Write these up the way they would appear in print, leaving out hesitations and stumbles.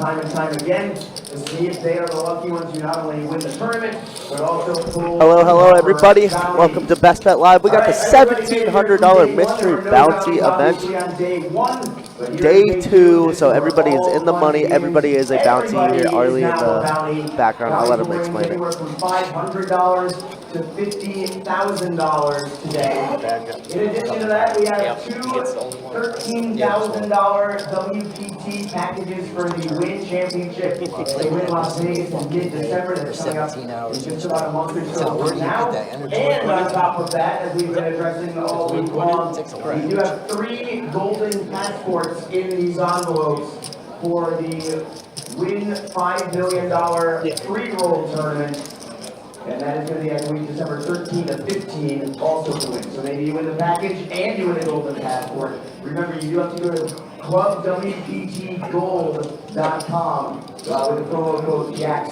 time and time again to see if they are the lucky ones who not only win the tournament, but also pull. Hello, everybody. Welcome to Best Bet Live. We got the $1,700 mystery bounty event. Day 2, so everybody is in the money. Everybody is a bounty here. Arlie in the background. I'll let him explain it. Anywhere from $500 to $50,000 today. In addition to that, we have two $13,000 WPT packages for the Win Championship. They win Las Vegas in mid-December. They're coming up in just about a month or so from now. And on top of that, as we've been addressing all week long, we do have 3 golden passports in these envelopes for the Win $5 million free roll tournament. And that is going to be at week December 13 to 15, also to win. So maybe you win the package and you win a golden passport. Remember, you do have to go to clubwptgold.com with the promo code JAX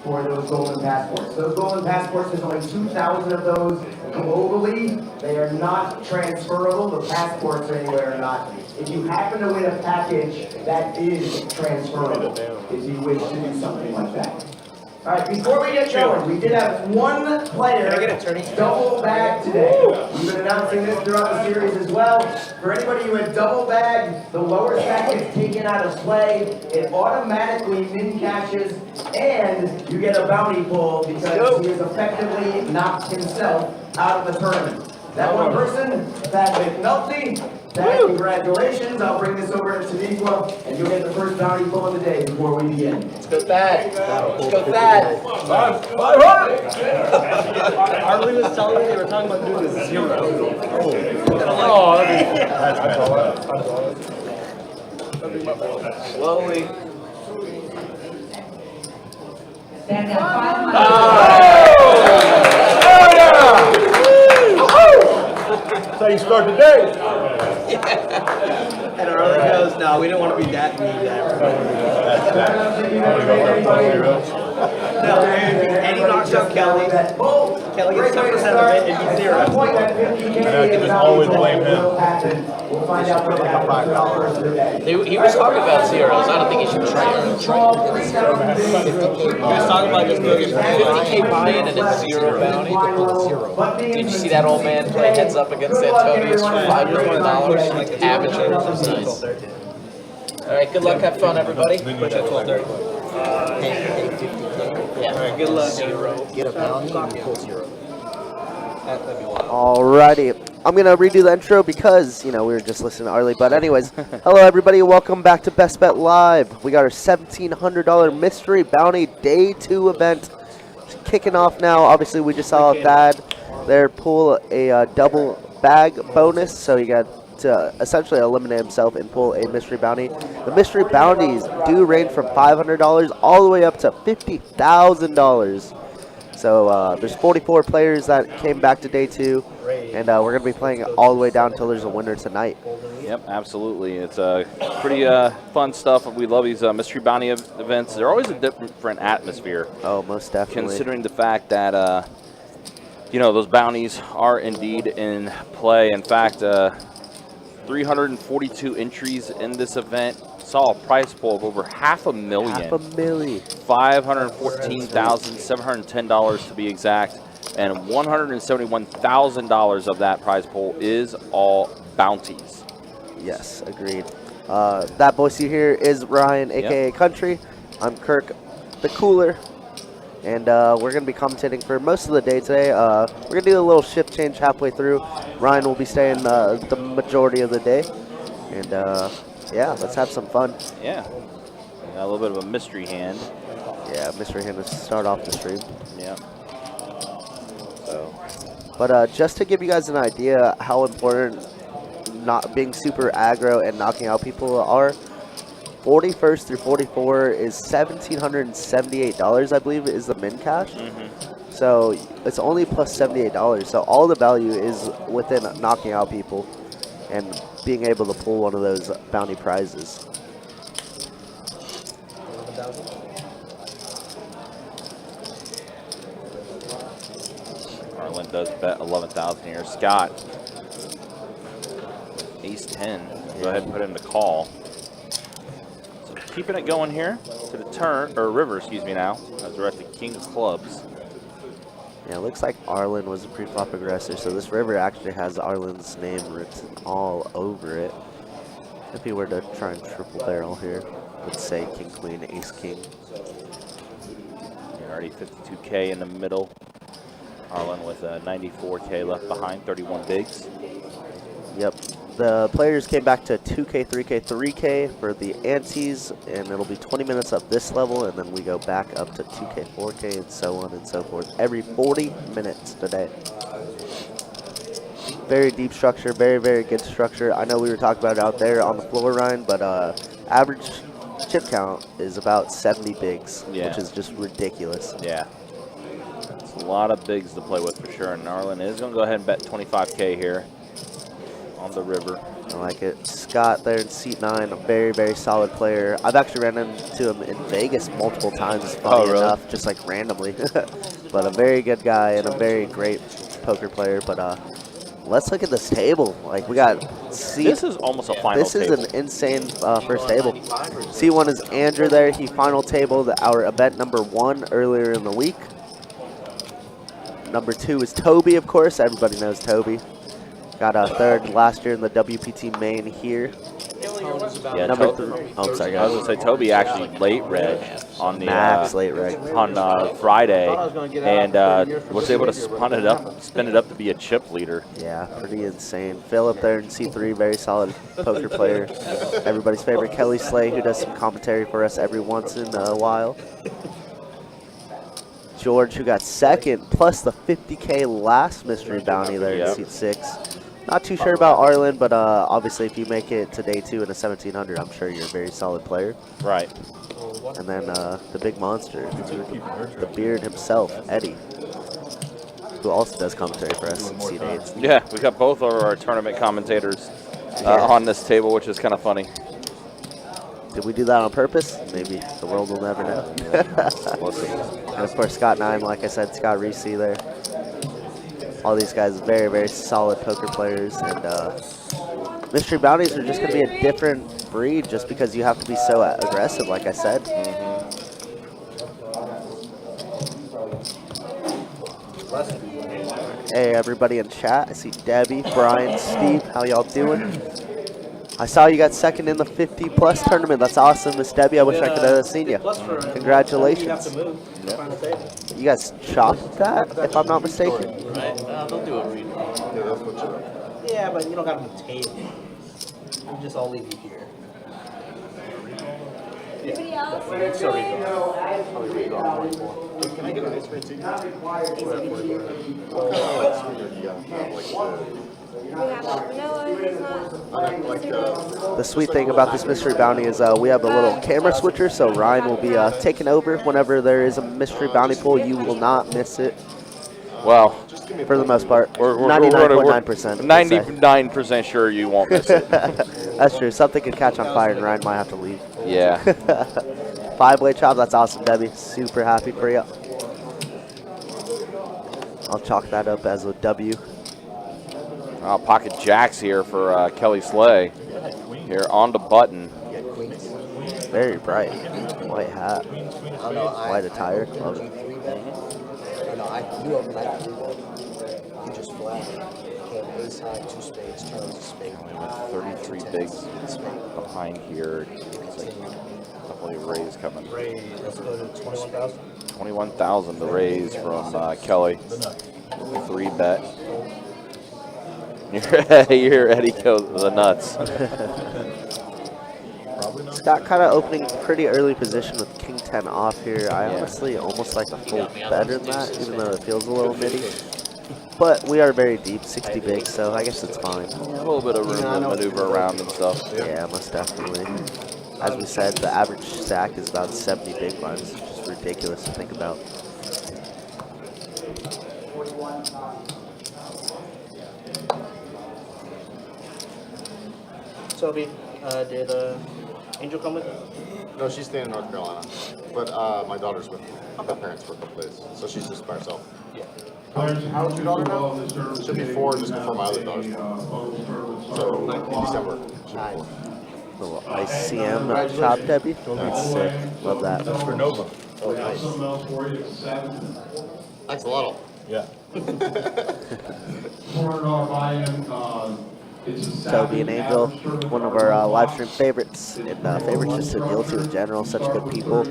for those golden passports. Those golden passports, there's only 2,000 of those globally. They are not transferable. The passports anywhere are not. If you happen to win a package, that is transferable if you wish to do something like that. All right, before we get going, we did have one player double bag today. We've been announcing this throughout the series as well. For anybody who had double bag, the lower stack is taken out of play. It automatically min cashes, and you get a bounty pull because he has effectively knocked himself out of the tournament. That one person, Thad McNulty. Thad, congratulations. I'll bring this over to Taniqua, and you'll get the first bounty pull of the day before we begin. Let's go Thad. Let's go Thad. Arlie was telling me they were talking about doing a 0. Slowly. Stand down 500. That's how you start the day. And Arlie goes, no, we don't want to be that mean. No, and he knocks out Kelly. Kelly gets 10% of it and he's 0. And I can just always blame him. We'll find out what happens. He was talking about zeros. I don't think he should try it. He was talking about just doing 50K buy-in and a 0 bounty. Did you see that old man play heads up against Antonius for $5 million? Amateur. Nice. All right, good luck. Have fun, everybody. Yeah. All right, good luck. 0. Get a bounty and pull 0. Alrighty. I'm going to redo the intro because, you know, we were just listening to Arlie. But anyways, hello everybody. Welcome back to Best Bet Live. We got our $1,700 mystery bounty day 2 event kicking off now. Obviously, we just saw Thad there pull a double bag bonus. So he got to essentially eliminate himself and pull a mystery bounty. The mystery bounties do range from $500 all the way up to $50,000. So there's 44 players that came back to day 2, and we're going to be playing it all the way down until there's a winner tonight. Yep, absolutely. It's pretty fun stuff. We love these mystery bounty events. They're always a different atmosphere. Oh, most definitely. Considering the fact that, you know, those bounties are indeed in play. In fact, 342 entries in this event. Saw a prize pool of over $500,000. $514,710 to be exact, and $171,000 of that prize pool is all bounties. Yes, agreed. That voice you hear is Ryan, aka Country. I'm Kirk, the Cooler, and we're going to be commentating for most of the day today. We're going to do a little shift change halfway through. Ryan will be staying the majority of the day, and yeah, let's have some fun. Yeah. Got a little bit of a mystery hand. Yeah, mystery hand to start off the stream. Yeah. So. But just to give you guys an idea how important not being super aggro and knocking out people are, 41st through 44 is $1,778, I believe, is the min cash. So it's only plus $78. So all the value is within knocking out people and being able to pull one of those bounty prizes. Arlen does bet 11,000 here. Scott, ace 10. Go ahead and put in the call. So keeping it going here to the turn, or river, excuse me now, as we're at the king of clubs. Yeah, it looks like Arlen was a pre-flop aggressor, so this river actually has Arlen's name written all over it. If he were to try and triple barrel here, would say king, queen, ace, king. You're already 52K in the middle. Arlen with 94K left behind, 31 bigs. Yep. The players came back to 2K, 3K, 3K for the antes, and it'll be 20 minutes of this level, and then we go back up to 2K, 4K, and so on and so forth every 40 minutes today. Very deep structure, very, very good structure. I know we were talking about it out there on the floor, Ryan, but average chip count is about 70 bigs, which is just ridiculous. Yeah. It's a lot of bigs to play with for sure, and Arlen is going to go ahead and bet 25K here on the river. I like it. Scott there in seat 9, a very, very solid player. I've actually ran into him in Vegas multiple times, funny enough, just like randomly. But a very good guy and a very great poker player. But let's look at this table. Like, we got This is almost a final This is an insane first table. C1 is Andrew there. He final tabled our event number 1 earlier in the week. Number 2 is Toby, of course. Everybody knows Toby. Got a 3rd last year in the WPT main here. Yeah, Number 3. Oh, I'm sorry, I was guys. going to say Toby actually late reg on the Max late reg on Friday, and was able to spin it up to be a chip leader. Yeah, pretty insane. Philip there in C3, very solid poker player. Everybody's favorite Kelly Slay, who does some commentary for us every once in a while. George, who got 2nd, plus the 50K last mystery bounty there in seat 6. Not too sure about Arlen, but obviously if you make it to day 2 in a 1700, I'm sure you're a very solid player. Right. And then the big monster, the beard himself, Eddie, who also does commentary for us in seat 8. Yeah, we got both of our tournament commentators on this table, which is kind of funny. Did we do that on purpose? Maybe. The world will never know. We'll see. And of course, Scott Nime, like I said, Scott Reese there. All these guys, very, very solid poker players. And mystery bounties are just going to be a different breed just because you have to be so aggressive, like I said. Hey, everybody in chat. I see Debbie, Brian, Steve. How y'all doing? I saw you got 2nd in the 50-plus tournament. That's awesome, Miss Debbie. I wish I could have seen you. Congratulations. You guys chopped that, if I'm not mistaken? Right? They'll do a redraw. Yeah, but you don't got them table. We'll just all leave you here. Anybody else? It's a redraw. Can I get an ice cream too? We have like vanilla, hazelnut. The sweet thing about this mystery bounty is we have a little camera switcher, so Ryan will be taking over whenever there is a mystery bounty pool. You will not miss it. Well, for the most part, we're 99.9%. 99% sure you won't miss it. That's true. Something could catch on fire and Ryan might have to leave. Yeah. 5-blade chop. That's awesome, Debbie. Super happy for you. I'll chalk that up as a W. Pocket jacks here for Kelly Slay. Here on the button. Very bright. White hat. White attire. Love it. You just flat. Came ace high, 2 spades, turns a spade. 33 bigs behind here. It's like definitely a raise coming. Let's go to 21,000. 21,000 the raise from Kelly. 3-bet. You're Eddie goes the nuts. Scott kind of opening pretty early position with King 10 off here. I honestly almost like a full better than that, even though it feels a little nitty. But we are very deep, 60 big, so I guess it's fine. A little bit of room to maneuver around and stuff. Yeah, most definitely. As we said, the average stack is about 70 big blinds, which is ridiculous to think about. Toby, did Angel come with? No, she's staying in North Carolina. But my daughter's with her parents for a couple days, so she's just by herself. Yeah. How old's your daughter now? She'll be 4 just before my other daughter's born. So in December. She'll be 4. Little ICM chop Debbie. That's sick. Love that. That's for Nova. Oh, nice. Thanks a lot. Yeah. Toby and Angel, one of our live stream favorites, and favorites just to deal to in general. Such good people.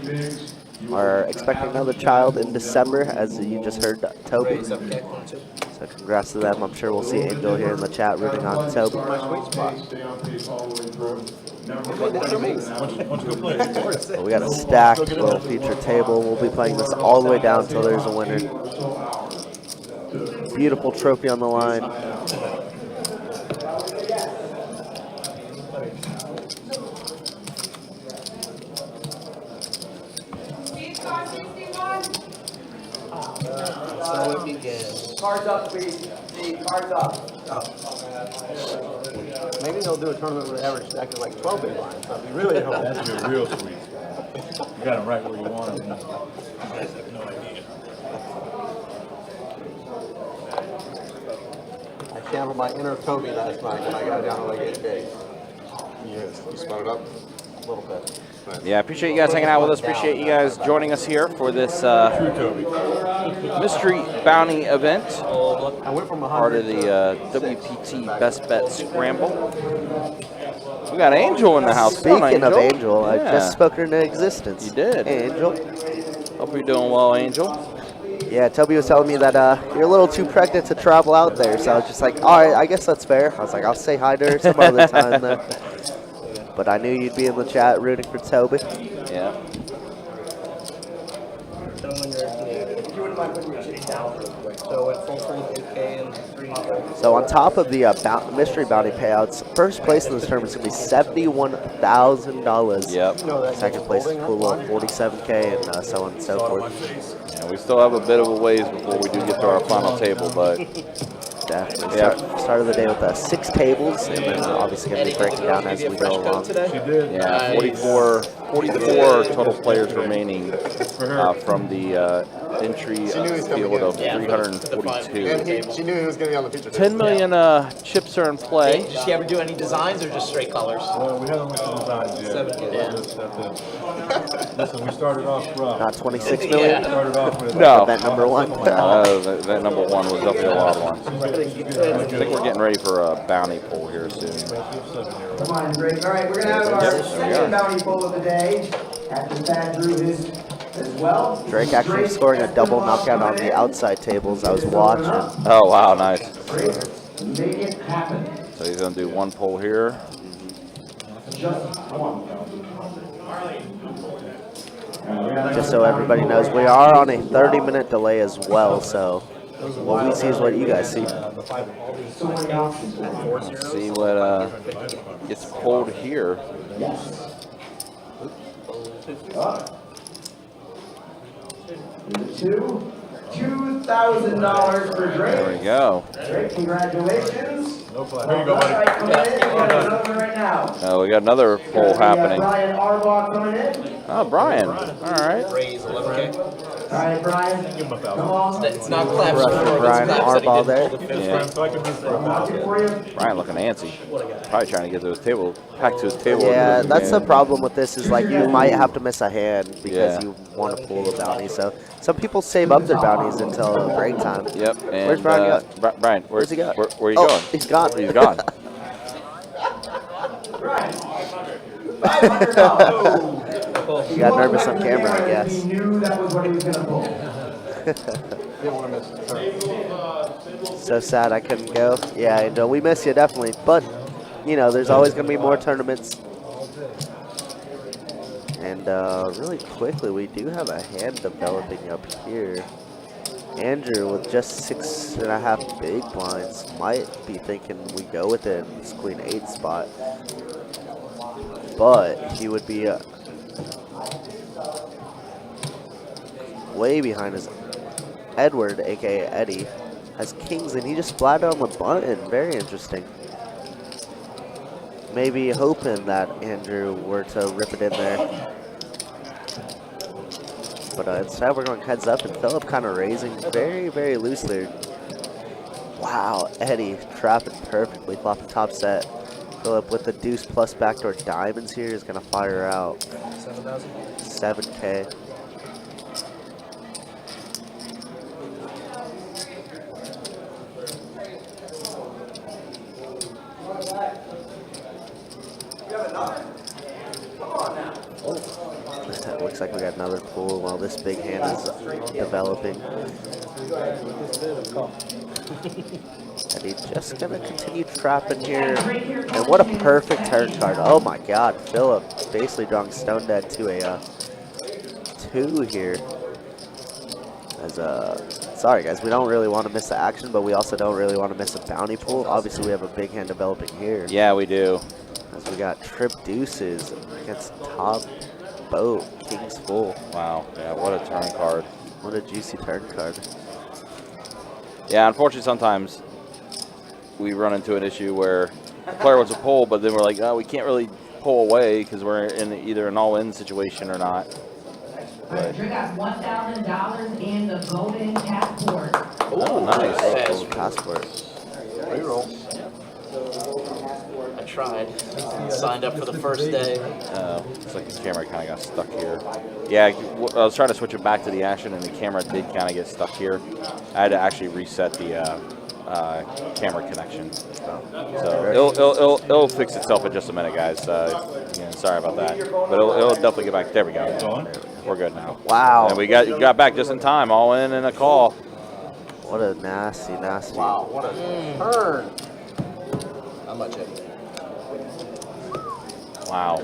Are expecting another child in December, as you just heard, Toby. So congrats to them. I'm sure we'll see Angel here in the chat rooting on Toby. Well, we got a stacked little feature table. We'll be playing this all the way down until there's a winner. Beautiful trophy on the line. So it begins. Cards up, please. Steve, cards up. Maybe they'll do a tournament with average stack of like 12 big lines. That'd be really helpful. That's be real sweet. You got them right where you want them. You guys have no idea. I channeled my inner Toby last night when I got down to like 8 days. Yes. You spun it up? A little bit. Yeah, I appreciate you guys hanging out with us. Appreciate you guys joining us here for this mystery bounty event. I went from 100 Part of the WPT Best Bet Scramble. We got Angel in the house. Come on, Speaking of Angel, I Yeah. just spoke her into existence. You did. Hey, Angel. Hope you're doing well, Angel. Yeah, Toby was telling me that you're a little too pregnant to travel out there, so I was just like, all right, I guess that's fair. I was like, I'll say hi to her some other time then. But I knew you'd be in the chat rooting for Toby. Yeah. So at full frame 8K and 3. So on top of the mystery bounty payouts, first place in this tournament is going to be $71,000. Yep. Second place is cool little 47K and so on and so forth. Yeah, we still have a bit of a ways before we do get to our final table, but Definitely. Yeah. Start of the day with 6 tables, and then we're obviously going to be breaking down as we go along. She did. yeah, 44 total players remaining from the entry field of 342. And she knew he was going to be on the feature. 10 million chips are in play. Did she ever do any designs or just straight colors? Well, we haven't went to designs yet. Listen, we started off rough. Not 26 million? Started off with No. Event number 1. That number 1 was definitely a lot of one. I think we're getting ready for a bounty pool here soon. Come on, Drake. All right, we're going to have our Yep, there we second are. bounty poll of the day. After Thad drew his as well. Drake actually scoring a double knockout on the outside tables. I was watching. Oh, wow, nice. Drake, make it happen. So he's going to do one pull here. Just one. Just so everybody knows, we are on a 30-minute delay as well, so what we see is what you guys see. So many options. Let's see what gets pulled here. Yes. $2,000 for Drake. There we go. Drake, congratulations. no problem. Here you go, buddy. Right, coming in. We got another one right now. We got another poll We got happening. Brian Arbaugh coming in. Oh, Brian. All right. Raise 11K. All right, Brian. Give him a Come thousand. on. It's not claps. Brian Arbaugh there. Yeah. So I can do for a Market thousand. for you. Brian looking antsy. Probably trying to get to his table, back to his table. Yeah, that's the problem with this is like you might have to miss a hand because Yeah. you want to pull the bounty. So some people save up their bounties until break time. Yep. And, Where's Brian Brian, Where's he got? Where are you Oh, going? he's gone. He's gone. Brian. $500. He got nervous on camera, I guess. He knew that was what he was going to pull. Didn't want to miss the turn. So sad I couldn't go. Yeah, Angel, we miss you definitely. But, you know, there's always going to be more tournaments. And really quickly, we do have a hand developing up here. Andrew with just 6.5 big blinds might be thinking we go with it in this queen 8 spot. But he would be way behind his Edward, aka Eddie, has kings and he just flat on the button. Very interesting. Maybe hoping that Andrew were to rip it in there. But instead we're going heads up and Philip kind of raising very, very loosely. Wow, Eddie trapping perfectly, flopping top set. Philip with the deuce plus backdoor diamonds here is going to fire out 7,000. 7K. Looks like we got another pull while this big hand is developing. And he's just going to continue trapping here. And what a perfect turn card. Oh my god, Philip basically drawing Stone Dead to a 2 here. Sorry guys, we don't really want to miss the action, but we also don't really want to miss a bounty pool. Obviously we have a big hand developing here. Yeah, we do. As we got trip deuces against top boat, king's full. Wow, yeah, what a turn card. What a juicy turn card. Yeah, unfortunately sometimes we run into an issue where the player wants to pull, but then we're like, oh, we can't really pull away because we're in either an all-in situation or not. But you got $1,000 in the golden passport. Oh, nice. Golden passport. Reroll. I tried. Signed up for the first day. Looks like the camera kind of got stuck here. Yeah, I was trying to switch it back to the action, and the camera did kind of get stuck here. I had to actually reset the camera connection. So it'll fix itself in just a minute, guys. Yeah, sorry about that, but it'll definitely get back. There we go. We're good now. Wow. And we got back just in time, all in and a call. What a nasty. Wow, what a turn. How much Eddie? Wow.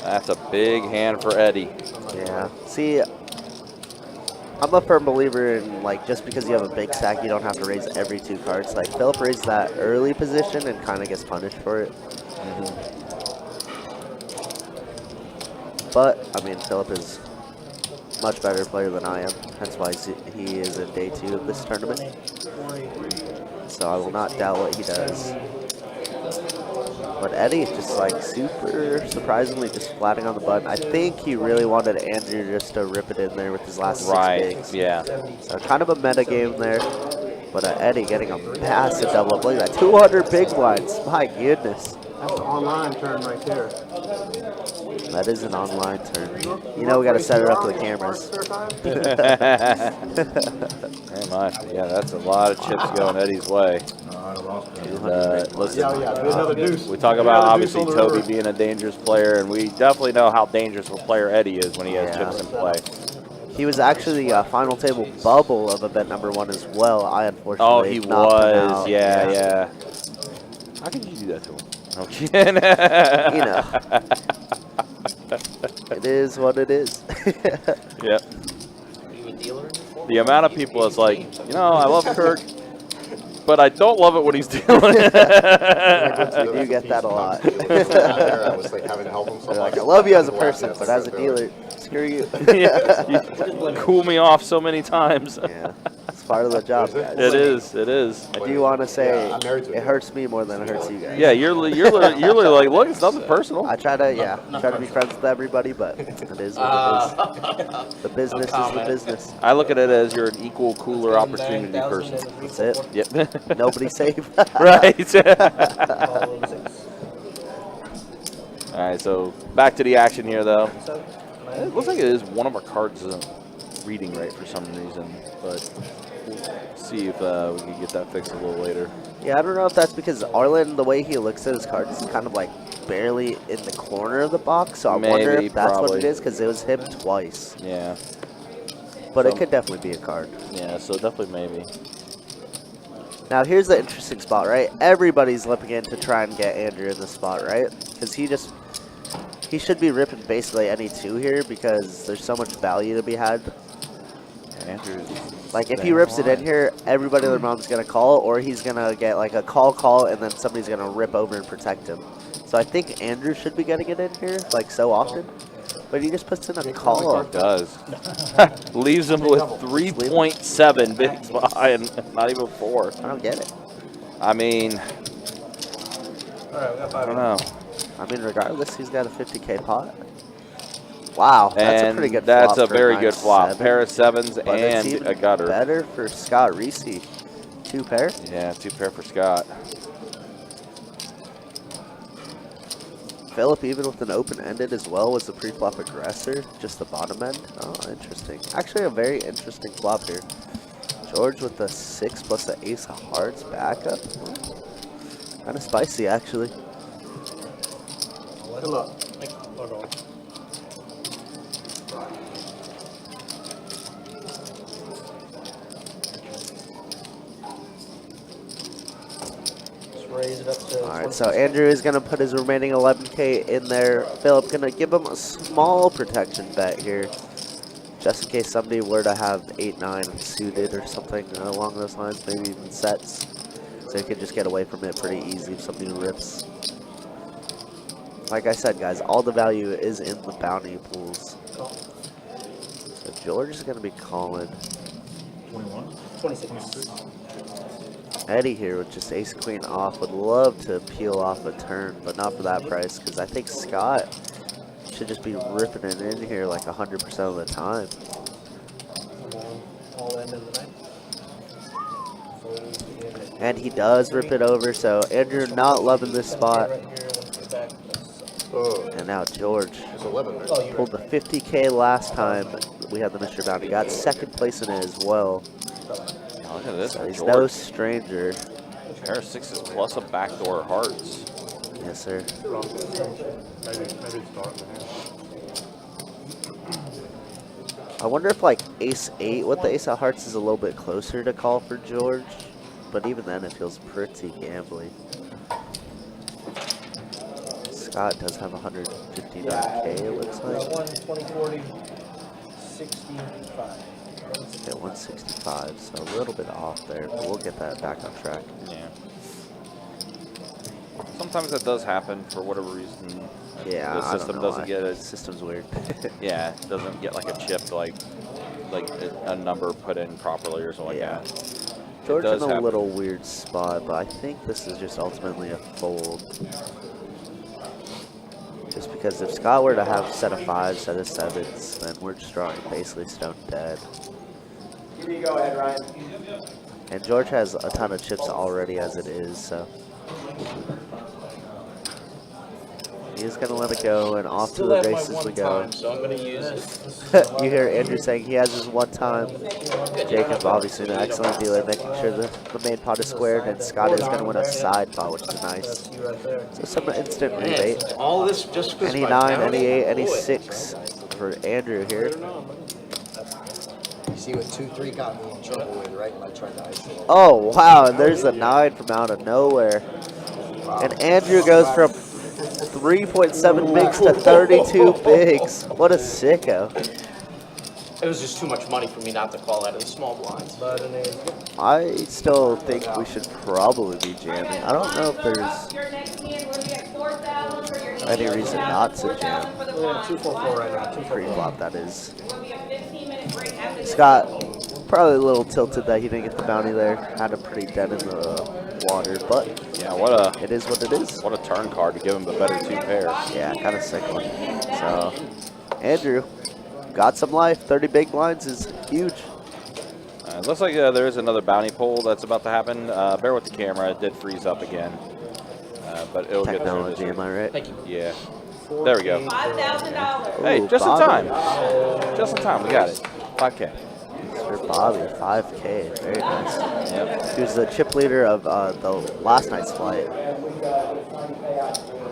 That's a big hand for Eddie. Yeah. See, I'm a firm believer in, like, just because you have a big stack, you don't have to raise every 2 cards. Like, Philip raised that early position and kind of gets punished for it. But, I mean, Philip is a much better player than I am. That's why he is in day 2 of this tournament. So I will not doubt what he does. But Eddie just, like, super surprisingly just flatting on the button. I think he really wanted Andrew just to rip it in there with his last 6 bigs. Yeah. So kind of a meta game there. But Eddie getting a massive double up. Look at that, 200 big blinds. My goodness. That's an online turn right there. That is an online turn. You know we got to set it up for the cameras. Very much. Yeah, that's a lot of chips going Eddie's way. Listen, we talk about obviously Toby being a dangerous player, and we definitely know how dangerous a player Eddie is when he has chips in play. He was actually the final table bubble of event number 1 as well. I unfortunately Oh, he was. Yeah. How can you do that to him? Okay. You know. It is what it is. Yep. Are you a dealer? The amount of people is like, you know, I love Kirk, but I don't love it when he's doing it. We do get that a lot. I was like having to help him. They're like, I love you as a person, but as a dealer, screw you. Yeah, you cool me off so many times. Yeah, it's part of the job, guys. It is. I do want to say I'm married to it hurts me more than it hurts you guys. Yeah, you're literally like, look, it's nothing personal. I try to be friends with everybody, but it is what it is. The business is the business. I look at it as you're an equal, cooler opportunity person. That's it. Yep. Nobody's safe. Right. All right, so back to the action here, though. It looks like it is one of our cards isn't reading right for some reason, but we'll see if we can get that fixed a little later. Yeah, I don't know if that's because Arlen, the way he looks at his cards, is kind of like barely in the corner of the box, so I wonder if that's what it is, because it was him twice. Yeah. But it could definitely be a card. Yeah, so definitely maybe. Now, here's the interesting spot, right? Everybody's lipping in to try and get Andrew in the spot, right? Because he should be ripping basically any 2 here because there's so much value to be had. Andrew's like, if he rips it in here, everybody in their mom's going to call, or he's going to get like a call, and then somebody's going to rip over and protect him. So I think Andrew should be getting it in here, like, so often. But he just puts in a call. It does. Leaves him with 3.7 bigs behind, not even 4. I don't get it. I mean, I don't know. I mean, regardless, he's got a 50K pot. Wow, that's a pretty good flop. That's a very good flop. Pair of 7s and a gutter. Better for Scott Reese. 2 pair? Yeah, 2 pair for Scott. Philip, even with an open-ended as well, was the pre-flop aggressor, just the bottom end. Oh, interesting. Actually, a very interesting flop here. George with the 6 plus the ace of hearts backup. Kind of spicy, actually. Good luck. Raise it up to. All right, so Andrew is going to put his remaining 11K in there. Philip going to give him a small protection bet here, just in case somebody were to have 8-9 suited or something along those lines, maybe even sets. So you can just get away from it pretty easy if somebody rips. Like I said, guys, all the value is in the bounty pools. So George is going to be calling. 21? 26. Eddie here with just ace queen off would love to peel off a turn, but not for that price, because I think Scott should just be ripping it in here like 100% of the time. All end of the night. And he does rip it over, so Andrew not loving this spot. And now George It's 11, right? pulled the 50K last time we had the Mr. Bounty. Got second place in it as well. Oh, look at this. So he's George. no stranger. Pair of 6s plus a backdoor hearts. Yes, sir. Maybe start I wonder if like ace-8 with the ace of hearts is a little bit closer to call for George. But even then, it feels pretty gambly. Scott does have 159K, it looks like. 20, 40, 65. Okay, 165, so a little bit off there, but we'll get that back on track. Yeah. Sometimes that does happen for whatever reason. Yeah, The I system don't know doesn't why. get The it. system's weird. Yeah, it doesn't get like a chip, like a number put in properly or something Yeah. like that. George in does a happen. little weird spot, but I think this is just ultimately a fold. Just because if Scott were to have set of 5s, set of 7s, then we're just drawing basically stone dead. Here you go, Ed Ryan. And George has a ton of chips already as it is, so. He's going to let it go, and off to Still the have my races one we go. time, so I'm gonna use it. You hear Andrew saying he has his one time. Jacob, obviously an excellent dealer, making sure the main pot is squared, and Scott is going to win a side pot, which is nice. So some instant rebate. All this just because Any 9, any 8, any 6 for Andrew here. You see what 2-3 got me in trouble with, right? When I tried to ice it. Oh, wow, and there's a 9 from out of nowhere. And Andrew goes from 3.7 bigs to 32 bigs. What a sicko. It was just too much money for me not to call out of the small blinds. I still think we should probably be jamming. I don't know if there's Your next hand will be at 4,000 for your any reason not to jam. for the We're at 244 right now. 244. Pre-flop, that is. Will be a 15-minute break after this. Scott, probably a little tilted that he didn't get the bounty there. Had a pretty dead in the water, but Yeah, what it is what it is. a turn card to give him the better 2 pairs. Yeah, kind of sick one. So, Andrew got some life. 30 big blinds is huge. It looks like there is another bounty pull that's about to happen. Bear with the camera; it did freeze up again, but it'll Technology, get am through I right? Thank you. this. Yeah, there we go. $5,000. Hey, Ooh, just in Bobby. time. Just in time. We got it. 5K. For Bobby, 5K. Very nice. Yep. He was the chip leader of the last night's flight.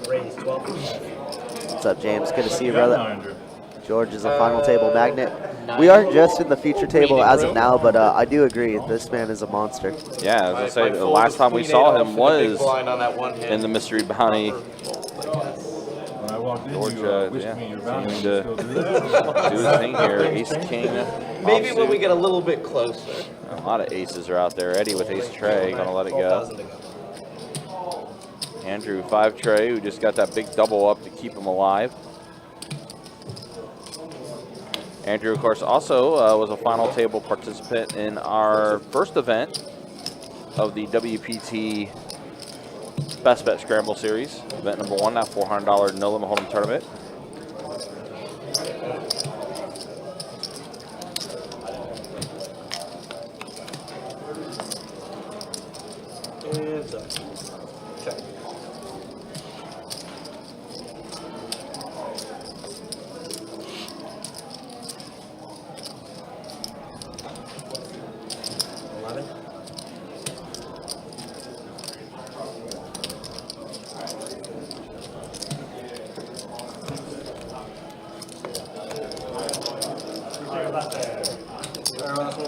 Raise 12. What's up, James? Good to see you, You got brother. 9, Andrew. George is a final table magnet. We are just in the feature table as of now, but I do agree, this man is a monster. Yeah, as I say, the fold last is time we queen saw 8 him off for the big was blind on that one hand. in the mystery bounty. When I walked in, George, you wished yeah, me your bounty. seemed You to still do that? do his thing here. Ace King. Maybe when offsuit. we get a little bit closer. A lot of aces are out there. Eddie with ace tray, gonna let it go. 12,000 to go. Andrew 5 tray, who just got that big double up to keep him alive. Andrew, of course, also was a final table participant in our first event of the WPT Best Bet Scramble Series. Event number 1, that $400 no limit hold'em tournament. It's up. Check.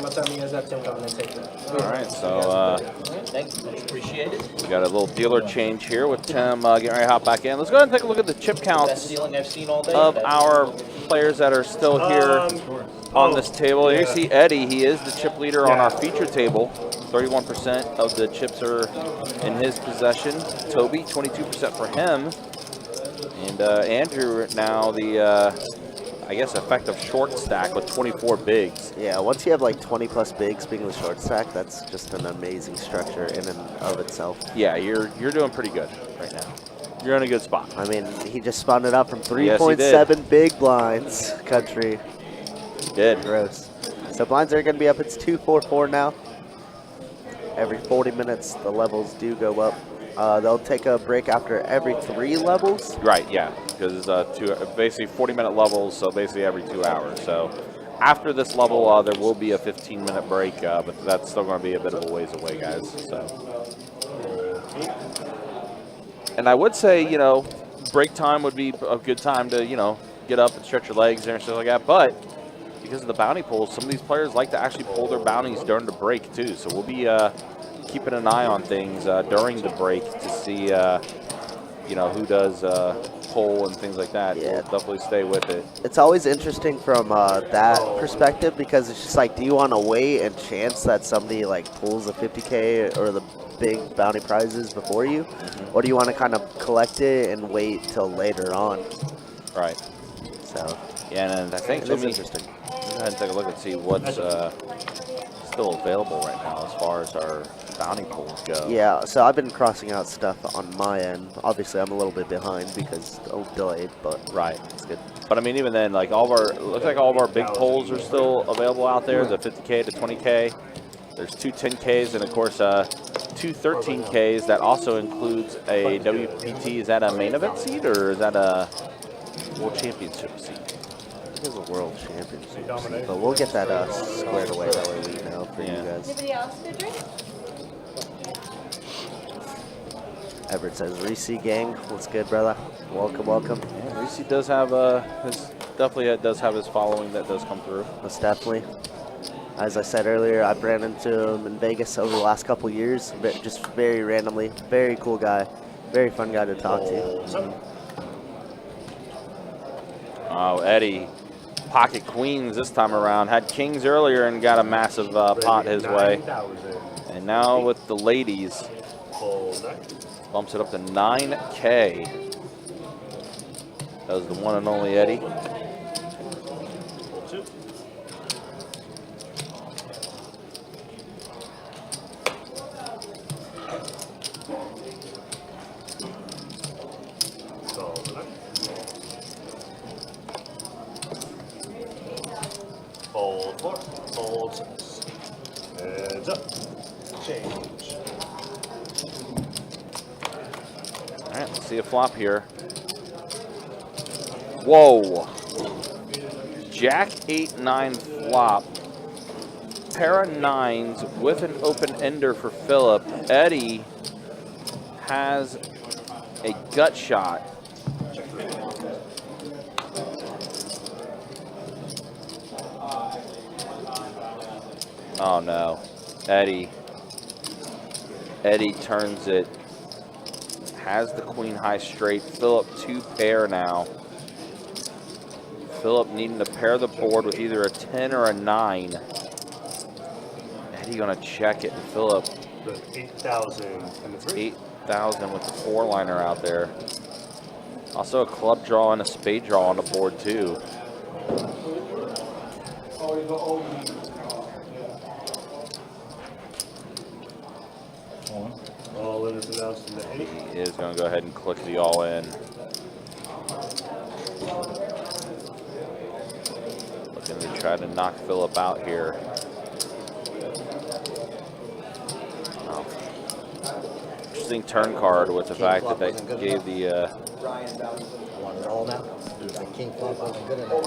What time you guys have Tim come in and take that? All right, so Thanks, much appreciated. we got a little dealer change here with Tim getting ready to hop back in. Let's go ahead and take a look at the chip Best counts dealing I've seen all day. of our players that are still here on this table. Here you see Eddie. He is the chip leader on our feature table. 31% of the chips are in his possession. Toby, 22% for him. And Andrew now the, I guess, effective short stack with 24 bigs. Yeah, once you have like 20 plus bigs being the short stack, that's just an amazing structure in and of itself. Yeah, you're doing pretty good right now. You're in a good spot. I mean, he just spawned it up from Yes, he did. 3.7 big blinds, country. He did. Gross. So blinds are going to be up. It's 244 now. Every 40 minutes, the levels do go up. They'll take a break after every 3 levels. Right, yeah, because basically 40-minute levels, so basically every 2 hours. So after this level, there will be a 15-minute break, but that's still going to be a bit of a ways away, guys. So, and I would say, you know, break time would be a good time to, you know, get up and stretch your legs and stuff like that. But because of the bounty pools, some of these players like to actually pull their bounties during the break too. So we'll be keeping an eye on things during the break to see, you know, who does pull and things like that. Yeah. We'll definitely stay with it. It's always interesting from that perspective because it's just like, do you want to wait and chance that somebody like pulls the 50K or the big bounty prizes before you? Or do you want to kind of collect it and wait till later on? Right. So, yeah, and I think it is interesting. Go ahead and take a look and see what's still available right now as far as our bounty pools go. Yeah, so I've been crossing out stuff on my end. Obviously, I'm a little bit behind because delayed, but right, it's good. But I mean, even then, like looks like all of our big pulls are still available out there. The 50K to 20K. There's 2 10Ks and of course 2 13Ks. That also includes a WPT. Is that a main event seed or is that a World Championship seed? It is a World Championship seed, but we'll get that squared away. That way we know for you guys. Anybody else to drink? Everett says, Reese gang, what's good, brother? Welcome, welcome. Yeah, Reese does have definitely does have his following that does come through. Most definitely. As I said earlier, I ran into him in Vegas over the last couple years, but just very randomly. Very cool guy. Very fun guy to talk to. Oh, Eddie, pocket queens this time around. Had kings earlier and got a massive pot his way. And now with the ladies, bumps it up to 9K. That was the one and only Eddie. Fold 4, fold 6. Heads up. Change. All right, let's see a flop here. Whoa. Jack 8-9 flop. Pair of 9s with an open ender for Philip. Eddie has a gut shot. Oh no, Eddie turns it, has the queen high straight. Philip 2 pair now. Philip needing to pair the board with either a 10 or a 9. Eddie gonna check it, and Philip 8,000 and the 3. 8,000 with the 4-liner out there. Also a club draw and a spade draw on the board too. All in is announced in the 8. He is going to go ahead and click the all in. Looking to try to knock Philip out here. Oh. Interesting turn card with the fact that they gave the. Want it all now? The king flop wasn't good enough.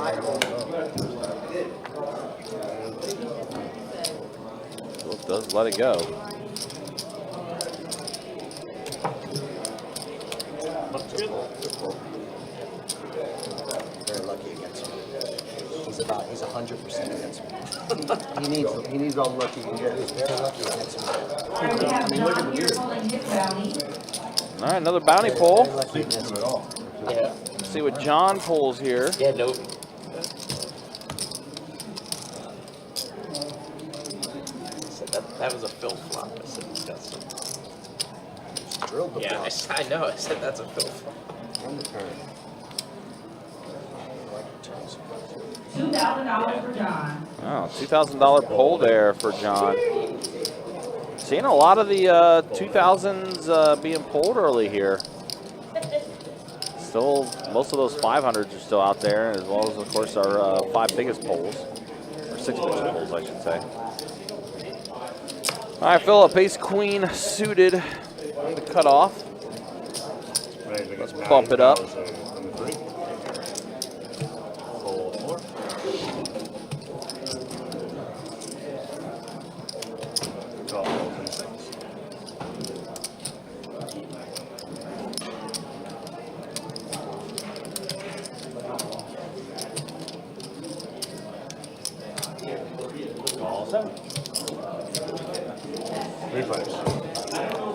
Philip does let it go. Very lucky against him. He's about he's 100% against me. He needs all the luck he can get. He's very lucky against me. All right, we have John here pulling his bounty. All right, another bounty pull. Very lucky against me. Yeah. Let's see what John pulls here. Yeah, nope. That was a Phil flop. I said that's Drilled the yeah, block. I know. I said that's a Phil flop. On the turn. $2,000 for John. Oh, $2,000 pull there for John. Seeing a lot of the 2000s being pulled early here. Still, most of those 500s are still out there, as well as, of course, our 5 biggest pulls. Or 6 biggest pulls, I should say. All right, Philip, ace queen suited. The cutoff. Let's bump it up.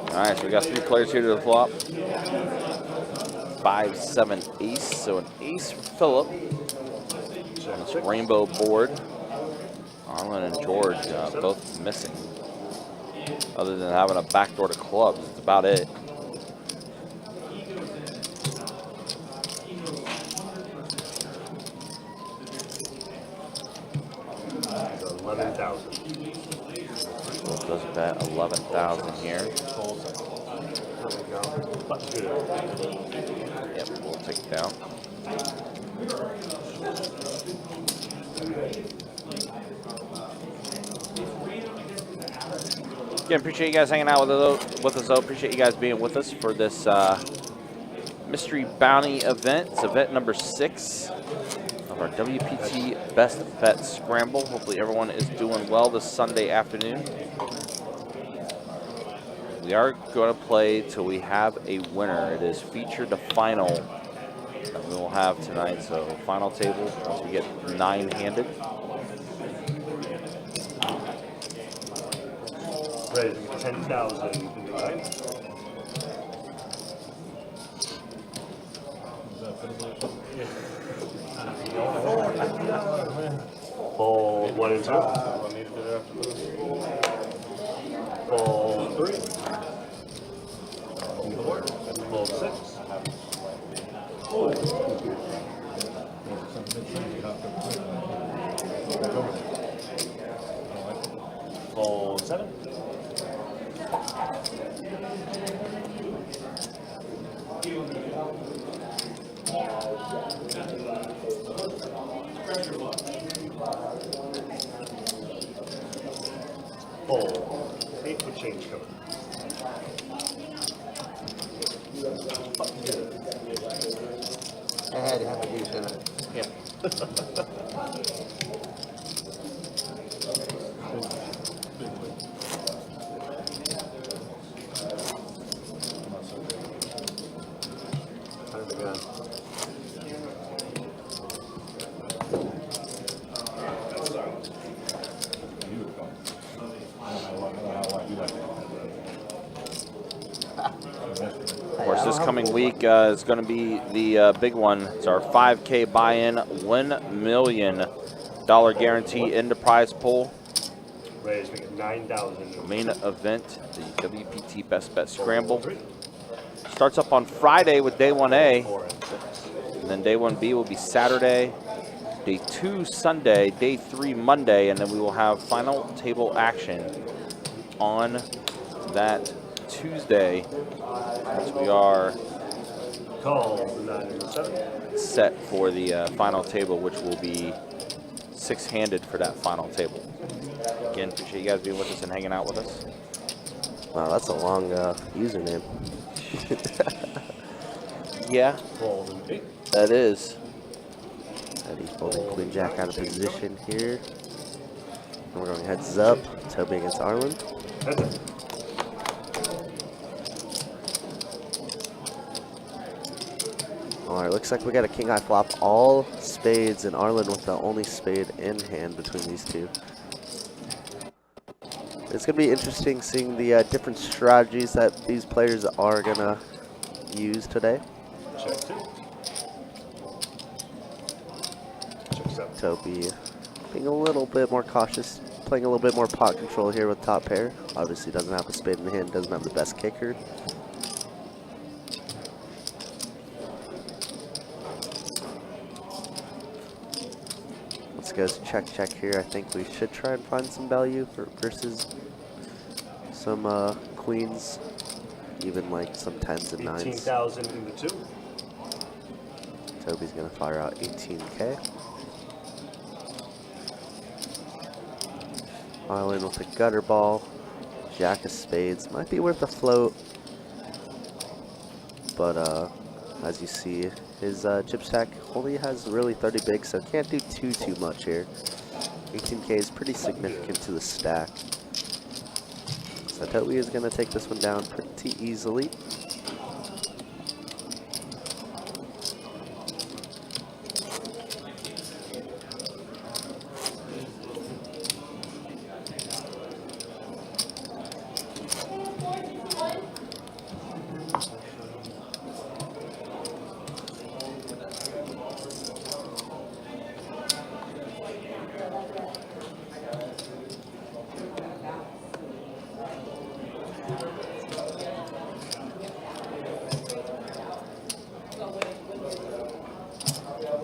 All right, so we got 3 players here to the flop. 5, 7, ace. So an ace for Philip. On this rainbow board. Arlen and George both missing. Other than having a backdoor to clubs, that's about it. Philip does bet 11,000 here. Yep, we'll take it down. Again, appreciate you guys hanging out with us, though. Appreciate you guys being with us for this mystery bounty event. It's event number 6 of our WPT Best Bet Scramble. Hopefully everyone is doing well this Sunday afternoon. We are going to play till we have a winner. It is featured the final that we will have tonight. So final table once we get 9-handed. Ready to get 10,000 in the line. Fold 1 and 2. Fold 3. Fold 6. Fold 7. Fold 8 with change cover. I had to have a use in it. Yeah. Time to go. Of course, this coming week is going to be the big one. It's our 5K buy-in, $1 million guarantee into prize pool. Raise, make it 9,000. Main event, the WPT Best Bet Scramble. Starts up on Friday with day 1A, 4 and 6. and then day 1B will be Saturday, day 2 Sunday, day 3 Monday, and then we will have final table action on that Tuesday, as we are Call the 9 and 7. set for the final table, which will be 6-handed for that final table. Again, appreciate you guys being with us and hanging out with us. Wow, that's a long username. Yeah, Fold and 8. that is. Eddie's folding Queen Jack out of position here. And we're going heads up. Toby against Arlen. That's it. Alright, looks like we got a king high flop. All spades, and Arlen with the only spade in hand between these two. It's going to be interesting seeing the different strategies that these players are going to use today. Check 2. Check 7. Toby being a little bit more cautious, playing a little bit more pot control here with top pair. Obviously doesn't have a spade in the hand, doesn't have the best kicker. Let's go check here. I think we should try and find some value versus some queens, even like some 10s and 9s. 18,000 in the 2. Toby's gonna fire out 18K. Arlen with a gutter ball. Jack of spades. Might be worth a float. But as you see, his chip stack only has really 30 bigs, so can't do too much here. 18K is pretty significant to the stack. So Toby is gonna take this one down pretty easily.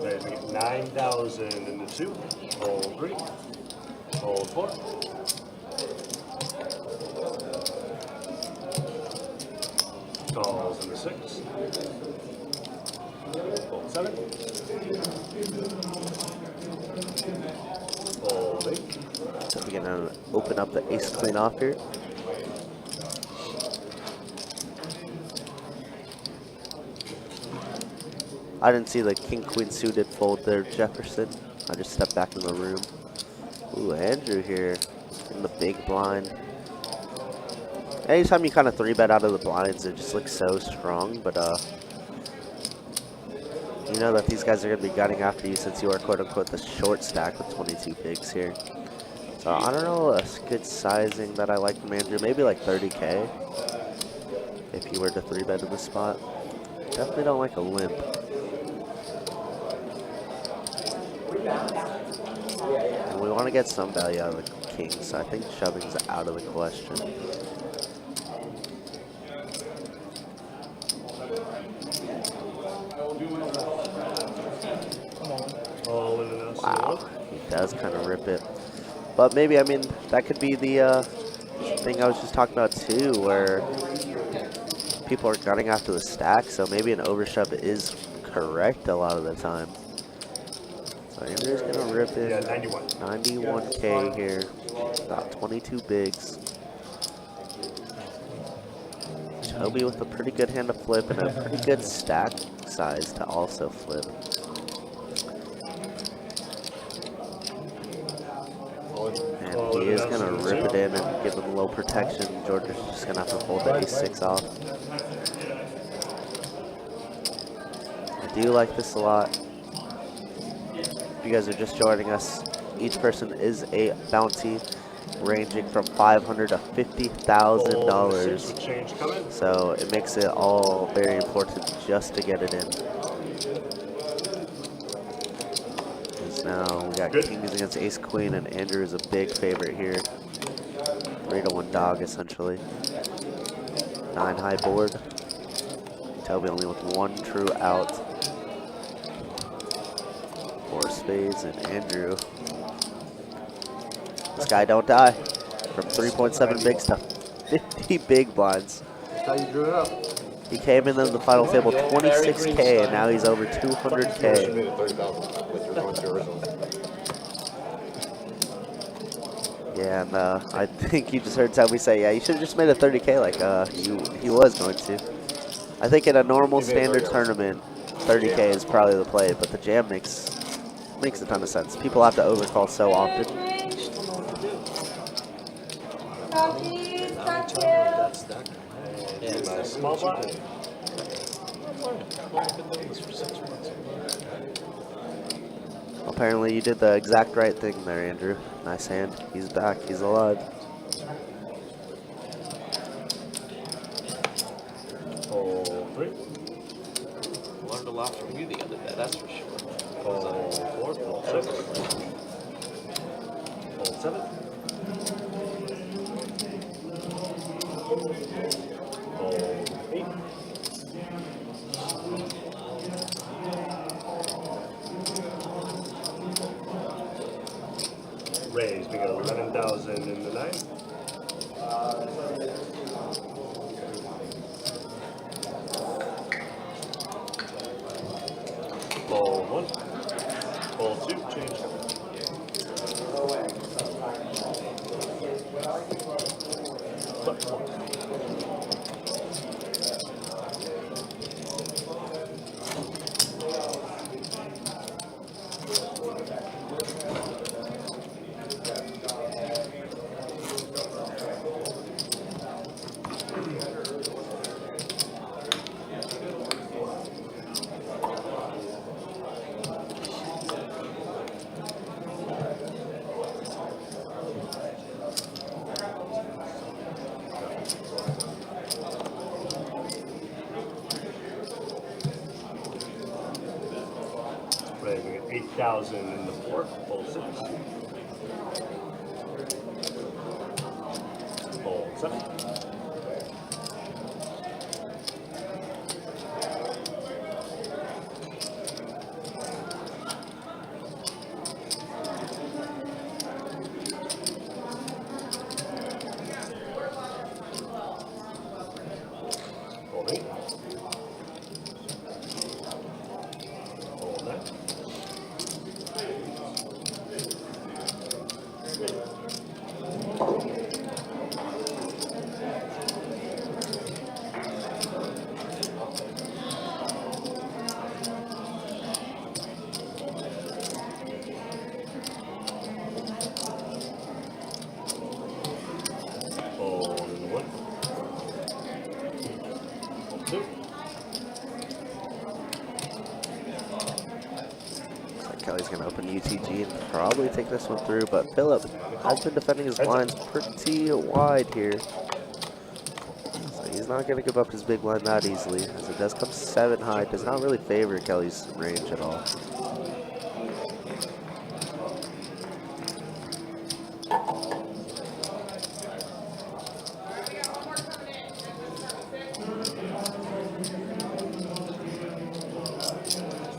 There's 9,000 in the 2. Hold 3. Hold 4. Calls in the 6. Hold 7. Hold 8. So we're gonna open up the ace queen off here. I didn't see the king queen suited fold there, Jefferson. I just stepped back in the room. Ooh, Andrew here in the big blind. Anytime you kind of 3-bet out of the blinds, it just looks so strong, but you know that these guys are going to be gunning after you since you are quote-unquote the short stack with 22 bigs here. So I don't know a good sizing that I like from Andrew, maybe like 30K if you were to 3-bet in this spot. Definitely don't like a limp. And we want to get some value out of the king, so I think shoving's out of the question. Wow, he does kind of rip it. But maybe, I mean, that could be the thing I was just talking about too, where people are gunning after the stack, so maybe an overshove is correct a lot of the time. So Andrew's gonna rip it. Yeah, 91. 91K here. About 22 bigs. Toby with a pretty good hand to flip and a pretty good stack size to also flip. And he is gonna rip it in and give him a little protection. George is just gonna have to hold the ace-6 off. I do like this a lot. If you guys are just joining us, each person is a bounty ranging from $500 to $50,000. So it makes it all very important just to get it in. Because now we got kings against ace queen, and Andrew is a big favorite here. 3-1 dog essentially. 9 high board. Toby only with 1 true out. 4 spades, and Andrew. This guy don't die. From 3.7 bigs to 50 big blinds. That's how you drew it up. He came in the final table 26K, and now he's over 200K. You made it 30,000 like you're going to originally. Yeah, and I think you just heard Toby say, yeah, you should have just made a 30K like he was going to. I think in a normal standard tournament, 30K is probably the play, but the jam makes a ton of sense. People have to overcall so often. Small blind. tournament. I've only been doing this for 6 months. Apparently you did the exact right thing there, Andrew. Nice hand. He's back. He's alive. Hole 3. Learned a lot from you the other day, that's for sure. Hole 4. Hole 6. Hole 7. Hole 8. Raise, we got 11,000 in the 9. Hole 1. Hole 2, change. Right, we got 8,000 in the 4, hole 6. Hole 7. Hole 8. Hole 9. Hole 1. Hole 2. Looks like Kelly's going to open UTG and probably take this one through, but Philip has been defending his blinds pretty wide here. So he's not going to give up his big blind that easily, as it does come 7 high. Does not really favor Kelly's range at all.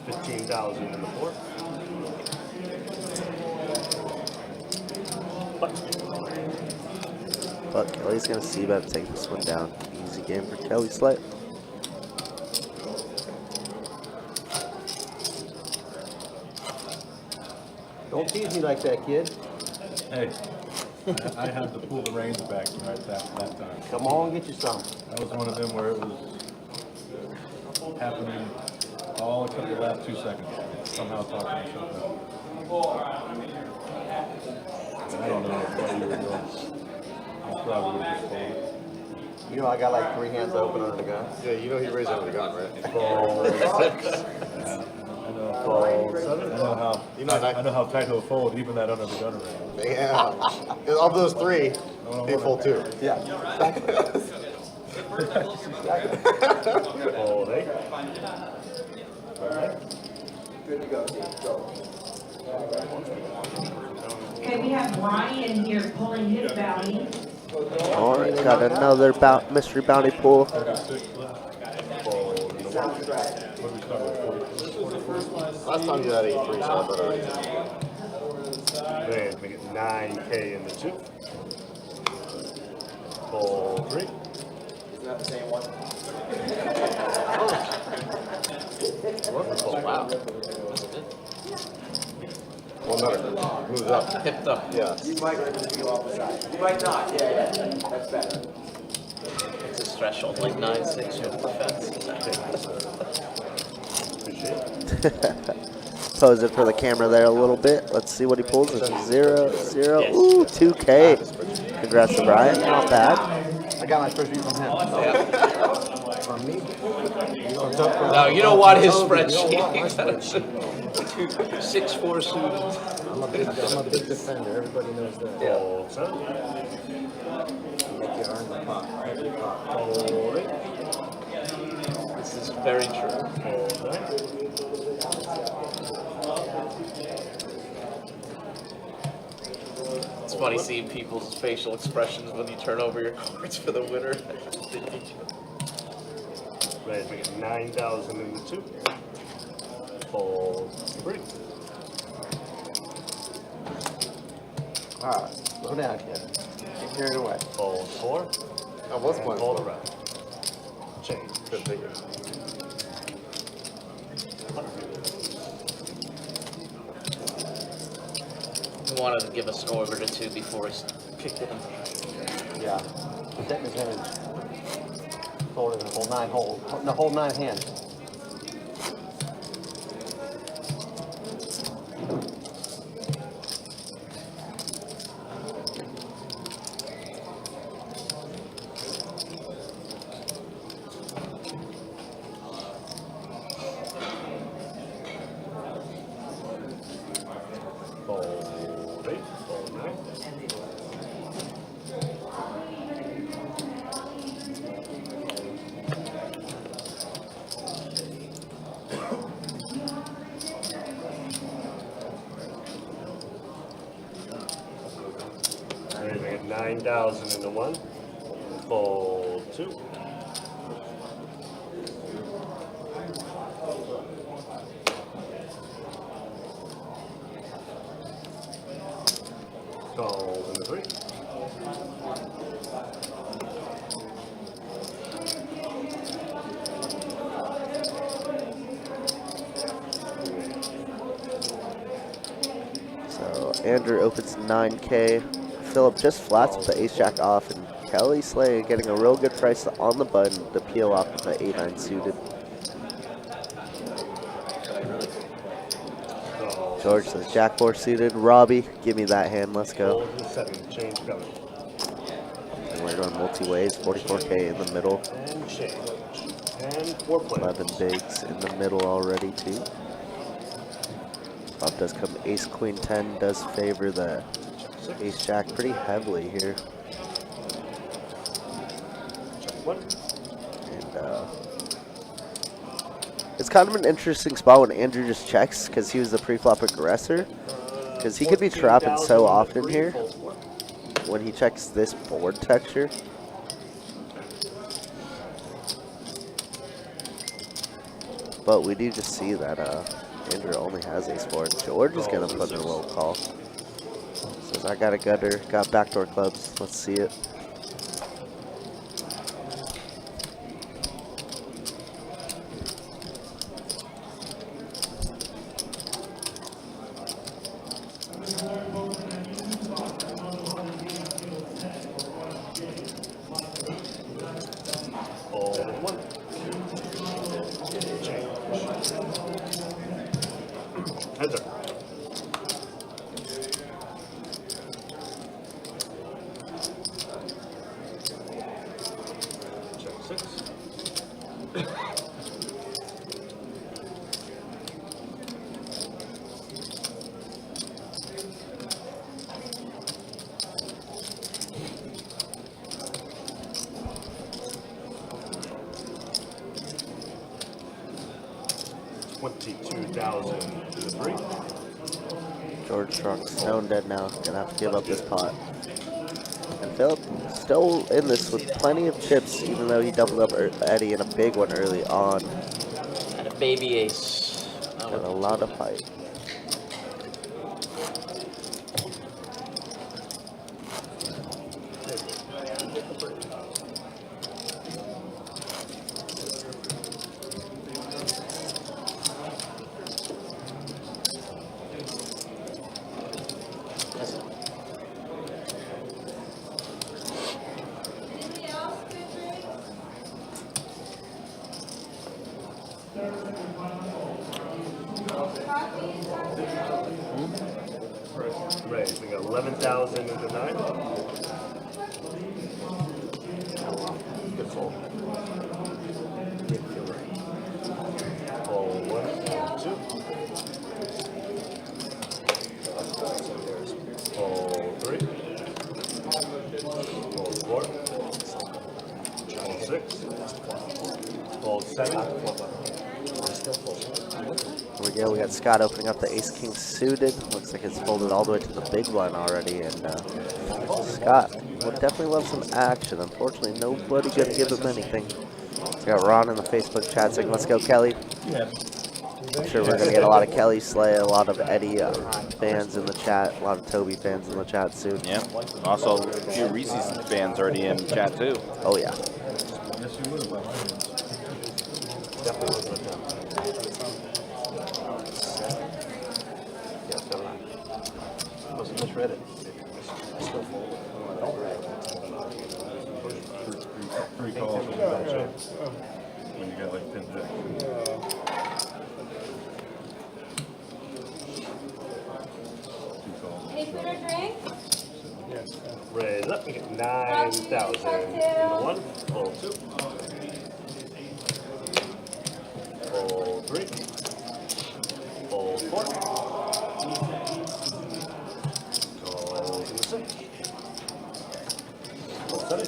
$15,000 in the 4. But Kelly's going to see about take this one down. Easy game for Kelly Slight. Don't tease me like that, kid. Hey, I had to pull the reins back right that time. Come on, get you some. That was one of them where it was happening all except the last 2 seconds. Somehow talking myself out. I don't know what you were doing. I probably just folded. You know I got like 3 hands open under the gun. Yeah, you know he raised under the gun, right? Hole 6. Hole 7. I know how tight he'll fold, even that under the gun range. Yeah. Of those 3, he fold 2. Yeah. Hole 8. Okay, we have Ryan here pulling his bounty. All right, got another mystery bounty pull. Last time you had 8-3, so I better. Man, we get 9K in the 2. Hole 3. Isn't that the same one? Oh, wow. One better. Moves up. Hipped up. Yeah. You might rip the deal off the side. You might not. Yeah. That's better. It's his threshold, like 9-6, you have defense. Pose it for the camera there a little bit. Let's see what he pulls. It's 0, 0. Ooh, 2K. Congrats to Brian. Not bad. I got my first view from him. Yeah. From me? No, you don't want his Toby, you spreadsheet. don't want my spreadsheet. 6'4" suited. I'm a big defender. Everybody knows that. Fold 7. Make you earn the pot. Every pot. Fold 8. This is very true. Fold 9. It's funny seeing people's facial expressions when you turn over your cards for the winner. Ready to make it 9,000 in the 2. Fold 3. Alright, slow down, kid. Get carried away. Fold 4. I was playing. Fold around. Change. Good figure. He wanted to give us an order or two before he kicked it in. Yeah. That was him folded the whole 9 hole, the whole 9 hand. Fold 8. Fold 9. Ready to make it 9,000 in the 1. Fold 2. Fold in the 3. So Andrew opens 9K. Philip just flats with the ace jack off, and Kelly Slay getting a real good price on the button to peel off with the 8-9 suited. Fold George says jack 4 suited. Robbie, give me that hand. Let's go. Fold in 7. Change coming. And we're going multi-ways. 44K in the middle. And change. And 4 players. 11 bigs in the middle already too. Flop does come ace queen 10. Does favor the ace jack pretty heavily here. Check 1. And it's kind of an interesting spot when Andrew just checks because he was the pre-flop aggressor. Because he could be trapping so often here when he checks this board texture. But we do just see that Andrew only has ace 4. George is going to put in a little call. Says, I got a gutter, got backdoor clubs. Let's see it. Fold in 1. Change. Heads up. Check 6. $22,000 to the 3. George Struck stone dead now. Gonna have to give up this pot. And Philip still in this with plenty of chips, even though he doubled up Eddie in a big one early on. And a baby ace. Got a lot of fight. Raise. We got 11,000 into 9. Good fold. 4. Fold 6. Fold 7. Here we go. We got Scott opening up the Ace King suited. Looks like it's folded all the way to the big blind already. And Scott would definitely love some action. Unfortunately, nobody gonna give him anything. We got Ron in the Facebook chat saying, "Let's go, Kelly." I'm sure we're gonna get a lot of Kelly Slay, a lot of Eddie fans in the chat, a lot of Toby fans in the chat soon. Yeah. Also, a few Reese's fans already in chat too. Oh yeah. Yes, you would. Definitely wasn't a dump. Yeah, 7. Must have misread it. Still fold. Don't read. Three calls when you don't check. When you got like 10 jacks. Any food or drink? Raise up. We get 9,000 into 1. Fold 2. Fold 3. Fold 4. Fold 6. Fold 7.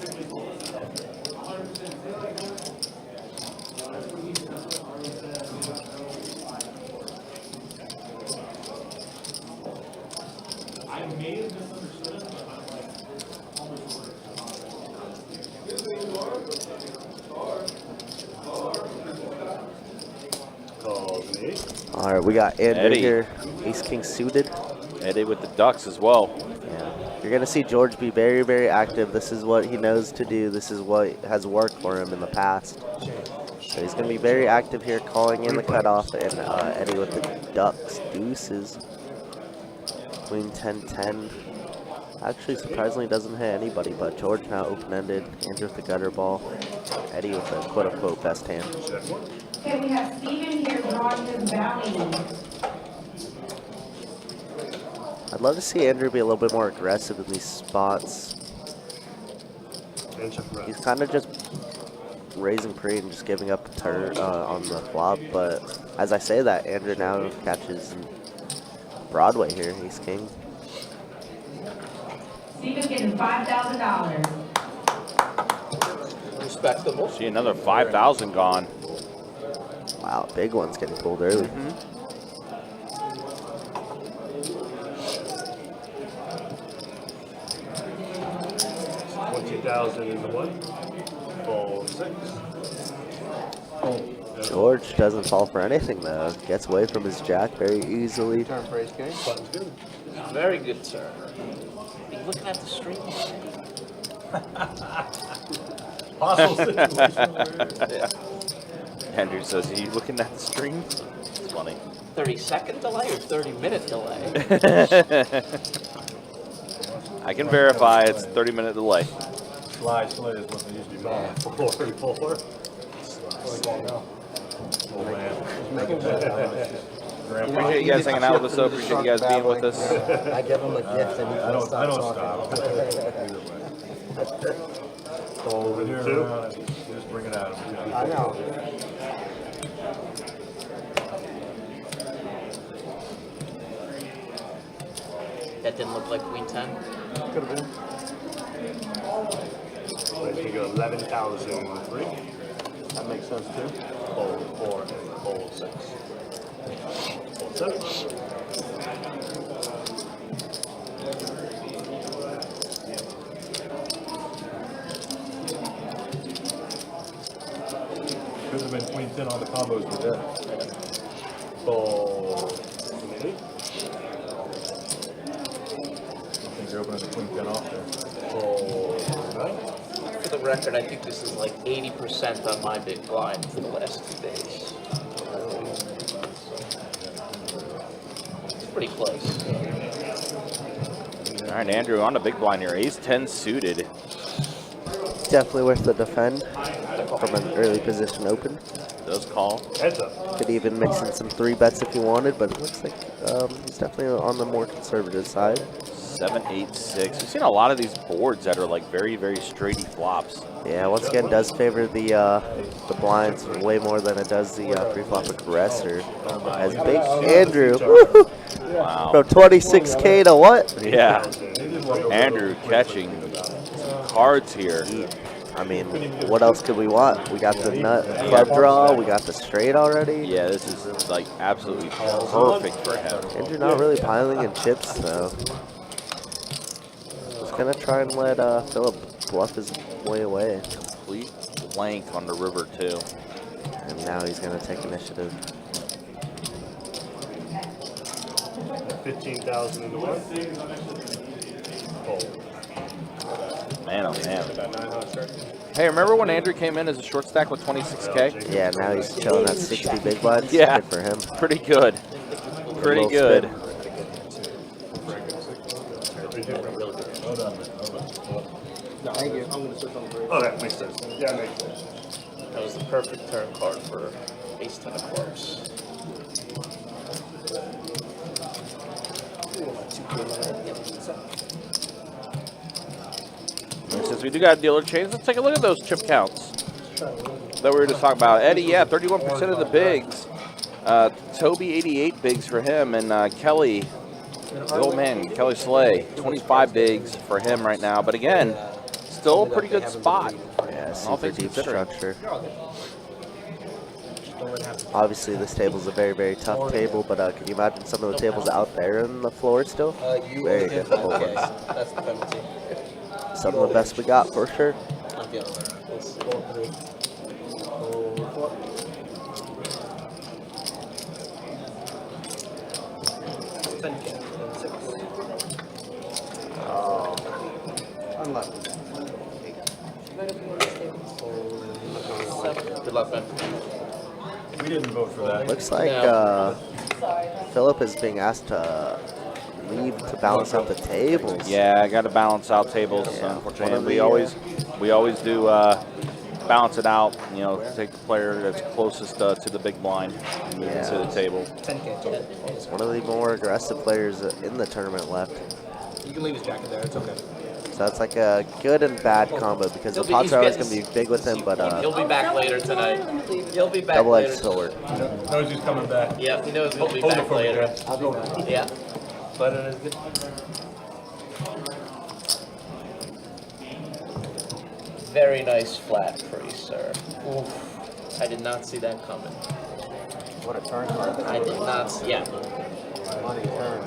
Calls an 8. All right, we got Andrew Eddie. here, Ace King suited. Eddie with the Ducks as well. Yeah, you're gonna see George be very, very active. This is what he knows to do. This is what has worked for him in the past. So he's gonna be very active here, calling in the cutoff, and Eddie with the Ducks, deuces, Queen 10-10. Actually, surprisingly, doesn't hit anybody, but George now open-ended. Andrew with the gutter ball. Eddie with the quote-unquote best hand. Okay, we have Steven here drawing his bounty. I'd love to see Andrew be a little bit more aggressive in these spots. He's kind of just raising pre and just giving up the turn on the flop, but as I say that, Andrew now catches Broadway here, Ace King. Steven's getting $5,000. Respectable. See another 5,000 gone. Wow, big one's getting pulled early. 20,000 into 1. Fold 6. George doesn't fall for anything though. Gets away from his jack very easily. Turn for Ace King. Button's good. Very good turn. Are you looking at the stream? Possible situation. Andrew says, "Are you looking at the stream?" It's funny. 30-second delay or 30-minute delay? I can verify it's 30-minute delay. Slide slay is what they used to call it. 4 and 4. Oh man. Appreciate you guys hanging out with us. So appreciate you guys being with us. I give him a gift and he I can't don't stop stop. talking. Fold When you're and 2. around, you just bring it out. I know. That didn't look like Queen 10. Could have been. Let's go 11,003. That makes sense too. Fold 4 and fold 6. Fold 7. Could have been Queen 10 on the combos with that. Fold 8. I think you're opening the Queen 10 off there. Fold 9. For the record, I think this is like 80% on my big blind for the last 2 days. It's pretty close. All right, Andrew on the big blind here. Ace 10 suited. Definitely worth the defend from an early position open. Does call. Heads up. Could even mix in some 3 bets if you wanted, but it looks like he's definitely on the more conservative side. 7, 8, 6. We've seen a lot of these boards that are like very, very straighty flops. Yeah, once again, does favor the blinds way more than it does the pre-flop aggressor. As big Andrew, Wow. from 26K to what? Yeah. Andrew catching cards here. I mean, what else could we want? We got the nut club draw. We got the straight already. Yeah, this is like absolutely perfect for him. And you're not really piling in chips, so just gonna try and let Philip bluff his way away. Complete blank on the river too. And now he's gonna take initiative. 15,000 into one. Fold. Man, oh man. Hey, remember when Andrew came in as a short stack with 26K? Yeah, now he's chilling at 60 big blinds. Yeah. Good for him. Pretty good. Pretty good. Thank you. Oh, that makes sense. Yeah, it makes sense. That was the perfect turn card for ace 10 of clubs. And since we do got dealer chains, let's take a look at those chip counts that we were just talking about. Eddie, yeah, 31% of the bigs. Toby, 88 bigs for him, and Kelly, the old man, Kelly Slay, 25 bigs for him right now. But again, still a pretty good spot. Yeah, All super things deep considered. structure. Obviously, this table's a very, very tough table, but can you imagine some of the tables out there on the floor still? Very difficult ones. That's the penalty. Some of the best we got, for sure. I'm feeling that. Good luck, man. We didn't vote for that. Looks like Philip is being asked to leave to balance out the tables. Yeah, I got to balance out tables. Unfortunately, we always do balance it out. You know, take the player that's closest to the big blind and move it to the table. 10K. It's one of the more aggressive players in the tournament left. You can leave his jacket there. It's okay. So that's like a good and bad combo because the pots are always going to be big with him, but He'll be back later tonight. He'll be back double-edged later. sword. Knows he's coming back. Yeah, he knows he'll be Hold it back for me, later. guys. Yeah. But it is good. Very nice flat free, sir. Oof. I did not see that coming. What a turn card. I did not see, yeah. Money turn.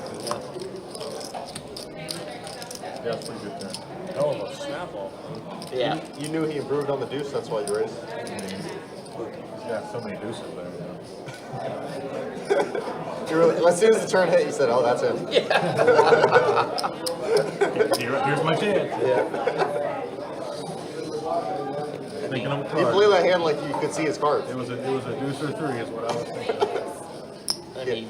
Yeah, it's pretty good turn. Oh, a snapple. Yeah. You knew he improved on the deuce, that's why you raised. He's got so many deuces there. As soon as the turn hit, you said, "Oh, that's him." Here's my chance. Thinking of a You card. played that hand like you could see his cards. It was a deuce or three is what I was thinking. I mean,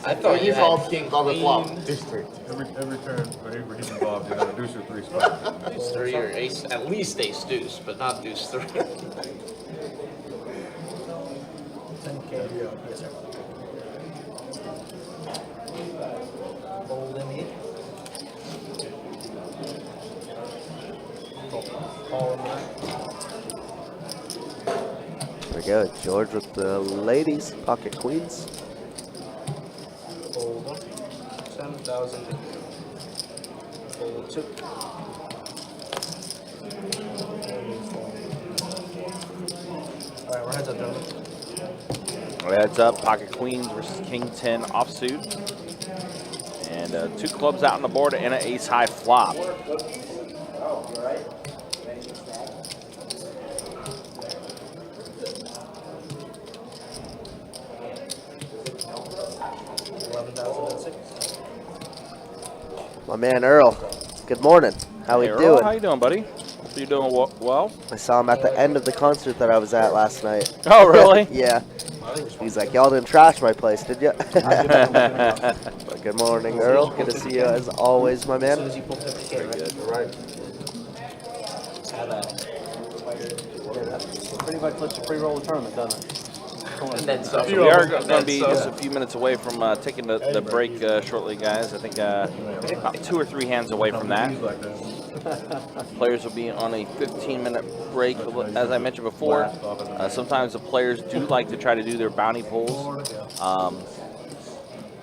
I thought you had called king, on the flop. queen, Deuce three. Every turn, whenever he's involved, you got a deuce or three spot. deuce three or ace, at least ace deuce, but not deuce three. 10K. Yes, sir. Fold in here. Call in there. There we go. George with the ladies, pocket queens. Fold one. 7,000. Fold two. Alright, we're heads up, gentlemen. Heads up, pocket queens versus king 10 offsuit. And 2 clubs out on the board and an ace high flop. My man Earl. Good morning. How we Hey, Earl, doing? how you doing, buddy? Hope you're doing well. I saw him at the end of the concert that I was at last night. Oh, really? Yeah. He's like, y'all didn't trash my place, did you? But good morning, Earl. Good to see you as always, my As man. soon as you pull 50K, right? Right. Have that. Pretty much lets you pre-roll the tournament, doesn't it? And then some. So we are going to be just a few minutes away from taking the break shortly, guys. I think about 2 or 3 hands away from that. Players will be on a 15-minute break. As I mentioned before, sometimes the players do like to try to do their bounty pulls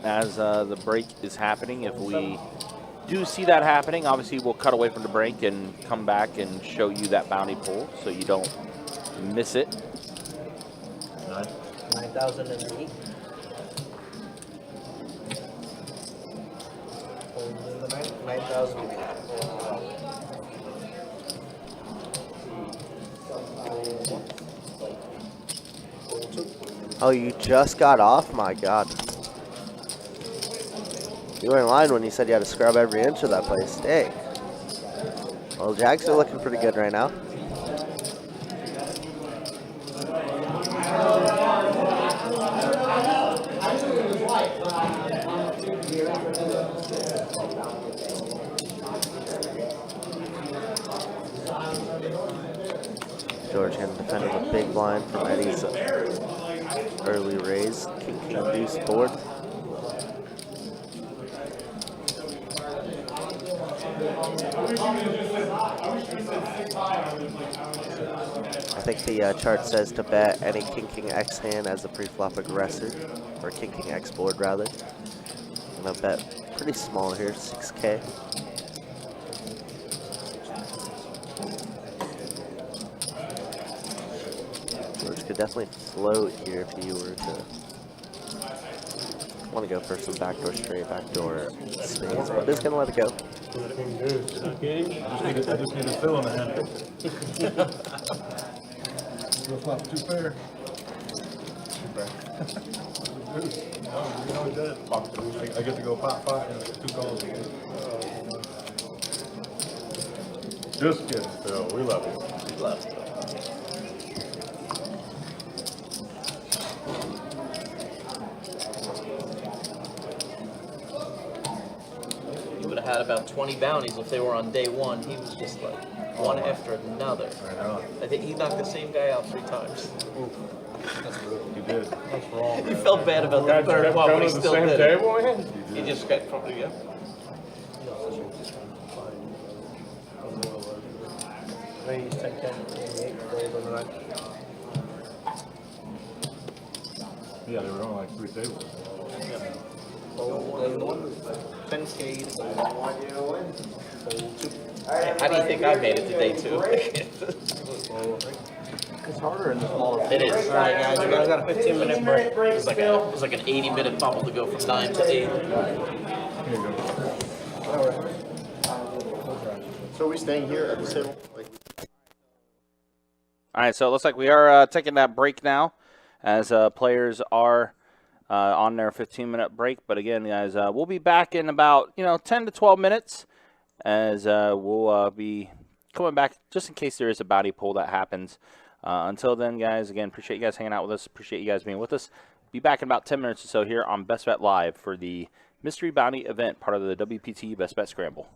as the break is happening. If we do see that happening, obviously we'll cut away from the break and come back and show you that bounty pool so you don't miss it. 9,008. Only the 9,008. Oh, you just got off? My God. You were in line when you said you had to scrub every inch of that place. Dang. Well, Jags are looking pretty good right now. George going to defend with a big blind from Eddie's early raise. King deuce board. I think the chart says to bet any King X hand as a pre-flop aggressor, or King X board rather. I'm gonna bet pretty small here, 6K. George could definitely float here if he were to want to go for some backdoor straight, backdoor spades, but is gonna let it go. I just need a fill in the hand. Go flop 2 pair. 2 pair. Oh, you know what that? Pop 2. I get to go pop 5 and I get 2 calls. Just kidding, Phil. We love you. We love you. He would have had about 20 bounties if they were on day one. He was just like one after another. I know. I think he knocked the same guy out 3 times. You did. That's wrong. He felt bad about the third one, but he still did it. He just got probably, yeah. Raise 10, 10, 88, fold on the right. Yeah, they were on like 3 tables. Fold 10K. Fold 2. How do you think I made it to day 2? It's harder in the smaller. It is. All right, guys, we got a 15-minute break. It was like an 80-minute bubble to go from 9 to 8. Here you go. All right. So are we staying here at the table? All right, so it looks like we are taking that break now as players are on their 15-minute break. But again, guys, we'll be back in about 10 to 12 minutes as we'll be coming back just in case there is a bounty pool that happens. Until then, guys, again, appreciate you guys hanging out with us. Appreciate you guys being with us. Be back in about 10 minutes or so here on Best Bet Live for the Mystery Bounty event, part of the WPT Best Bet Scramble.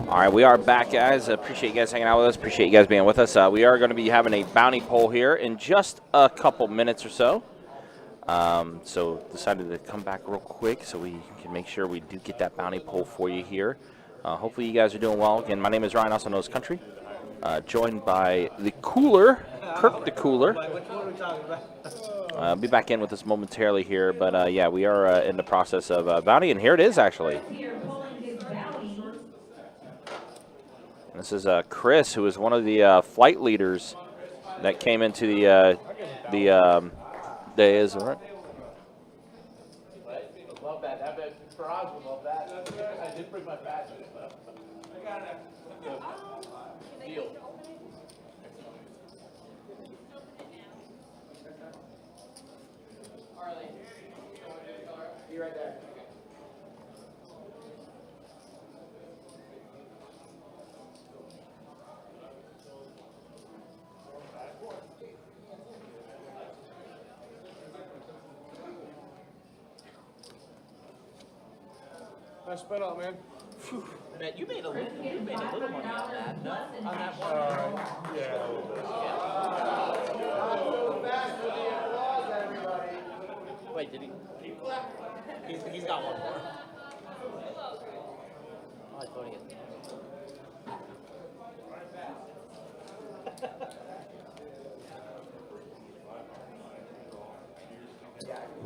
All right, we are back, guys. Appreciate you guys hanging out with us. Appreciate you guys being with us. We are going to be having a bounty poll here in just a couple minutes or so. So decided to come back real quick so we can make sure we do get that bounty poll for you here. Hopefully you guys are doing well. Again, my name is Ryan, also known as Country. Joined by the Cooler, Kirk the Cooler. I'll be back in with us momentarily here, but yeah, we are in the process of bounty, and here it is actually. This is Chris, who is one of the flight leaders that came into the days. All right. Love that. I bet Faraz would love that. I did bring my badges. I got it. Deal. Be right there. Nice spin up, man. Man, you made a little money on that. No? On that one. Yeah. Wait, did he? He's got one more. Oh, I thought he had.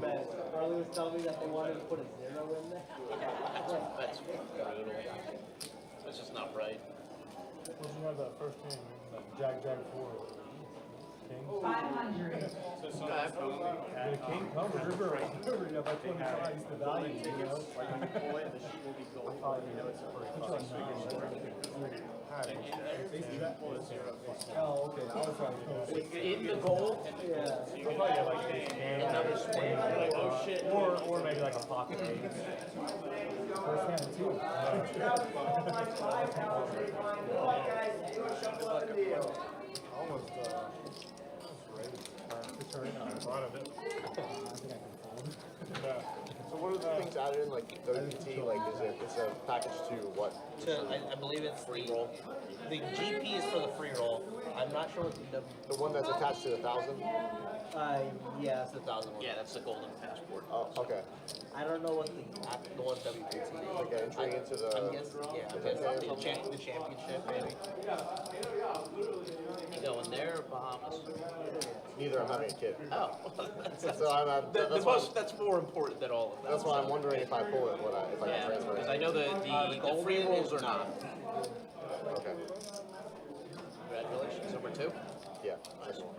Man, Charlie was telling me that they wanted to put a 0 in there. That's brutal. That's just not right. What's the name of that first king? Like Jack 4. King? 500. The king comes river. Yeah, by 25 is the value, you know? Oh, okay. I was trying to In the goal? Yeah. I'll probably get like another swing. Like, oh shit. Or maybe like a pocket. First hand too. Almost So what are the things added in, like WPT? Like, it's a package to what? I believe it's free roll. The GP is for the free roll. I'm not sure what the The one that's attached to the 1,000? yeah, that's the 1,000 one. Yeah, that's the golden passport. Oh, okay. I don't know what the one WPT is. Like an entry into the. I'm guessing, yeah, the championship maybe. You going there or Bahamas? Neither. I'm having a kid. Oh, that's that's more important than all of that. That's why I'm wondering if I pull it, if I can transfer Because it. I know the free rolls are not. Okay. Congratulations, number 2. Yeah. Nice one.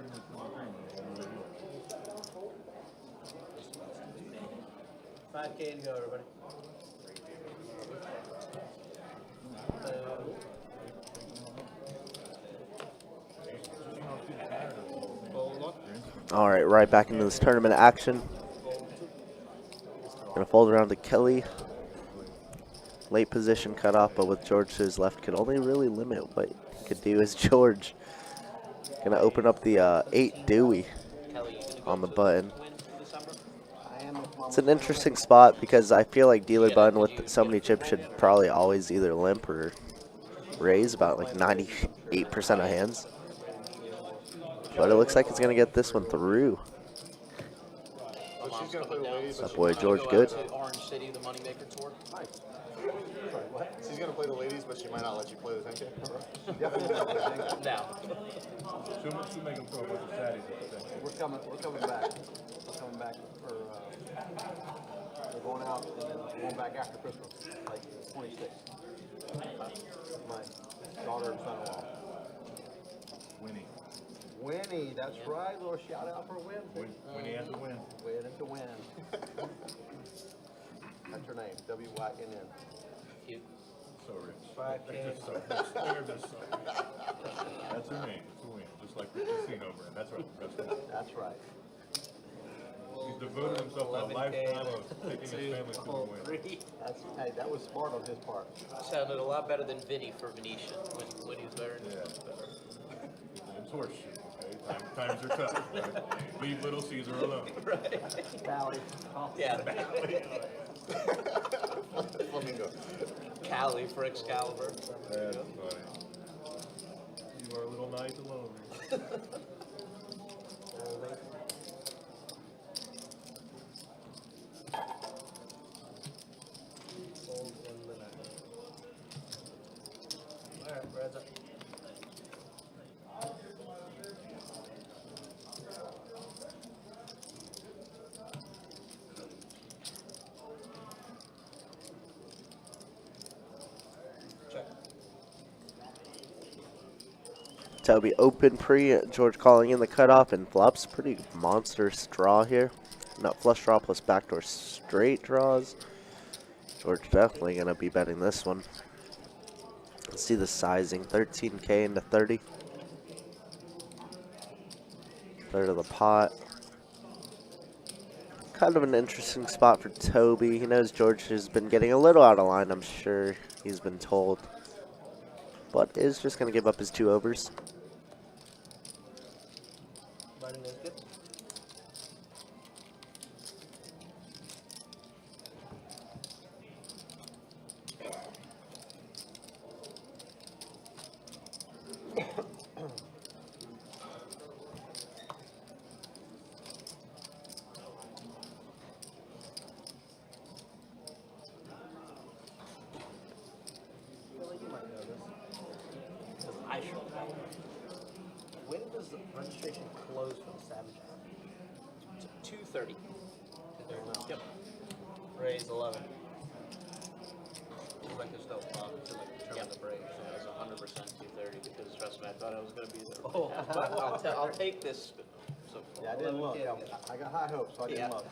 5K to go, everybody. All right, right back into this tournament action. Gonna fold around to Kelly. Late position cut off, but with George to his left could only really limit what he could do as George. Gonna open up the 8 Dewey on the button. It's an interesting spot because I feel like dealer button with so many chips should probably always either limp or raise about like 98% of hands. But it looks like it's gonna get this one through. That boy George good. Orange City, the Moneymaker Tour. Nice. She's gonna play the ladies, but she might not let you play the 10K. Now. She'll make him throw a bunch of fatties at the 10K. We're coming back. We're coming back for we're going out and then going back after Christmas, like 26th. My daughter and son-in-law. Winnie, that's right. Little shout out for Win. Winnie has a win. Win and to win. That's her name, W-Y-N-N. Cute. So rich. 5K. They're just so rich. They're just so rich. That's her name. It's a win. Just like the casino brand. That's right. That's right. He's devoted himself to a lifetime of taking his family to the win. Hey, that was smart on his part. Sounded a lot better than Vinny for Venetian when he was there. Yeah, it's better. It's horseshoe, okay? Times are tough, right? Leave Little Caesar alone. Valley. Yeah. Flamingo. Cali for Excalibur. That's funny. You are a little knight alone. Alright, Red's up. Check. Toby open pre, George calling in the cutoff, and flops pretty monstrous draw here. Not flush draw plus backdoor straight draws. George definitely going to be betting this one. Let's see the sizing, 13K into 30. Third of the pot. Kind of an interesting spot for Toby. He knows George has been getting a little out of line, I'm sure he's been told. But is just going to give up his 2 overs. Button is good. I should know. When does the registration close for the Savage? 2:30. Yep. Raise 11. Seems like there's still to determine the break. It was 100% 2:30 because trust me, I thought I was gonna be there. Oh, I'll take this. So yeah, I didn't look. I got high hopes, so I didn't look.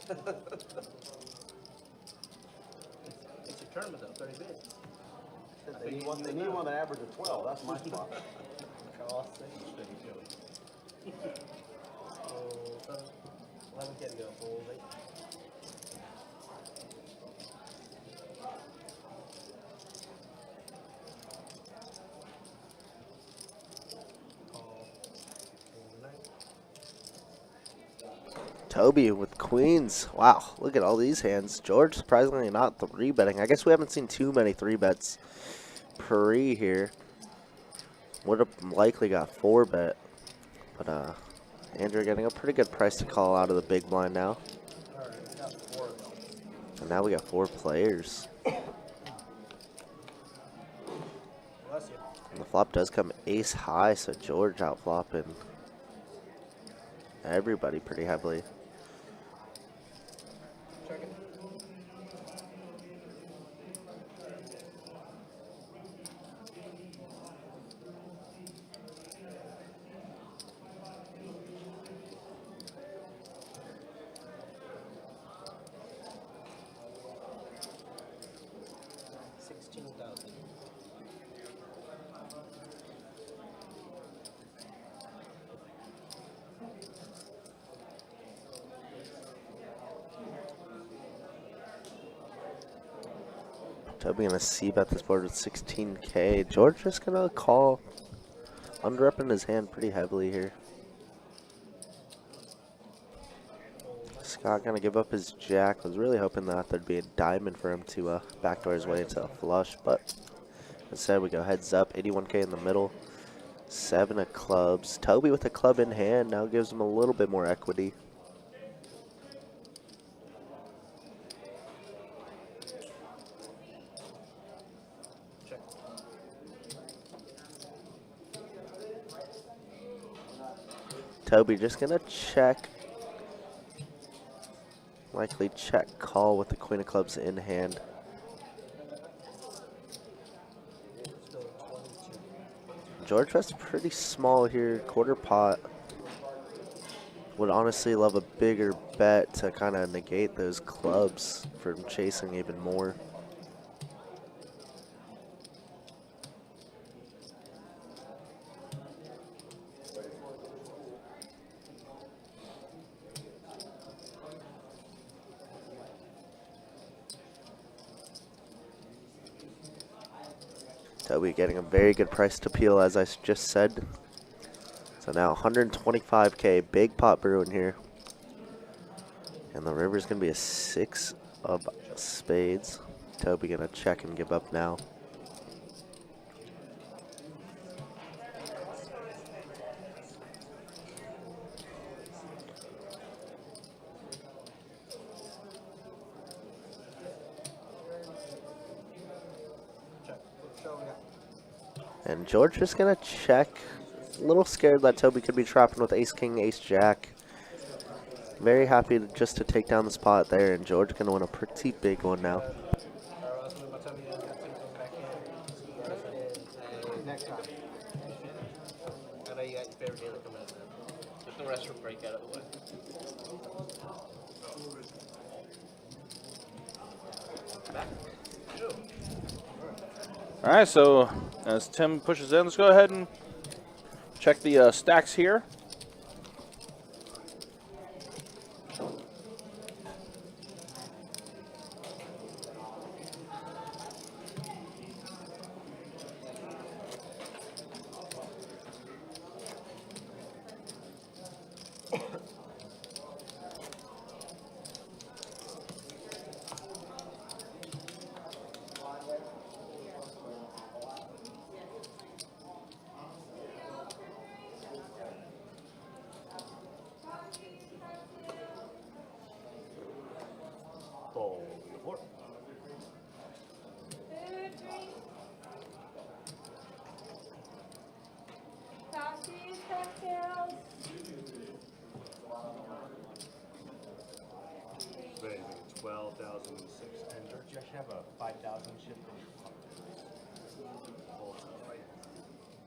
It's a tournament though, 30 bids. They need one that average of 12. That's my spot. Cross it. 11K to go. Fold 8. Toby with queens. Wow, look at all these hands. George surprisingly not 3-betting. I guess we haven't seen too many 3-bets pre here. Would have likely got 4-bet. But Andrew getting a pretty good price to call out of the big blind now. And now we got 4 players. And the flop does come ace high, so George out flopping everybody pretty heavily. Toby gonna c-bet this board with 16K. George just gonna call under up in his hand pretty heavily here. Scott gonna give up his jack. Was really hoping that there'd be a diamond for him to backdoor his way into a flush, but instead we go heads up. 81K in the middle. 7 of clubs. Toby with a club in hand now gives him a little bit more equity. Toby just gonna check. Likely check call with the queen of clubs in hand. George was pretty small here, quarter pot. Would honestly love a bigger bet to kind of negate those clubs from chasing even more. Toby getting a very good price to peel, as I just said. So now 125K, big pot brewing here. And the river's going to be a 6 of spades. Toby going to check and give up now. And George is going to check. A little scared that Toby could be trapping with ace-king, ace-jack. Very happy just to take down the spot there, and George going to win a pretty big one now. Next time. I know you got your favorite dealer coming up. Get the rest break out of the way. All right, so as Tim pushes in, let's go ahead and check the stacks here. Fold the 4. Coffees, cocktails. Raising 12,006. And George, you actually have a 5,000 ship from Fold 7.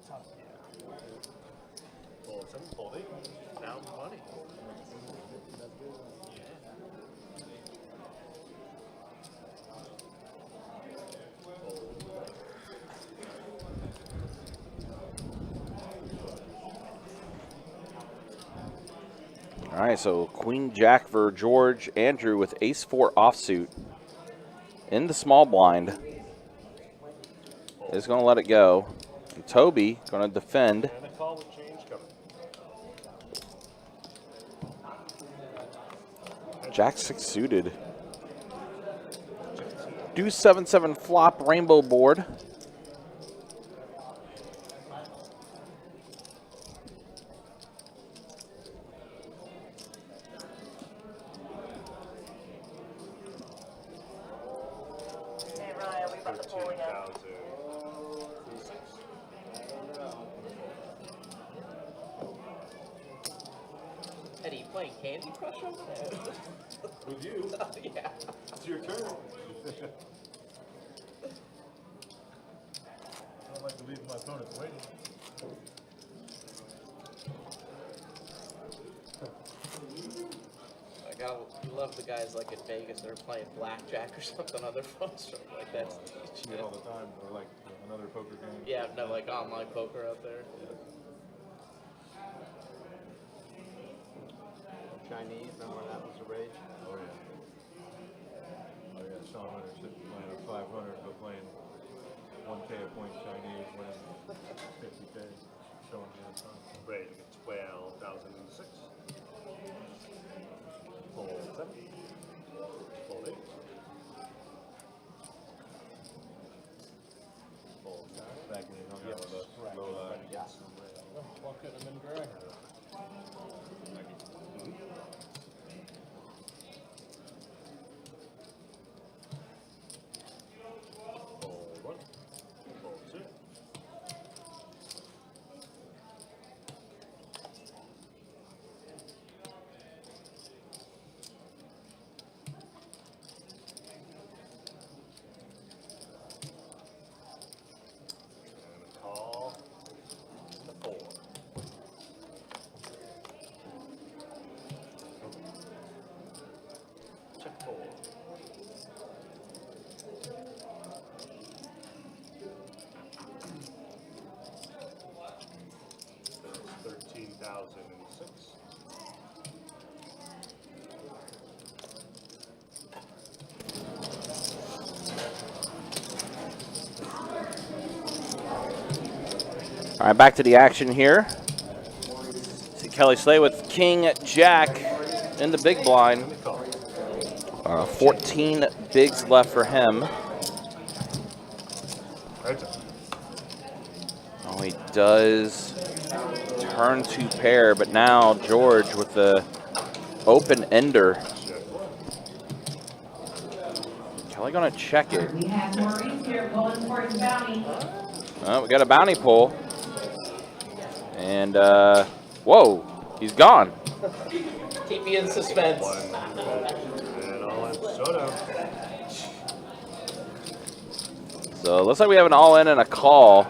Top, yeah. Fold 7, fold 8. Down money. All right, so Queen Jack for George. Andrew with ace-4 offsuit in the small blind is going to let it go. And Toby going to defend. And a call with change coming. Jack 6 suited. Deuce 7-7 flop rainbow board. Eddie, you playing Candy Crush over there? With you? Yeah. It's your turn. I don't like to leave my opponents waiting. I gotta love the guys like in Vegas that are playing blackjack or something on their phones. Like that's See it all the time, or like another poker game. yeah, no, like online poker out there. Chinese, remember when that was the rage? Oh yeah. Oh yeah, Sean Hunter sitting playing a 500, but playing 1K a point Chinese, winning 50K. Showing me that time. Ready to get 12,006. Fold 7. Fold 8. Fold 9. Back when you hung out with us, low line. Yes. Why couldn't have been Greg? Fold 1. Fold 2. And a call. The 4. Check 4. There's 13,006. All right, back to the action here. See Kelly Slay with King Jack in the big blind. 14 bigs left for him. Oh, he does turn to pair, but now George with the open ender. Kelly gonna check it. We have Maurice here going for his bounty. Oh, we got a bounty pull. And, whoa, he's gone. Keep me in suspense. And all in showdown. So it looks like we have an all-in and a call.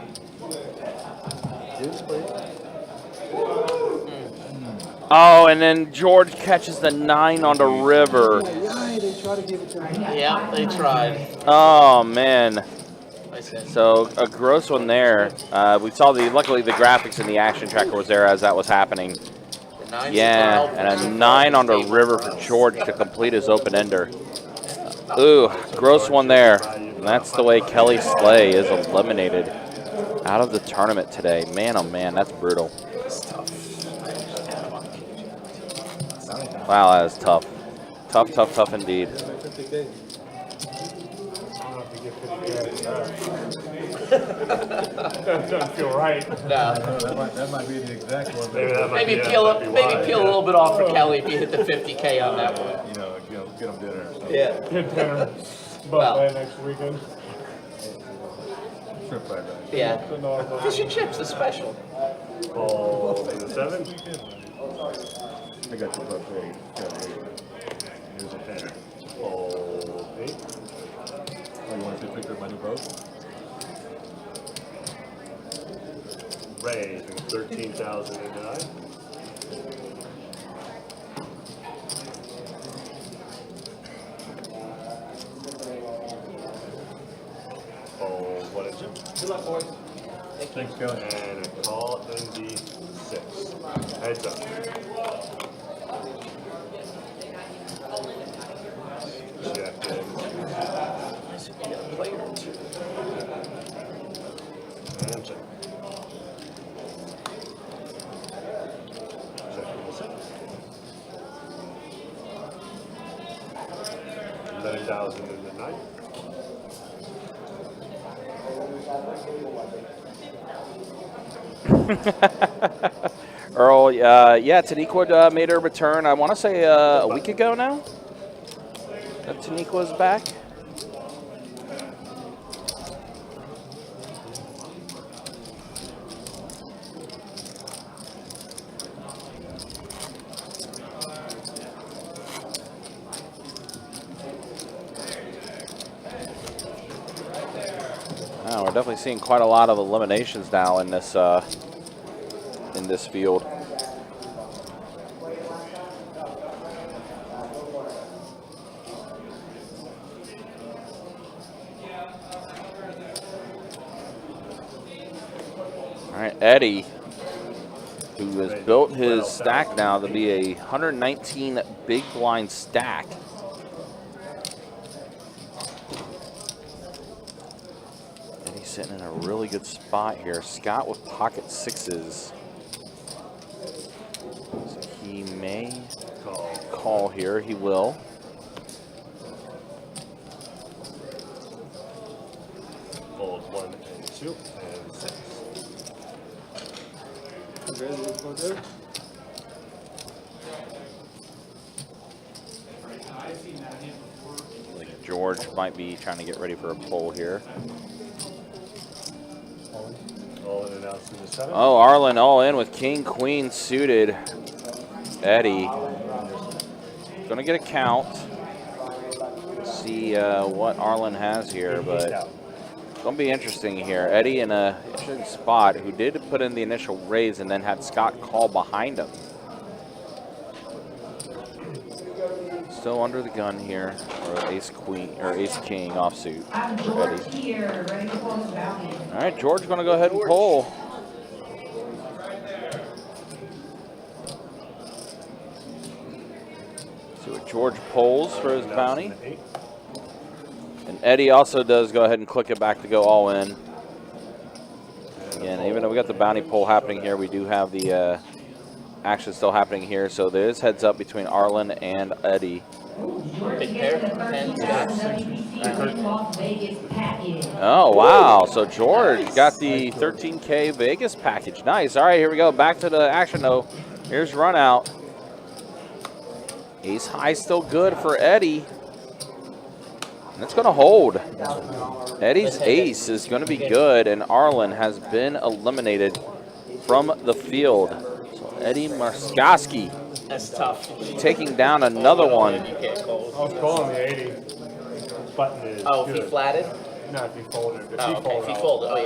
Oh, and then George catches the 9 on the river. Yeah, they tried. Oh, man. So a gross one there. We saw luckily the graphics in the action tracker was there as that was happening. Yeah, and a 9 on the river for George to complete his open-ender. Ooh, gross one there. And that's the way Kelly Slay is eliminated out of the tournament today. Man, oh man, that's brutal. Wow, that is tough. Tough, tough, tough indeed. That doesn't feel right. No. That might be the exact one. Maybe peel a little bit off for Kelly if you hit the 50K on that one. You know, get them dinner. So. Yeah. Get dinner. Buffet next weekend. Shrimp fried rice. Yeah. Fish and chips, the special. Oh, 7? I got the buffet. Here's a 10. Oh, 8. Oh, you want to take a picture of my new boat? Raising 13,009. Oh, what is it? Good luck, boys. Thanks, Kelly. And a call in the 6. Heads up. Check in. And check. Check in the 6. 11,000 in the 9. Earl, yeah, Taniqua made her return, I want to say a week ago now that Taniqua's back. Wow, we're definitely seeing quite a lot of eliminations now in this field. All right, Eddie, who has built his stack now to be a 119 big blind stack. Eddie's sitting in a really good spot here. Scott with pocket 6s. So he may call here. He will. Fold 1 and 2 and 6. I think George might be trying to get ready for a pull here. All in and out to the 7. Oh, Arlen all in with king, queen suited. Eddie. Gonna get a count. See what Arlen has here, but it's gonna be interesting here. Eddie in a interesting spot who did put in the initial raise and then had Scott call behind him. Still under the gun here, or ace queen or ace king offsuit for Eddie. All right, George gonna go ahead and pull. See what George pulls for his bounty. And Eddie also does go ahead and click it back to go all in. Again, even though we got the bounty pull happening here, we do have the action still happening here. So there's heads up between Arlen and Eddie. Oh, wow. So George got the 13K Vegas package. Nice. All right, here we go. Back to the action, though. Here's run out. Ace high still good for Eddie. And it's going to hold. Eddie's ace is going to be good, and Arlen has been eliminated from the field. So Eddie Marskoski That's tough. taking down another one. I was calling the 80. Button is Oh, if good. he flatted? No, if he folded. If Oh, he okay. folded, If he folded. Oh,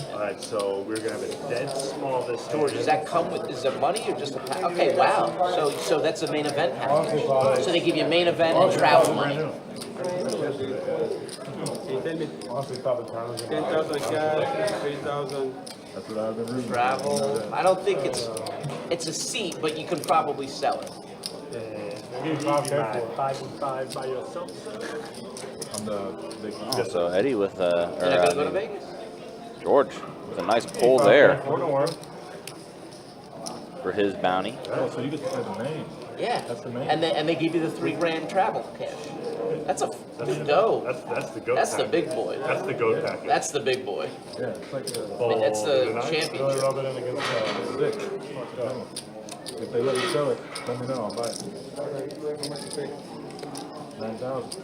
yeah. All right, so we're gonna have a dead small this George, hand. does that come with, is it money or just a pack? Okay, wow. So that's a main event package. So they give you main event and travel money. That's what I've been reading. Travel. I don't think it's a seat, but you can probably sell it. Five and five by yourself, sir. I'm the big Oh, so Eddie with You're not gonna go to Vegas? George with a nice pull there Four. for his bounty. Oh, so you get to say the name. Yeah. That's the main. And they give you the $3,000 travel cash. That's good dough. That's the goat. That's the package. big boy. That's the goat package. That's the big boy. Yeah, it's like a mean, that's the Fold, championship. really rub it in against six. If they let you sell it, let me know. I'll buy it. 9,000.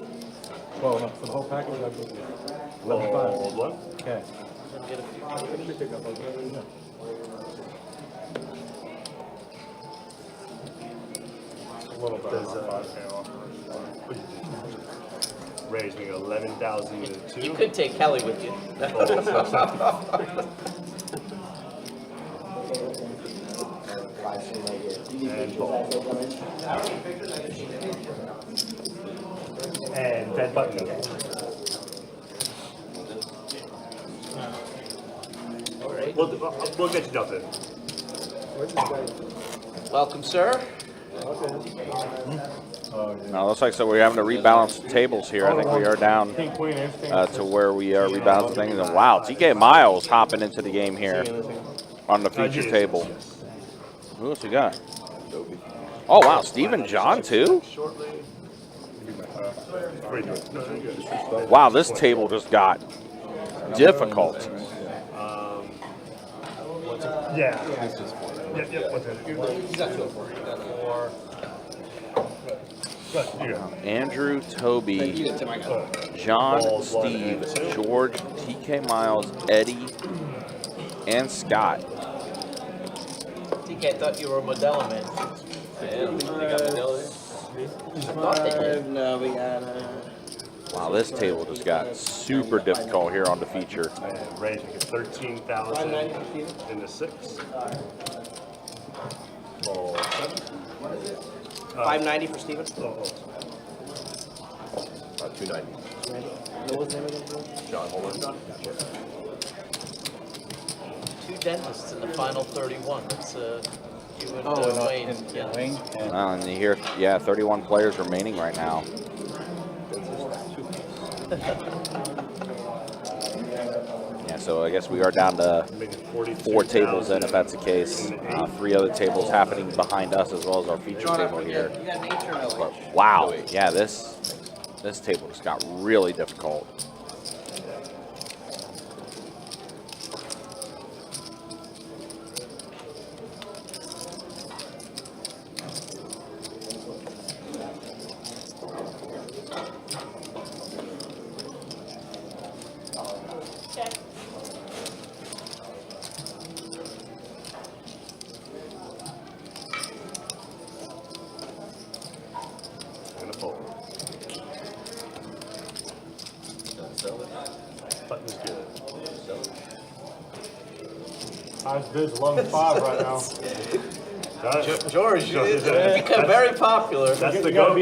Well, no, for the whole package, I'll give you 11,500. Fold one. Cash. A little bit. Raise me 11,000 to two. You could take Kelly with you. And fold. And dead button. We'll get you dumped in. Welcome, sir. Now, looks like so we're having to rebalance the tables here. I think we are down to where we are rebalancing things. And wow, TK Miles hopping into the game here on the feature table. Who else we got? Oh wow, Stephen John too? Wow, this table just got difficult. Yeah. Yep. What's it? He's got 2 of 4. He's got 4. Andrew, Toby, John, Steve, George, TK Miles, Eddie, and Scott. TK, I thought you were a Modelo man. I don't think they got Modelo. I thought they did. No, we got Wow, this table just got super difficult here on the feature. Raising at 13,000 in the 6. Fold 7. 590 for Steven. 290. what was the name again? John Holland. 2 dentists in the final 31. That's you and Wayne. Yeah. Well, and you hear, yeah, 31 players remaining right now. Yeah, so I guess we are down to 4 tables in, if that's the case. 3 other tables happening behind us as well as our feature table here. But wow, yeah, this table just got really difficult. Highest bid's 11.5 right now. George, you've become very popular. That's the goat.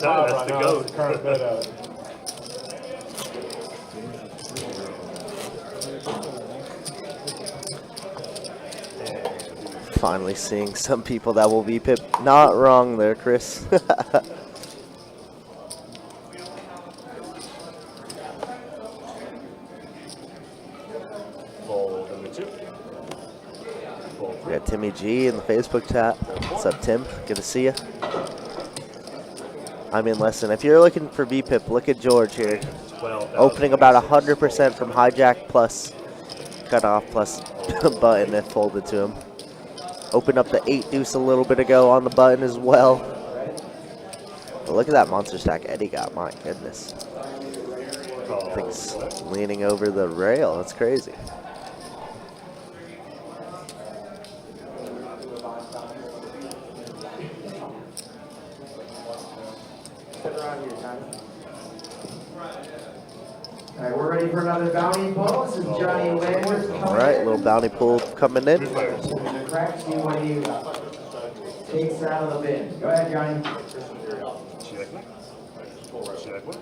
That's the goat. Current bid at. Finally seeing some people that will be pip. Not wrong there, Chris. Fold in the 2. We got Timmy G in the Facebook chat. What's up, Tim? Good to see you. I mean, listen, if you're looking for VPIP, look at George here. Opening about 100% from hijack plus cutoff plus button if folded to him. Opened up the 8 deuce a little bit ago on the button as well. But look at that monster stack Eddie got. My goodness. Call Thing's select. leaning over the rail. That's crazy. All right, we're ready for another bounty pull. This is Johnny Landers. All right, little bounty pool coming in. Crack, see what he takes out of the bin. Go ahead, Johnny. Checkmate. Checkmate.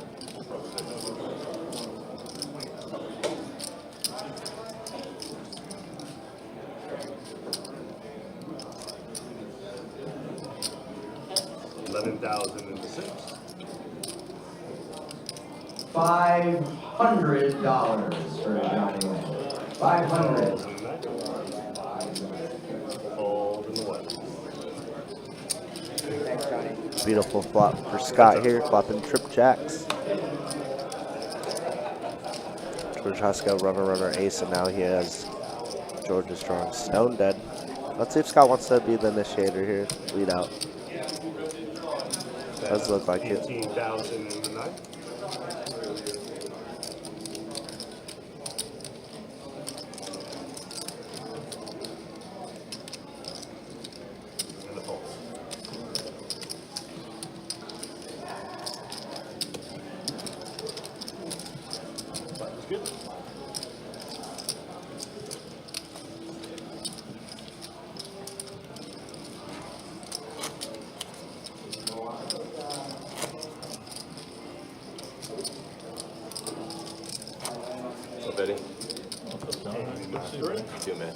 $11,006. $500 for Johnny Landers. 500. Fold in the white. Thanks, Johnny. Beautiful flop for Scott here, flopping trip jacks. George Husko, runner, ace, and now he has George is drawing stone dead. Let's see if Scott wants to be the initiator here, lead out. Does look like it. 18,009. And the fold. That was good. What's up, Eddie? Good, man.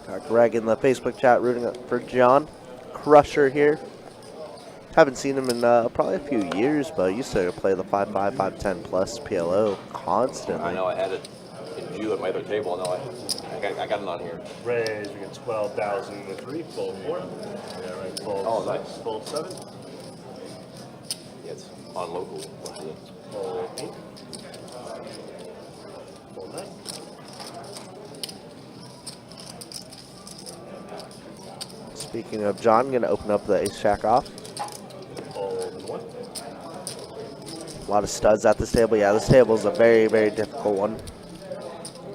Got Greg in the Facebook chat rooting up for John. Crusher here. Haven't seen him in probably a few years, but used to play the 5-5, 5-10 plus PLO constantly. I know I had it in view at my other table. I got it on here. Raise, we get 12,003. Fold 4. Yeah, right. Fold Oh, 6. nice. Fold 7. Yeah, it's on local. Fold 8. Fold 9. Speaking of John, I'm going to open up the ace jack off. Fold in 1. A lot of studs at this table. Yeah, this table is a very, very difficult one.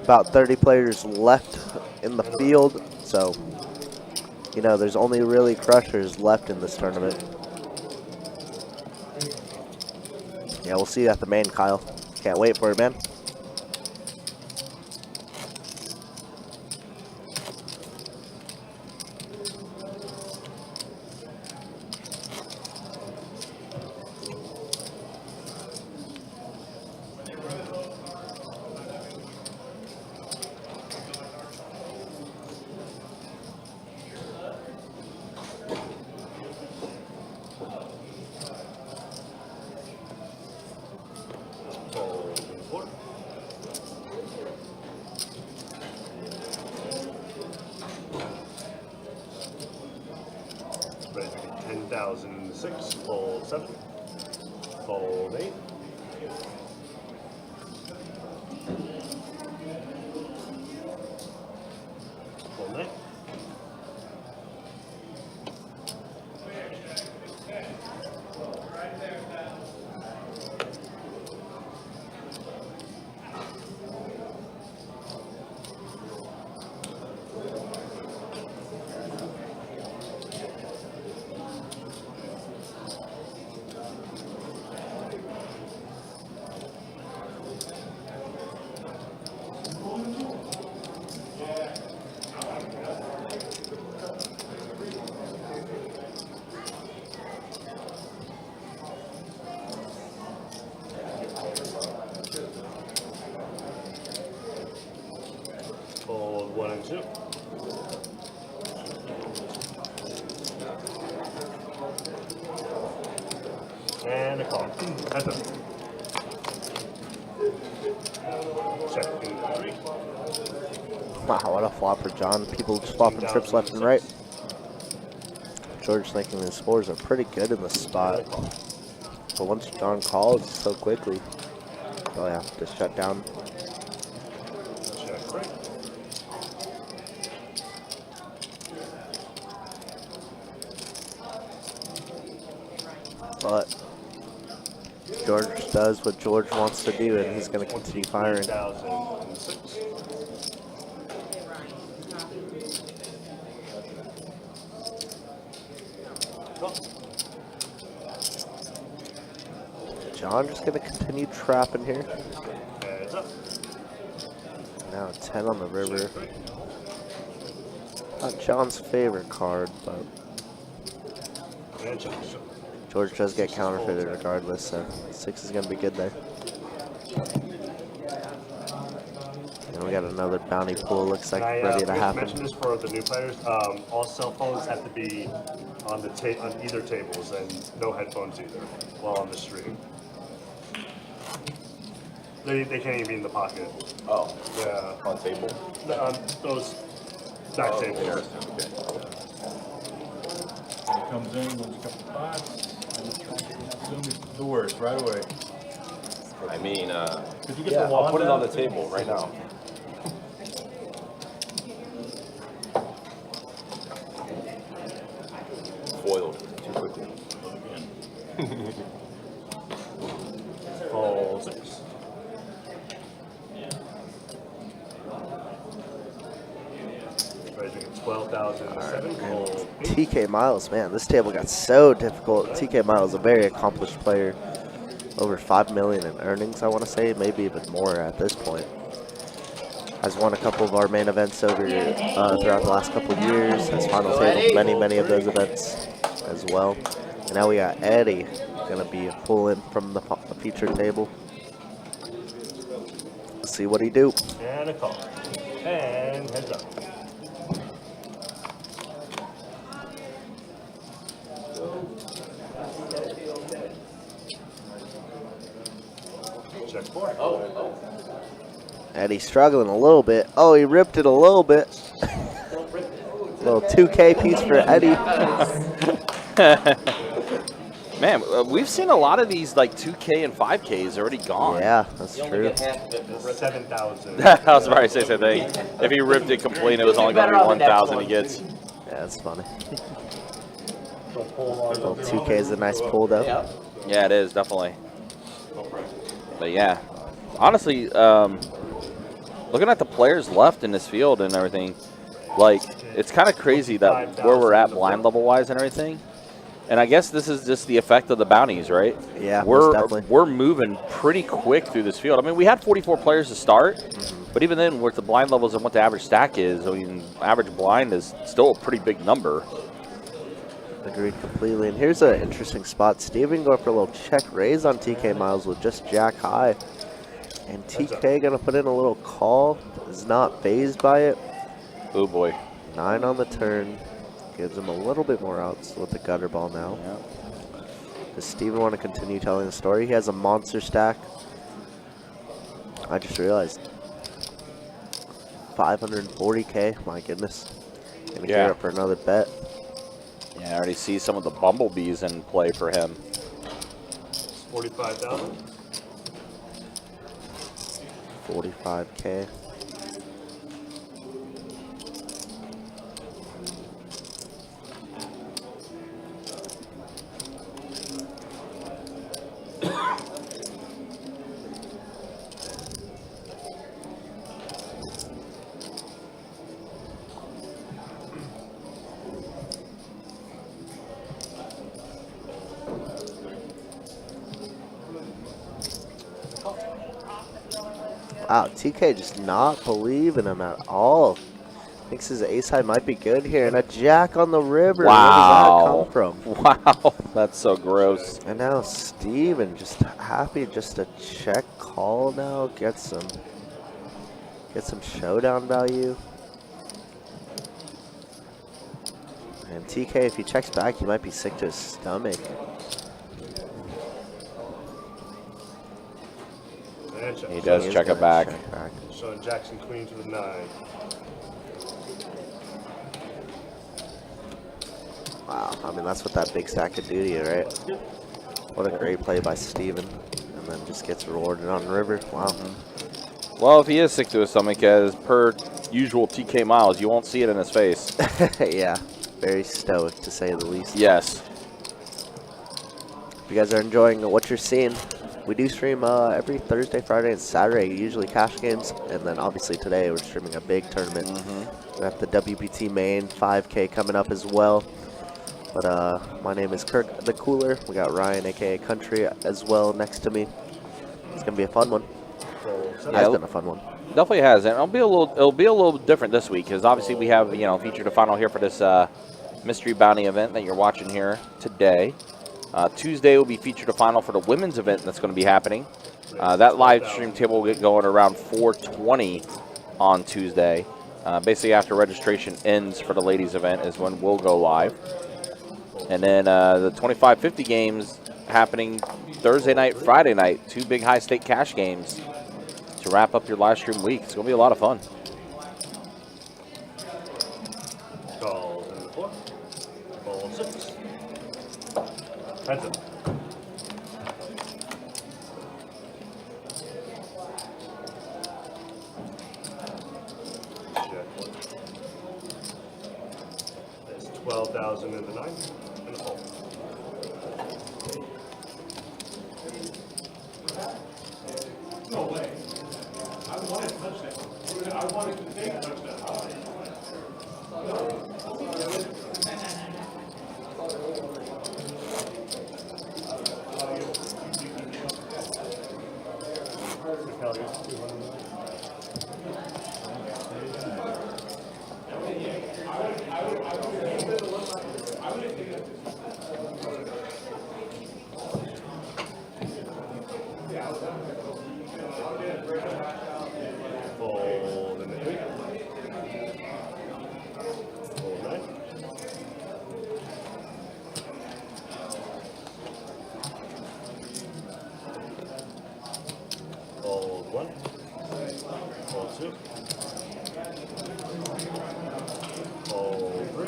About 30 players left in the field, so, you know, there's only really crushers left in this tournament. Yeah, we'll see you at the main, Kyle. Can't wait for it, man. Fold in 4. Raise, we get 10,006. Fold 7. Fold 8. Fold 9. Fold 1 and 2. And a call. That's it. Second 3. Wow, what a flop for John. People just flopping trips left and right. George thinking his scores are pretty good in this spot. But once John calls so quickly, probably have to shut down. Check break. George does what George wants to do, and he's going to continue firing. 2006. John just going to continue trapping here. Heads up. Now 10 on the river. Not John's favorite card, but And check. George does get counterfeited regardless, so 6 is going to be good there. And we got another bounty pool, looks like ready to happen. I mentioned this for the new players. All cell phones have to be on either tables, and no headphones either while on the stream. They can't even be in the pocket. Oh. Yeah. On table. On those back tables. Okay. When he comes in, wins a couple pots. Assume he's the worst right away. I mean, Did you get yeah, the I'll wand put it on the out? table right now. Foiled too quickly. All 6. Raising 12,007. Roll 8. TK Miles, man, this table got so difficult. TK Miles, a very accomplished player. Over 5 million in earnings, I want to say, maybe even more at this point. Has won a couple of our main events over throughout the last couple of years. Has final tabled many of those events as well. And now we got Eddie gonna be pulling from the featured table. Let's see what he do. And a call. And heads up. Check 4. Eddie's struggling a little bit. Oh, he ripped it a little bit. Little 2K piece for Eddie. Man, we've seen a lot of these like 2K and 5Ks already gone. Yeah, that's true. 7,000. I was about to say something. If he ripped it complete, it was only going to be 1,000 he gets. Yeah, that's funny. Little 2K is a nice pull though. Yeah, it is, definitely. But yeah, honestly, looking at the players left in this field and everything, like, it's kind of crazy that where we're at blind level wise and everything. And I guess this is just the effect of the bounties, right? Yeah, most definitely. We're moving pretty quick through this field. I mean, we had 44 players to start, but even then, with the blind levels and what the average stack is, I mean, average blind is still a pretty big number. Agreed completely. And here's an interesting spot. Steven going for a little check raise on TK Miles with just jack high. And TK going to put in a little call. Is not phased by it. Oh boy. 9 on the turn. Gives him a little bit more outs with the gutter ball now. Yeah. Does Steven want to continue telling the story? He has a monster stack. I just realized. 540K. My goodness. Gonna gear up for another bet. Yeah, I already see some of the bumblebees in play for him. 45,000. 45K. Wow, TK just not believing him at all. Thinks his ace high might be good here, and a jack on the river. Wow. Where does that come from? Wow, that's so gross. And now Steven just happy just to check call now, get some showdown value. And TK, if he checks back, he might be sick to his stomach. He does check it back. Showing Jackson Queen to the 9. Wow, I mean, that's what that big stack could do to you, right? What a great play by Steven. And then just gets rewarded on river. Wow. Well, if he is sick to his stomach, as per usual TK Miles, you won't see it in his face. Yeah, very stoic to say the least. Yes. If you guys are enjoying what you're seeing, We do stream every Thursday, Friday, and Saturday, usually cash games. And then obviously today we're streaming a big tournament. We got the WPT main 5K coming up as well. But my name is Kirk the Cooler. We got Ryan, aka Country, as well next to me. It's gonna be a fun one. Has been a fun one. Definitely has, and it'll be a little different this week because obviously we have featured a final here for this mystery bounty event that you're watching here today. Tuesday will be featured a final for the women's event that's going to be happening. That live stream table will get going around 4:20 on Tuesday. Basically after registration ends for the ladies event is when we'll go live. And then the 25-50 games happening Thursday night, Friday night. 2 big high-stake cash games to wrap up your live stream week. It's going to be a lot of fun. Calls in the 4. Ball 6. Heads up. Jack 1. There's 12,000 in the 9 and a fold. No way. I wanted to touch that. I wanted to take a touchdown. Fold in the 3. Fold 9. Fold 1. Fold 2. Fold 3.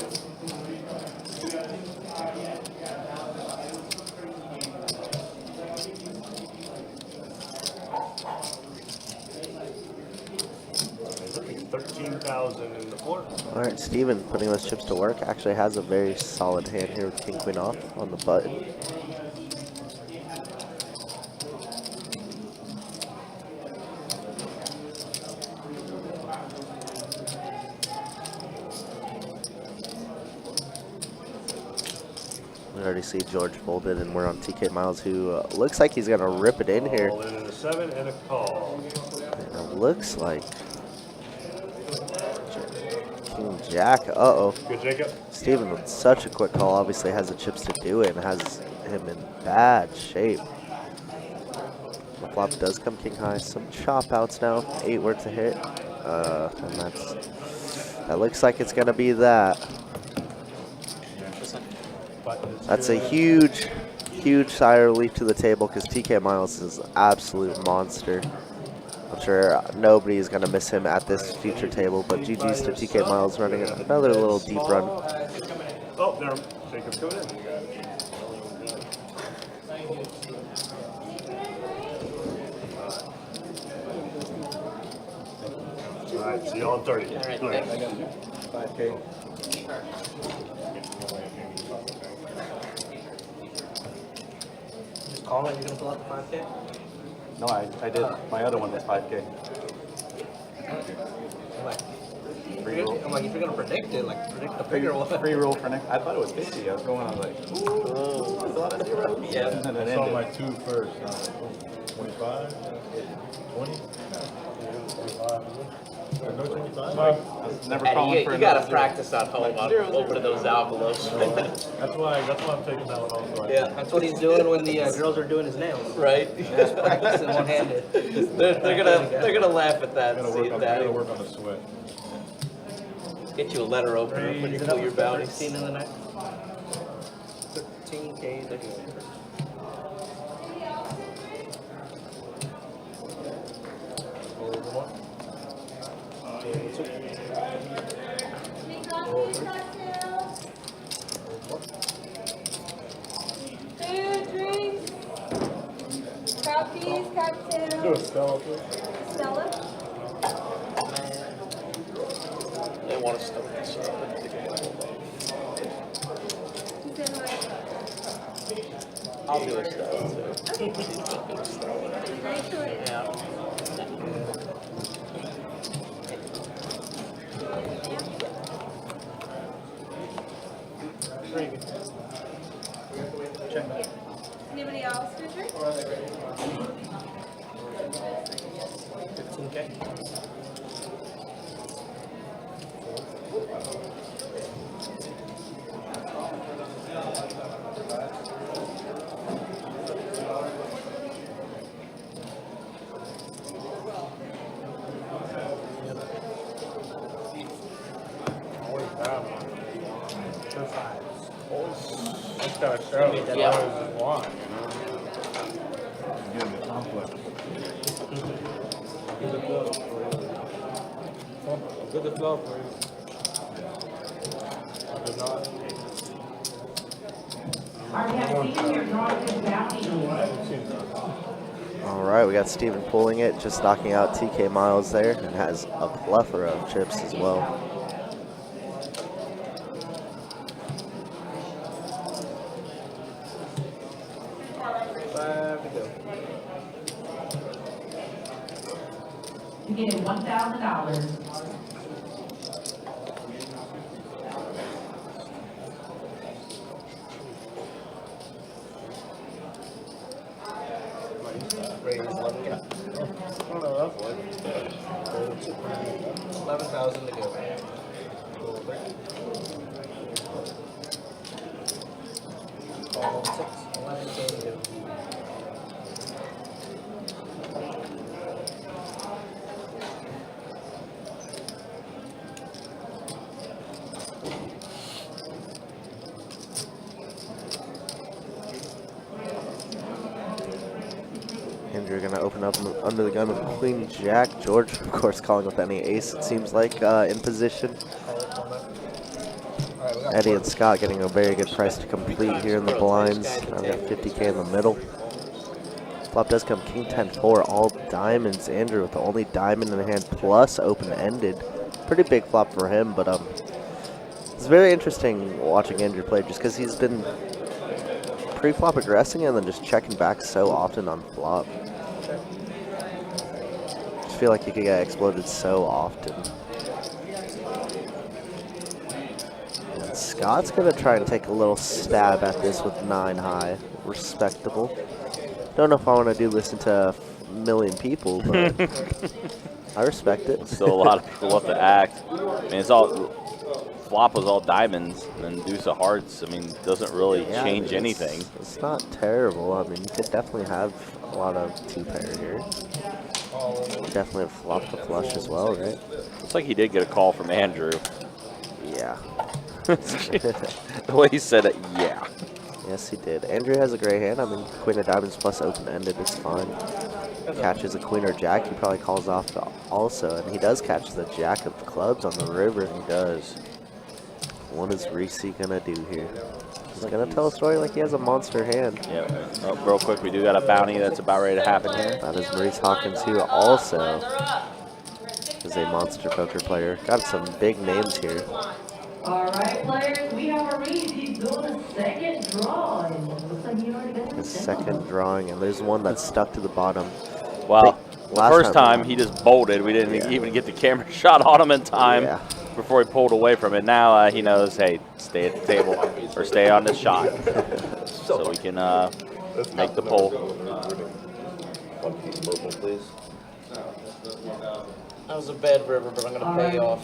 He's looking 13,000 in the 4. All right, Steven putting those chips to work. Actually has a very solid hand here with King Queen off on the button. We already see George folded, and we're on TK Miles, who looks like he's gonna rip it in here. All in a 7 and a call. And it looks like King Jack. Uh-oh. Good, Jacob. Steven with such a quick call obviously has the chips to do it and has him in bad shape. The flop does come king high. Some chop outs now. 8 worth to hit. And that looks like it's gonna be that. That's a huge, huge sigh of relief to the table because TK Miles is an absolute monster. I'm sure nobody is going to miss him at this future table, but GG's to TK Miles running another little deep run. Oh, there. Jacob's coming in. All right, see you all in 30. All right, Good. thanks. 5K. Just call it, you're gonna fill out the 5K? No, I did. My other one was 5K. I'm like, if you're gonna predict it, like predict the bigger one. Free roll for next. I thought it was 50. I was going on like, ooh, that's a lot of zeros. Yeah. And then it I saw ended. my 2 first. 25? 20? No 25? I was never calling Eddie, for you gotta another zero. practice on home on opening those envelopes. That's why I'm taking that one also. Yeah. That's what he's doing when the girls are doing his nails. Right? Just practicing one-handed. They're gonna laugh at that. Gotta See gotta that. work on the sweat. Get you a letter opener when you Is it pull up your for bounties. 13 in the night? 13K. Like Food, drinks, coffees, cocktails. Do a Stella, please. Stella? They want to stuff this up. He said what? I'll do a style too. Great choice. Yeah. Anybody else, Richard? 15K. That's gotta show. That Yeah. was just one, Again, the complex. Good to flow for you. I did not. All right, we have Steven here drawing his bounty. I haven't seen that. All right, we got Steven pulling it, just knocking out TK Miles there, and has a plethora of chips as well. You get $1,000. Raise 11K. Oh, no, that's what. 11,000 to go. All 6, 11K to go. Andrew gonna open up under the gun with Queen Jack. George, of course, calling with any ace, it seems like, in position. Eddie and Scott getting a very good price to complete here in the blinds. I've got 50K in the middle. Flop does come King 10-4, all diamonds. Andrew with the only diamond in the hand plus open-ended. Pretty big flop for him, but it's very interesting watching Andrew play just because he's been pre-flop aggressing and then just checking back so often on flop. I feel like he could get exploded so often. And Scott's gonna try and take a little stab at this with 9 high. Respectable. Don't know if I want to do listen to a million people, but I respect it. Still a lot of people love to act. I mean, it's all flop was all diamonds and deuce of hearts. I mean, doesn't really change anything. It's not terrible. I mean, you could definitely have a lot of 2-pair here. Definitely have flop to flush as well, right? Looks like he did get a call from Andrew. Yeah. The way he said it, yeah. Yes, he did. Andrew has a great hand. I mean, Queen of Diamonds plus open-ended is fine. Catches a Queen or Jack, he probably calls off also, and he does catch the Jack of Clubs on the river. He does. What is Reese gonna do here? He's gonna tell a story like he has a monster hand. Yeah. Oh, real quick, we do got a bounty that's about ready to happen here. That is Maurice Hawkins, who also is a monster poker player. Got some big names here. All right, players, we have a Reese. He's doing a second drawing. Looks like he already got The second drawing, and there's one that's stuck to the bottom. Well, the first time he just bolted. We didn't even get the camera shot on him in time before he pulled away from it. Now he knows, hey, stay at the table or stay on this shot so we can make the pull. One piece purple, please. That was a bad river, but I'm going to pay off.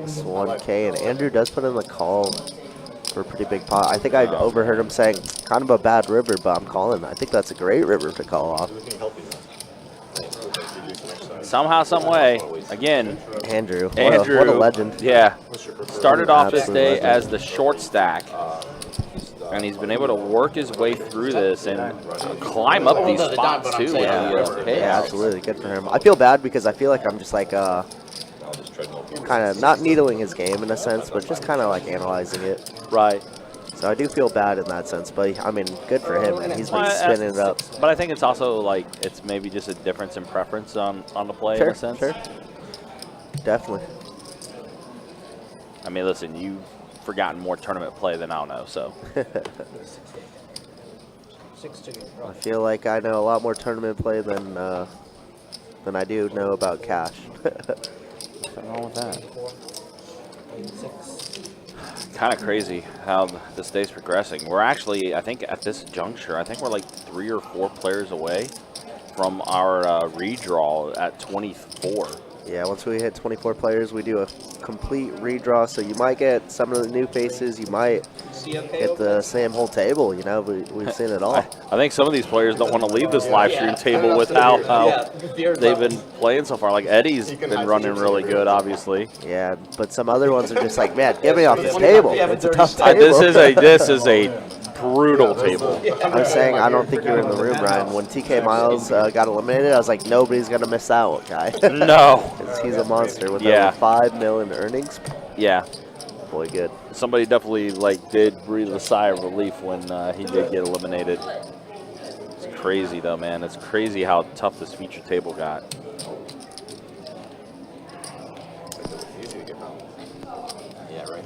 It's 1K, and Andrew does put in the call for a pretty big pot. I think I overheard him saying, kind of a bad river, but I'm calling. I think that's a great river to call off. Somehow, some way, again, Andrew, what a legend. Yeah, started off this day legend. as the short stack, and he's been able to work his way through this and climb up these spots too. Yeah, absolutely, good for him. I feel bad because I feel like I'm just like kind of not needling his game in a sense, but just kind of like analyzing it. Right. So I do feel bad in that sense, but I mean, good for him, and he's been spinning it up. But I think it's also like it's maybe just a difference in preference on the play in a sense. Sure. Definitely. I mean, listen, you've forgotten more tournament play than I'll know, so. I feel like I know a lot more tournament play than I do know about cash. Nothing wrong with that. Kind of crazy how this day's progressing. We're actually, I think at this juncture, I think we're like 3 or 4 players away from our redraw at 24. Yeah, once we hit 24 players, we do a complete redraw. So you might get some of the new faces. You might get the same whole table. You know, we've seen it all. I think some of these players don't want to leave this live stream table with how they've been playing so far. Like Eddie's been running really good, obviously. Yeah, but some other ones are just like, man, get me off this table. It's a tough table. This is a brutal table. I'm saying I don't think you were in the room, Ryan. When TK Miles got eliminated, I was like, nobody's going to miss that guy. No. He's a monster with over 5 million earnings. Yeah. Boy, good. Somebody definitely did breathe a sigh of relief when he did get eliminated. It's crazy though, man. It's crazy how tough this feature table got. Yeah, right.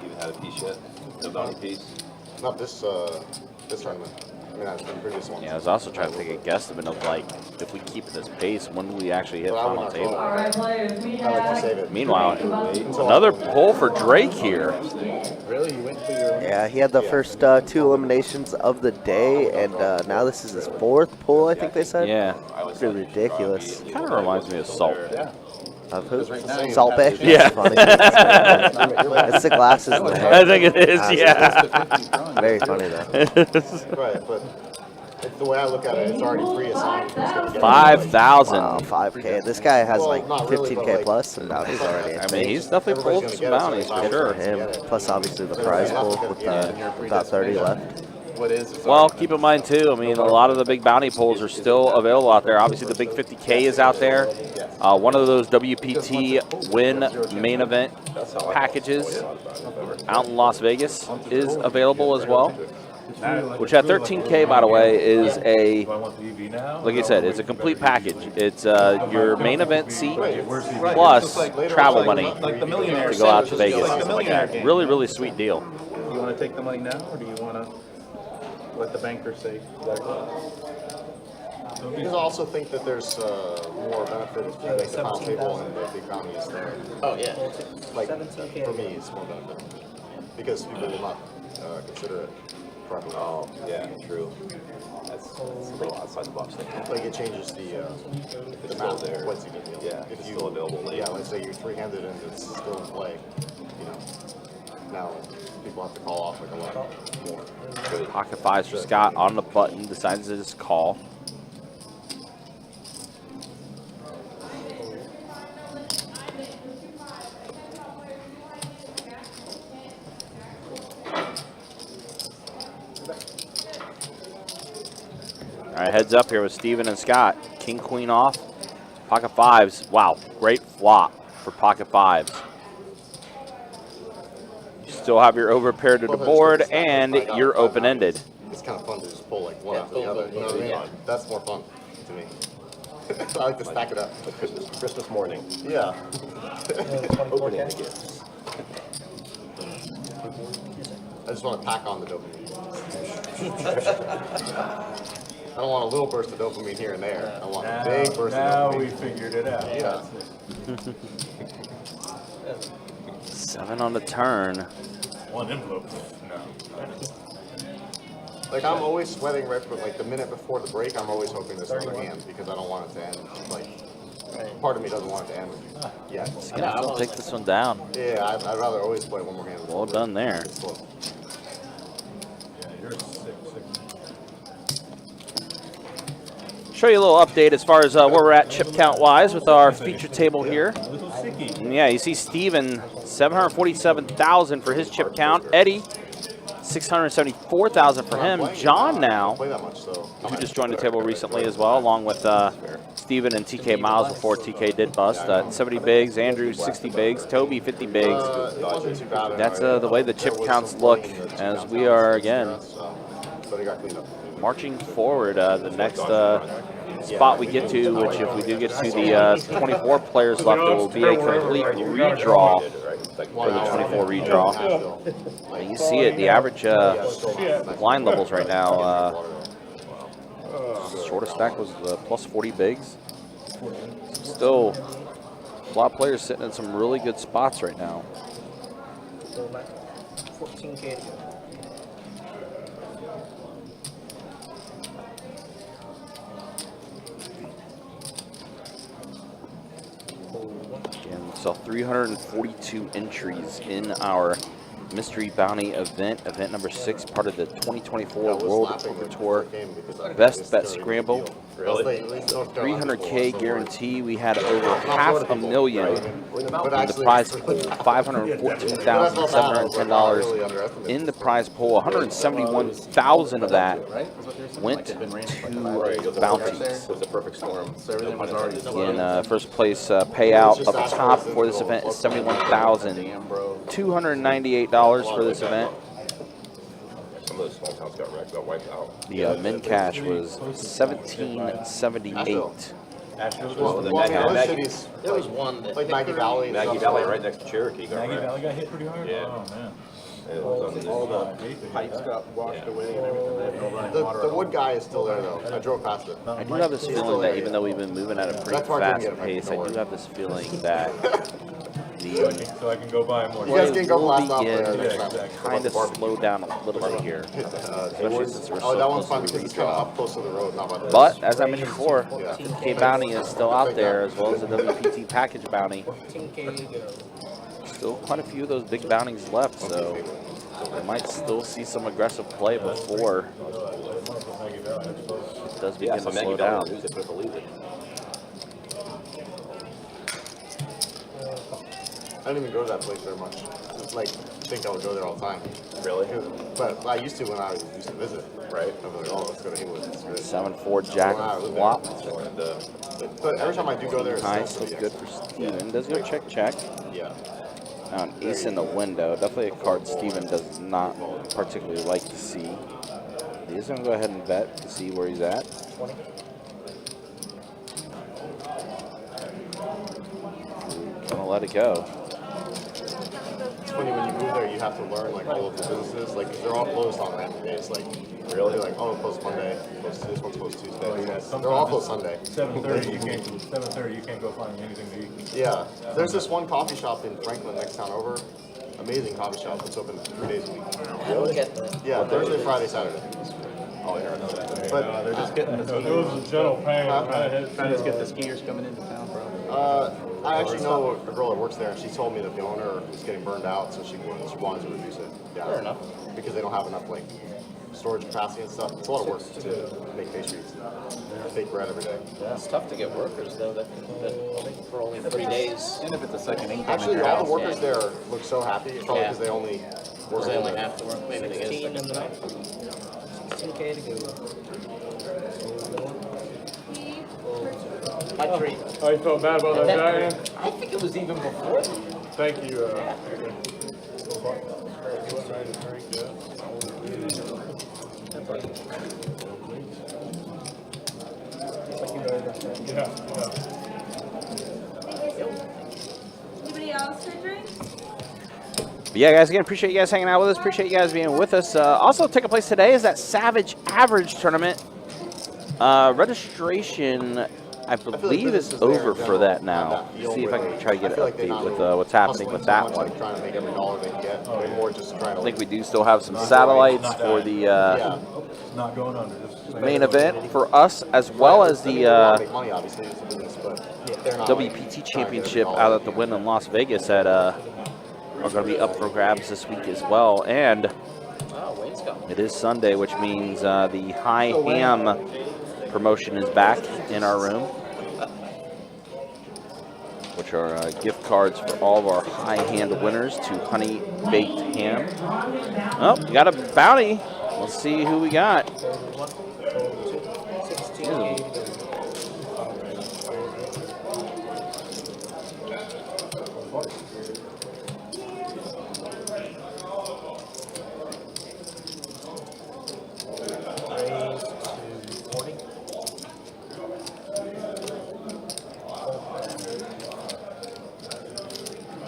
Even had a piece yet? No bounty piece? Not this this tournament. I mean, that's the previous one. Yeah, I was also trying to take a guesstimate of if we keep this pace, when do we actually hit final table? All right, players, we have. Meanwhile, another pull for Drake here. Really? You went for your... Yeah, he had the first 2 eliminations of the day, and now this is his 4th pull, I think they said. Yeah. Pretty ridiculous. Kind of reminds me of Salt. Of who? Salt Bay? Yeah. Funny. It's the glasses in the head. I think it is, yeah. Very funny, though. Right, but the way I look at it, it's already 3 assigned. 5,000. Wow, 5K. This guy has like 15K plus and bounties already. I mean, he's definitely pulled some bounties for sure. Him. Plus, obviously, the prize pool with about 30 left. Well, keep in mind, too, I mean, a lot of the big bounty pulls are still available out there. Obviously, the big 50K is out there. One of those WPT win main event packages out in Las Vegas is available as well. Which at 13K, by the way, is a, like I said, it's a complete package. It's your main event seat plus travel money to go out to Vegas. Really, really sweet deal. You want to take the money now, or do you want to let the banker say? Because I also think that there's more benefit if you make the final table and the economy is there. Oh, yeah. Like, for me, it's more benefit. Because people will not consider it properly. Oh, yeah, true. That's a little outside the box thing. Like, it changes the amount there. What's even, Yeah, if it's still available late. Yeah, let's say you're 3-handed and it's still in play. You know, now people have to call off like a lot more. Good. Pocket fives for Scott on the button, decides to just call. All right, heads up here with Steven and Scott. King, queen off. Pocket fives. Wow, great flop for pocket fives. You still have your overpair to the board, and you're open-ended. It's kind of fun to just pull like one after the other. You know what I mean? That's more fun to me. I like to stack it up. Like Christmas morning. Yeah. Opening the gifts. I just want to pack on the dopamine. I don't want a little burst of dopamine here and there. I want a big burst of dopamine. Now we figured it out. Yeah. 7 on the turn. 1 envelope. No. Like, I'm always sweating right, but like the minute before the break, I'm always hoping there's another hand because I don't want it to end. Like, part of me doesn't want it to end. Yeah. I'll take this one down. Yeah, I'd rather always play one more hand. Well done there. Yeah, you're 6. Show you a little update as far as where we're at chip count wise with our feature table here. And yeah, you see Steven 747,000 for his chip count. Eddie 674,000 for him. John now, who just joined the table recently as well, along with Steven and TK Miles before TK did bust. 70 bigs, Andrew 60 bigs, Toby 50 bigs. That's the way the chip counts look as we are again marching forward. The next spot we get to, which if we do get to the 24 players left, it will be a complete redraw for the 24 redraw. And you see it, the average blind levels right now. Shortest stack was the plus 40 bigs. Still, a lot of players sitting in some really good spots right now. 14K to go. Again, so 342 entries in our Mystery Bounty event, event number 6, part of the 2024 World Poker Tour Best Bet Scramble. 300K guarantee. We had over $500,000 in the prize pool, $514,710 in the prize pool. 171,000 of that went to bounties. The perfect storm. Again, first place payout up top for this event is $71,298 for this event. Some of the small towns got wrecked, got wiped out. The min cash was $1,778. There was one that like Maggie Valley. Maggie Valley, right next to Cherokee. Maggie Valley got hit pretty hard? Yeah. Oh, man. All the pipes got washed away and everything. They had no running water. The wood guy is still there though. I drove past it. I do have this feeling that even though we've been moving at a pretty fast pace, I do have this feeling that So I can go buy more. You guys can go blast off begin there. to kind of slow down a little bit here, especially since we're so that one's close fun to because the it's kind of redraw. up close to the road, not by the But as I mentioned before, 15K bounty is still out there, as well as the WPT package bounty. 14K to go. Still quite a few of those big bounties left, so we might still see some aggressive play before it does begin to slow down. I don't even go to that place very much. It's like, I think I would go there all the time. Really? But I used to when I used to visit, right? I'm like, oh, let's go to England. It's good. 7-4 jack flop. But every time I do go there, it's Nice, still that's pretty good for Steven. Does go check, check. Yeah. Now an ace in the window. Definitely a card Steven does not particularly like to see. He's going to go ahead and bet to see where he's at. 20. Gonna let it go. It's funny when you move there, you have to learn like all of the businesses. Like they're all closed on random days. Like really, like oh, closed Monday, closed this one's closed Tuesday. They're all closed Sunday. 7:30 you can't go find anything to eat. Yeah, there's this one coffee shop in Franklin, next town over. Amazing coffee shop. It's open 3 days a week. Really? Yeah, Thursday, Friday, Saturday. Oh, I never know that. But They're just getting the It was a gentle pain. trying to get the skiers coming into town, bro. I actually know a girl that works there, and she told me that the owner was getting burned out, so she wanted to reduce it. Yeah. Fair enough. Because they don't have enough like storage capacity and stuff. It's a lot of work to make pastries, bake bread every day. Yeah, it's tough to get workers though that for only 3 days. And if it's a second income. Actually, all the workers there look so happy. It's probably because they only work. They only have to work. Maybe they get 16 in the night. 16K to go. My three. Oh, you felt bad about that giant? I think it was even before. Thank you. Anybody else for drinks? But yeah, guys, again, appreciate you guys hanging out with us. Appreciate you guys being with us. Also taking place today is that Savage Average Tournament. Registration, I believe, is over for that now. See if I can try to get an update with what's happening with that one. Trying to make every dollar they can get. They're more just trying to. I think we do still have some satellites for the Not going under. main event for us, as well as the money, obviously, it's a business, but they're not WPT Championship out at the Wynn in Las Vegas that are going to be up for grabs this week as well. And it is Sunday, which means the High Ham promotion is back in our room, which are gift cards for all of our high hand winners to Honey Baked Ham. Oh, we got a bounty. Let's see who we got.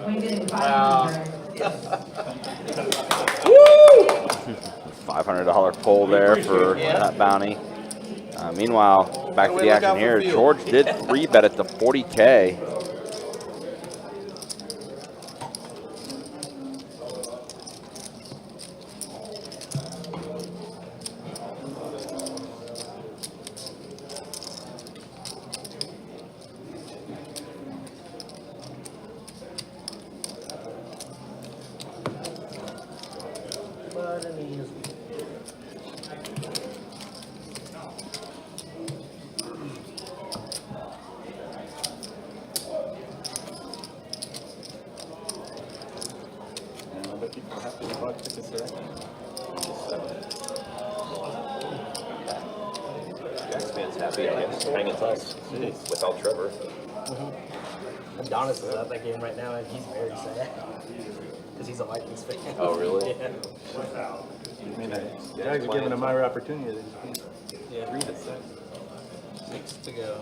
We're getting Wow. 500. $100 pull there for that bounty. Meanwhile, back to the action here. George did 3-bet it to 40K. Man's happy, I guess. Hanging tough without Trevor. Adonis is at that game right now, and he's very sad because he's a Vikings fan. Oh, really? Yeah. I mean, the guys are giving him my opportunity. Yeah. 3 to 6. 6 to go.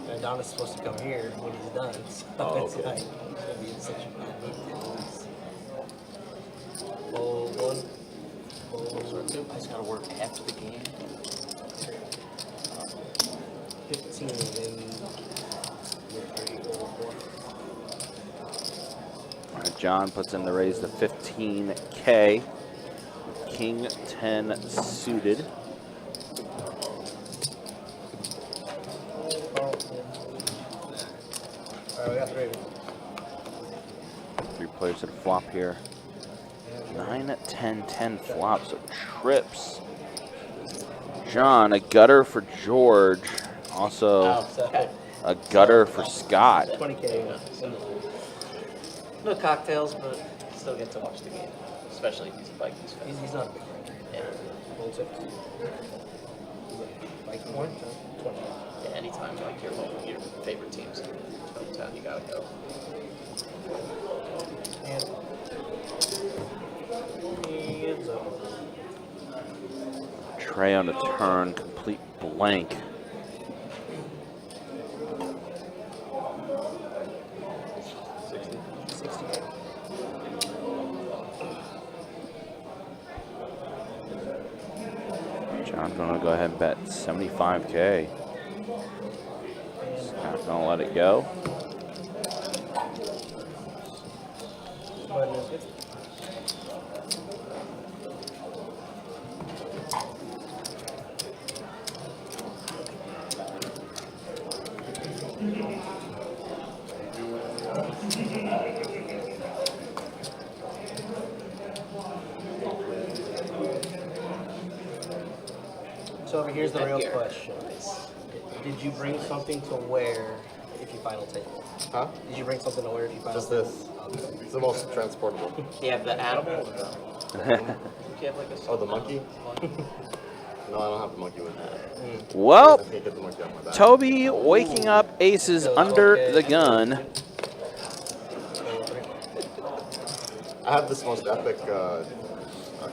And Adonis is supposed to come here when he's done. So Oh, it's okay. like, it's going to be in such a bad mood to lose. Bowl 1. Bowl 2. I just gotta work half the game. 15 in. All right, John puts in the raise to 15K. King 10 suited. Alright, we got 3. 3 players at a flop here. 9, 10, 10 flops, so trips. John, a gutter for George. Also, a gutter for Scott. 20K. No cocktails, but still get to watch the game, especially if he's a Vikings fan. He's not a big fan. Yeah. Bowl 6. Viking 1? 20. Yeah, anytime like your favorite teams in hometown, you gotta go. And hands up. Trey on the turn, complete blank. John's gonna go ahead and bet 75K. Scott's gonna let it go. So here's the real question. Did you bring something to wear if you final table? Huh? Did you bring something to wear if you final Just table? this. It's the most transportable. You have the animal? Or no? You have like a Oh, the monkey? No, I don't have the monkey with me. Well, I can't get the monkey off my back. Toby waking up aces under the gun. I have this most epic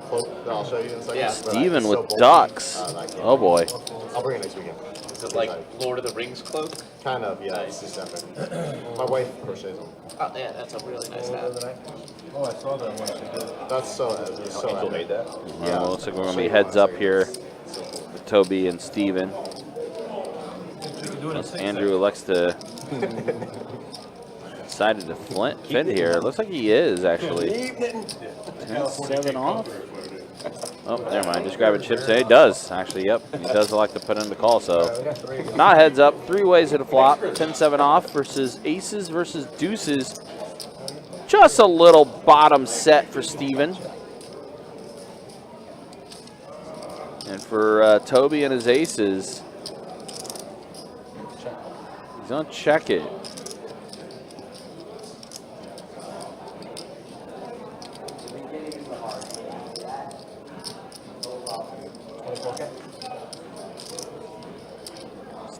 cloak that I'll show you in a second. Yeah. but Steven it's with so bulky, ducks. that I can't- Oh boy. I'll bring it next weekend. Is it like Lord of the Rings cloak? Kind of, yeah. It's just epic. My wife crochets them. Oh yeah, that's a really nice hat. Oh, I saw that one. That's so Angel epic. made that? Yeah. Well, looks like we're I'll gonna show be you heads in a up second. here It's so cool. with Toby and Steven. Unless Andrew elects to decided to fit here. It looks like he is actually. 10-7 off. Oh, never mind. Just grabbing chips. He does actually. Yep, he does elect to put in the call. So not heads up. 3 ways at a flop. 10-7 off versus aces versus deuces. Just a little bottom set for Steven. And for Toby and his aces, he's gonna check it.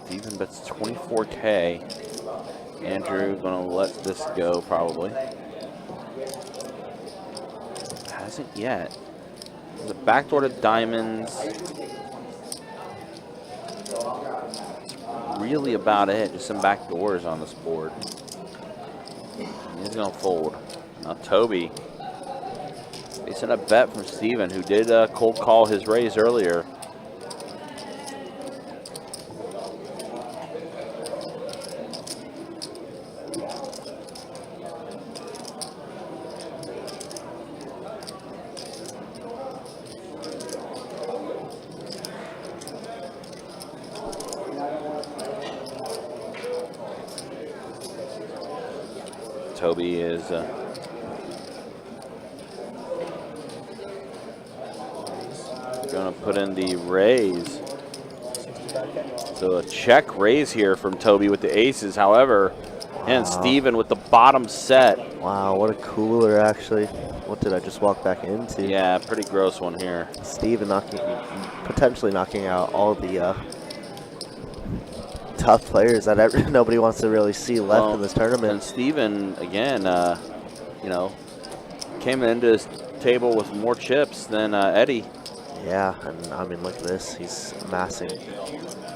Steven bets 24K. Andrew gonna let this go probably. Hasn't yet. The backdoor to diamonds. Really about it. Just some back doors on this board. He's gonna fold. Now Toby. Decent a bet from Steven, who did cold call his raise earlier. Toby is going to put in the raise. So a check raise here from Toby with the aces. However, and Steven with the bottom set. Wow, what a cooler, actually. What did I just walk back into? Yeah, pretty gross one here. Steven potentially knocking out all the tough players that nobody wants to really see left in this tournament. And Steven, again, you know, came into his table with more chips than Eddie. Yeah, and I mean, look at this. He's amassing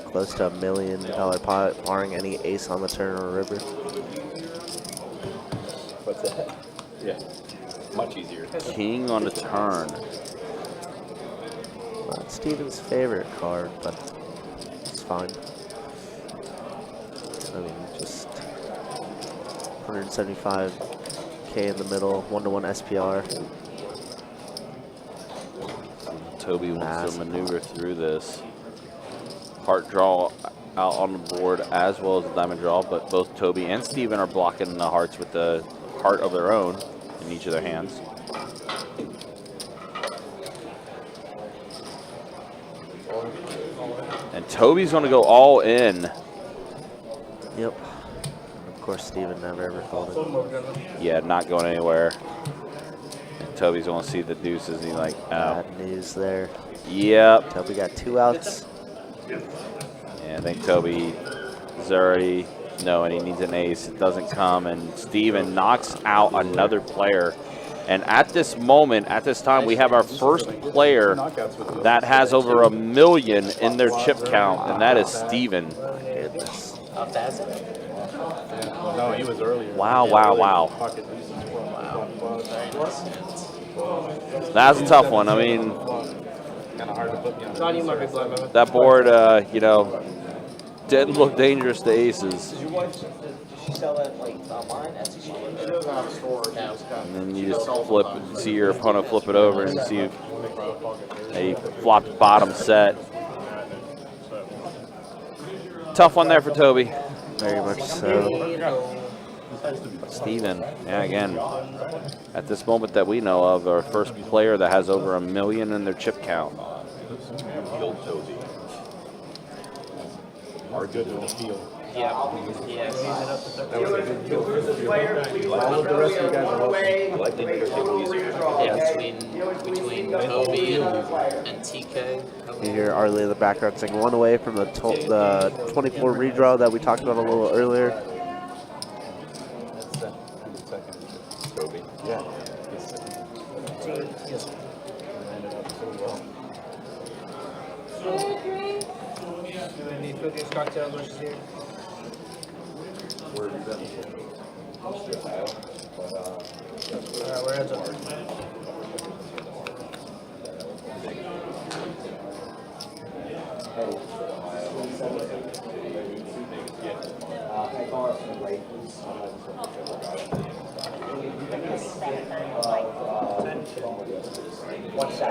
close to $1 million pot, barring any ace on the turn or river. What's that? Yeah, much easier. King on the turn. Not Steven's favorite card, but it's fine. I mean, just 175K in the middle, 1-to-1 SPR. Toby wants to maneuver through this. Heart draw out on the board as well as the diamond draw, but both Toby and Steven are blocking the hearts with the heart of their own in each of their hands. And Toby's going to go all in. Yep. Of course, Steven never ever folded. Yeah, not going anywhere. And Toby's going to see the deuces and he's like, oh. Bad news there. Yep. Toby got 2 outs. Yeah, I think Toby is already knowing he needs an ace. It doesn't come, and Steven knocks out another player. And at this moment, at this time, we have our first player that has over $1 million in their chip count, and that is Steven. No, he was earlier. Wow, wow, wow. That's a tough one. I mean, that board, you know, didn't look dangerous to aces. Did she sell that like online? She doesn't have a store. And then you just flip, see your opponent flip it over and see if a flopped bottom set. Tough one there for Toby. Very much so. Steven, yeah, again, at this moment that we know of, our first player that has over $1 million in their chip count. Killed Toby. Are good in the field. Yeah. Yes. That was a good kill. All of the rest of you guys are away. Likely to take it easier. Yeah, between Toby and TK. You hear Arlie in the background saying 1 away from the 24 redraw that we talked about a little earlier. Toby. Yeah. Any cookies, cocktails, versus here? Where have you been? Mostly Ohio. Alright, we're heads up.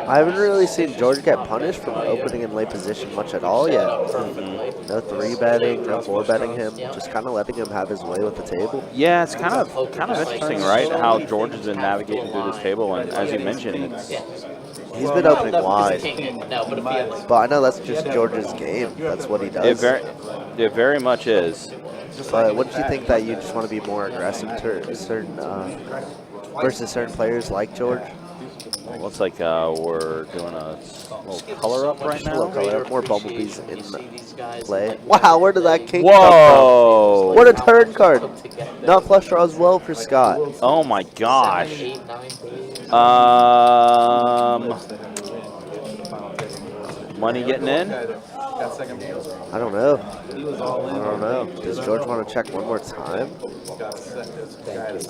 I haven't really seen George get punished from opening in late position much at all yet. No 3-betting, no 4-betting him, just kind of letting him have his way with the table. Yeah, it's kind of interesting, right? How George has been navigating through this table, and as you mentioned, He's been opening wide. But I know that's just George's game. That's what he does. It very much is. But wouldn't you think that you just want to be more aggressive to certain versus certain players like George? Looks like we're doing a little color up right now. Little color up, more bumblebees in play. Wow, where did that king come Whoa! from? What a turn card. Not flush draw as well for Scott. Oh my gosh. Money getting in. That second ball was wrong. I don't know. He was all in. I don't know. Does George want to check one more time?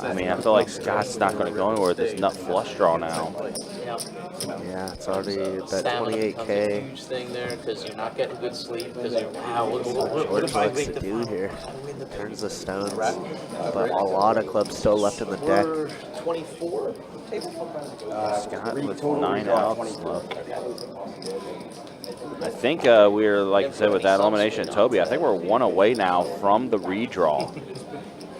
I mean, I feel like Scott's not going to go anywhere with this nut flush draw now. Yeah, it's already that Stamina becomes a 28K. huge thing there because you're not getting good sleep because you're What George likes to do here. Turns the stones. But a lot of clubs still left in the deck. 24 Scott with 9 outs left. I think we're, like I said, with that elimination of Toby, I think we're 1 away now from the redraw.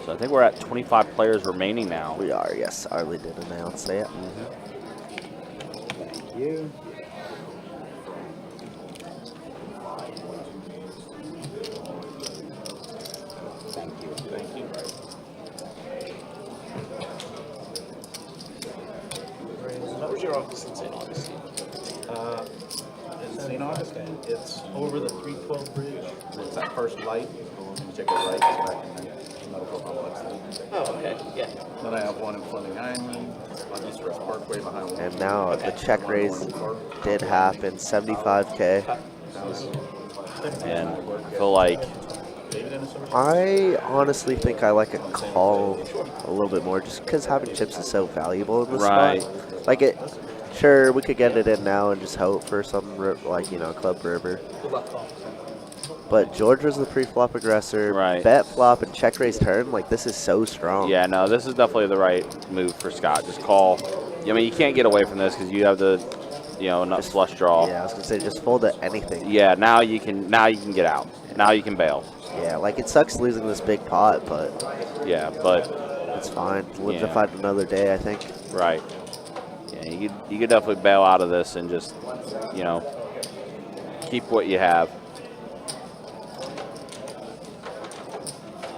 So I think we're at 25 players remaining now. We are, yes. Arlie did announce that. Thank you. Thank you. Where's your office in St. Augustine? In St. Augustine, it's over the 312 bridge. It's that first light. You check it right, it's back in the medical complex. Oh, okay, yeah. Then I have one in Fleming Island, on East West Parkway behind one. And now the check raise did happen. 75K. And I feel like I honestly think I like a call a little bit more just because having chips is so valuable in this Right. spot. Like it, sure, we could get it in now and just hope for some, like, you know, club river. But George was the pre-flop aggressor. Right. Bet flop and check raise turn. Like, this is so strong. yeah, no, this is definitely the right move for Scott. Just call. I mean, you can't get away from this because you have the, you know, nut flush draw. Yeah, I was gonna say just fold at anything. Yeah, now you can get out. Now you can bail. Yeah, like it sucks losing this big pot, but Yeah, but it's fine. Live to Yeah. fight another day, I think. right. Yeah, you could definitely bail out of this and just, you know, keep what you have.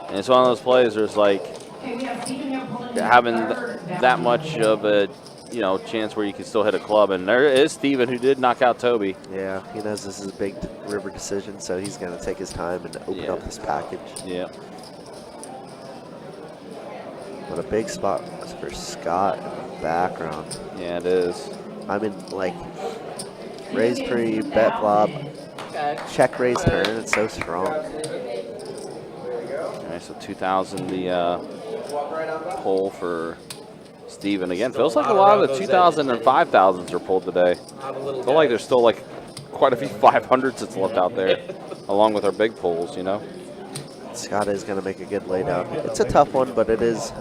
And it's one of those plays where it's like having that much of a, you know, chance where you can still hit a club. And there is Steven, who did knock out Toby. Yeah, he knows this is a big river decision, so he's going to take his time and open up this package. Yeah. What a big spot for Scott in the background. Yeah, it is. I mean, like, raise pre, bet flop, check raise turn. It's so strong. All right, so 2,000 the pull for Steven. Again, feels like a lot of the 2,000 and 5,000s are pulled today. I feel like there's still like quite a few 500s that's left out there, along with our big pulls, you know? Scott is going to make a good laydown. It's a tough one, but it is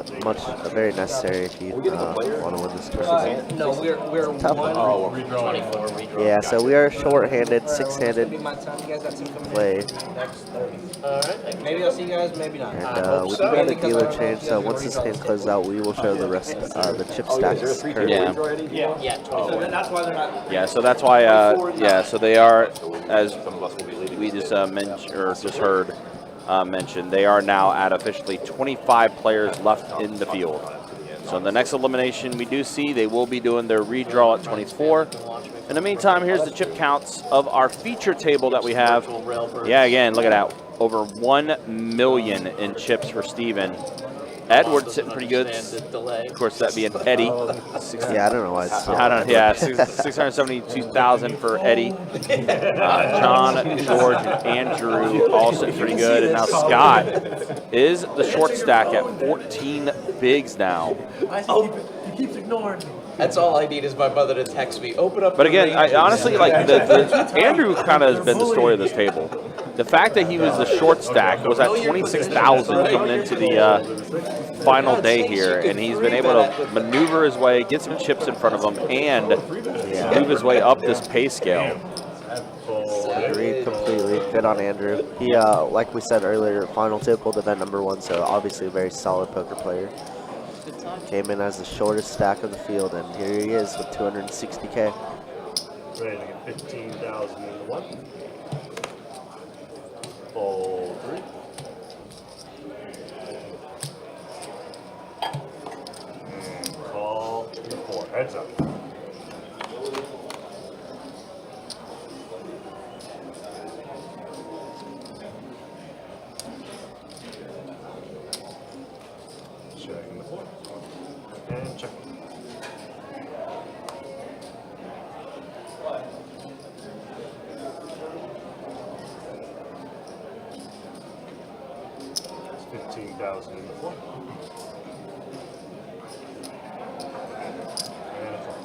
very necessary if you want to win this tournament. No, we're Tough one. 24 redraw. Yeah, so we are short-handed, six-handed Maybe my time. You guys got some coming play. in next 30. Maybe I'll see you guys, maybe not. And we do got a dealer change, so once this hand closes out, we will show the rest of the chip stacks currently. Yeah. Yeah, 24. That's why they're not. Yeah, so that's why, yeah, so they are, as we just mentioned, or just heard mentioned, they are now at officially 25 players left in the field. So in the next elimination we do see, they will be doing their redraw at 24. In the meantime, here's the chip counts of our feature table that we have. Yeah, again, look at that. Over 1 million in chips for Steven. Edward's sitting pretty good. Of course, that being Eddie. Yeah, I don't know why it's so yeah, 672,000 for Eddie. John, George, and Andrew all sitting pretty good. And now Scott is the short stack at 14 bigs now. He keeps ignoring me. That's all I need is my mother to text me. Open up. But again, I honestly, like, Andrew kind of has been the story of this table. The fact that he was the short stack was at 26,000 coming into the final day here, and he's been able to maneuver his way, get some chips in front of him, and move his way up this pay scale. Agreed completely. Good on Andrew. He, like we said earlier, final tip pulled event #1, so obviously a very solid poker player. Came in as the shortest stack of the field, and here he is with 260K. Ready to get 15,000 into one. Fold 3. And call 4. Heads up. Checking the floor. And check. 15,000 in the floor. And a call.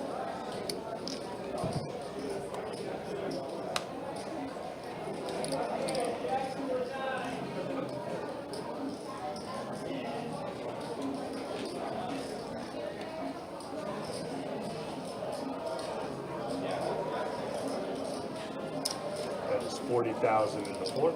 That is 40,000 in the floor.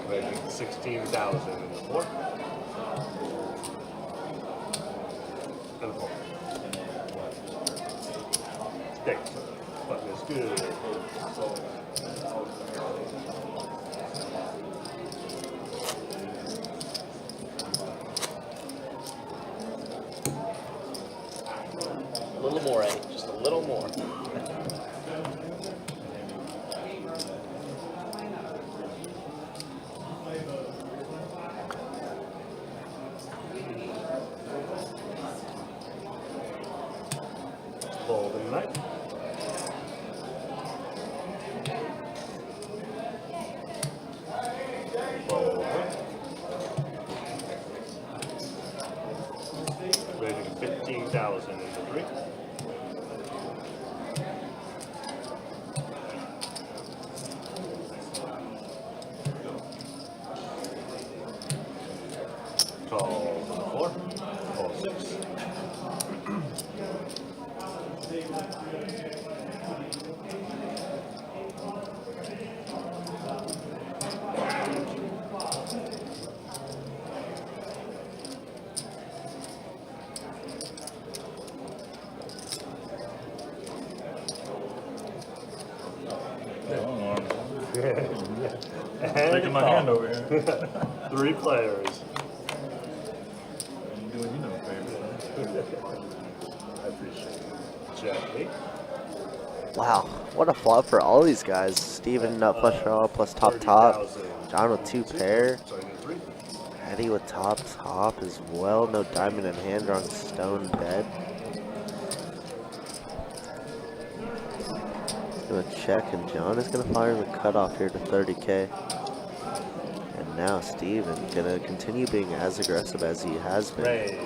Rating 16,000 in the floor. And a four. Thanks. Button is good. A little more, Eddie. Just a little more. Fold in the night. Fold. Rating 15,000 in the three. Call four. Call six. Taking my hand over here. 3 players. I'm doing you no favor. I appreciate it. Jack 8. Wow, what a flop for all these guys. Steven flush draw plus top. John with 2 pair. Eddie with top as well. No diamond in hand, drawing stone dead. Gonna check, and John is gonna fire the cutoff here to 30K. And now Steven gonna continue being as aggressive as he has been. Raise.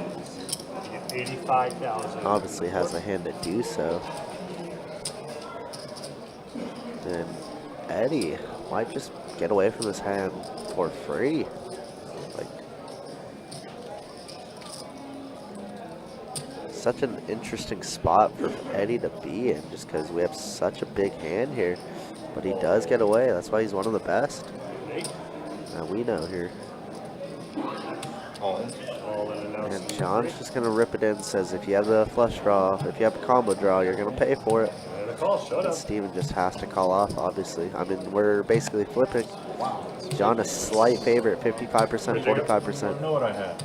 85,000. Obviously has a hand to do so. And Eddie might just get away from this hand for free. Like, such an interesting spot for Eddie to be in, just because we have such a big hand here. But he does get away. That's why he's one of the best. Now we know here. And John's just going to rip it in. Says if you have the flush draw, if you have a combo draw, you're going to pay for it. And Steven just has to call off, obviously. I mean, we're basically flipping. John a slight favorite, 55%, 45%. I know what I had.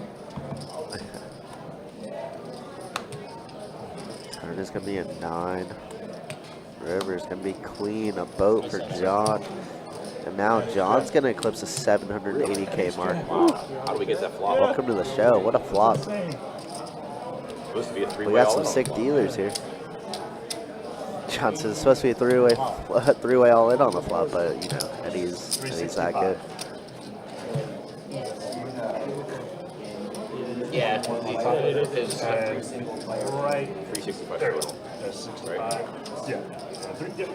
Turn is going to be a 9. River is going to be clean. A boat for John. And now John's going to eclipse the 780K mark. How do we get that flop? Welcome to the show. What a flop. Supposed to be a three-way. We got some sick dealers here. John says it's supposed to be a three-way all in on the flop, but you know, Eddie's that good. Yeah, his, And right 365 there we go. total. That's 65. Yeah. And 3, yep.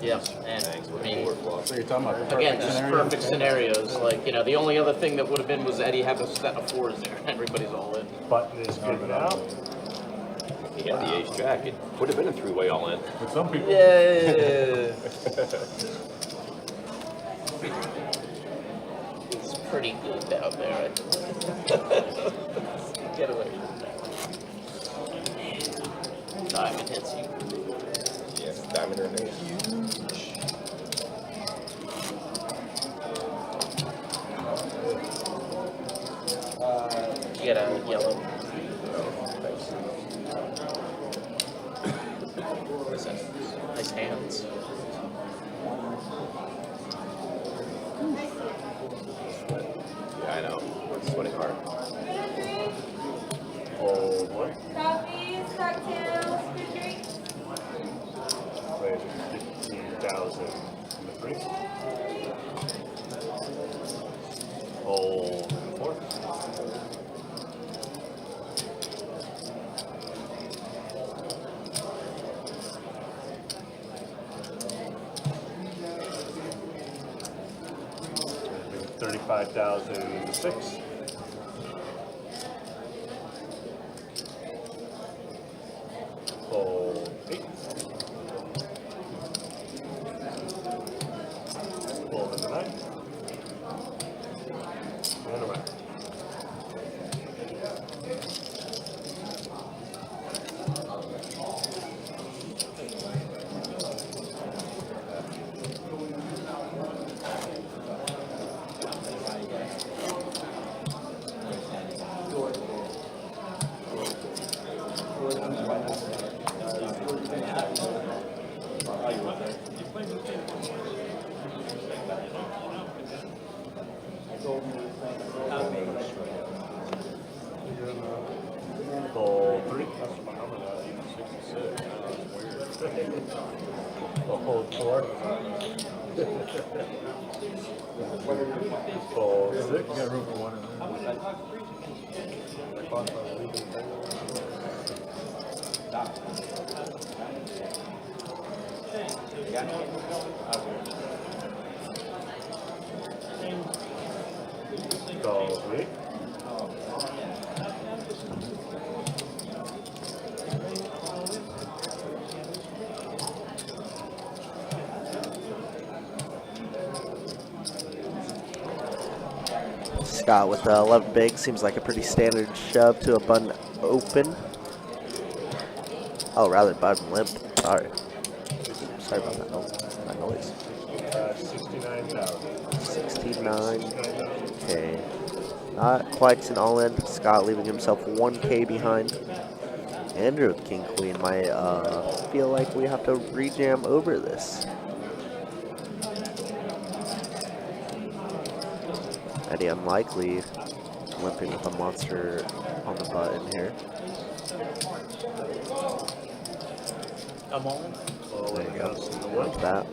yeah, and I mean, So you're talking about again, perfect just scenario? perfect scenarios. Like, you know, the only other thing that would have been was Eddie had a set of 4s there. Everybody's all in. Button is good now. He had the ace jack. It would have been a three-way all in. For some people. Yeah. It's pretty good down there. Get away from that. Diamond hits you. Yes, diamond or an ace. You get a yellow. What is that? Nice hands. Yeah, I know. Sweating hard. Oh boy. Coffees, cocktails, food drinks. Players are 15,000 in the free. Hold 4. $35,000 in the 6. Hold 8. Hold in the 9. And a right. Hold 3. That's my number now, 66. Hold 4. Hold 6. You got room for one in there. Call 3. Scott with the 11 big seems like a pretty standard shove to a button open. Oh, rather button limp. Sorry. Sorry about that. That noise. 69,000. 69. Okay. Not quite an all-in. Scott leaving himself 1K behind. Andrew with King Queen might feel like we have to rejam over this. Eddie unlikely limping with a monster on the button here. I'm all in. There you go. Like that.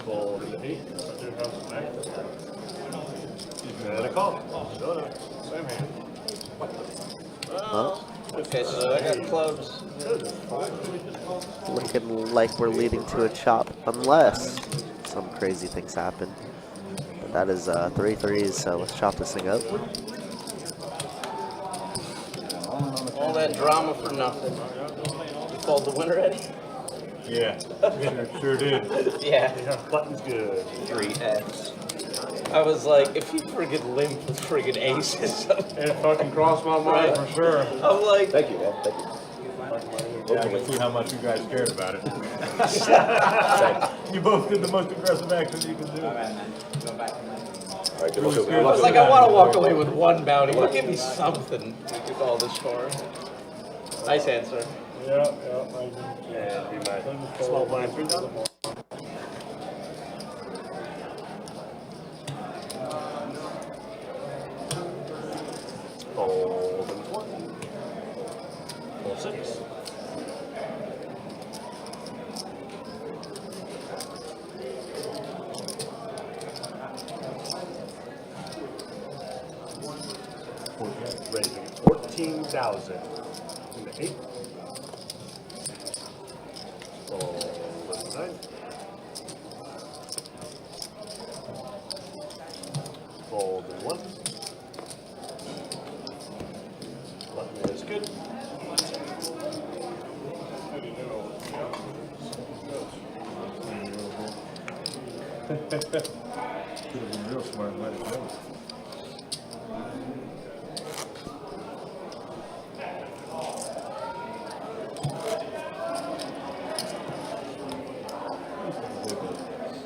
Fold in the 8. And a call. Same hand. Huh? Okay, so I got clubs. Looking like we're leading to a chop unless some crazy things happen. But that is 3 threes, so let's chop this thing up. All that drama for nothing. You called the winner, Eddie? Yeah, sure did. Yeah. Button's good. 3X. I was like, if you friggin' limp with friggin' aces. It fucking crossed my mind for sure. I'm like, Thank you, man. Thank you. Yeah, I can see how much you guys cared about it. You both did the most aggressive action you can do. All right, good luck. Good I was luck. like, I want to walk away with one bounty. Well, give me something to do all this for. Nice answer. Yeah. And be my small blind 3,000. Fold and 4. Fold 6. 17,000 in the 8. Fold 9. Fold 1. Button is good. Could have been real smart and let it go.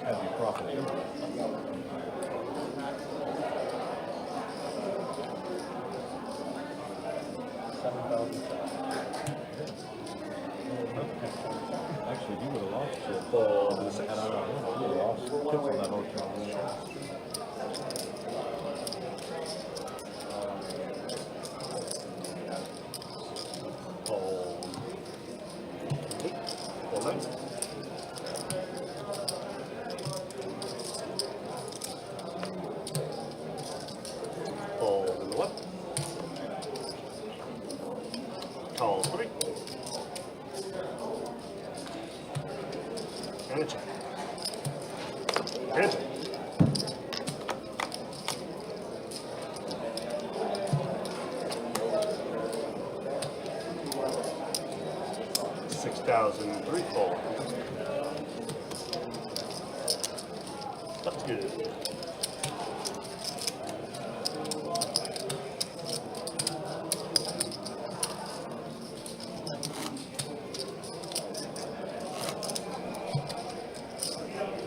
Have you profit? Actually, you would have lost it. You would have lost tips on that hotel. Fold 8. Fold 9. Fold 1. Call 3. And a check. And a check. $6,003 fold. That's good.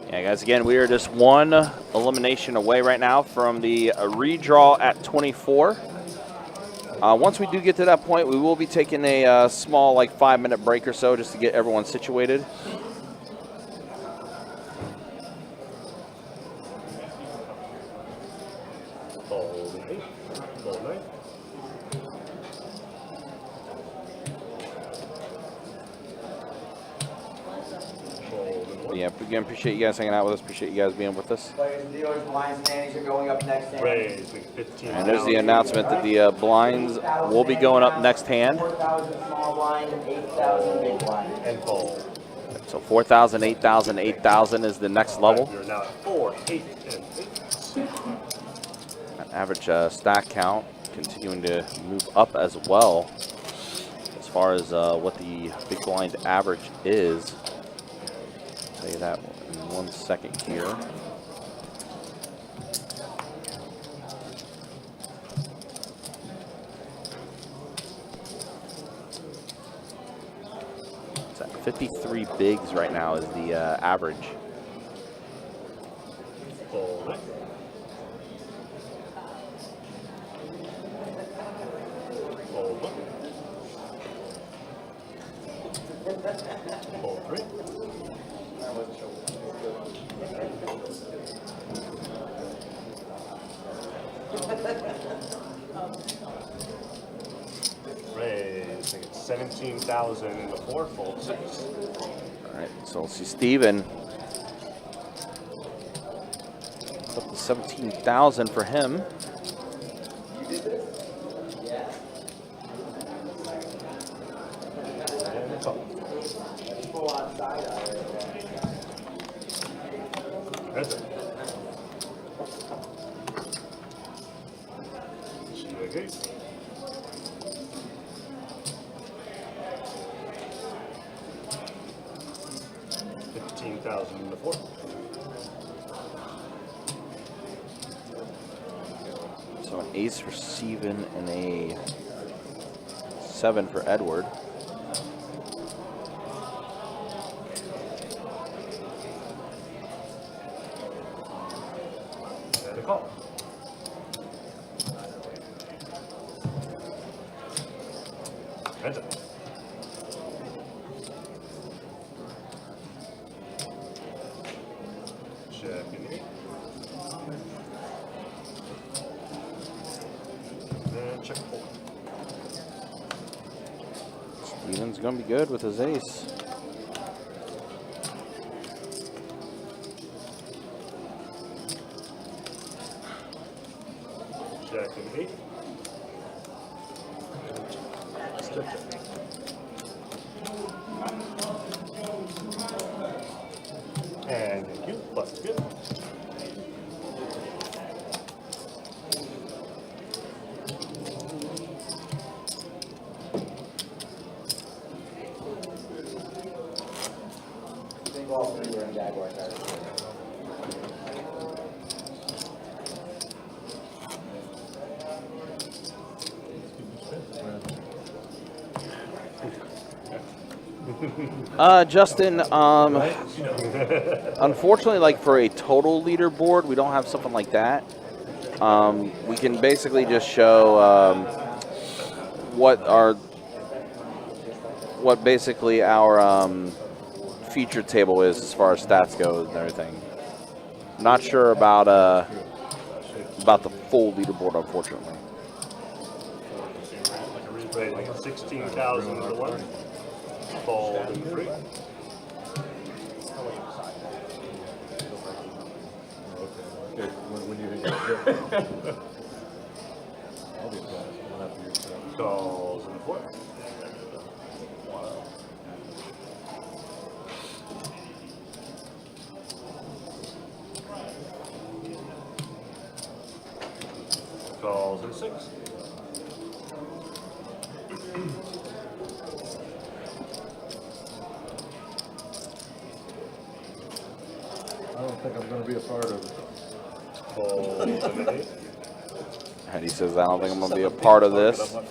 Yeah, guys, again, we are just one elimination away right now from the redraw at 24. Once we do get to that point, we will be taking a small, like 5-minute break or so just to get everyone situated. Fold 8. Fold 9. Yeah, again, appreciate you guys hanging out with us. Appreciate you guys being with us. Players and dealers, blinds, standings are going up next hand. Raise 15. And there's the announcement that the blinds will be going up next hand. 4,000 small blind and 8,000 big blind. And fold. So 4,000, 8,000, 8,000 is the next level. You're now at 4, 8, and 8. An average stack count continuing to move up as well as far as what the big blind average is. I'll tell you that in 1 second here. It's at 53 bigs right now is the average. Fold 9. Fold 1. Fold 3. Raise, I think it's 17,000 in the 4, fold 6. All right, so we'll see Steven. Up to 17,000 for him. That's it. Okay. $15,000 in the 4. So an ace for Steven and a 7 for Edward. And a call. That's it. Check in 8. And check 4. Steven's gonna be good with his ace. Check in 8. Plus good. Justin, unfortunately, like for a total leaderboard, we don't have something like that. We can basically just show what basically our feature table is as far as stats goes and everything. Not sure about the full leaderboard, unfortunately. Rating 16,000 to 1. Fold in 3. Okay, when you think it's I'll be fast. I'll have to use that. Calls in 4. Calls in 6. I don't think I'm going to be a part of it. Calls in 8. And he says, I don't think I'm going to be a part of this. And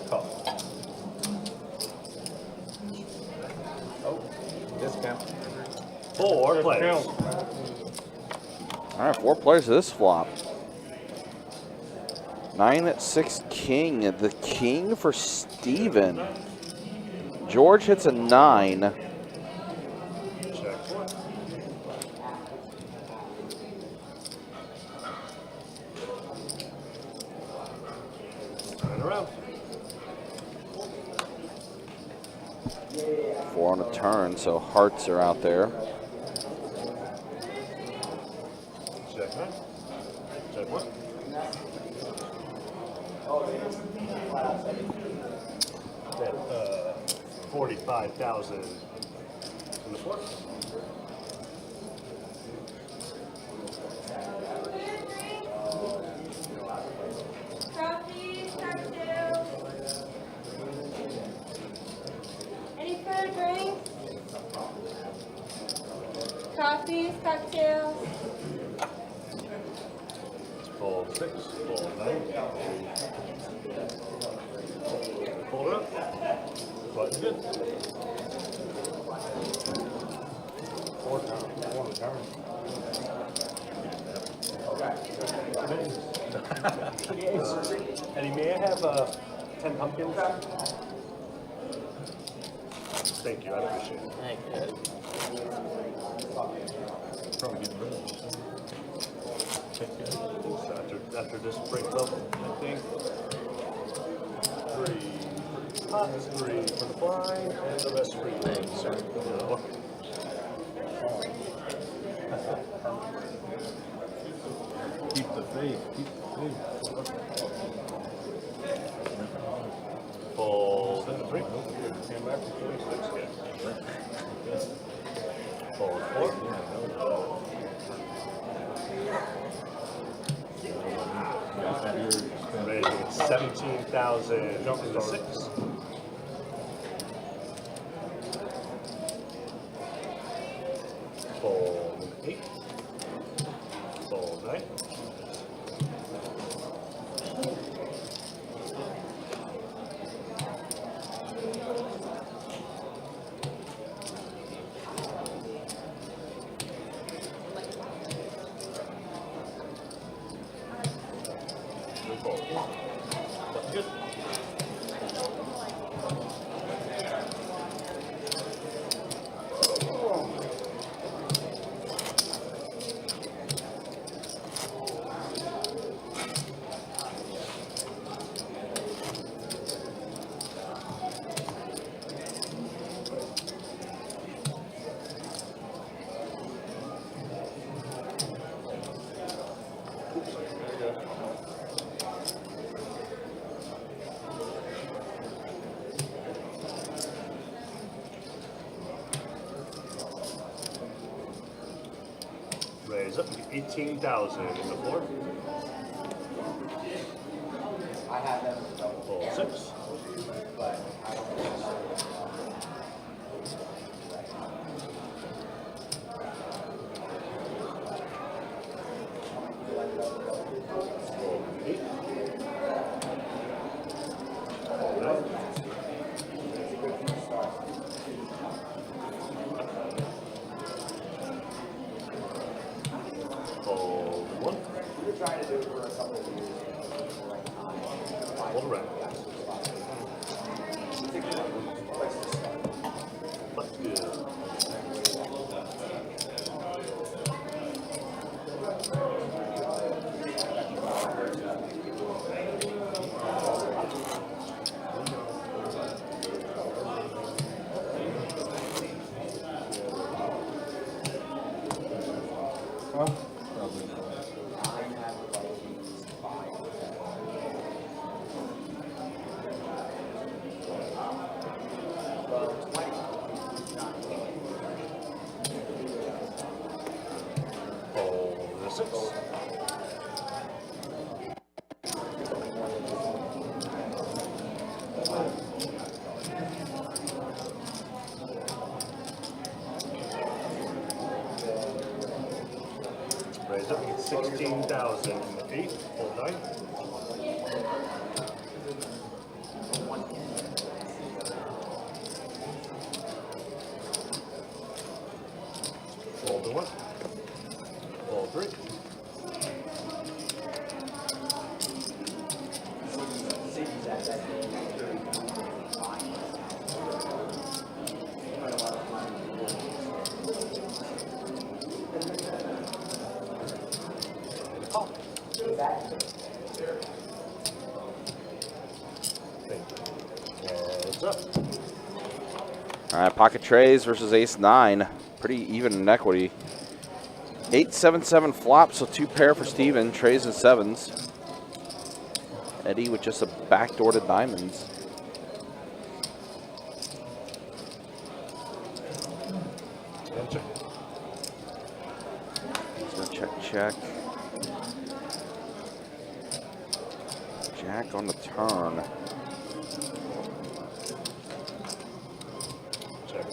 call. Oh, discount. 4 players. All right, 4 players to this flop. 9-6 king. The king for Steven. George hits a 9. Check 4. Turn around. 4 on a turn, so hearts are out there. Check 9. Check 1. That 45,000 in the 4. Coffee, cocktails. Any further drinks? Coffees, cocktails. Fold 6. Fold 9. Hold it up. Button good. 4 turn. Eddie, may I have 10 pumpkins? Thank you, I appreciate it. Thank you. Probably getting rid of it. So after this break level, I think 3 pots, 3 for the blind, and the rest free. Thanks, sir. Keep the faith. Keep the faith. Fold into 3. Came back to 26 again. Fold 4. Raising 17,000 into 6. Fold into 8. Fold 9. Good. 18,000 in the floor. I have them. Roll 6. Roll 8. Roll 9. Roll 1. We were trying to do it for a couple of years. Roll red. Let's do. Roll the 6. Raise up, we get 16,008. Roll 9. Roll the 1. Roll 3. What's up? All right, pocket trays versus ace 9. Pretty even in equity. 8-7-7 flop, so 2 pair for Steven. Trays and 7s. Eddie with just a backdoor to diamonds. So check. Jack on the turn. Check.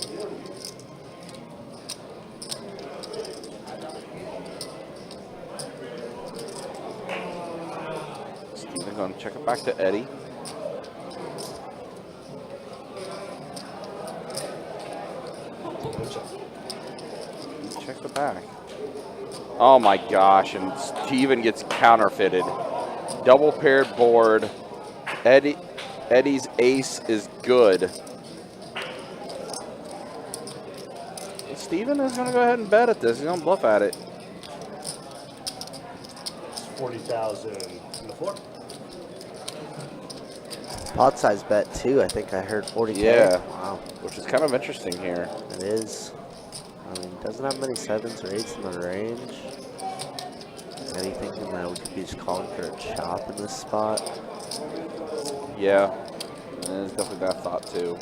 Steven going to check it back to Eddie. Check the back. Oh my gosh, and Steven gets counterfeited. Double paired board. Eddie's ace is good. Steven is going to go ahead and bet at this. He's going to bluff at it. It's 40,000 in the floor. Pot size bet too. I think I heard 40K. Yeah. Wow. Which is kind of interesting here. It is. I mean, doesn't have many 7s or 8s in the range. Eddie thinking that we could be just calling for a chop in this spot. Yeah. There's definitely that thought too.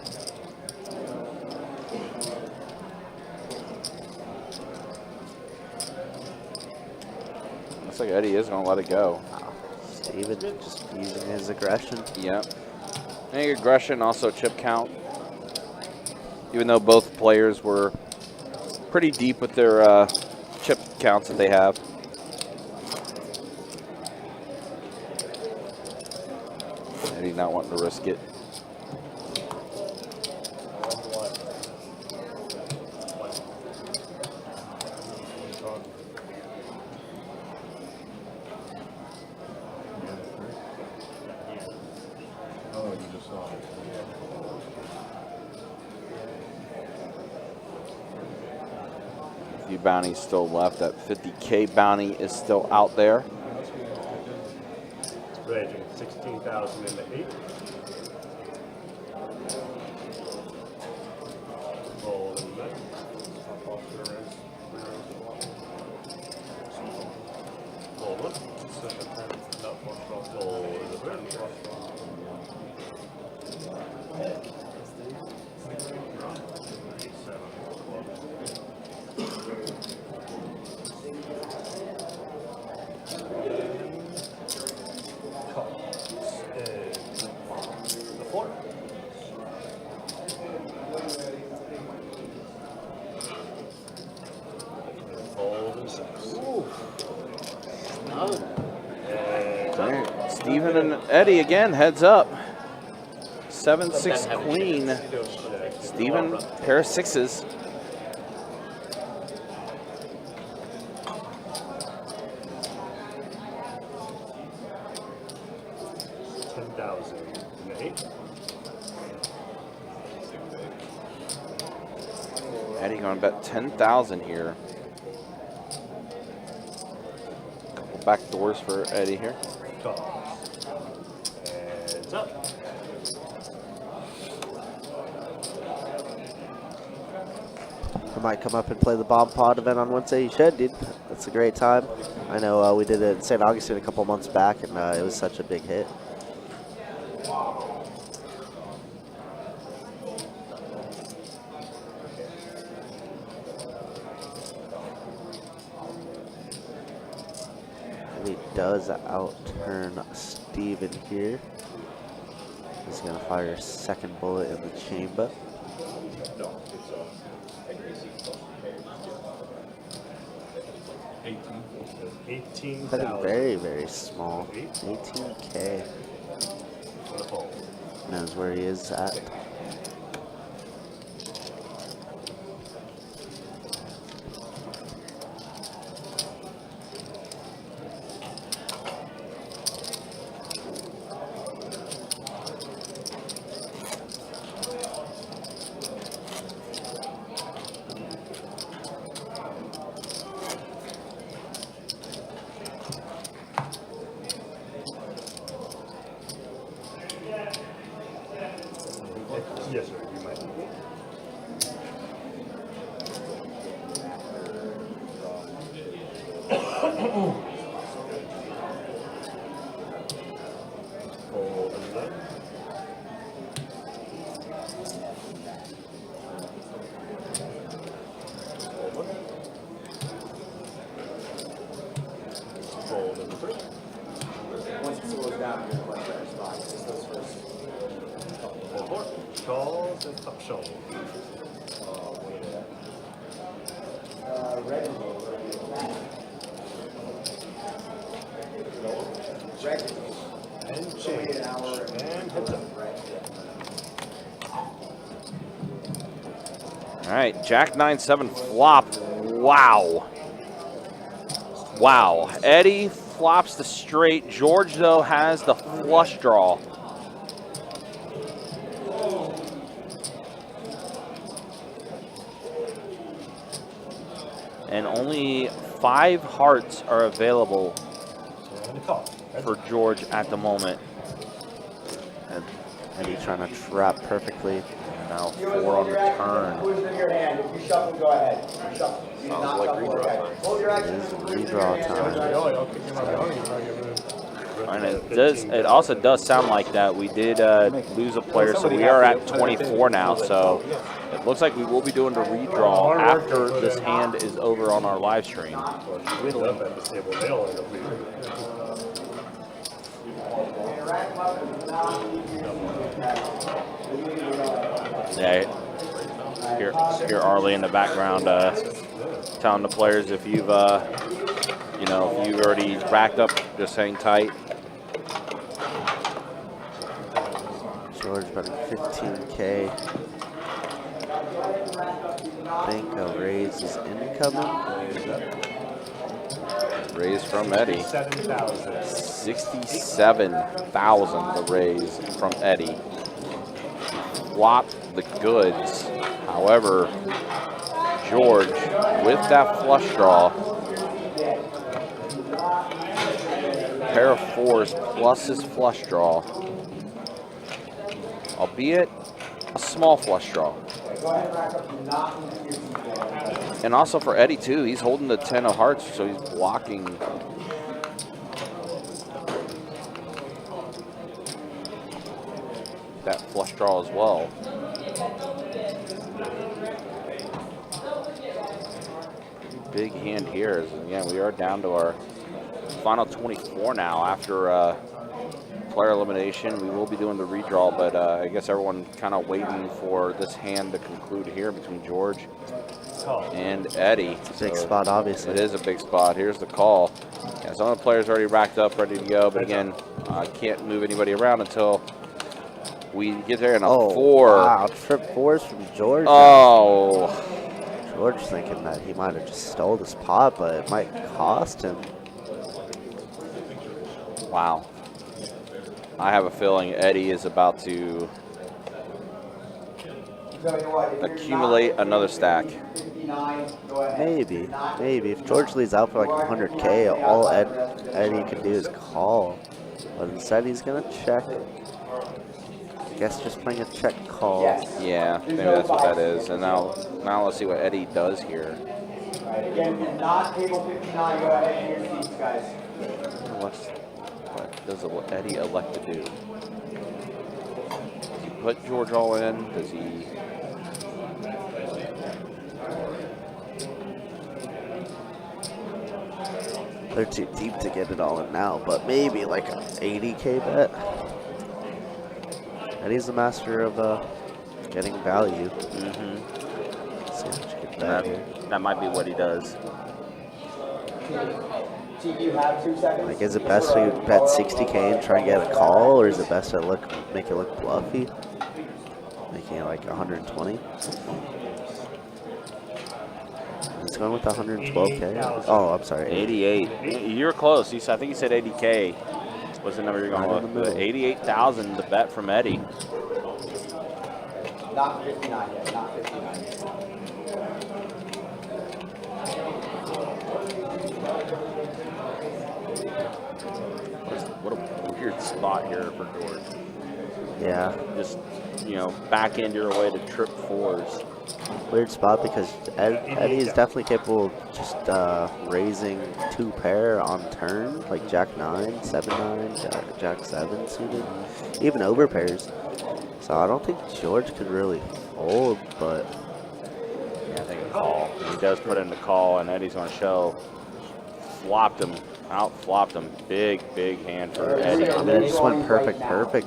Looks like Eddie is going to let it go. Wow. Steven just using his aggression. Yep. And aggression, also chip count. Even though both players were pretty deep with their chip counts that they have. Eddie not wanting to risk it. Oh, you just saw it. A few bounties still left. That 50K bounty is still out there. Raging 16,000 in the 8. Roll the 9. Roll 1. Roll the 3. All right. Steven and Eddie again, heads up. 7-6 queen. Steven, pair of sixes. Eddie going to bet 10,000 here. Couple back doors for Eddie here. Heads up. I might come up and play the Bomb Pod event on Wednesday. You should, dude. That's a great time. I know we did it in St. Augustine a couple months back, and it was such a big hit. And he does outturn Steven here. He's going to fire a second bullet in the chamber. 18,000. Very, very small. 18K. Knows where he is at. Yes, sir. You might. Fold and that. Fold and three. Once it slows down, you're in a much better spot. Just those first Fold four. Calls and top show. red And change. And heads up. All right, Jack 9-7 flop. Wow. Wow. Eddie flops the straight. George, though, has the flush draw. And only 5 hearts are available for George at the moment. And Eddie trying to trap perfectly. Now 4 on the turn. Who's in your hand? If you shuffle, go ahead. You shuffle. You Sounds not like shuffle, redraw okay. time. Hold your It action. is redraw time. And it also does sound like that we did lose a player, so we are at 24 now. So it looks like we will be doing the redraw after this hand is over on our live stream. Yeah, hear Arlie in the background telling the players if you've if you've already racked up, just hang tight. George betting 15K. I think a raise is incoming. Raise from Eddie. 67,000 the raise from Eddie. Flop the goods. However, George, with that flush draw, pair of 4s plus his flush draw, albeit a small flush draw. And also for Eddie too, he's holding the 10 of hearts, so he's blocking. That flush draw as well. Big hand here. Again, we are down to our final 24 now after player elimination. We will be doing the redraw, but I guess everyone kind of waiting for this hand to conclude here between George call. and Eddie. It's a big spot, obviously. It is a big spot. Here's the call. Yeah, some of the players already racked up, ready to go, but again, can't move anybody around until we get there in a 4. Wow, trip 4s from George. Oh. George thinking that he might have just stole the spot, but it might cost him. Wow. I have a feeling Eddie is about to accumulate another stack. Maybe. If George leads out for like 100K, all Eddie can do is call. But instead he's going to check. I guess just playing a check call. Yeah, maybe that's what that is. And now let's see what Eddie does here. Again, not table 59, go ahead and your seats, guys. What does Eddie elect to do? Does he put George all in? Does he... They're too deep to get it all in now, but maybe like an 80K bet. Eddie's the master of getting value. Mm-hmm. Let's see how much you get back here. That might be what he does. You have 2 seconds. Like, is it best to bet 60K and try and get a call, or is it best to make it look bluffy, making it like 120? He's going with 112K. Oh, I'm sorry. 88. You're close. I think he said 80K. What's the number you're going with? 88,000 the bet from Eddie. Not 59 yet, not 59. What a weird spot here for George. Yeah. Just, back end your way to trip 4s. Weird spot because Eddie is definitely capable of just raising 2 pair on turn, like Jack 9, 7-9, Jack 7 suited, even over pairs. So I don't think George could really fold, but Yeah, I think a call. He does put in the call, and Eddie's going to show. Out-flopped him. Big hand for Eddie. I mean, it just went perfect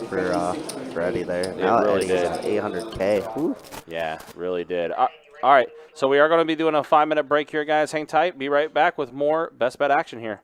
for Eddie there. Now really Eddie's did. at 800K. Whew. Yeah, really did. All right, so we are going to be doing a 5-minute break here, guys. Hang tight. Be right back with more Best Bet action here.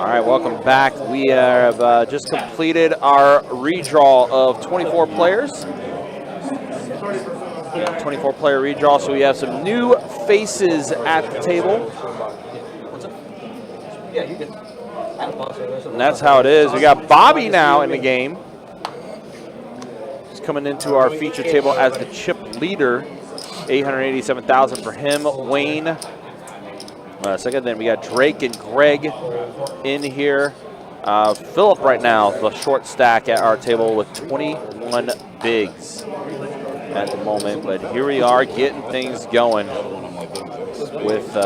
All right, welcome back. We have just completed our redraw of 24 players. 24-player redraw, so we have some new faces at the table. Yeah, you can. And that's how it is. We got Bobby now in the game. He's coming into our feature table as the chip leader. 887,000 for him. Wayne second. Then we got Drake and Greg in here. Philip right now, the short stack at our table with 21 bigs at the moment. But here we are getting things going with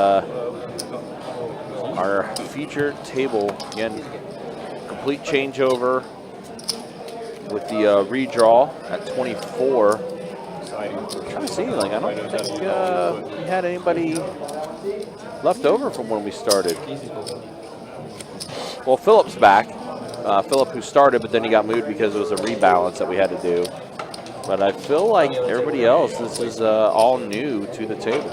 our feature table. Again, complete changeover with the redraw at 24. I'm trying to see, like, I don't think we had anybody left over from when we started. Well, Philip's back. Philip, who started, but then he got moved because it was a rebalance that we had to do. But I feel like everybody else, this is all new to the table.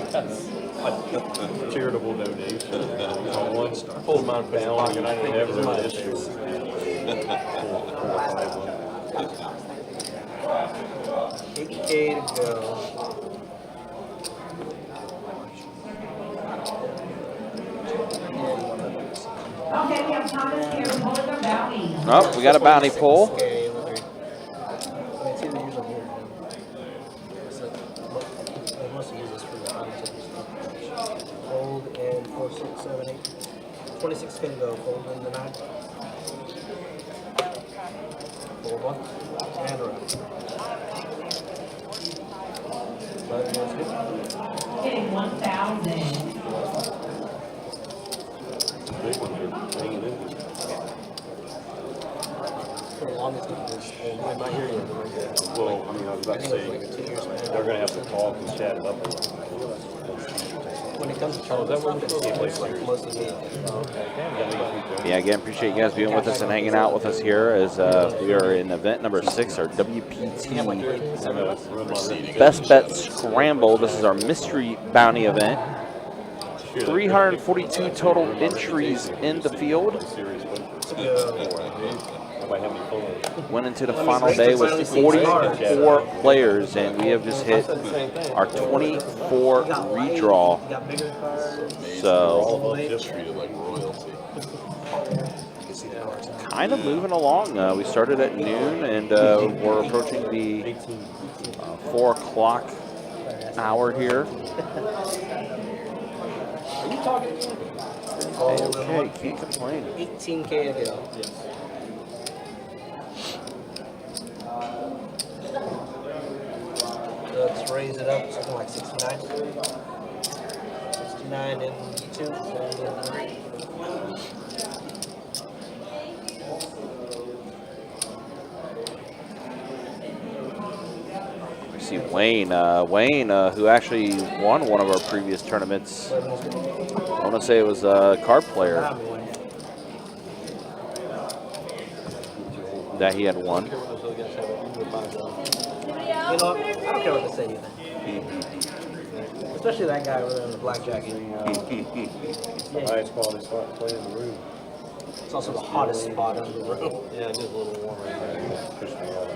Charitable donation. One full amount of pound, I think never an issue. 8K to go. Okay, we have Thomas here pulling their bounty. Oh, we got a bounty pull. Fold and 4, 6, 7, 8. 26 can go. Fold in the 9. Fold 1. And around. Hitting 1,000. Big ones are hanging in. For the longest of this, I'm not here yet. Well, I mean, I was about to say, they're going to have to talk and chat it up a little. When it comes to Charles, that one it's like most of the Yeah, again, appreciate you guys being with us and hanging out with us here as we are in event number 6, our WPT Best Bet Scramble. This is our mystery bounty event. 342 total entries in the field. Went into the final day with 44 players, and we have just hit our 24 redraw. So, kind of moving along. We started at noon, and we're approaching the 4 o'clock hour here. Okay, can't complain. 18K to go. Let's raise it up, something like 69. 69 and 2. We see Wayne. Wayne, who actually won one of our previous tournaments. I want to say it was a card player that he had won. You know, I don't care what they say either. Especially that guy over there in the black jacket. Highest quality spot to play in the room. It's also the hottest spot in the room. Yeah, just a little warmer. Push me out.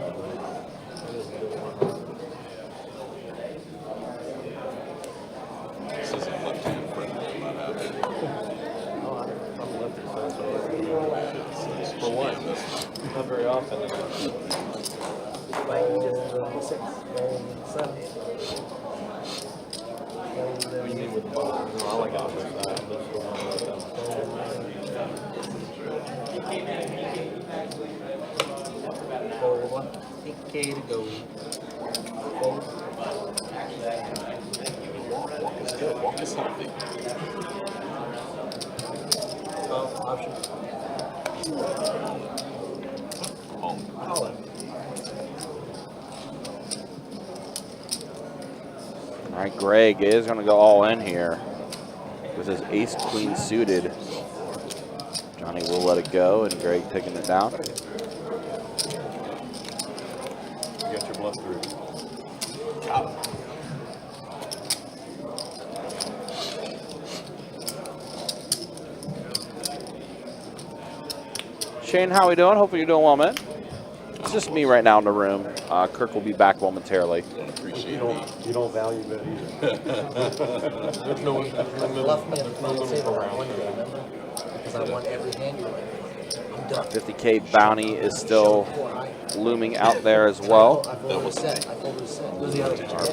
This isn't left-hand friendly. I'm not happy. I'm lefty, so that's what for what? Not very often. Like you just 6, 7. What do you mean with the ball? No, I like opposite side. That's the one Fold 1. 8K to go. Fold. Walk is good. Walk is healthy. Option. All in. All right, Greg is going to go all in here with his ace-queen suited. Johnny will let it go, and Greg taking it down. You got your bluff through. Got him. Shane, how we doing? Hopefully you're doing well, man. It's just me right now in the room. Kirk will be back momentarily. You don't value that either. There's no left me at the final table one day, remember? Because I won every hand. You're like, I'm done. 50K bounty is still looming out there as well. Our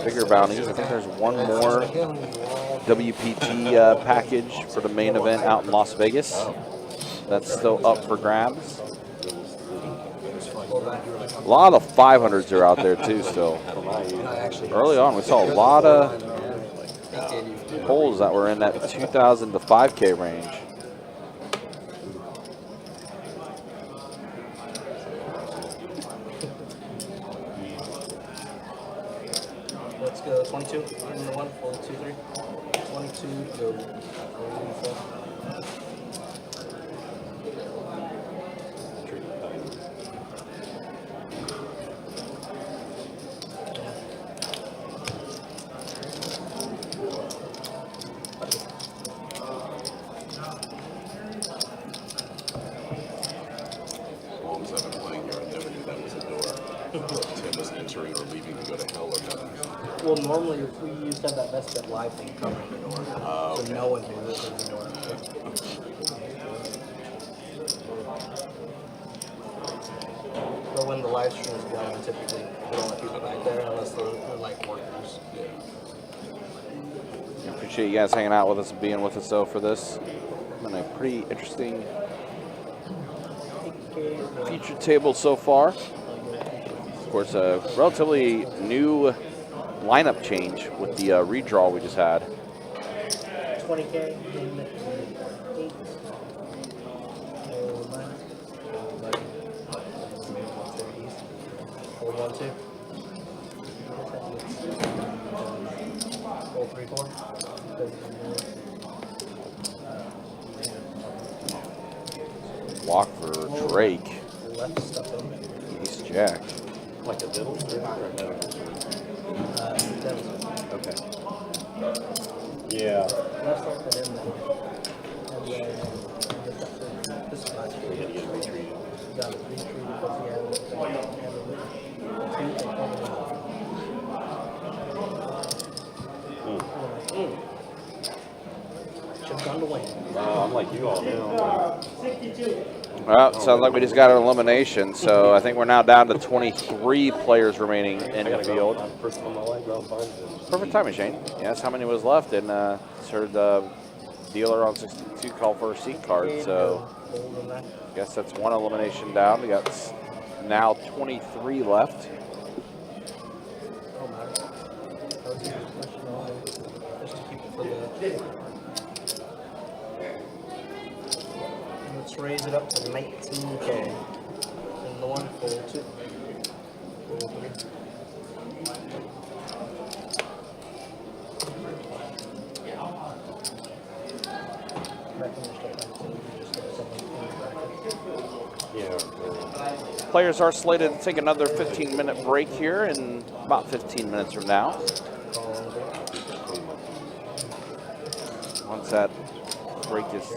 bigger bounties. I think there's one more WPT package for the main event out in Las Vegas. That's still up for grabs. A lot of 500s are out there too still. Early on we saw a lot of pulls that were in that 2,000 to 5K range. Let's go 22, number 1, 4, 2, 3. 22, go. 4. Well, normally we used to have that BestBet live thing covering the door, so no one knew this was the door. But when the live stream is going, typically we don't let people back there unless they're like workers. I appreciate you guys hanging out with us and being with us though for this. Been a pretty interesting feature table so far. Of course, a relatively new lineup change with the redraw we just had. 20K. 4-1-2. 4-3-4. Block for Drake. Left stuff in. Ace Jack. Like a diddle? Okay. Yeah. Left stuff in there. And then this spot. We had to get retreated. Got it retreated because he had a Should've gone to win. I'm like you all now. 62. Well, sounds like we just got an elimination, so I think we're now down to 23 players remaining in the field. Perfect timing, Shane. Yes, how many was left? And heard the dealer on 62 call for a seat card, so I guess that's one elimination down. We got now 23 left. Let's raise it up to 19K. And the 1, 4, 2. 4, 3. Players are slated to take another 15-minute break here in about 15 minutes from now. Once that break is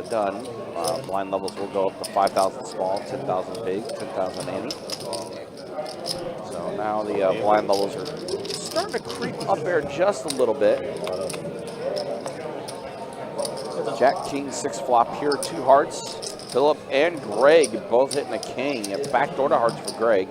done, blind levels will go up to 5,000 small, 10,000 big, 10,000 ante. So now the blind levels are starting to creep up there just a little bit. Jack, King, 6 flop here, 2 hearts. Philip and Greg both hitting a king. A backdoor to hearts for Greg.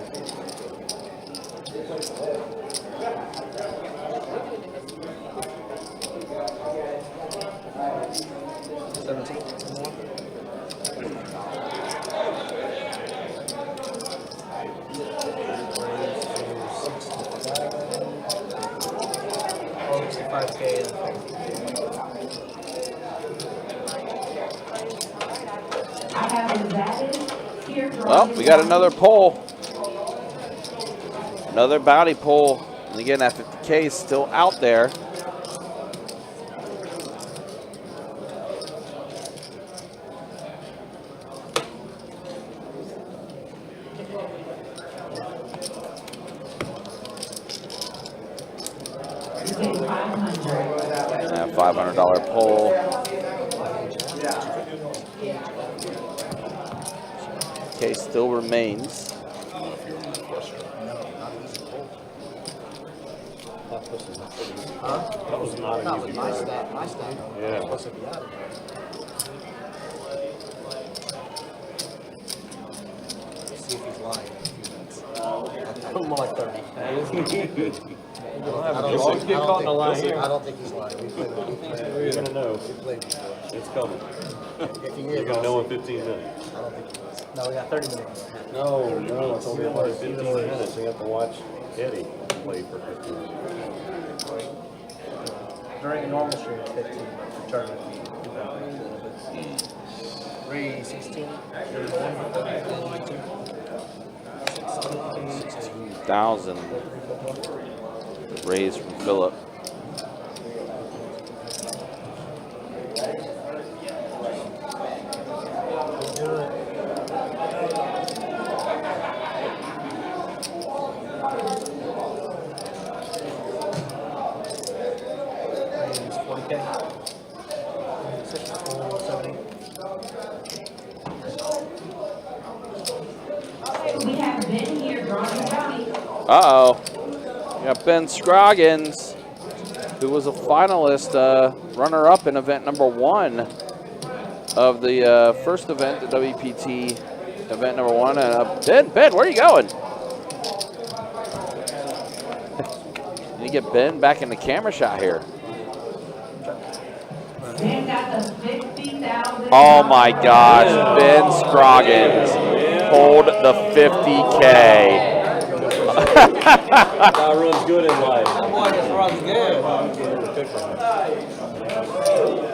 Well, we got another pull. Another bounty pull. And again, that 50K is still out there. And $500 pull. 50K still remains. That was not an easy my roll. stat. My stat. Yeah. Supposed to be out of there. See if he's lying in a few minutes. More like 30. I don't think he's lying. We played You're going to know. We played before. It's coming. If he You're is, going to know in 15 minutes. I don't think he is. No, we got 30 minutes. No, it's only about 15 minutes. You have to watch Eddie play for 15 minutes. During a normal stream, it's 15, but for tournament, we 316. 1,000 raised from Philip. We have Ben here drawing Johnny. Uh-oh. We got Ben Scroggins, who was a finalist, runner-up in event number 1 of the first event, the WPT event number 1. Ben, where are you going? You get Ben back in the camera shot here. Ben got the 50,000. Oh my gosh, Ben Scroggins pulled the 50K. That runs good in life. That boy just runs good.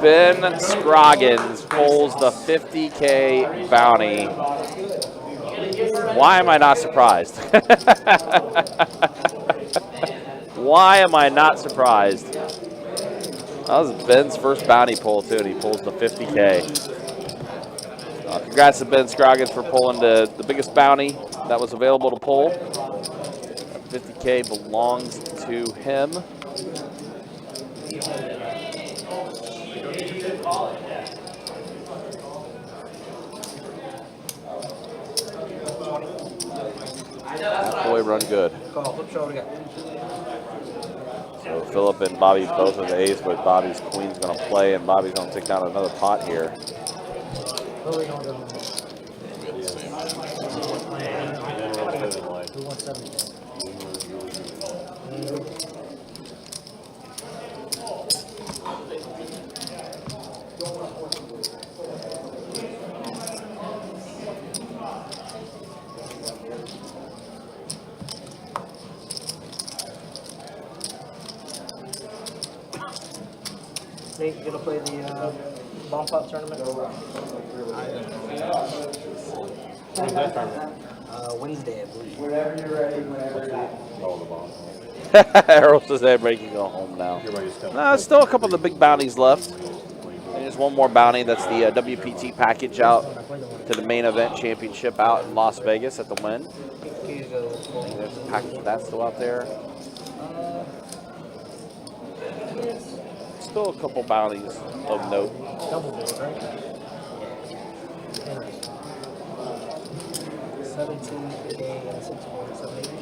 Ben Scroggins pulls the 50K bounty. Why am I not surprised? Why am I not surprised? That was Ben's first bounty pull too, and he pulls the 50K. Congrats to Ben Scroggins for pulling the biggest bounty that was available to pull. 50K belongs to him. That boy run good. So Philip and Bobby both are the ace, but Bobby's queen's going to play, and Bobby's going to take down another pot here. Nate, you gonna play the bump up tournament? When's that tournament? Wednesday, I believe. Whenever you're ready, whenever you're ready. Oh, the bomb. Harold says everybody can go home now. No, still a couple of the big bounties left. There's one more bounty. That's the WPT package out to the main event championship out in Las Vegas at the Wynn. There's a package of that still out there. Still a couple bounties of note. Double board, right? 17K and 6.78.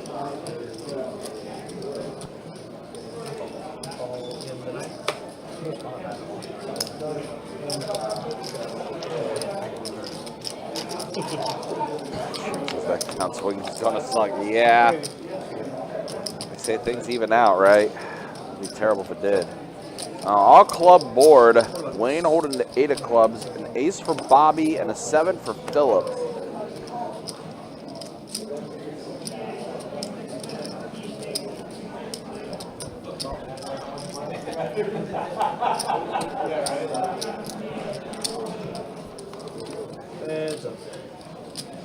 That count swing's gonna suck. Yeah. They say things even out, right? It'd be terrible if it did. All club board. Wayne holding the 8 of clubs, an ace for Bobby, and a 7 for Philip.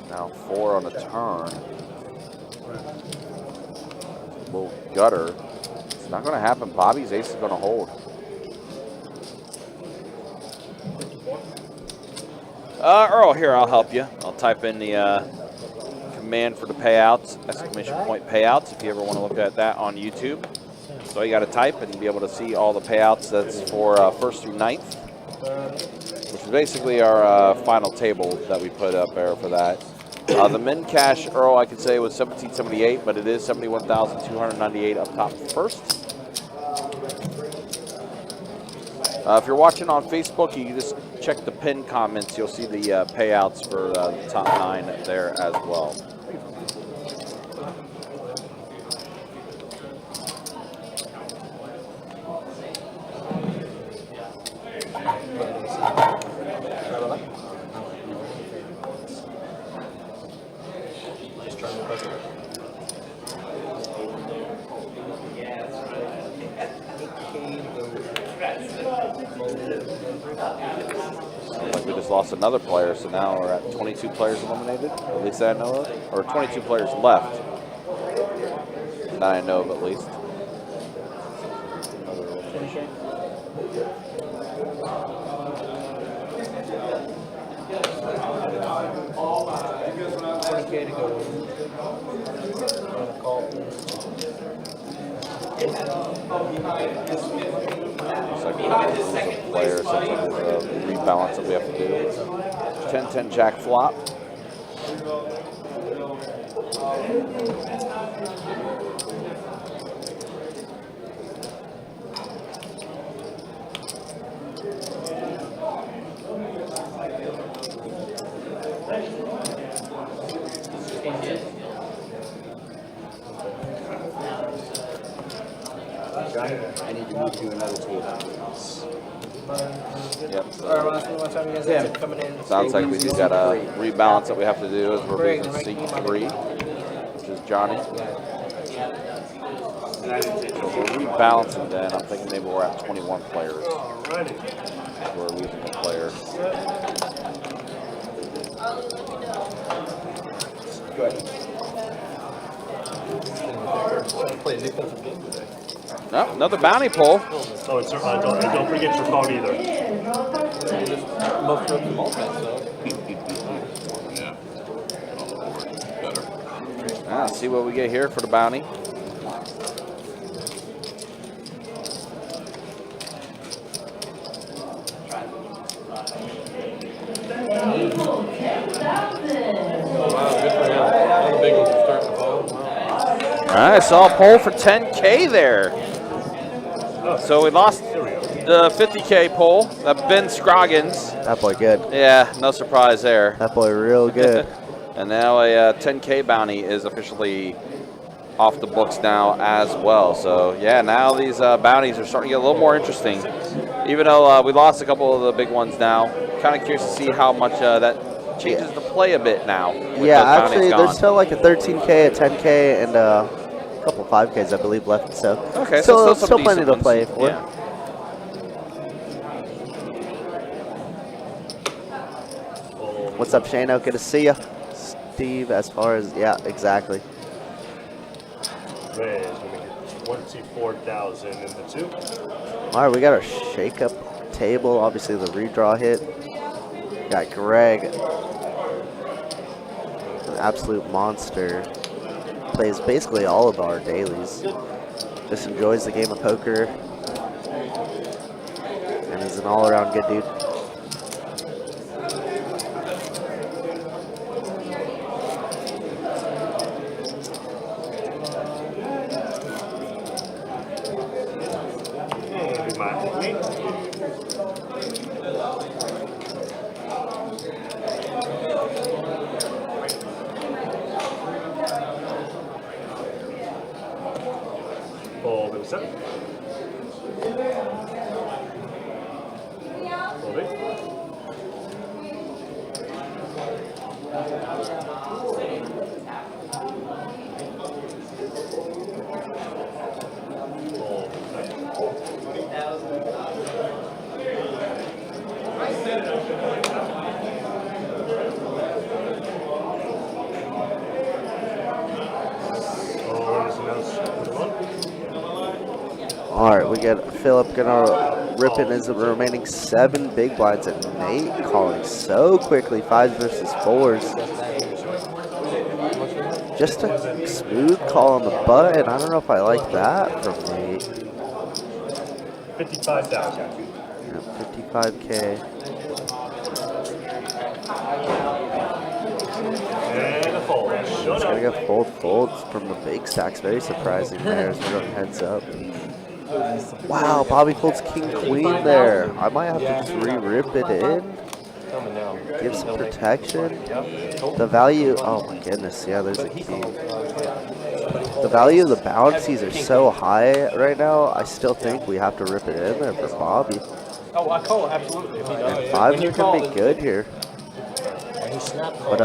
Now 4 on the turn. Little gutter. It's not going to happen. Bobby's ace is going to hold. Earl, here, I'll help you. I'll type in the command for the payouts, exclamation point payouts, if you ever want to look at that on YouTube. So you got to type and you'll be able to see all the payouts. That's for 1st through 9th, which is basically our final table that we put up there for that. The min cash Earl, I could say, was 1778, but it is 71,298 up top first. If you're watching on Facebook, you can just check the pinned comments. You'll see the payouts for the top 9 there as well. Like we just lost another player, so now we're at 22 players eliminated, at least that I know of, or 22 players left that I know of at least. Another elimination. Looks like we're a player, so there's a rebalance that we have to do. 10-10 jack flop. I need to move to another table. Yep. Sounds like we just got a rebalance that we have to do as we're moving to seat 3, which is Johnny. So we're rebalancing then. I'm thinking maybe we're at 21 players. We're losing a player. Good. No, another bounty pull. Oh, it's, don't forget your phone either. Let's see what we get here for the bounty. All right, I saw a poll for 10K there. So we lost the 50K poll. That Ben Scroggins. That boy good. Yeah, no surprise there. That boy real good. And now a 10K bounty is officially off the books now as well. So yeah, now these bounties are starting to get a little more interesting. Even though we lost a couple of the big ones now, kind of curious to see how much that changes the play a bit now. Yeah, actually, there's still like a 13K, a 10K, and a couple 5Ks, I believe, left. So okay, still so plenty to play for. Yeah. What's up, Shano? Good to see you. Steve, as far as, yeah, exactly. Ray is going to get 24,000 in the 2. All right, we got our shake-up table. Obviously, the redraw hit. Got Greg, an absolute monster. Plays basically all of our dailies. Just enjoys the game of poker. And is an all-around good dude. Fold and set. Folding. All right, we got Philip gonna rip in his remaining 7 big blinds, and Nate calling so quickly 5s versus 4s. Just a smooth call on the button. I don't know if I like that from Nate. 55,000. Yeah, 55K. And It's gonna go folds from the big stacks. Very surprising there as we're going heads up. Wow, Bobby folds king queen there. I might have to just re-rip it in. Give some protection. The value, oh my goodness, yeah, there's a king. The value of the bouncies are so high right now, I still think we have to rip it in there for Bobby. Oh, I call it absolutely. And fives are going to be good here. But,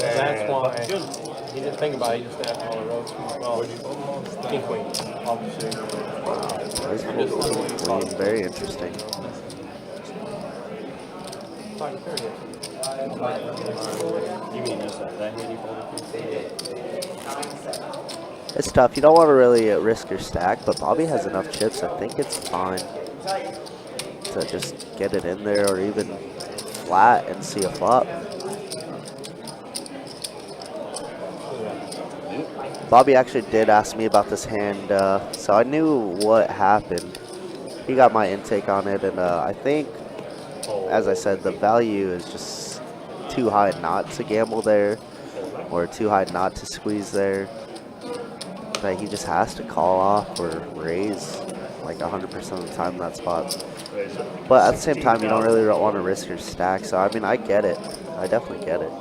that's why he didn't think about it, he just snapped all the roads. Well, king queen, obviously. Wow, queen, very interesting. It's tough. You don't want to really risk your stack, but Bobby has enough chips. I think it's fine to just get it in there or even flat and see a flop. Bobby actually did ask me about this hand, so I knew what happened. He got my intake on it, and I think, as I said, the value is just too high not to gamble there, or too high not to squeeze there. That he just has to call off or raise like 100% of the time in that spot. But at the same time, you don't really want to risk your stack. So I mean, I get it. I definitely get it.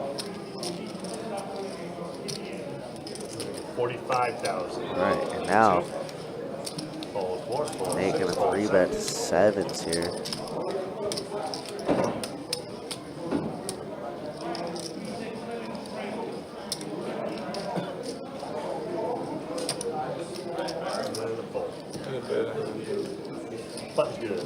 45,000. All right, and now Nate gonna 3-bet sevens here. Button's good.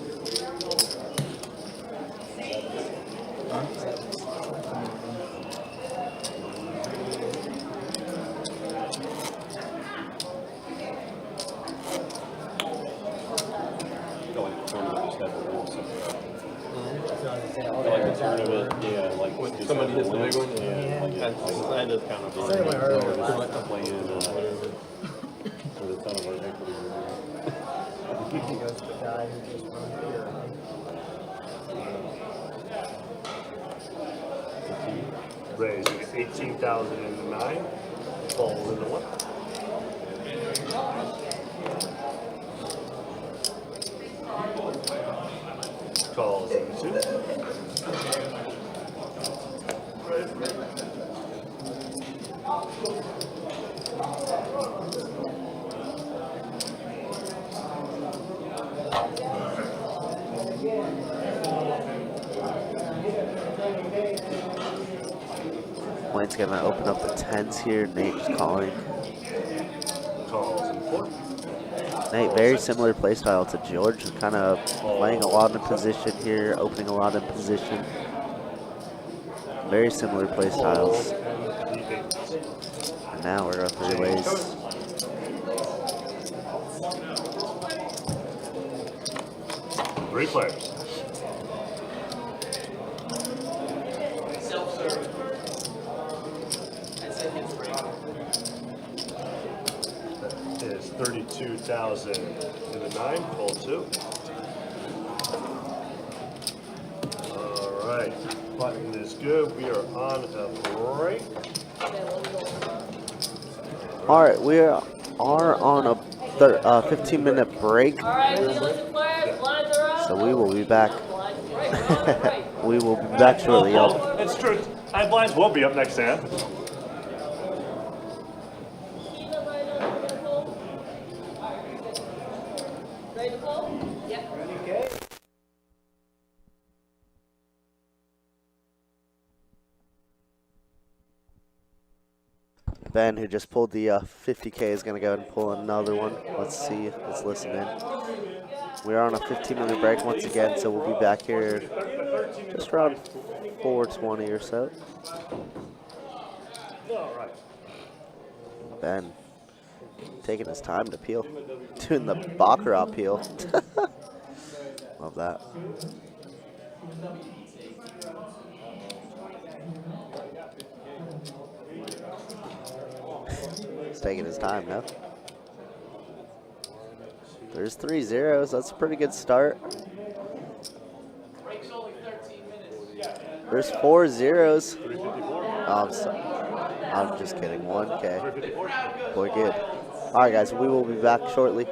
Somebody hits the big one? Yeah. That is kind of playing for the ton of our equity. Raise 18,000 in the 9. Falls in the 1. Calls in the 2. Wayne's gonna open up the 10s here. Nate's calling. Calls in 4. Nate, very similar play style to George, kind of playing a lot in position here, opening a lot in position. Very similar play styles. And now we're going 3 ways. Three players. That is 32,000 in the 9, fold 2. All right, button is good. We are on a break. All right, we are on a 15-minute break. All right, listen, players, lines are up. So we will be back. We will be back shortly, y'all. It's true. High blinds will be up next, Sam. Ready to pull? Yep. Okay. Ben, who just pulled the 50K, is going to go ahead and pull another one. Let's see. Let's listen in. We're on a 15-minute break once again, so we'll be back here just around 4:20 or so. Ben taking his time to peel. Doing the Baccarat peel. Love that. He's taking his time now. There's 3 zeros. That's a pretty good start. There's 4 zeros. Oh, I'm sorry. I'm just kidding. 1K. Boy, good. All right, guys. We will be back shortly.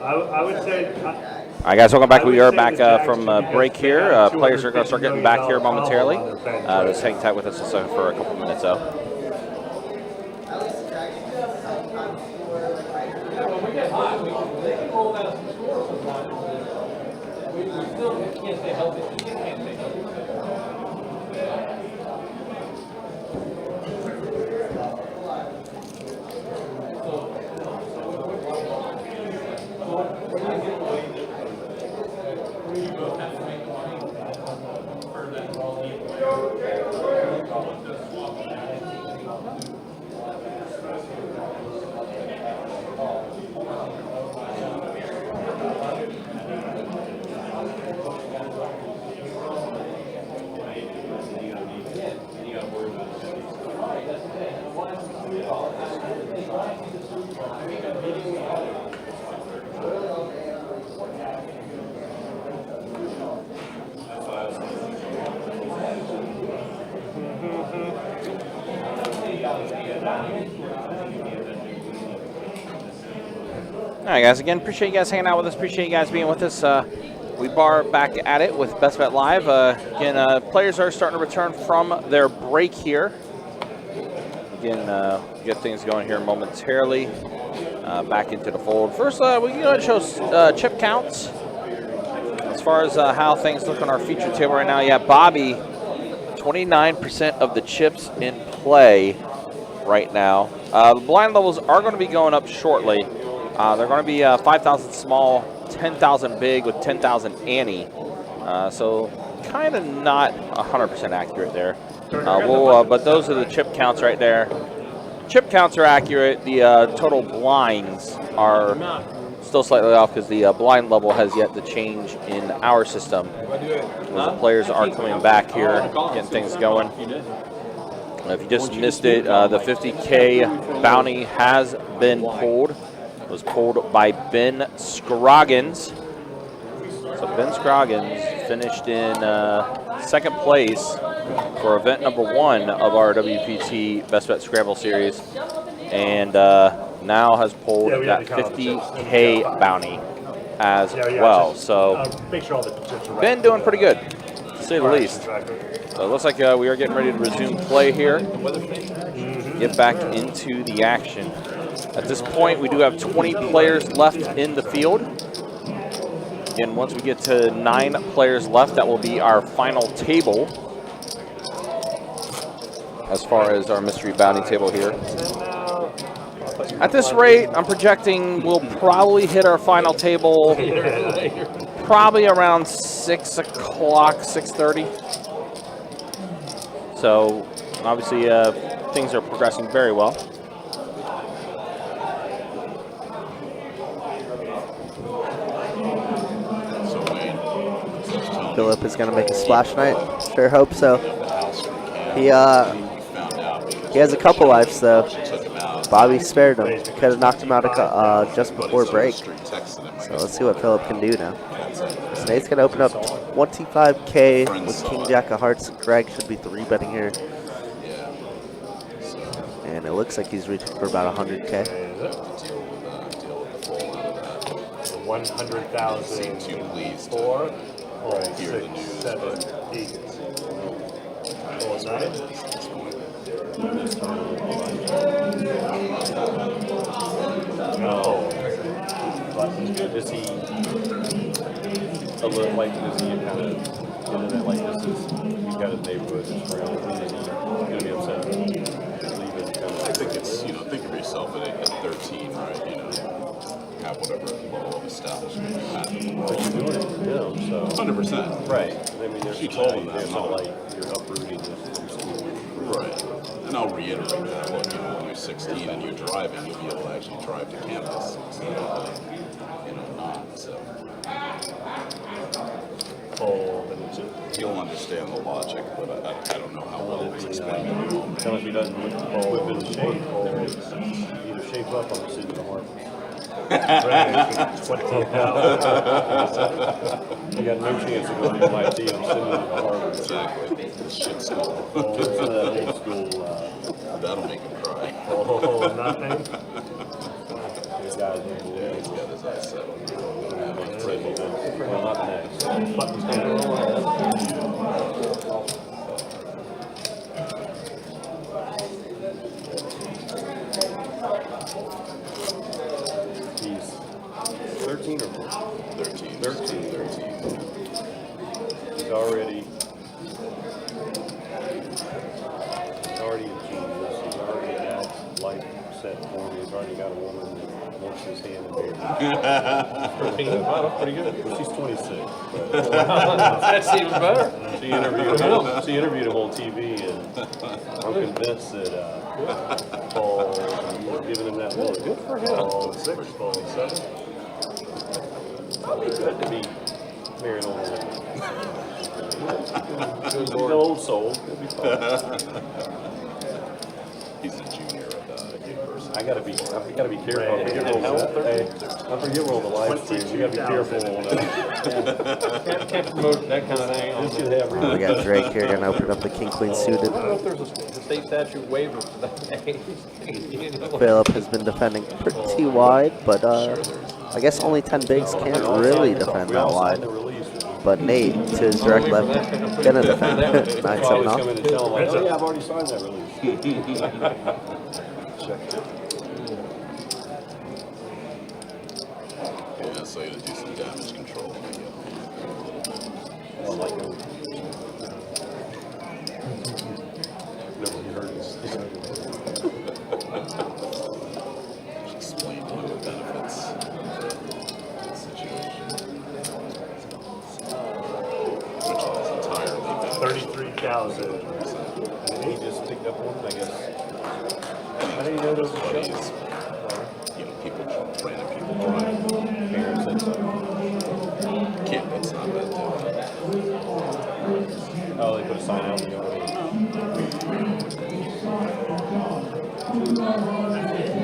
I would say. All right, guys, welcome back. We are back from break here. Players are going to start getting back here momentarily. Just hang tight with us for a couple minutes, though. All right, guys, again, appreciate you guys hanging out with us. Appreciate you guys being with us. We are back at it with Best Bet Live. Again, players are starting to return from their break here. Again, get things going here momentarily. Back into the fold. First, we're going to show chip counts. As far as how things look on our feature table right now, yeah, Bobby, 29% of the chips in play right now. The blind levels are going to be going up shortly. They're going to be 5,000 small, 10,000 big with 10,000 ante. So kind of not 100% accurate there. But those are the chip counts right there. Chip counts are accurate. The total blinds are still slightly off because the blind level has yet to change in our system. The players are coming back here, getting things going. If you just missed it, the 50K bounty has been pulled. It was pulled by Ben Scroggins. So Ben Scroggins finished in second place for event number 1 of our WPT Best Bet Scramble series, and now has pulled that 50K bounty as well. So Ben doing pretty good, to say the least. So it looks like we are getting ready to resume play here. Get back into the action. At this point, we do have 20 players left in the field. Again, once we get to 9 players left, that will be our final table as far as our mystery bounty table here. At this rate, I'm projecting we'll probably hit our final table probably around 6 o'clock, 6:30. So obviously things are progressing very well. Philip is going to make a splash tonight. Sure hope so. He has a couple lives though. Bobby spared him. Could have knocked him out just before break. So let's see what Philip can do now. Snake's going to open up 25K with King Jack of Hearts. Greg should be 3-betting here. And it looks like he's reaching for about 100K. 100,000 4. 6, 7, 8. No. Is he a little like, is he kind of into that, like this is, he's got his neighborhood, it's really clean, is he going to be upset? I think it's, think of yourself at 13, right? Have whatever level of establishment you have. But you're doing it for him, so. 100%. Right. I mean, there's not like you're uprooting this from school. Right. And I'll reiterate that. Look, when you're 16 and you're driving, you'll be able to actually drive to campus instead of, not. So. You'll understand the logic, but I don't know how well it's explained at the moment. Tell if he doesn't whip the shape, either shape up on the city of the heart. You got no chance of going to MIT. I'm sending you to Harvard. Exactly. Shit school. That old school. That'll make him cry. Oh, nothing. These guys he's got his eyes set on. Button's coming He's 13 or more? 13. 13. He's already a genius. He's already got life set for him. He's already got a woman that wants his hand in there. 13? Wow, that's pretty good. Well, she's 26. That's even better. She interviewed him on TV, and I'm convinced that Paul giving him that look. Good for him. Paul 6, Paul 7. Probably good to be married on that. Good Lord. Old soul. He'll be fine. He's a junior at university. I gotta be careful. I forget we're on the live stream. You gotta be careful on that. Can't promote that kind of thing. This should have. We got Drake here gonna open up the king queen suited. I don't know if there's a state statute waiver for that. Philip has been defending pretty wide, but I guess only 10 bigs can't really defend that wide. But Nate, to his direct left, gonna defend 9-7 off. Oh yeah, I've already signed that release. Yeah, so you gotta do some damage control. Never heard this. Explain to him the benefits of the situation. Which is entirely beneficial. 33,000. He just picked up one, I guess. How do you know those buddies? You know, people, random people drive. Parents and stuff. Can't, it's not that Oh, they put a sign out in the yard. I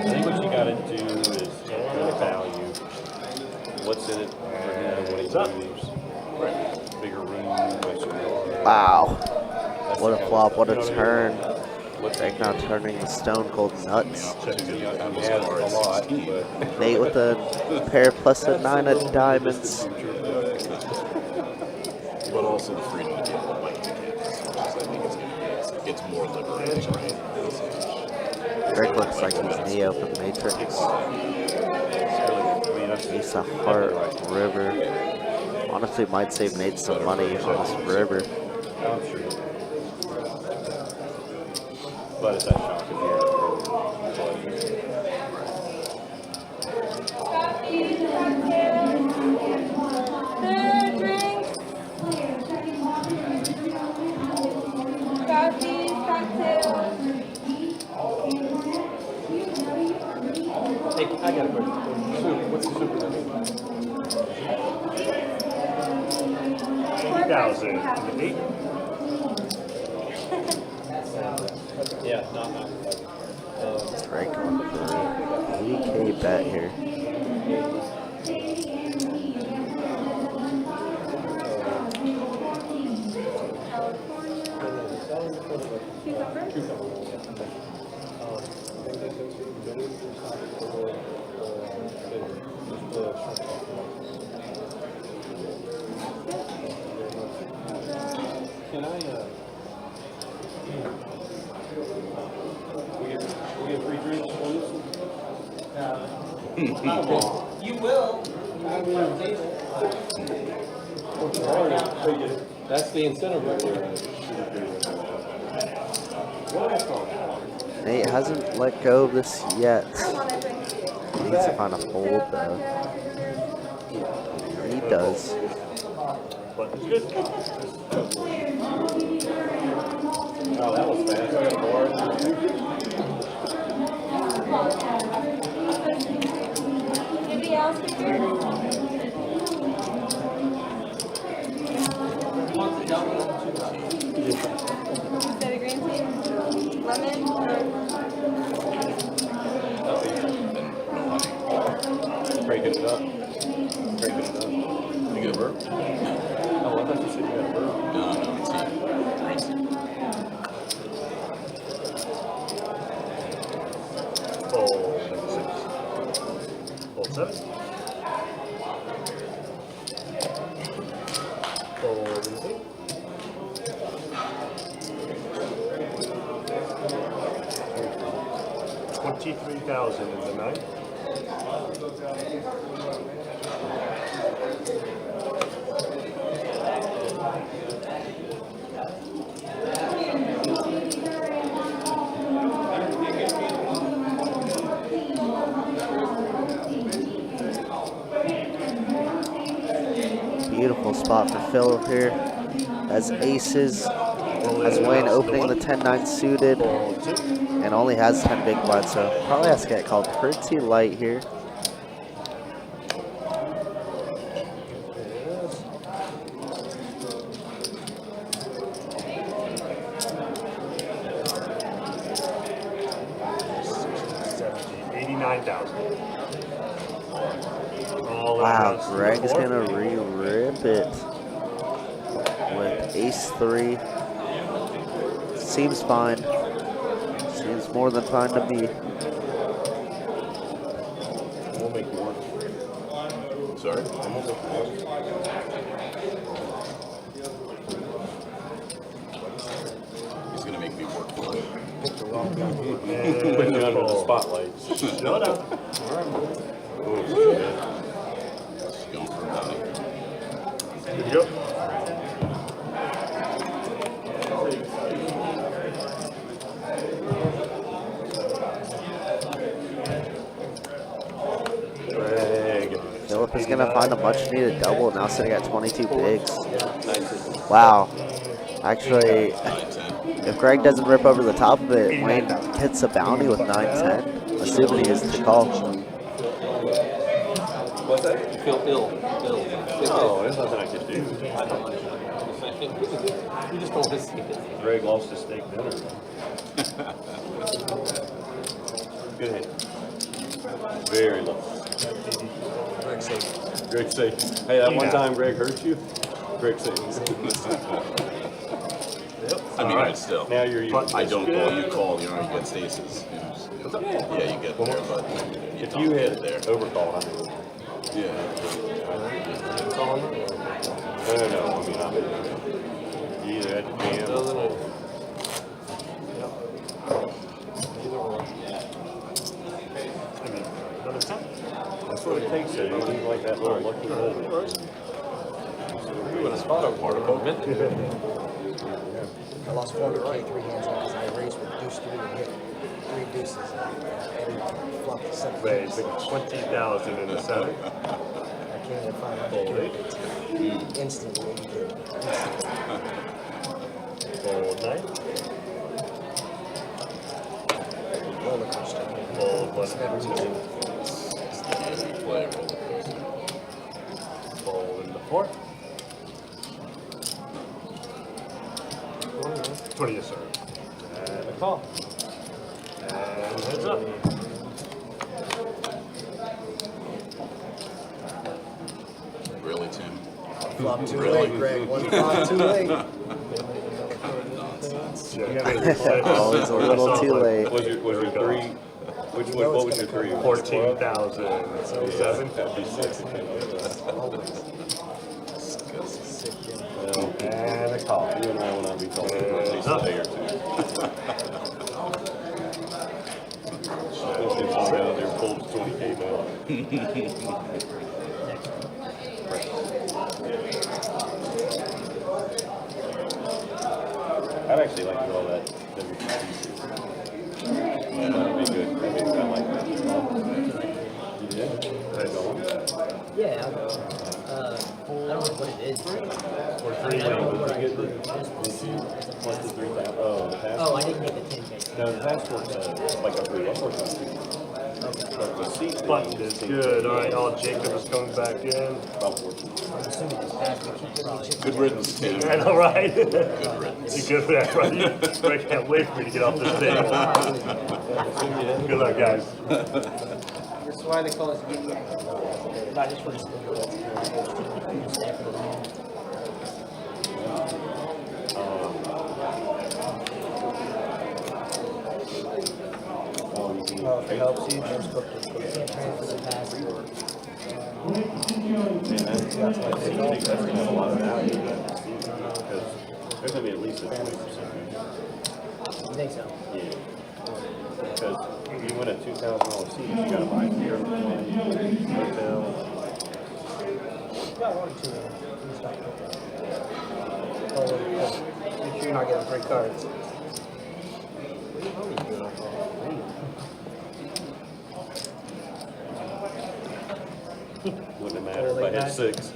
think what you gotta do is the value. What's in it for him when he moves. Bigger room, nicer yard. Wow. What a flop, what a turn. Drake now turning the stone cold nuts. Nate with a pair plus a 9 of diamonds. But also the freedom to get what might be campus, which is I think it's going to be, it's more liberating, right? Drake looks like he's Neo from the Matrix. Ace of Heart, River. Honestly, might save Nate some money on this River. I'm sure. But it's that shock if you're Third drink. Coffee, cocktails. Hey, I got a question. Soup. What's the soup? 80,000. 8. Yeah, not. Drake on for a 3K bet here. Can I, we get free drinks on this one? You will. That's the incentive right there. Nate hasn't let go of this yet. He needs to find a fold though. He does. Oh, that was fast. I got bored. Anybody else here? Instead of green tea? Lemon? Breaking it up. Breaking it up. You get a burp? Oh, I thought you said you got a burp. No, it's not. Fold 6. Fold 7. 23,000 in the ninth. Beautiful spot for Phil here. As aces, as Wayne opening the 10-9 suited, and only has 10 big blinds, so probably has to get called pretty light here. Wow, Greg is going to re-rip it with ace-3. Seems fine. Seems more than fine to me. We'll make you work. Sorry? We'll make you work. He's going to make me work for it. Putting you under the spotlight. Shut up. Going for a bounty. Here we go. Philip is going to find a much needed double, now sitting at 22 bigs. Wow. Actually, if Greg doesn't rip over the top of it, Wayne hits a bounty with 9-10, assuming he is to call. What's that? You feel ill. Oh, there's nothing I can do. You just don't want to see it. Greg lost his steak dinner. Good hit. Very low. Greg safe. Greg safe. Hey, that one time Greg hurt you, Greg safe. I mean, right. it's still. Now you're even. I don't call, you call, you know, you get stasis. You know, so, yeah, you get there, but If you hit there, overcall, I mean. Yeah. No. I mean, you either had to jam or. That's what it takes, so you need like that little lucky hole. With a spot particle. I lost 400K 3 hands on because I raised with deuce 3 and hit 3 deuces. And flopped 7 Wait, deuces. 20,000 in the seventh. I came in 500K. Instantly. Fold 9. Roller coaster. Fold It's never 1 easy. 2. Fold in the 4. 20, yes, sir. And a call. And heads up. Really, Tim? Flop too late, Greg. One flop too late. Always a little too late. Was your 3? What was your 3? 14,007. And a call. You and I will not be talking about this a day or two. This is all out there, pulled 20K now. I'd actually like to do all that WPT. Yeah, that'd be good. I like that. You did? Yeah, I don't know what it is. Or 3 What's the 3,000? Oh, the passport. Oh, I didn't get the 10K. No, the passport's like a free or something. Button is good. All right, all Jacob is coming back in. About 14. I'm assuming this passport probably. Good riddance, Tim. I know, right? Good riddance. You good for that, right? I can't wait for me to get off this table. Good luck, guys. That's why they call us BDX. Not just for the school. If it helps you, just put the transfer the passport. That's a lot of value. Because there's going to be at least a 20%. You think so? Yeah. Because you win a $2,000 seat, you gotta buy beer, hotel. Got one or two. Make sure you're not getting 3 cards. Wouldn't matter if I hit 6.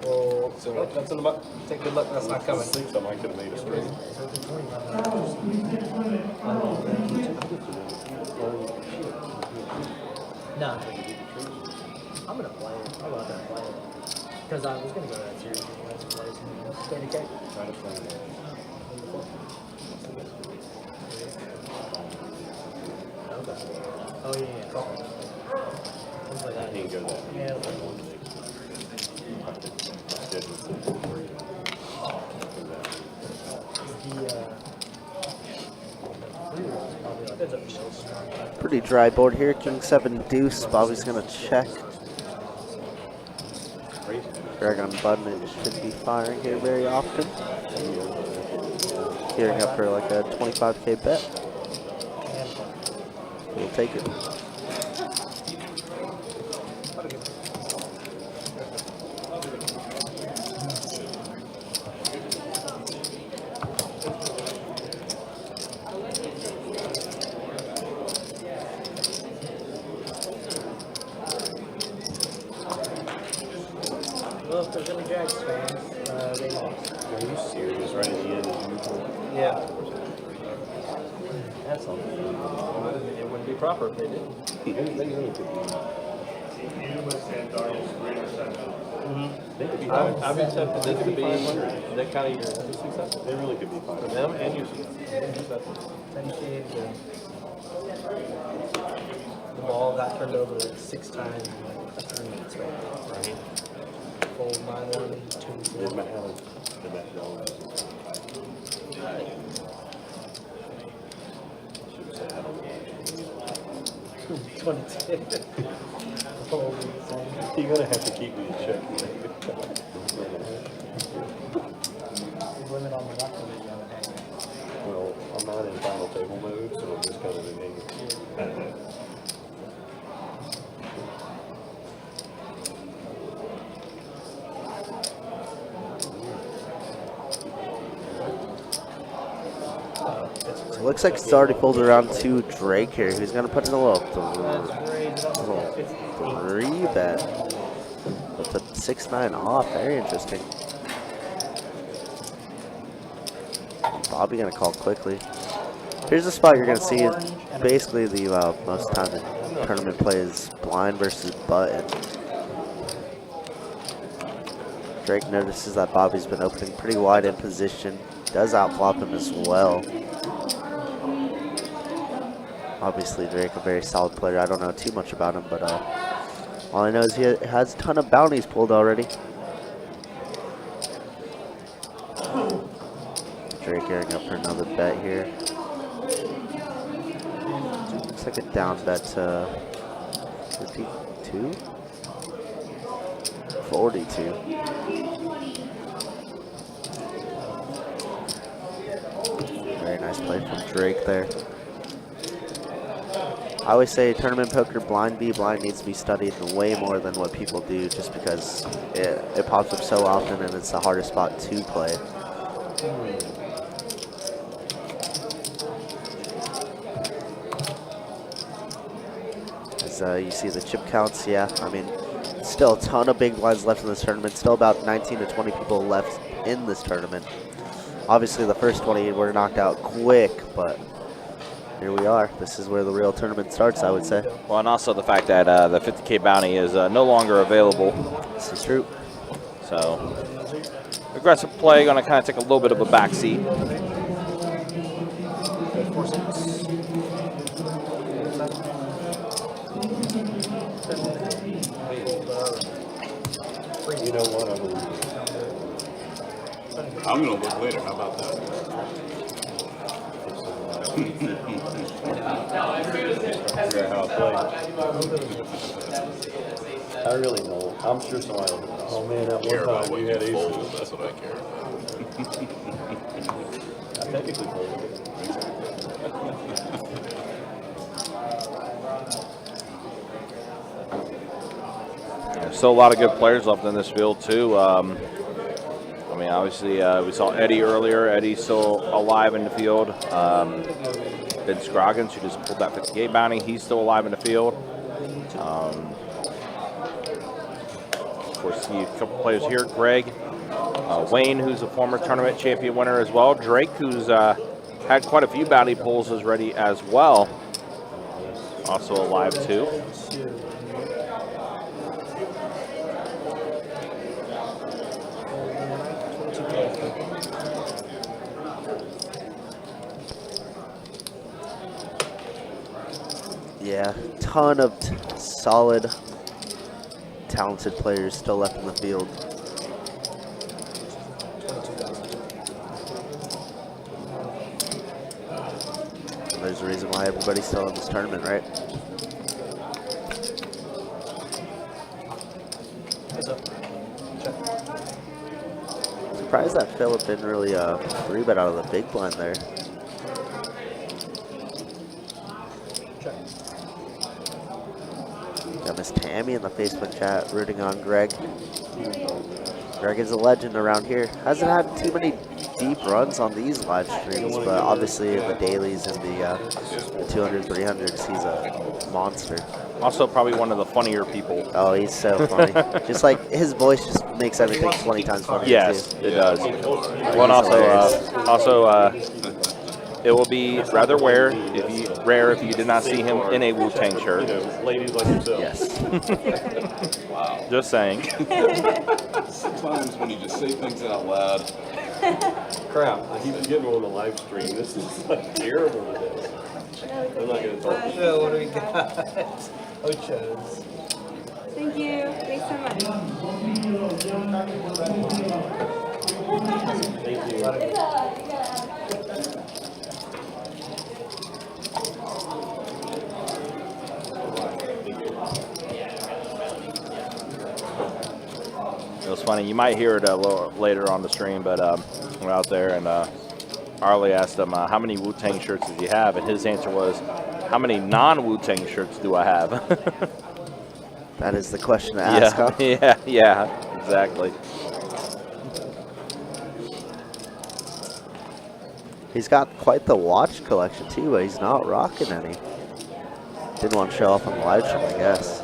Well, that's in the take good luck, that's not coming. 6, I might could have made a straight. No. I'm gonna play it. I'll go out there and play it. Because I was gonna go to that series and play some players and stay to kick. Try to play it. Oh, yeah. Cool. We'll play that. He can go that. Yeah, we'll play one. Pretty dry board here. King 7 deuce. Bobby's gonna check. Dragon button. It should be firing here very often. Gearing up for like a 25K bet. We'll take it. Well, if there's any Jags fans, they lost. Are you serious? Right at the end as usual? Yeah. That's something. It wouldn't be proper if they didn't. They really could be. They could be I've accepted this to be that kind of year. They really could be fine. For them and you. 10K. The ball got turned over like 6 times in like 3 minutes. Right. Fold 9-1, 2. Did Matt go? You're gonna have to keep me in check. Limit on the luck of the other day. Well, I'm not in final table mode, so I'm just kind of in So it looks like it's already pulled around to Drake here. He's going to put in a little 3 bet. With a 6-9 off. Very interesting. Bobby going to call quickly. Here's the spot you're going to see. Basically, the most time the tournament play is blind versus button. Drake notices that Bobby's been opening pretty wide in position. Does outflop him as well. Obviously, Drake, a very solid player. I don't know too much about him, but all I know is he has a ton of bounties pulled already. Drake gearing up for another bet here. Looks like a down bet to 52? 42. Very nice play from Drake there. I always say tournament poker blind B blind needs to be studied way more than what people do, just because it pops up so often and it's the hardest spot to play. As you see the chip counts, yeah, I mean, still a ton of big blinds left in this tournament. Still about 19 to 20 people left in this tournament. Obviously, the first 20 were knocked out quick, but here we are. This is where the real tournament starts, I would say. Well, and also the fact that the 50K bounty is no longer available. This is true. So, aggressive play, going to kind of take a little bit of a backseat. You know what? I'm going to look later. How about that? I really know. I'm sure somebody will. Oh man, that Care one about time what you you had fold, aces. that's what I care about. I technically folded. There's still a lot of good players left in this field, too. I mean, obviously, we saw Eddie earlier. Eddie's still alive in the field. Ben Scroggins, who just pulled that 58 bounty, he's still alive in the field. Of course, see a couple players here. Greg, Wayne, who's a former tournament champion winner as well. Drake, who's had quite a few bounty pulls as ready as well. Also alive, too. Yeah, ton of solid, talented players still left in the field. And there's a reason why everybody's still in this tournament, right? Surprised that Philip didn't really rebet out of the big blind there. Got Miss Tammy in the Facebook chat rooting on Greg. Greg is a legend around here. Hasn't had too many deep runs on these live streams, but obviously in the dailies and the 200, 300s, he's a monster. Also probably one of the funnier people. Oh, he's so funny. Just like his voice just makes everything 20 times funnier. Yes, too. it does. Well, and also, it will be rather rare if you did not see him in a Wu-Tang shirt. Ladies like yourself. Yes. Wow. Just saying. Sometimes when you just say things out loud. Crap, I keep forgetting we're on the live stream. This is like terrible with this. I'm not going to talk. So what do we got? Ochos. Thank you. Thanks so much. Thank you. It was funny. You might hear it a little later on the stream, but we're out there, and Arlie asked him, how many Wu-Tang shirts did you have? And his answer was, how many non-Wu-Tang shirts do I have? That is the question to ask, huh? Yeah, exactly. He's got quite the watch collection too, but he's not rocking any. Didn't want to show off on the live stream, I guess.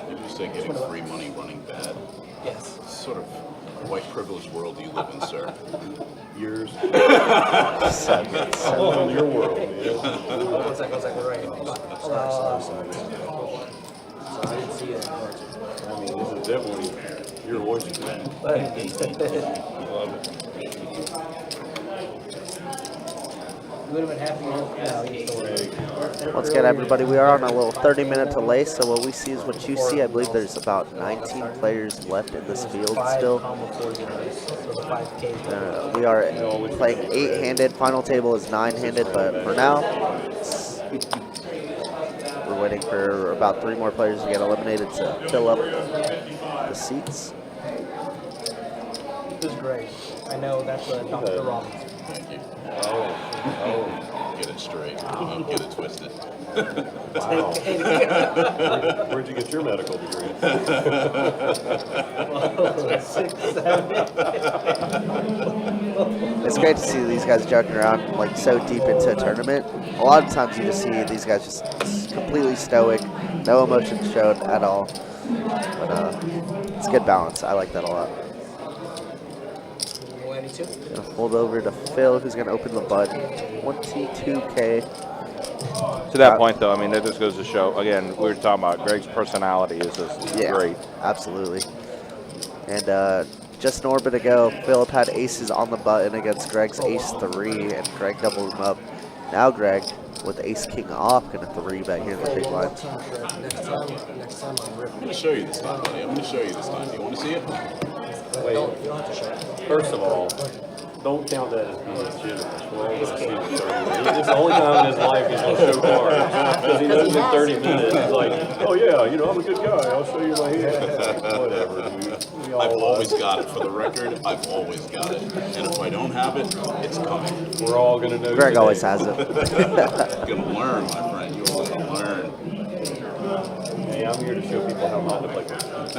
Did you say getting free money running bad? Yes. What sort of white privileged world do you live in, sir? Yours. So your world. One second, we're right. So I didn't see it. I mean, this is definitely your voice. Love it. You would have been happy. once again, everybody, we are on a little 30-minute delay, so what we see is what you see. I believe there's about 19 players left in this field still. We are playing 8-handed. Final table is 9-handed, but for now, we're waiting for about 3 more players to get eliminated to fill up the seats. This is great. I know that's Dr. Robbins. Oh, get it straight. Don't get it twisted. Wow. Where'd you get your medical degree? It's great to see these guys joking around like so deep into a tournament. A lot of times you just see these guys just completely stoic, no emotion showed at all. But it's good balance. I like that a lot. Gonna hold over to Phil, who's gonna open the button. 22K. To that point, though, I mean, that just goes to show, again, we were talking about Greg's personality is just great. Absolutely. And just an orbit ago, Philip had aces on the button against Greg's ace-3, and Greg doubled him up. Now Greg, with ace-king off, gonna 3-bet here in the big line. I'm going to show you this time, buddy. I'm going to show you this time. Do you want to see it? Wait. First of all, don't count that as being legitimate. We're all gonna see the 30 minutes. It's the only time in his life he's gonna show cards. Because he knows in 30 minutes, he's like, oh yeah, you know, I'm a good guy, I'll show you my hand. Whatever, dude. I've always got it. For the record, I've always got it. And if I don't have it, it's coming. We're all gonna know. Greg always has it. You're gonna learn, my friend. You're all gonna learn. Hey, I'm here to show people how not to play cards.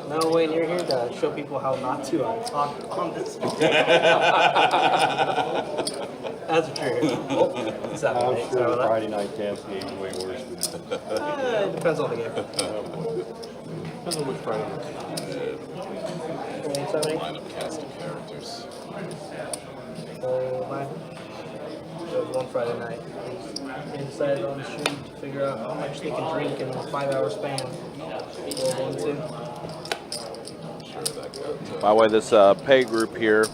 No, Wayne, you're here to show people how not to talk on this. That's true. Oh, I'm sure the Friday night camps game is way worse than it depends on the game. Depends on which Friday night. Line of cast of characters. There was one Friday night. They decided on the street to figure out how much they can drink in a 5-hour span. By the way, this pay group here,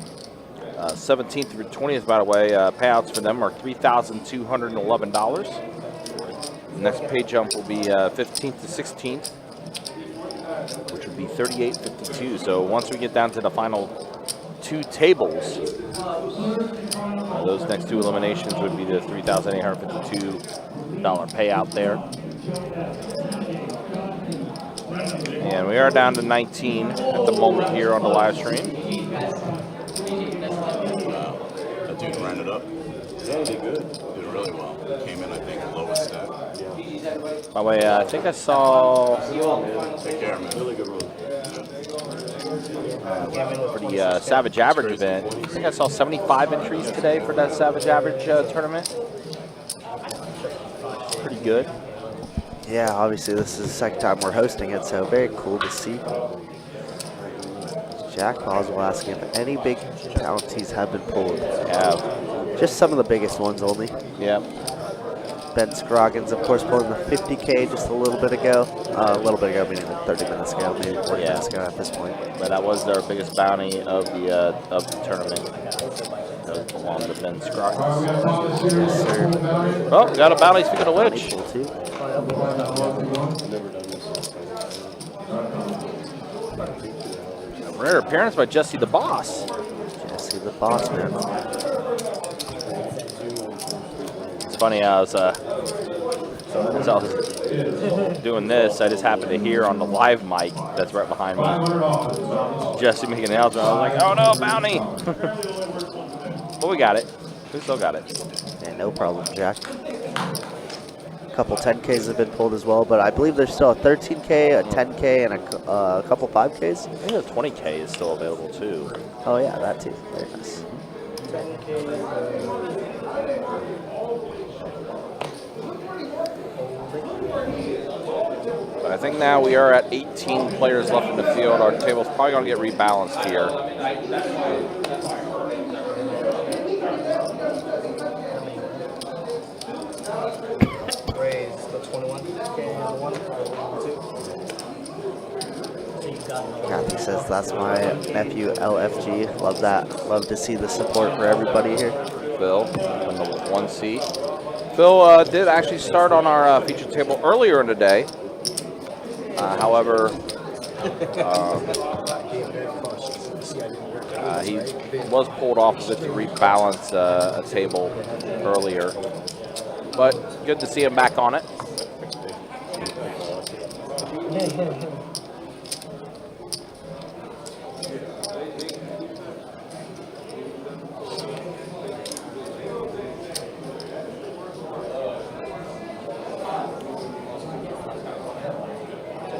17th through 20th, by the way, payouts for them are $3,211. The next pay jump will be 15th to 16th, which would be $38.52. So once we get down to the final 2 tables, those next 2 eliminations would be the $3,852 payout there. And we are down to 19 at the moment here on the live stream. That dude ran it up. Yeah, he did good. Did really well. Came in, I think, lowest stack. By the way, I think I saw Take care, man. Really good run. for the Savage Average event. I think I saw 75 entries today for that Savage Average tournament. Pretty good. Yeah, obviously this is the second time we're hosting it, so very cool to see. Jack Boswell asking if any big bounties have been pulled. Yeah. Just some of the biggest ones only. Yeah. Ben Scroggins, of course, pulling the 50K just a little bit ago. A little bit ago, meaning 30 minutes ago, maybe 40 minutes ago at this point. But that was their biggest bounty of the tournament. Along with Ben Scroggins. Yes, sir. Oh, got a bounty, speaking of which. A rare appearance by Jesse the Boss. Jesse the Boss, man. It's funny, as I was doing this, I just happened to hear on the live mic that's right behind me, Jesse making an announcement. I was like, oh no, bounty! But we got it. We still got it. Yeah, no problem, Jack. A couple 10Ks have been pulled as well, but I believe there's still a 13K, a 10K, and a couple 5Ks. I think the 20K is still available too. Oh yeah, that too. Very nice. But I think now we are at 18 players left in the field. Our table's probably going to get rebalanced here. Kathy says that's my nephew LFG. Love that. Love to see the support for everybody here. Phil in the 1 seat. Phil did actually start on our feature table earlier in the day. However, he was pulled off of it to rebalance a table earlier. But good to see him back on it.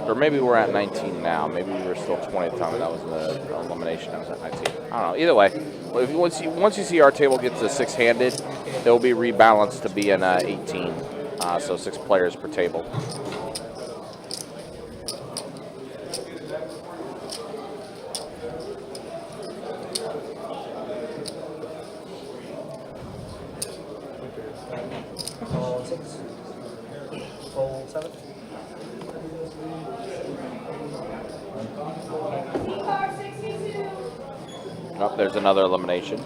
Or maybe we're at 19 now. Maybe we were still 20 at the time, and that was the elimination. That was at 19. I don't know. Either way, once you see our table get to 6-handed, it will be rebalanced to be an 18. So 6 players per table. Fold 6. Fold 7. Oh, there's another elimination.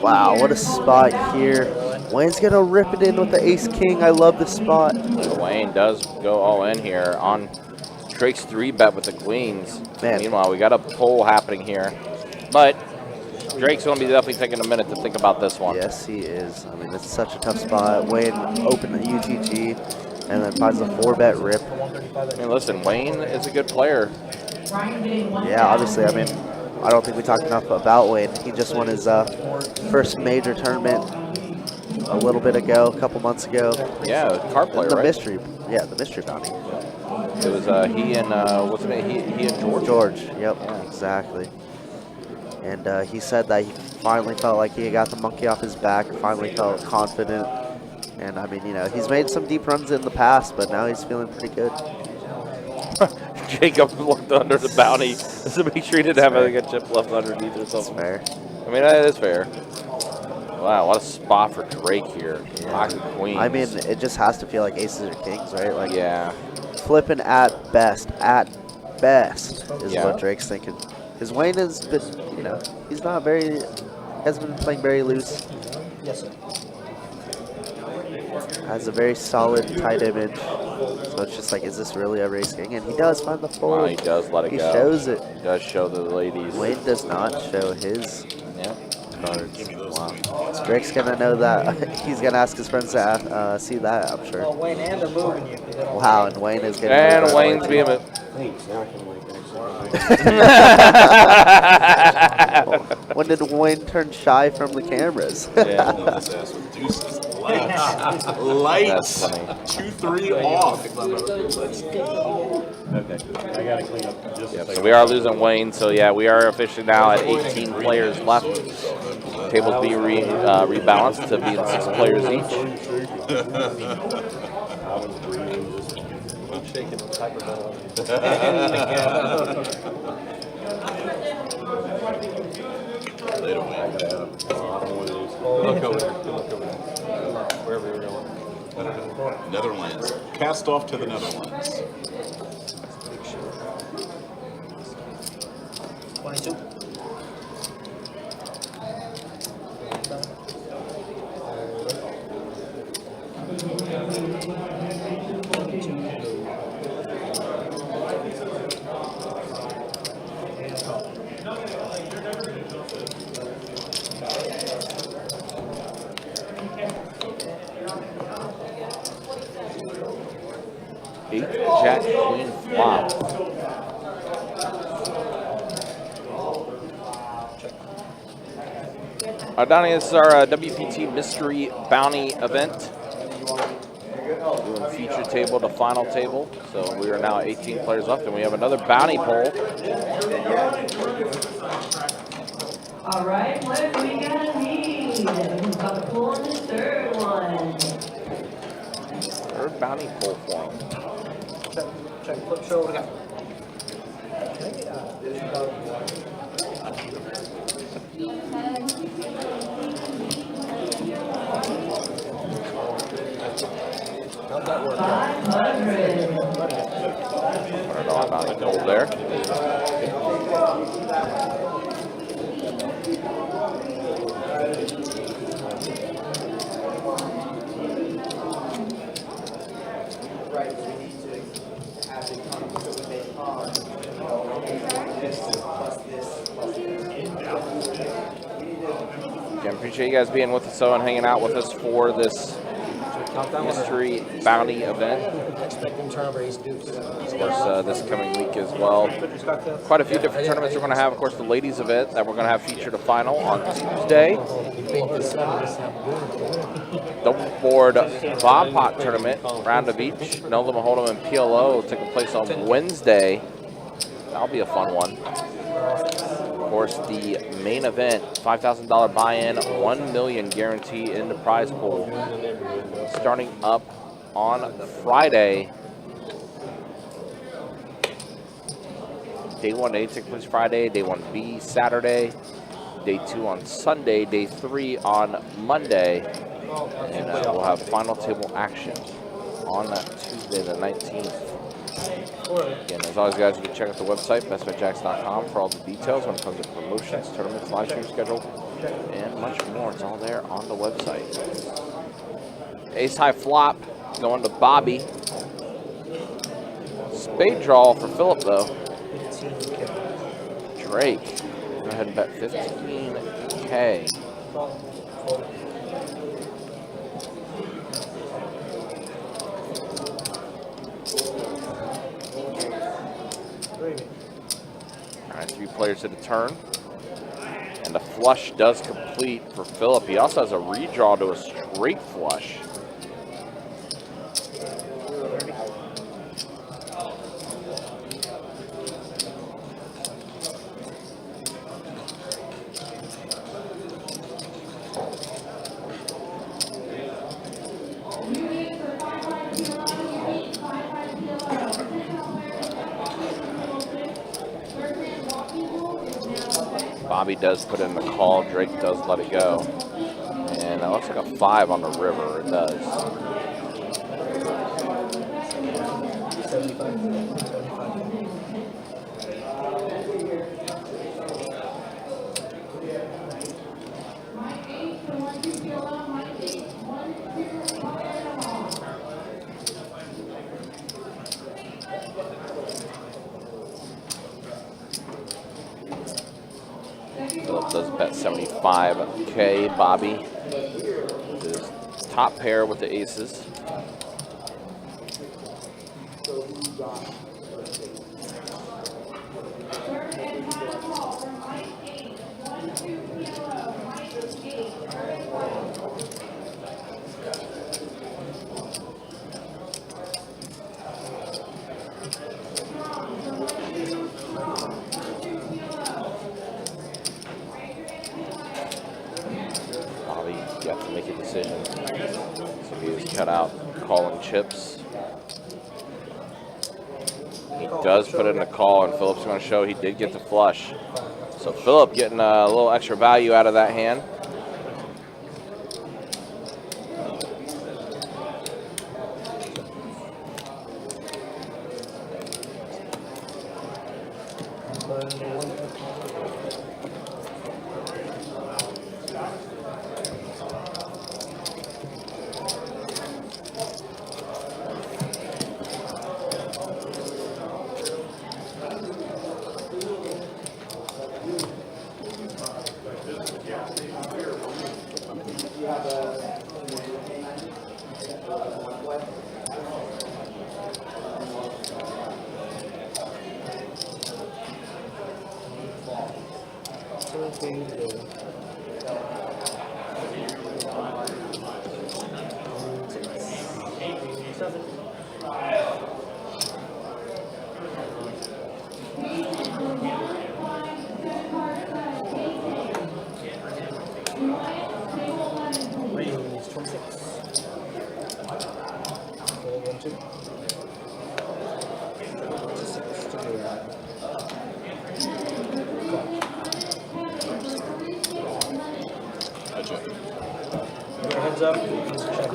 Wow, what a spot here. Wayne's going to rip it in with the ace-king. I love this spot. Wayne does go all in here on Drake's 3-bet with the queens. Man. Meanwhile, we got a pull happening here. But Drake's going to be definitely taking a minute to think about this one. Yes, he is. I mean, it's such a tough spot. Wayne opened the UTG and then finds a 4-bet rip. I mean, listen, Wayne is a good player. Yeah, obviously, I mean, I don't think we talked enough about Wayne. He just won his first major tournament a little bit ago, a couple months ago. Yeah, card player, the right? mystery, yeah, the mystery bounty. It was he and what's his name? He and George. George, yep, exactly. And he said that he finally felt like he got the monkey off his back. Finally felt confident. And I mean, you know, he's made some deep runs in the past, but now he's feeling pretty good. Jacob looked under the bounty to make sure he didn't have like a chip left underneath or something. That's fair. I mean, that is fair. Wow, what a spot for Drake here. Pocket queens. I mean, it just has to feel like aces or kings, right? Like, yeah. Flipping at best is what Drake's thinking. Because Wayne has been, you know, he's not very, hasn't been playing very loose. Yes, sir. Has a very solid tight image. So it's just like, is this really a race king? And he does find the fold. Wow, he does let it go. He shows it. He does show the ladies. Wayne does not show his cards. Wow. So Drake's going to know that. He's going to ask his friends to see that, I'm sure. Oh, Wayne, and they're moving you. Wow, and Wayne is getting And moved Wayne's being a... When did Wayne turn shy from the cameras? Lights. 2-3 off. Let's go. Okay, I gotta clean up just a So second. we are losing Wayne. So yeah, we are officially now at 18 players left. Tables being rebalanced to being 6 players each. I'm shaking the hyperventilating. Later, Wayne. Look over there. Look over there. Wherever you're going. Netherlands. Cast off to the Netherlands. 22. Jack, queen, flop. Donnie, this is our WPT Mystery Bounty event. Doing feature table to final table. So we are now 18 players left, and we have another bounty poll. All right, players, we got a lead. Who's about to pull on the third one? Third bounty poll form. Check, flip, show what we got. How'd that work? 500. $100 bounty poll there. Again, appreciate you guys being with us and hanging out with us for this mystery bounty event. Expect them to turn over ace deuce. Of course, this coming week as well. Quite a few different tournaments we're going to have. Of course, the ladies event that we're going to have featured a final on Tuesday. Double board Bob Pot tournament, round of each. Nolan Hold'em and PLO taking place on Wednesday. That'll be a fun one. Of course, the main event, $5,000 buy-in, $1 million guarantee in the prize pool. Starting up on Friday. Day 1A takes place Friday, day 1B Saturday, day 2 on Sunday, day 3 on Monday, and we'll have final table action on Tuesday the 19th. Again, as always, guys, you can check out the website, bestbetjacks.com, for all the details when it comes to promotions, tournaments, live stream schedule, and much more. It's all there on the website. Ace high flop going to Bobby. Spade draw for Philip though. Drake. Go ahead and bet 15K. All right, 3 players to the turn. And the flush does complete for Philip. He also has a redraw to a straight flush. Bobby does put in the call. Drake does let it go. And that looks like a 5 on the river. It does. Philip does bet 75K. Bobby is top pair with the aces. Bobby got to make a decision. So he was cut out calling chips. He does put in a call, and Philip's going to show he did get the flush. So Philip getting a little extra value out of that hand. Heads up. Check.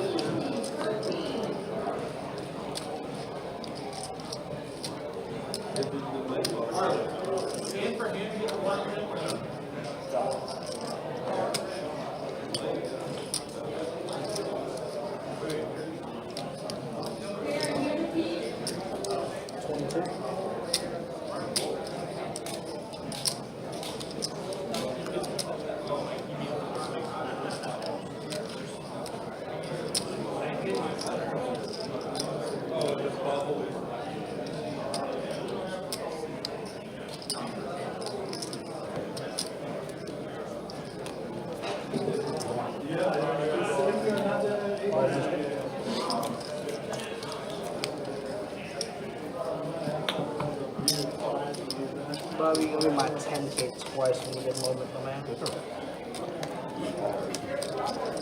Probably give me my 10K twice when you get a moment, my man.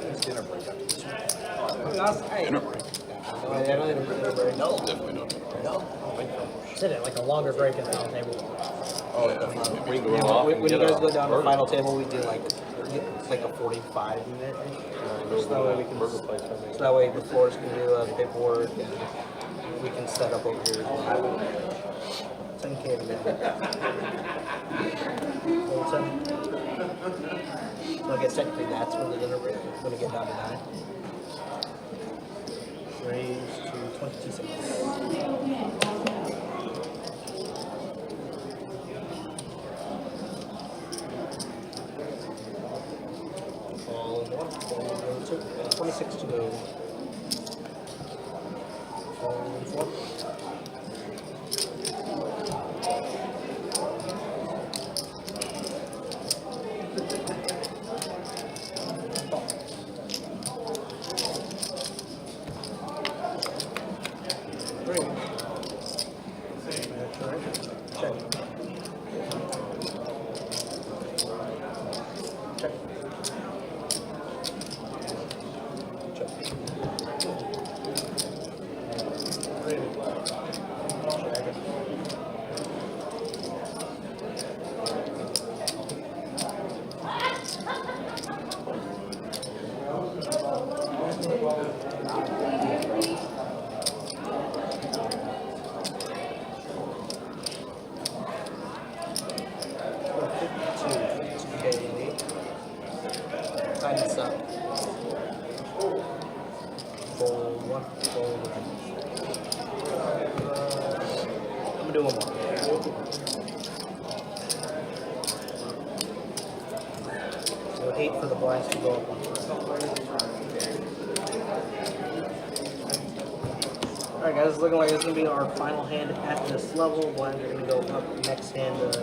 It's dinner break. Dinner break. I don't need a dinner break. No, definitely not. No. Sit it like a longer break at the final table. Oh, yeah. When you guys go down to the final table, we do like it's like a 45-minute. So that way we can. So that way the floors can do paperwork and we can set up over here as well. 10K a minute. So I guess technically that's when they're gonna get down to 9. Raise to 22 cents. All in one. All in 2. 26 to go. All in 4. Time's up. Fold 1, fold 1. I'm gonna do one more. So 8 for the blinds to go up 1. Alright guys, it's looking like it's gonna be our final hand at this level. Blinds are gonna go up next hand. 12.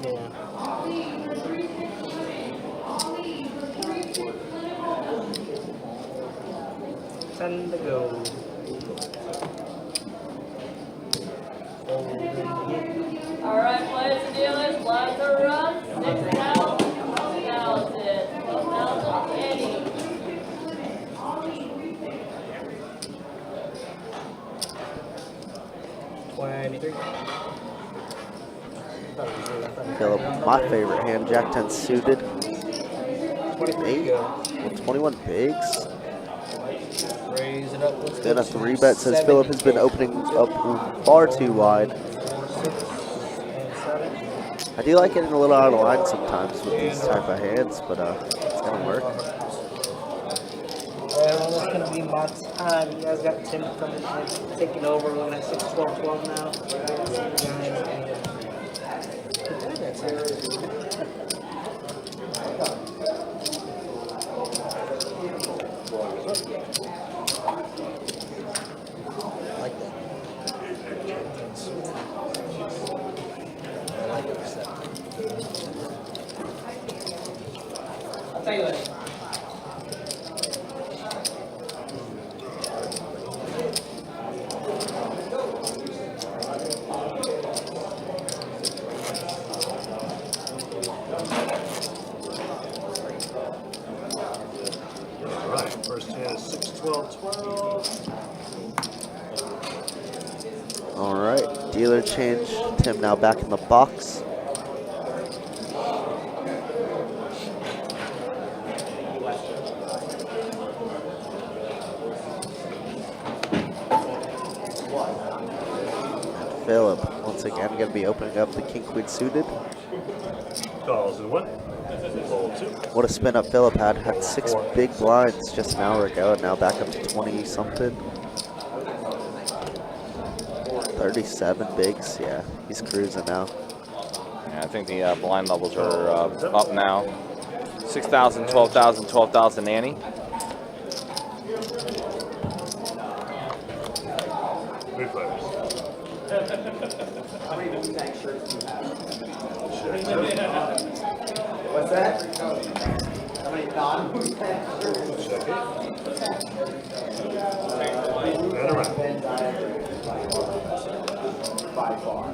Yeah. 10 to go. Alright, players and dealers, blinds are up. 6,000. Now it's it. 12,080. 23. Philip, my favorite hand, Jack 10 suited. 8 with 21 bigs. Raise it up. Let's Then a 3-bet says Philip has been opening up far too wide. I do like getting a little out of line sometimes with these type of hands, but it's gonna work. Well, it's gonna be my time. You guys got Tim coming in, taking over. We're looking at 6, 12, 12 now. Like that. I like it. I'll tell you later. Alright, first hand is 6, 12, 12. Alright, dealer change. Tim now back in the box. And Philip, once again, going to be opening up the King Queen suited. Calls in 1. Fold 2. What a spin up Philip had. Had 6 big blinds just an hour ago, and now back up to 20 something. 37 bigs, yeah, he's cruising now. Yeah, I think the blind levels are up now. 6,000, 12,000, 12,000 Annie. Three players. How many Wu-Tang shirts do you have? What's that? How many non-Wu-Tang shirts? And around. By far.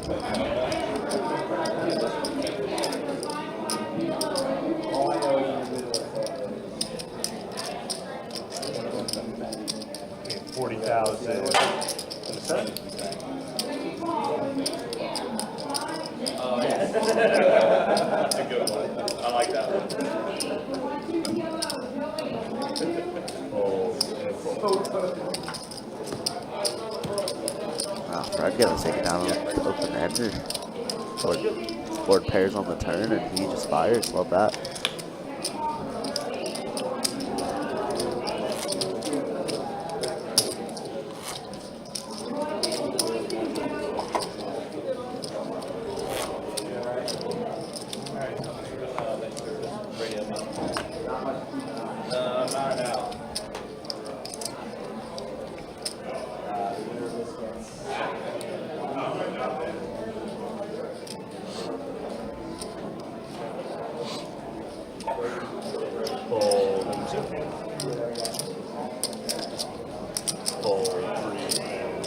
All I know is in the middle of 40,000. And a set. That's a good one. I like that one. Fold gonna take it down on the open ender. Board pairs on the turn, and he just fires. Love that. Fold and 2. Fold 3 and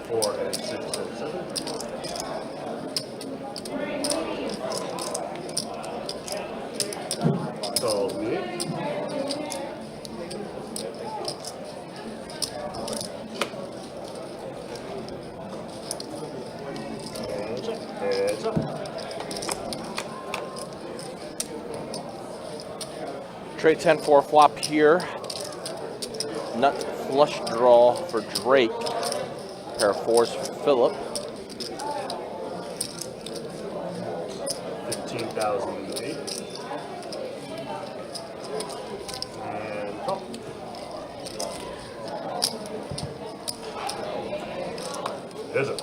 4 and 6 and 7. Fold the 8. Heads up. Trade 10-4 flop here. Nut flush draw for Drake. Pair of 4s for Philip. 15,008. And top. There's it.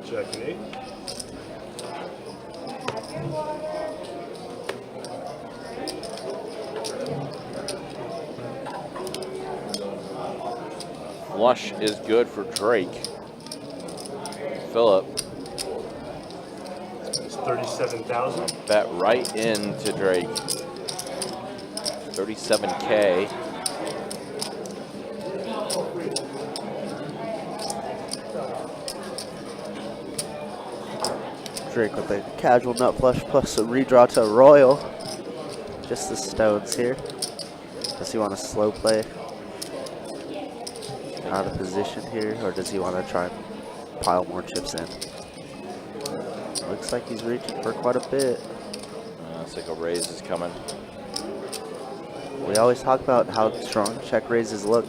Check an 8. Flush is good for Drake. Philip. It's 37,000. Bet right into Drake. 37K. Drake with a casual nut flush plus a redraw to a royal. Just the stones here. Does he want to slow play out of position here, or does he want to try and pile more chips in? Looks like he's reaching for quite a bit. Looks like a raise is coming. We always talk about how strong check raises look.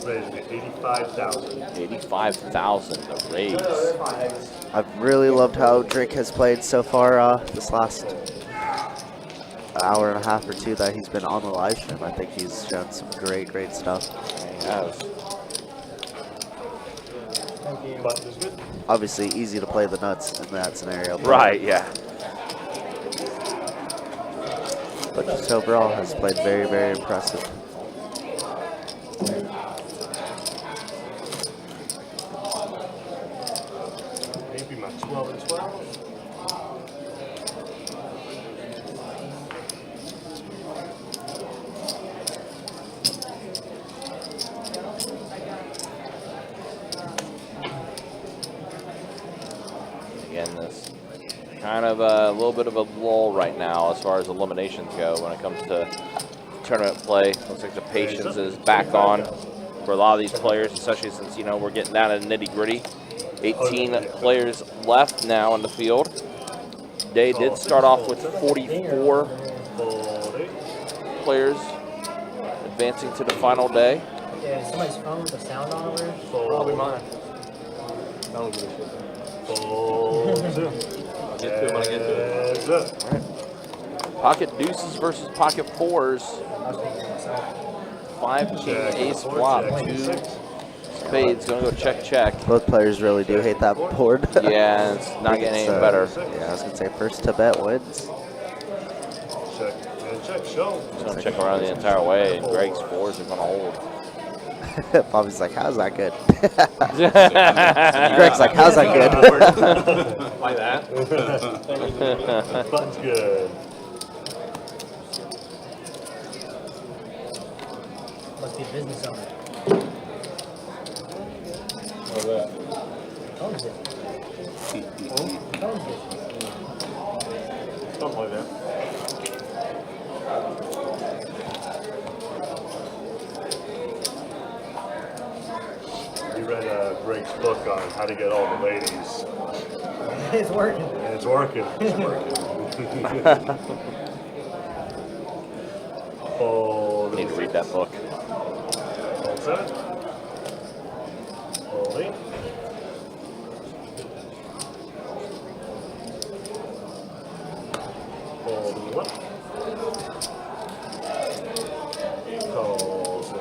Raise to 85,000. 85,000, the raise. I've really loved how Drake has played so far this last hour and a half or two that he's been on the live stream. I think he's shown some great stuff. He has. Button is good. Obviously easy to play the nuts in that scenario. Right, yeah. But just overall has played very impressive. Maybe my 12 and 12. Again, this kind of a little bit of a lull right now as far as eliminations go when it comes to tournament play. Looks like the patience is back on for a lot of these players, especially since, you know, we're getting down to the nitty-gritty. 18 players left now in the field. Day did start off with 44 players advancing to the final day. Yeah, somebody's phone with the sound on over? Probably mine. I don't give a shit. Fold. I'll get to it when I get to it. Pocket deuces versus pocket fours. 5 king ace flop. 2 spades. Gonna go check. Both players really do hate that board. Yeah, it's not getting any better. Yeah, I was gonna say first to bet wins. Check and check. Show. Just gonna check around the entire way, and Greg's fours are gonna hold. Bobby's like, how's that good? Greg's like, how's that good? Like that. Button's good. Must be a business owner. How's that? Phone's it. Phone's it. Something like that. read Greg's book on how to get all the ladies. It's working. And it's working. It's working. I need to read that book. Hold 7. Hold 8. Hold 1. Calls in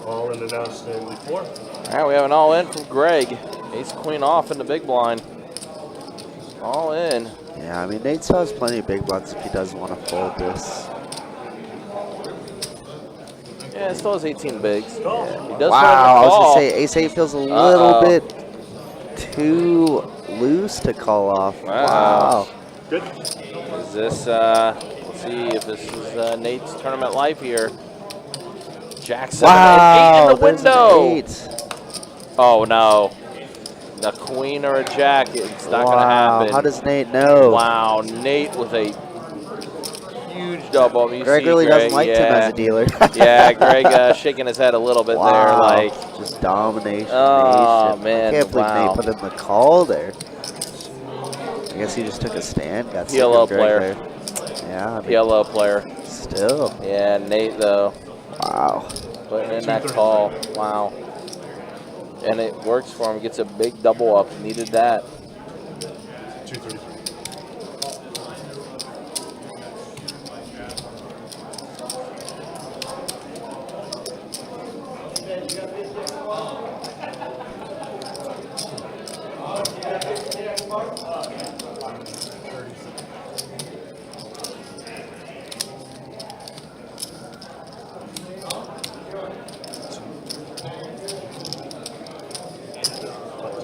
2. All in announced in 4. All right, we have an all in from Greg. Ace queen off in the big blind. All in. Yeah, I mean, Nate still has plenty of big blinds if he doesn't want to fold this. Yeah, it still has 18 bigs. Yeah. He does Wow, have a I was call. going to say, ace-8 feels a little bit too loose to call off. Wow. Good. Is this, let's see if this is Nate's tournament life here. Jack 7, wow, 8 in the window. 8. Oh, no. A queen or a jack, it's not going to happen. How does Nate know? Wow, Nate with a huge double. You Greg see really Greg, doesn't like him as a dealer. Yeah, Greg shaking his head a little bit there, like just domination. Oh man, I can't believe wow. Nate put in the call there. I guess he just took a stand. Got sick PLO of Greg player. there. Yeah, I mean, PLO player. Still. Yeah, Nate though. Wow. Putting in that call. Wow. And it works for him. Gets a big double up. Needed that. 233.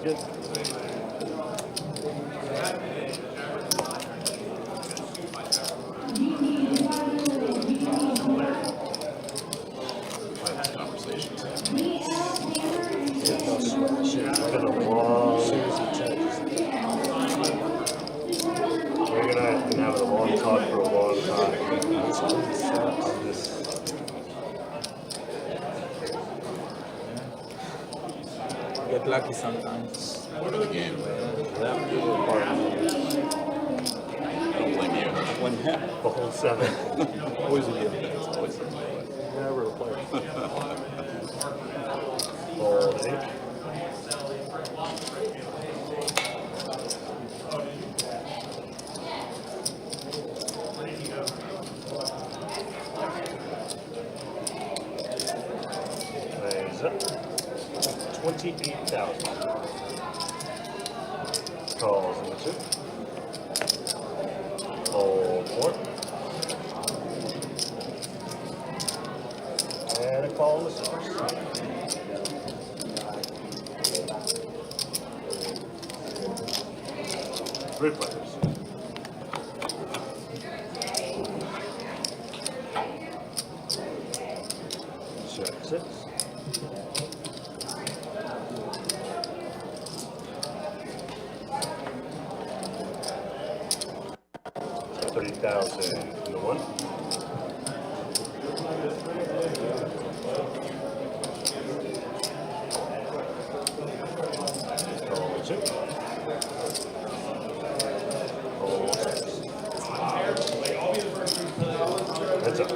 Good. We're gonna have been having a long talk for a long time. Get lucky sometimes. Part of the game. Don't blame you. When the whole 7. Always a game. Always. Never a play. Hold 8. Raise up. 28,000. Calls in the 2. Hold 4. And a call in the 6. 3 players. Check 6. $30,000 in the 1. Call the 2. Call 6. Heads up.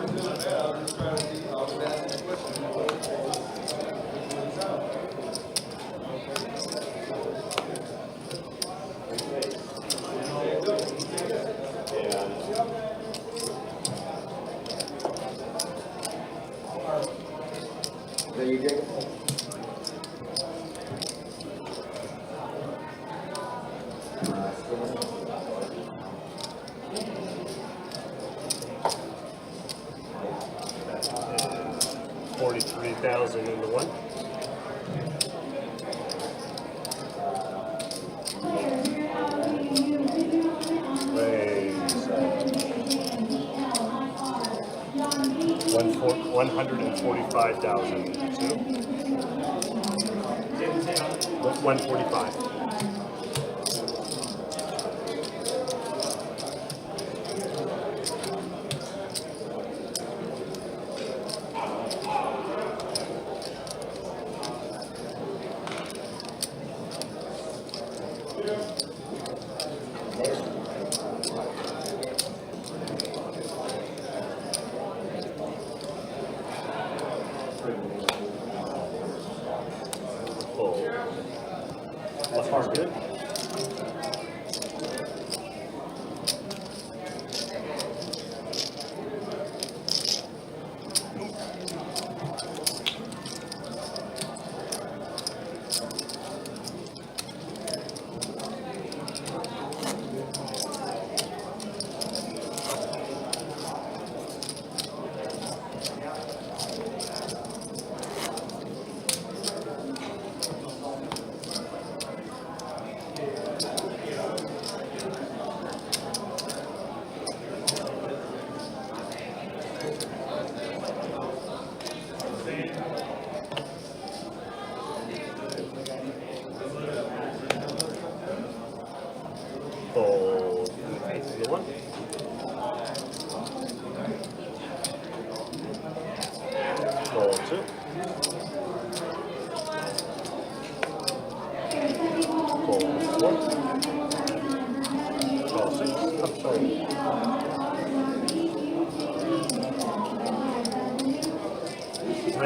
There you go. $43,000 in the 1. Raise. 145,000 in the 2. 145.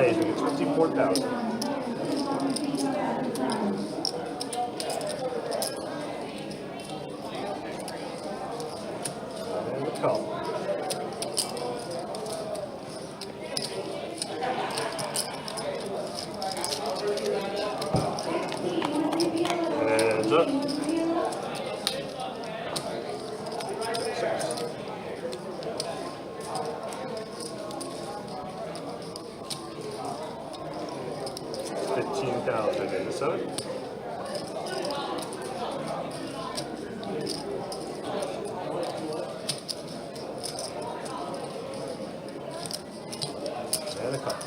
Raise, we get 24,000. And the call. Hands up. $15,000 in the 7. And a cup.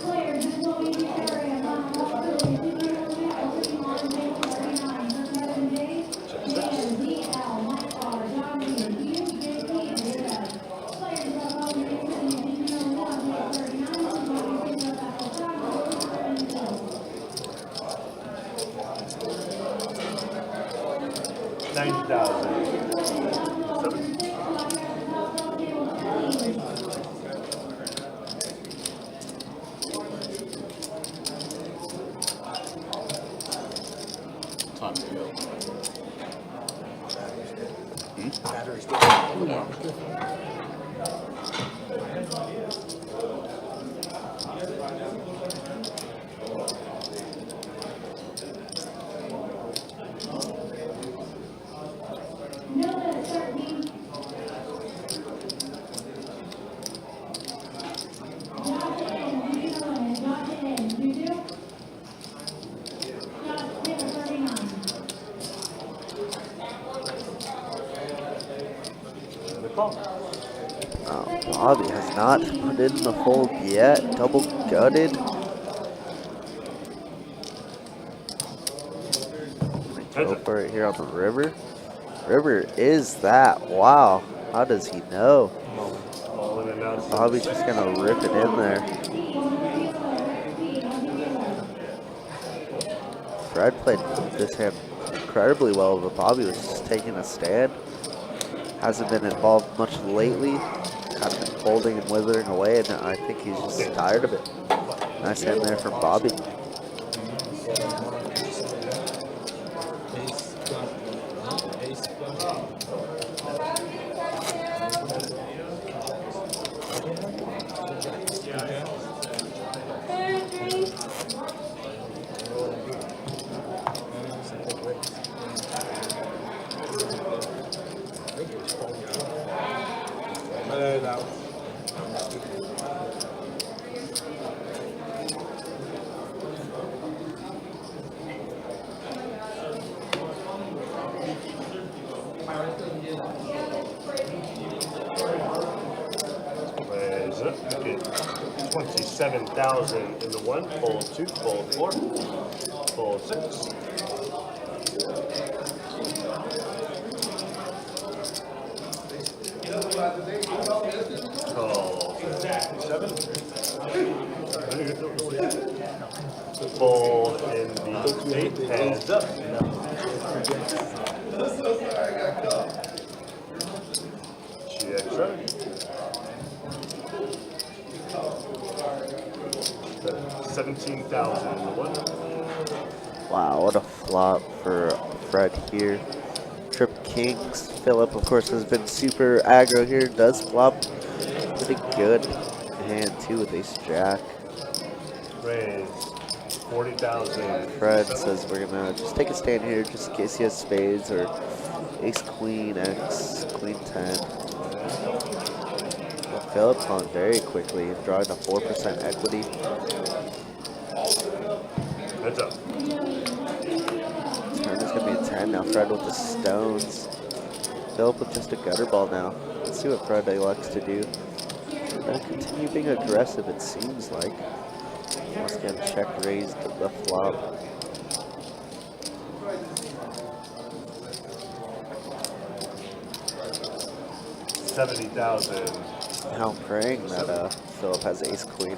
Time to go. Batteries. Bobby has not put in the fold yet. Double gutted. Go for it here on the river. River is that. Wow. How does he know? Bobby's just gonna rip it in there. Fred played this hand incredibly well, but Bobby was just taking a stand. Hasn't been involved much lately. Kind of been folding and withering away, and I think he's just tired of it. Nice hand there from Bobby. Raise up. Get 27,000 in the 1. Fold 2. Fold 4. Fold 6. Call 7. Fold in the 8. Hands up. GX7. 17,000 in the 1. Wow, what a flop for Fred here. Trip kings. Philip, of course, has been super aggro here. Does flop pretty good hand too with ace jack. Raise 40,000. Fred says we're gonna just take a stand here just in case he has spades or ace queen x queen 10. But Philip calling very quickly and drawing a 4% equity. Heads up. Turn is gonna be a 10 now. Fred with the stones. Philip with just a gutter ball now. Let's see what Fred elects to do. Gonna continue being aggressive, it seems like. Once again, check raised the flop. $70,000. Now I'm praying that Philip has ace queen.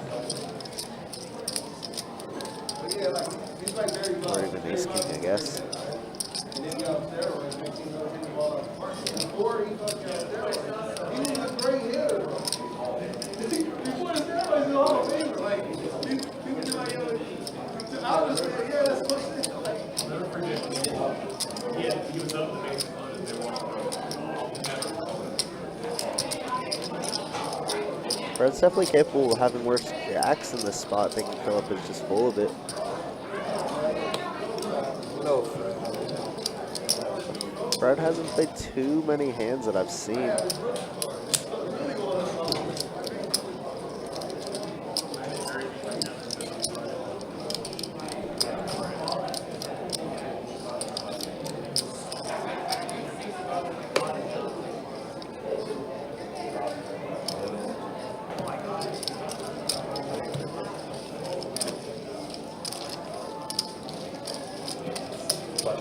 Or even ace king, I guess. Fred's definitely capable of having worse jacks in this spot, thinking Philip is just full of it. No. Fred hasn't played too many hands that I've seen.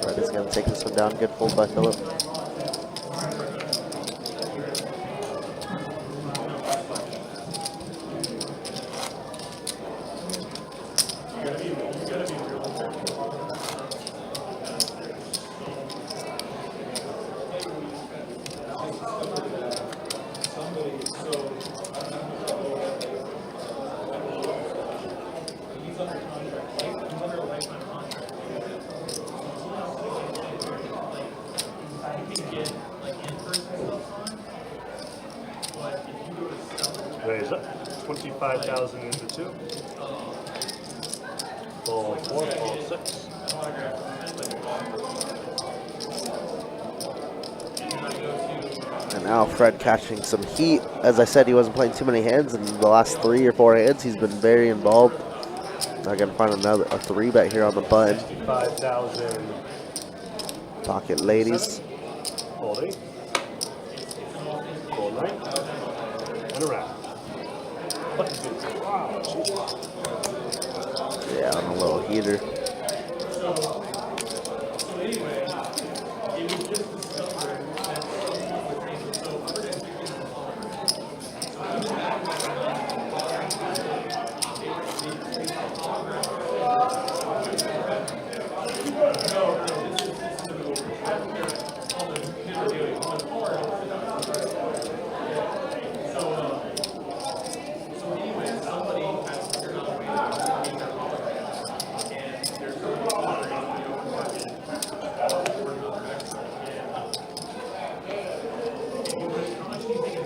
Fred is going to take this one down. Good fold by Philip. Raise up. 25,000 into 2. Ball 4, ball 6. And now Fred catching some heat. As I said, he wasn't playing too many hands. In the last 3 or 4 hands, he's been very involved. I got to find a 3-bet here on the button. 55,000. Pocket ladies. Folding. Fold 9. And around. Wow, Yeah, on a little heater.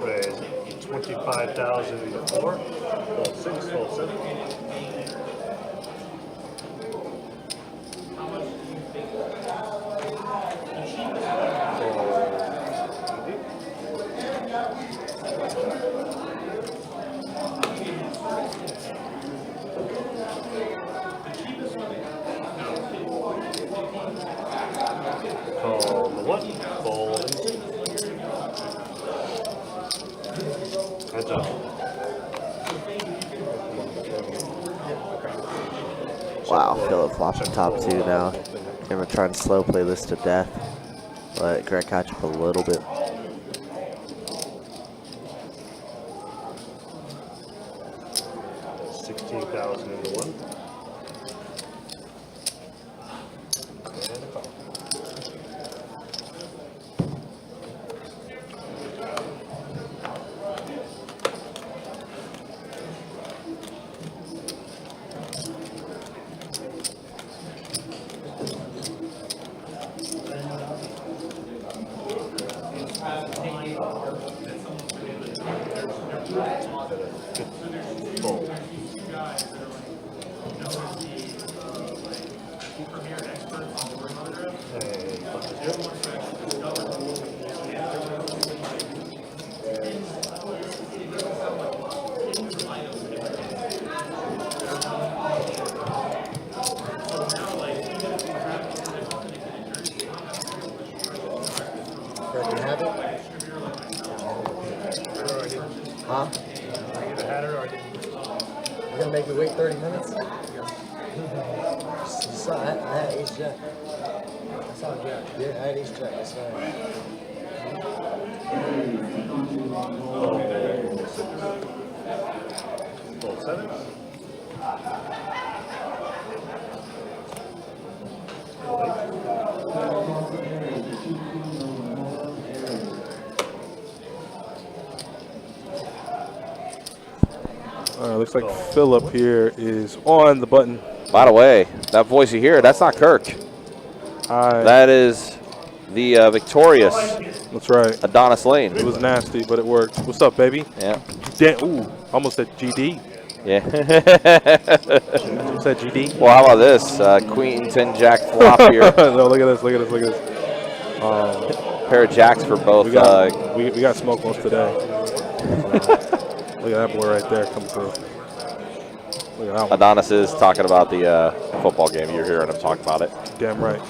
Raise 25,000 into 4. Fold 6, fold 7. Call the 1. Fold. Heads up. Wow, Philip flopping top 2 now. Gonna try and slow play this to death. Let Greg catch up a little bit. That's 16,000 into 1. And a call. Fold. Fred, you have it? Huh? You're gonna make me wait 30 minutes? You saw, I had ace jack. I saw jack. Yeah, I had ace jack. That's fine. Fold 7. Looks like Philip here is on the button. By the way, that voice you hear, that's not Kirk. That is the victorious. That's right. Adonis Lane. It was nasty, but it worked. What's up, baby? Yeah. Damn. Ooh. Almost said GD. Yeah. You said GD. Well, how about this? Queen 10 Jack flop here. No, look at this. Look at this. Look at this. Pair of jacks for both. We got smoke most today. Look at that boy right there coming through. Look at that one. Adonis is talking about the football game. You're hearing him talk about it. Damn right.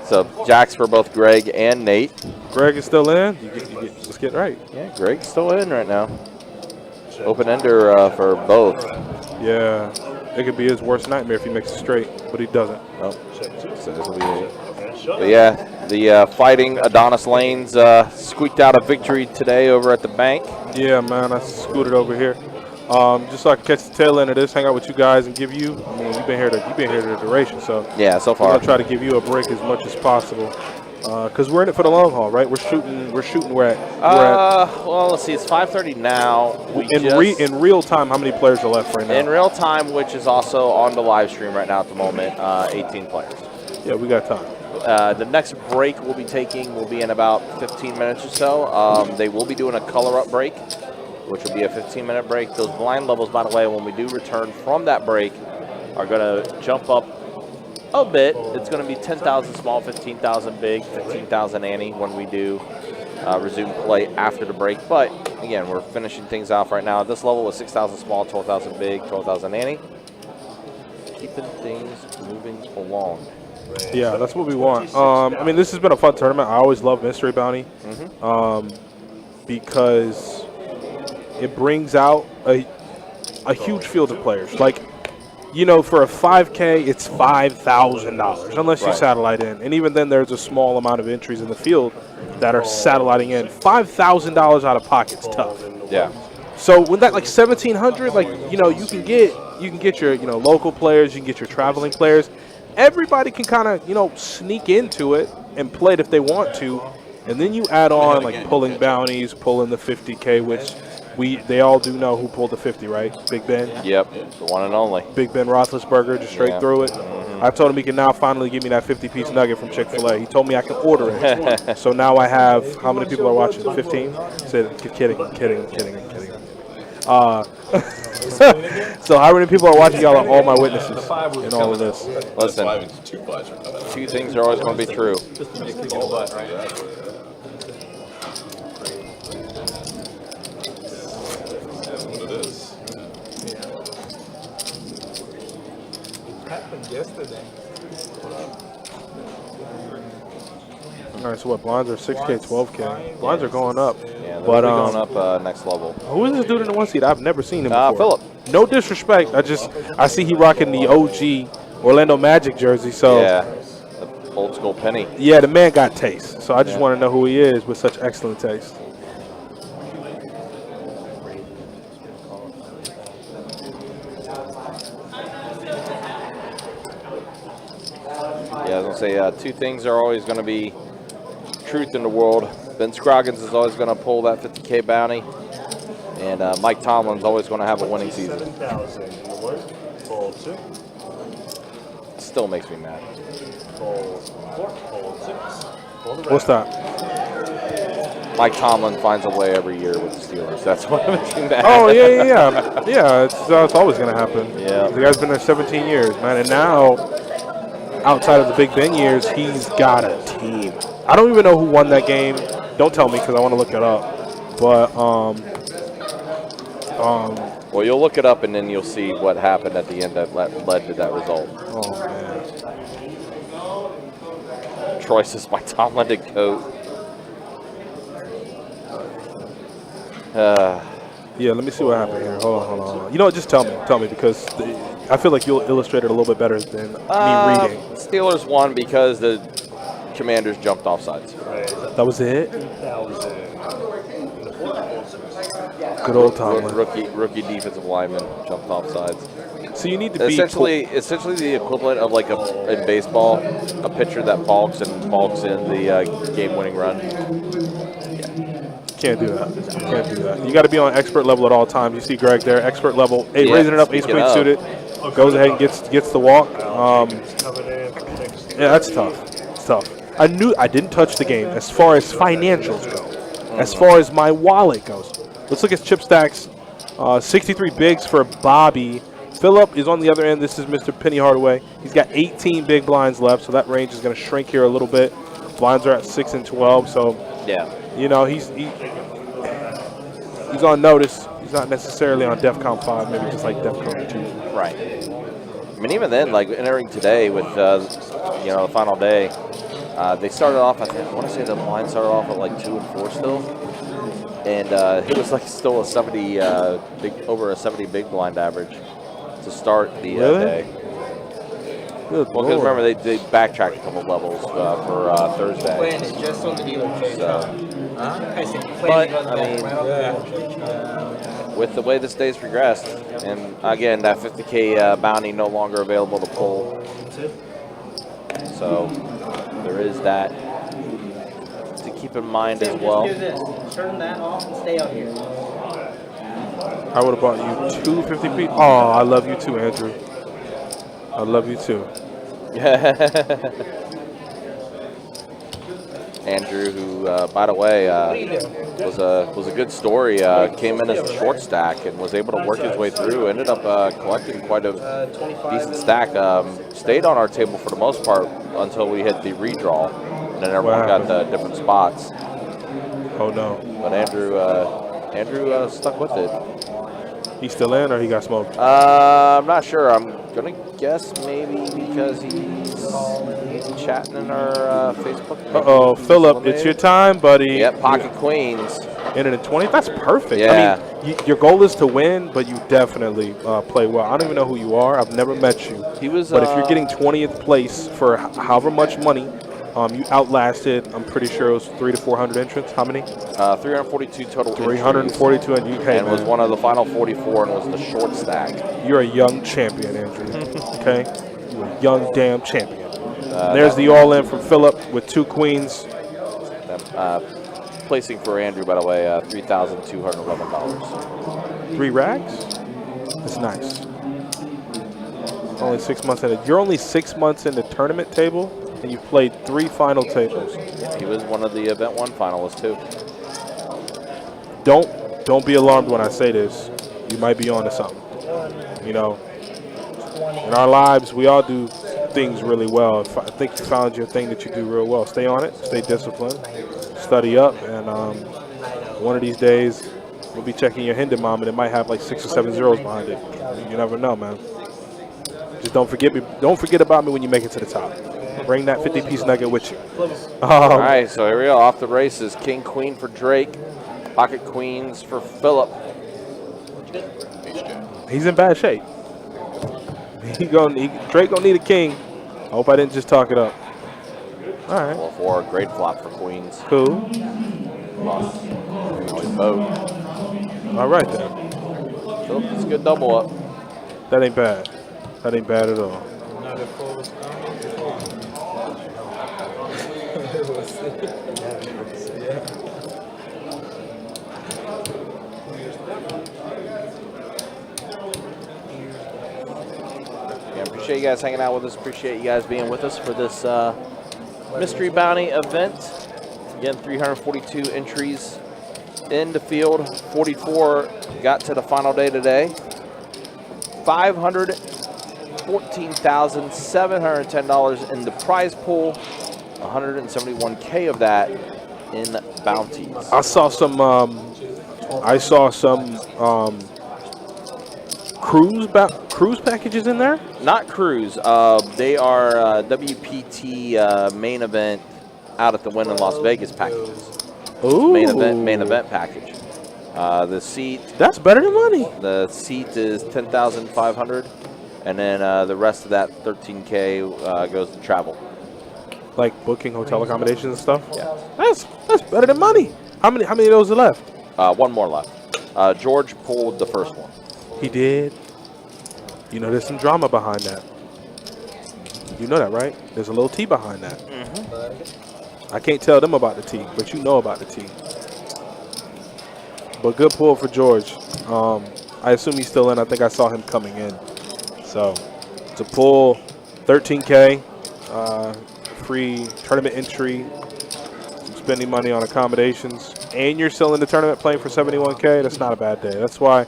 So jacks for both Greg and Nate. Greg is still in. Let's get right. Yeah, Greg's still in right now. Open ender for both. Yeah, it could be his worst nightmare if he makes it straight, but he doesn't. Oh, so this will be it. But yeah, the fighting Adonis Lanes squeaked out a victory today over at the bank. Yeah, man, I scooted over here. Just so I can catch the tail end of this, hang out with you guys, and give you. I mean, you've been here the duration, so yeah, so far I'll try to give you a break as much as possible, because we're in it for the long haul, right? We're shooting. We're at. Well, let's see. It's 5:30 now. In real time, how many players are left right now? In real time, which is also on the live stream right now at the moment, 18 players. Yeah, we got time. The next break we'll be taking will be in about 15 minutes or so. They will be doing a color-up break, which will be a 15-minute break. Those blind levels, by the way, when we do return from that break, are going to jump up a bit. It's going to be 10,000 small, 15,000 big, 15,000 ante when we do resume play after the break. But, again, we're finishing things off right now. At this level with 6,000 small, 12,000 big, 12,000 ante. Keeping things moving along. Yeah, that's what we want. I mean, this has been a fun tournament. I always love Mystery Bounty because it brings out a huge field of players. Like, you know, for a 5K, it's $5,000 unless you satellite in. And even then, there's a small amount of entries in the field that are satelliting in. $5,000 out of pocket's tough. Yeah. So with that, like $1,700, like, you know, you can get your, you know, local players, you can get your traveling players. Everybody can kind of, you know, sneak into it and play it if they want to. And then you add on like pulling bounties, pulling the 50K, which they all do know who pulled the 50, right? Big Ben. Yep, the one and only. Big Ben Roethlisberger, just straight through it. I told him he can now finally give me that 50-piece nugget from Chick-fil-A. He told me I can order it. So now I have, how many people are watching? 15? Said, kidding. So how many people are watching? Y'all are all my witnesses in all of this. Listen, two things are always going to be true. Happened yesterday. All right, so what? Blinds are 6K, 12K. Blinds are going up. Yeah, they're going up next level. Who is this dude in the one seat? I've never seen him before. Philip. No disrespect. I see he rocking the OG Orlando Magic jersey. So yeah, the old school penny. Yeah, the man got taste. So I just want to know who he is with such excellent taste. Yeah, I was going to say two things are always going to be truth in the world. Ben Scroggins is always going to pull that 50K bounty. And Mike Tomlin's always going to have a winning season. Still makes me mad. What's that? Mike Tomlin finds a way every year with the Steelers. That's what makes me mad. Oh, yeah. Yeah, it's always going to happen. Yeah. The guy's been there 17 years, man. And now, outside of the Big Ben years, he's got a team. I don't even know who won that game. Don't tell me because I want to look it up. But, well, you'll look it up and then you'll see what happened at the end that led to that result. Oh, man. Troy says Mike Tomlin to coat. Yeah, let me see what happened here. Hold on. You know what? Just tell me because I feel like you'll illustrate it a little bit better than me reading. Steelers won because the Commanders jumped off sides. That was it? Good old Tomlin. Rookie defensive lineman jumped off sides. So you need to be essentially the equivalent of like in baseball, a pitcher that balks in the game-winning run. Can't do that. You got to be on expert level at all times. You see Greg there, expert level, raising it up, ace-queen suited, goes ahead and gets the walk. Yeah, that's tough. It's tough. I didn't touch the game as far as financials go, as far as my wallet goes. Let's look at chip stacks 63 bigs for Bobby. Philip is on the other end. This is Mr. Penny Hardaway. He's got 18 big blinds left, so that range is going to shrink here a little bit. Blinds are at 6 and 12, so yeah, you know he's on notice. He's not necessarily on DEFCON 5, maybe just like DEFCON 2. Right. I mean, even then, like entering today with you know, the final day, they started off. I want to say the line started off at like 2 and 4 still, and it was like still a 70 over a 70 big blind average to start the day. Good well, because remember they backtracked a couple levels for Thursday. Playing it just on the dealer chain. But I mean, with the way this day's progressed, and again that 50K bounty no longer available to pull, so there is that to keep in mind as well. Just do this. Turn that off and stay out here. I would have bought you 250p. Oh, I love you too, Andrew. I love you too. Andrew, who, by the way, was a good story. Came in as a short stack and was able to work his way through. Ended up collecting quite a decent stack. Stayed on our table for the most part until we hit the redraw, and then everyone got the different spots. Oh no! But Andrew stuck with it. He's still in, or he got smoked? I'm not sure. I'm gonna guess maybe because he's chatting in our Facebook. Uh-oh, Philip, it's your time, buddy. Yep, pocket queens. In and 20. That's perfect. Yeah. I mean, your goal is to win, but you definitely play well. I don't even know who you are. I've never met you. He was. But if you're getting 20th place for however much money, you outlasted. I'm pretty sure it was 300 to 400 entrants. How many? 342 total. 342 in UK. And was one of the final 44 and was the short stack. You're a young champion, Andrew. Okay, you're a young damn champion. There's the all-in from Philip with 2 queens. Placing for Andrew, by the way, $3,211. 3 racks? That's nice. Only 6 months in it. You're only 6 months in the tournament table, and you've played 3 final tables. He was one of the Event 1 finalists, too. Don't be alarmed when I say this. You might be onto something. You know, in our lives, we all do things really well. I think you found your thing that you do real well. Stay on it. Stay disciplined. Study up, and one of these days we'll be checking your Hinder Mom, and it might have like 6 or 7 zeros behind it. You never know, man. Just don't forget me. Don't forget about me when you make it to the top. Bring that 50-piece nugget with you. All right, so here we go. Off the races. King, queen for Drake. Pocket queens for Philip. He's in bad shape. Drake gonna need a king. I hope I didn't just talk it up. All right. 4-4, great flop for queens. Cool. All right then. Philip, it's a good double up. That ain't bad. That ain't bad at all. Appreciate you guys hanging out with us. Appreciate you guys being with us for this mystery bounty event. Again, 342 entries in the field. 44 got to the final day today. $514,710 in the prize pool. 171K of that in bounties. I saw some. Cruise packages in there? Not cruise. They are WPT main event out at the Wynn in Las Vegas packages. Ooh. Main event package. The seat. That's better than money. The seat is $10,500, and then the rest of that $13K goes to travel. Like booking hotel accommodations and stuff. Yeah. That's better than money. How many of those are left? One more left. George pulled the first one. He did. You know, there's some drama behind that. You know that, right? There's a little tea behind that. I can't tell them about the tea, but you know about the tea. But good pull for George. I assume he's still in. I think I saw him coming in. So to pull 13K, free tournament entry, some spending money on accommodations, and you're still in the tournament playing for 71K, that's not a bad day. That's why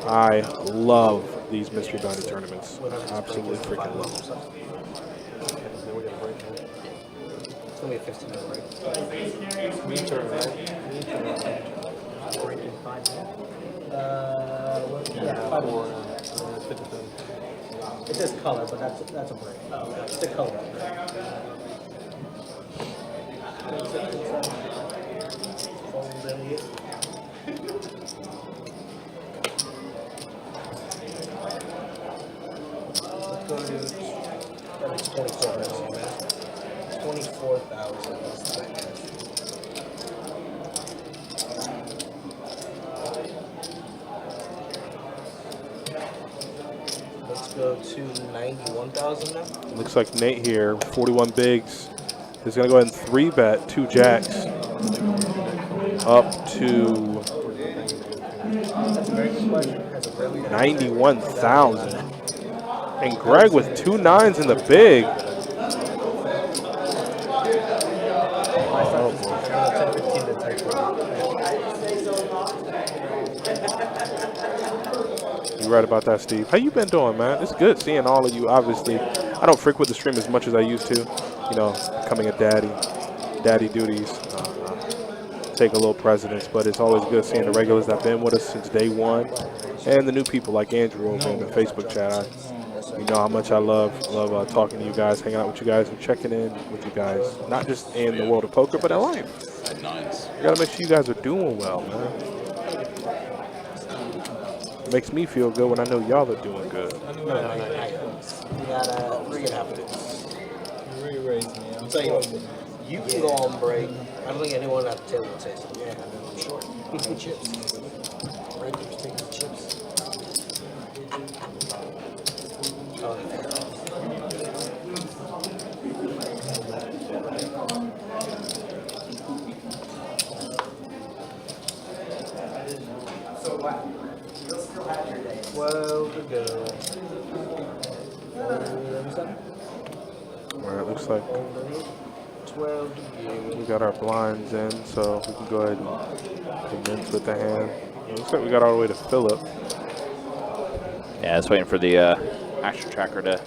I love these mystery bounty tournaments. Absolutely freaking love them. It's gonna be a 15-minute break. Yeah, 5 more. It says color, but that's a break. It's a color. Let's go to 24,000. 24,000. Let's go to 91,000 now. Looks like Nate here, 41 bigs, is going to go ahead and 3-bet 2 jacks up to 91,000. And Greg with 2 9s in the big. You're right about that, Steve. How you been doing, man? It's good seeing all of you. Obviously, I don't frequent the stream as much as I used to. You know, becoming a daddy duties, take a little precedence. But it's always good seeing the regulars that have been with us since day one, and the new people like Andrew over in the Facebook chat. You know how much I love talking to you guys, hanging out with you guys, and checking in with you guys, not just in the world of poker, but in life. Nice. You gotta make sure you guys are doing well, man. It makes me feel good when I know y'all are doing good. We got 3.5 minutes. I'll tell you what, you can go on break. I don't think anyone at the table would say something. Yeah, I'm sure. Chips. Regulars taking chips. So what? You'll still have your day. 12 to go. All right, looks like 12 to go. we got our blinds in, so we can go ahead and commence with the hand. It looks like we got all the way to Philip. Yeah, it's waiting for the action tracker to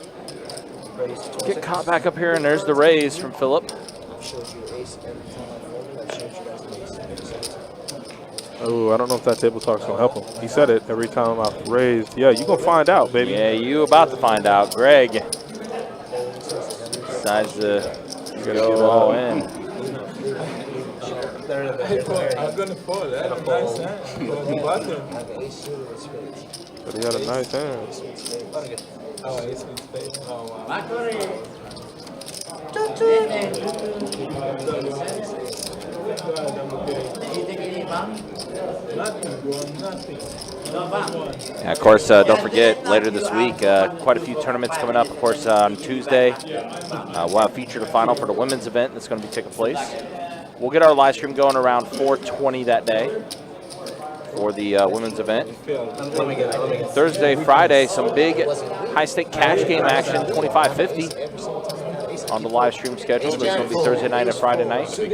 get caught back up here, and there's the raise from Philip. Oh, I don't know if that table talk's gonna help him. He said it every time I've raised. Yeah, you gonna find out, baby. Yeah, you about to find out. Greg decides to go all in. I'm gonna fall. That's a nice hand. But he had a nice hand. Oh, ace in spades. Oh, wow. Yeah, of course, don't forget, later this week, quite a few tournaments coming up. Of course, on Tuesday, we'll have featured a final for the women's event that's going to be taking place. We'll get our live stream going around 4:20 that day for the women's event. Thursday, Friday, some big high-stake cash game action, 25-50 on the live stream schedule. There's going to be Thursday night and Friday night. And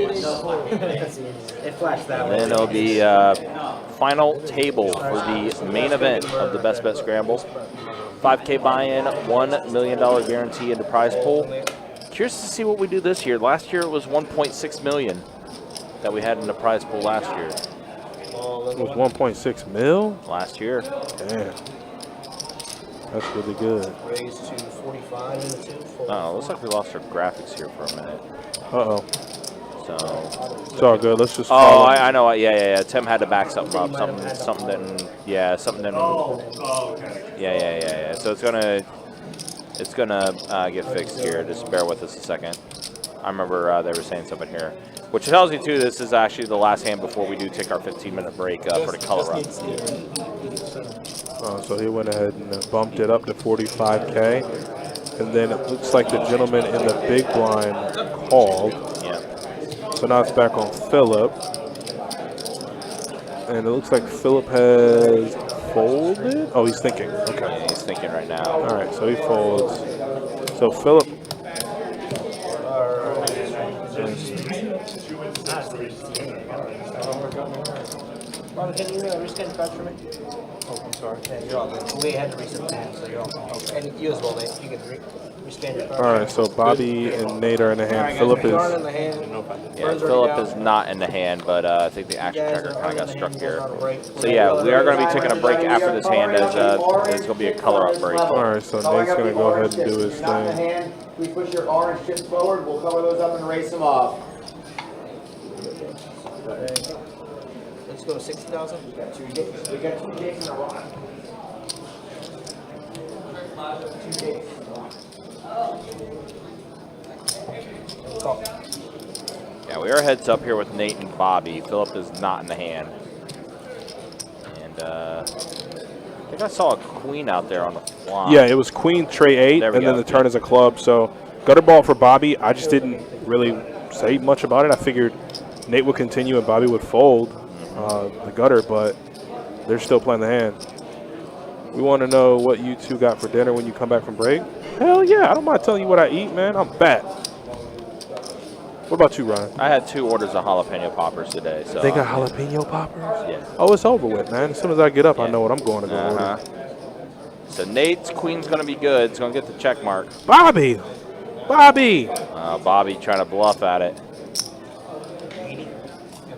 then there'll be final table for the main event of the Best Bet Scramble. 5K buy-in, $1 million guarantee into prize pool. Curious to see what we do this year. Last year it was $1.6 million that we had in the prize pool last year. It was 1.6 mil? Last year. Damn. That's really good. Raise to 45 and 2. Oh, looks like we lost our graphics here for a minute. Uh-oh. So it's all good. Let's just. Oh, I know. Yeah. Tim had to back something up. Something didn't. Yeah, something didn't. okay. Yeah. So it's gonna get fixed here. Just bear with us a second. I remember they were saying something here, which tells you too. This is actually the last hand before we do take our 15-minute break for the color up. So he went ahead and bumped it up to 45K, and then it looks like the gentleman in the big blind called. Yeah. So now it's back on Philip. And it looks like Philip has folded. Oh, he's thinking. Okay. Yeah, he's thinking right now. All right, so he folds. So Philip. Robin, can you rescan the cards for me? Oh, I'm sorry. Yeah, you're all good. We had to reset the hand, so you're all good. Okay. And you as well, Nate. You can rescan your cards. All right, so Bobby and Nate are in the hand. Philip You are is. in the hand. Yeah, Philip is not in the hand, but I think the action checker kind of got struck here. So yeah, we are going to be taking a break after this hand as there's going to be a color-up break. All right, so Nate's going to go ahead and do his Not in the thing. hand. Please push your orange chips forward. We'll color those up and race them off. Let's go 60,000. We got two Jays in a row. Two Jays. Yeah, we are heads up here with Nate and Bobby. Philip is not in the hand. And I think I saw a queen out there on the flop. Yeah, it was queen, tray 8, There we and then go. the turn is a club. So gutter ball for Bobby. I just didn't really say much about it. I figured Nate would continue and Bobby would fold the gutter, but they're still playing the hand. We want to know what you two got for dinner when you come back from break. Hell yeah, I don't mind telling you what I eat, man. I'm fat. What about you, Ryan? I had 2 orders of jalapeno poppers today. So They got jalapeno poppers? Yeah. Oh, it's over with, man. As soon as I get up, I know what I'm going to go order. So Nate's queen's going to be good. It's going to get the check mark. Bobby! Bobby! Bobby trying to bluff at it.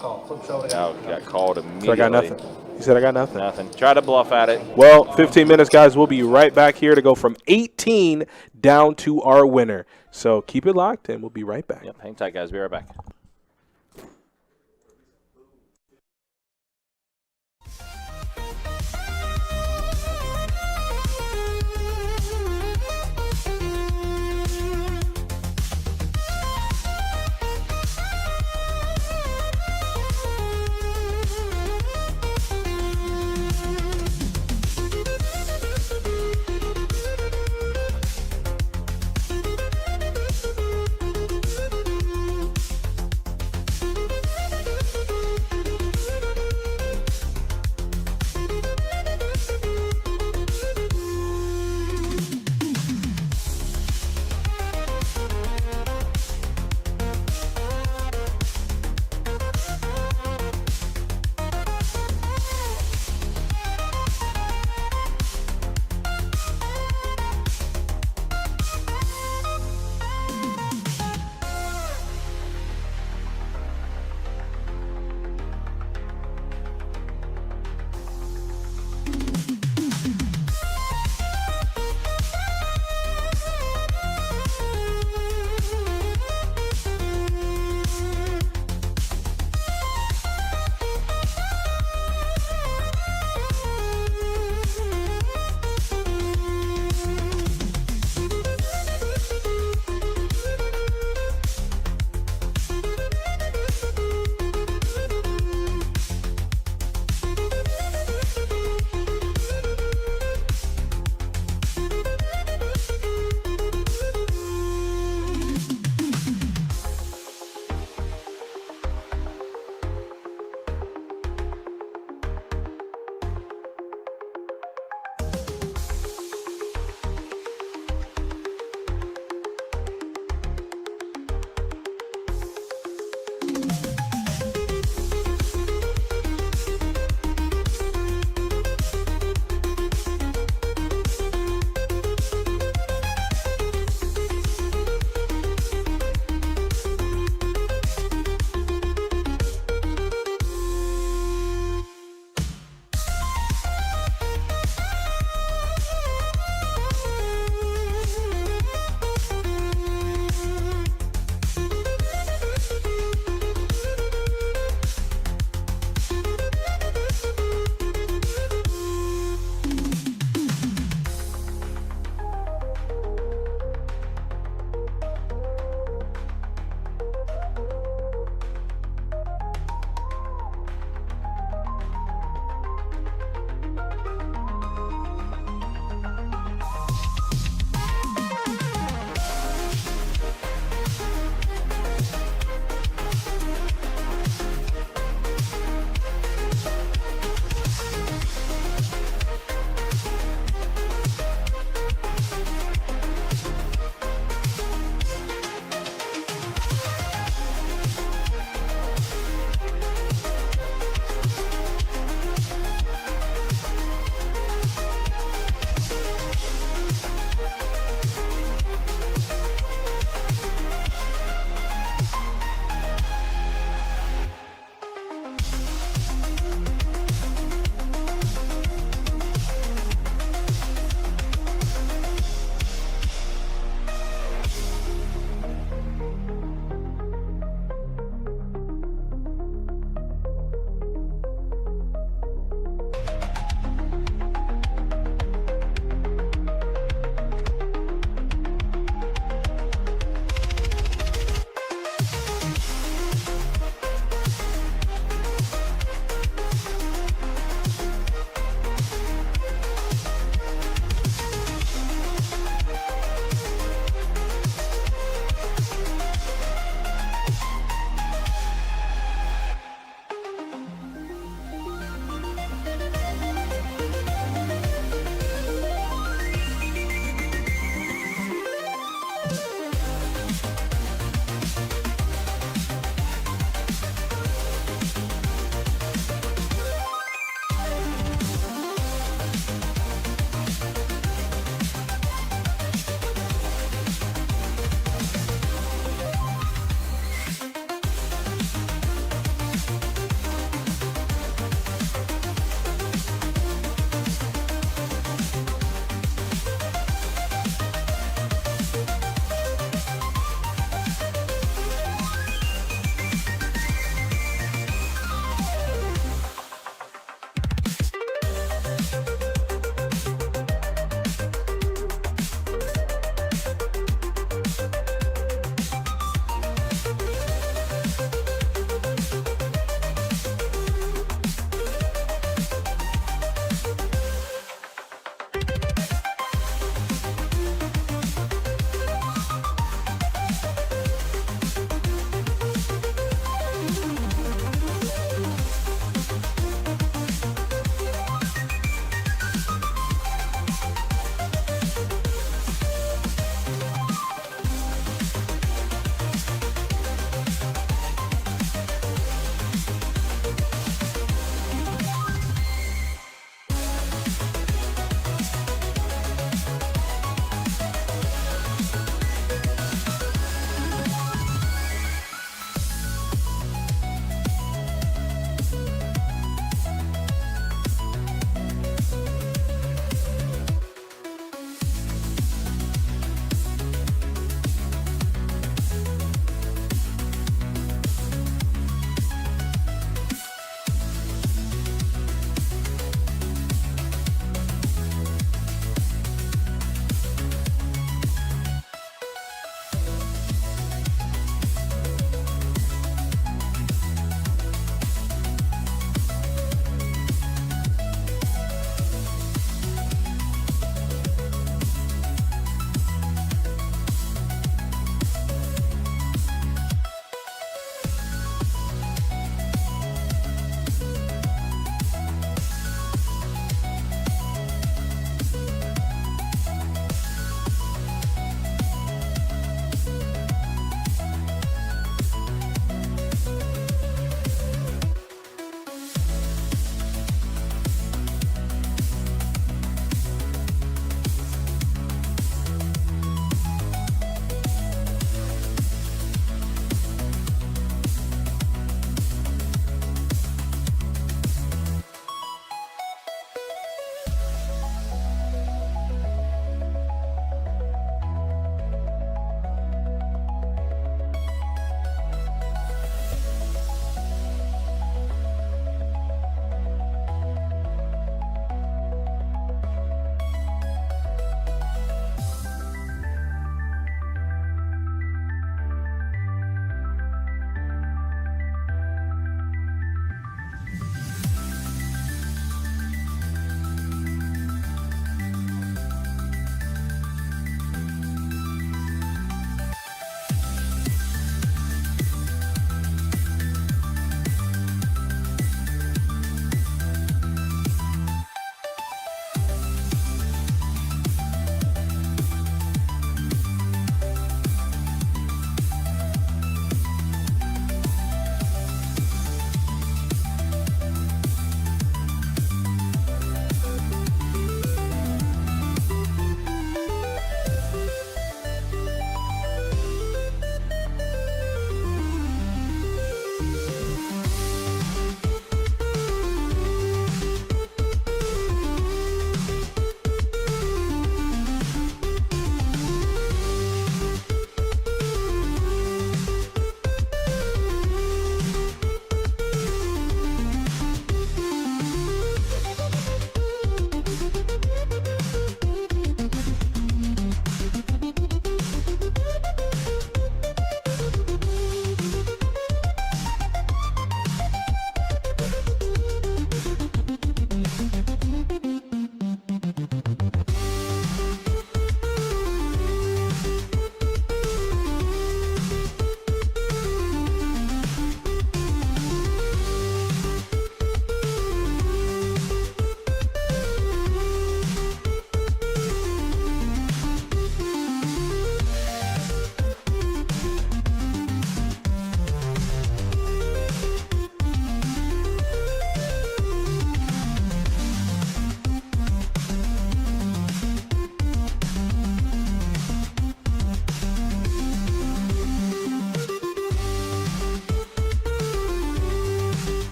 Oh, got called immediately. So I got nothing. He said I got nothing. Nothing. Try to bluff at it. Well, 15 minutes, guys. We'll be right back here to go from 18 down to our winner. So keep it locked, and we'll be right back. Yep, hang tight, guys. Be right back.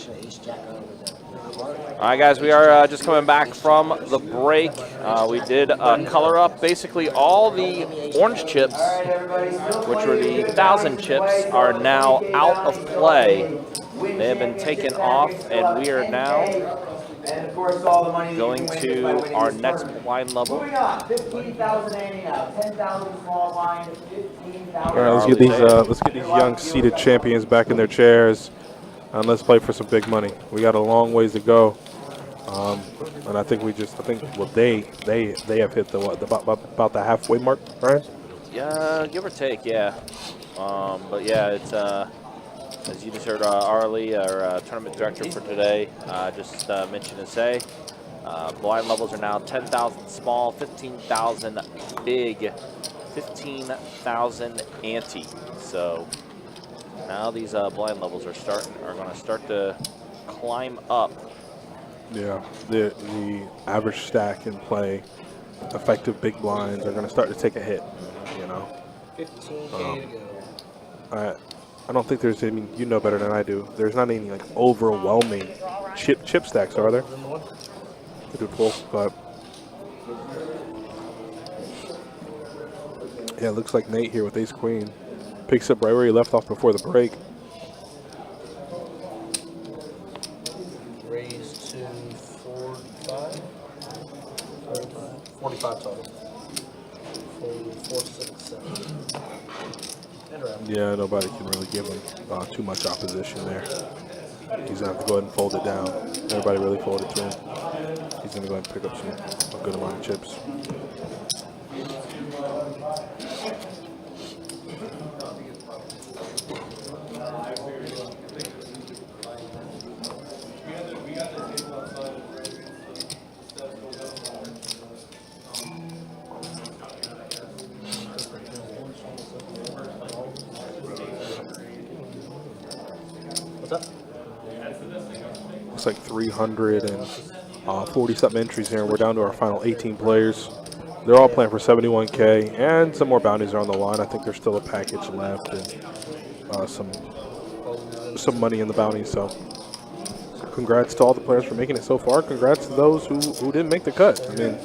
All right, guys, we are just coming back from the break. We did color up basically all the orange chips, which were the 1,000 chips, are now out of play. They have been taken off, and we are now going to our next blind level. Moving on, 15,000 handing out, 10,000 small blind, 15,000. All right, let's get these young seated champions back in their chairs, and let's play for some big money. We got a long ways to go, and I think well they have hit about the halfway mark, right? Yeah, give or take, yeah. But yeah, it's as you just heard, Arlie, our tournament director for today, just mentioned to say, blind levels are now 10,000 small, 15,000 big, 15,000 ante. So now these blind levels are going to start to climb up. Yeah, the average stack in play, effective big blinds are going to start to take a hit. You know, 15K to go. I don't think there's any. You know better than I do. There's not any like overwhelming chip stacks, are there? I do full, but yeah, it looks like Nate here with Ace Queen picks up right where he left off before the break. Raise to 45. 45 total. 4, 6, 7. Yeah, nobody can really give him too much opposition there. He's going to have to go ahead and fold it down. Everybody really folded to him. He's going to go ahead and pick up a good amount of chips. What's up? Looks like 340-something entries here, and we're down to our final 18 players. They're all playing for 71K, and some more bounties are on the line. I think there's still a package left and some money in the bounty. So congrats to all the players for making it so far. Congrats to those who didn't make the cut. I mean,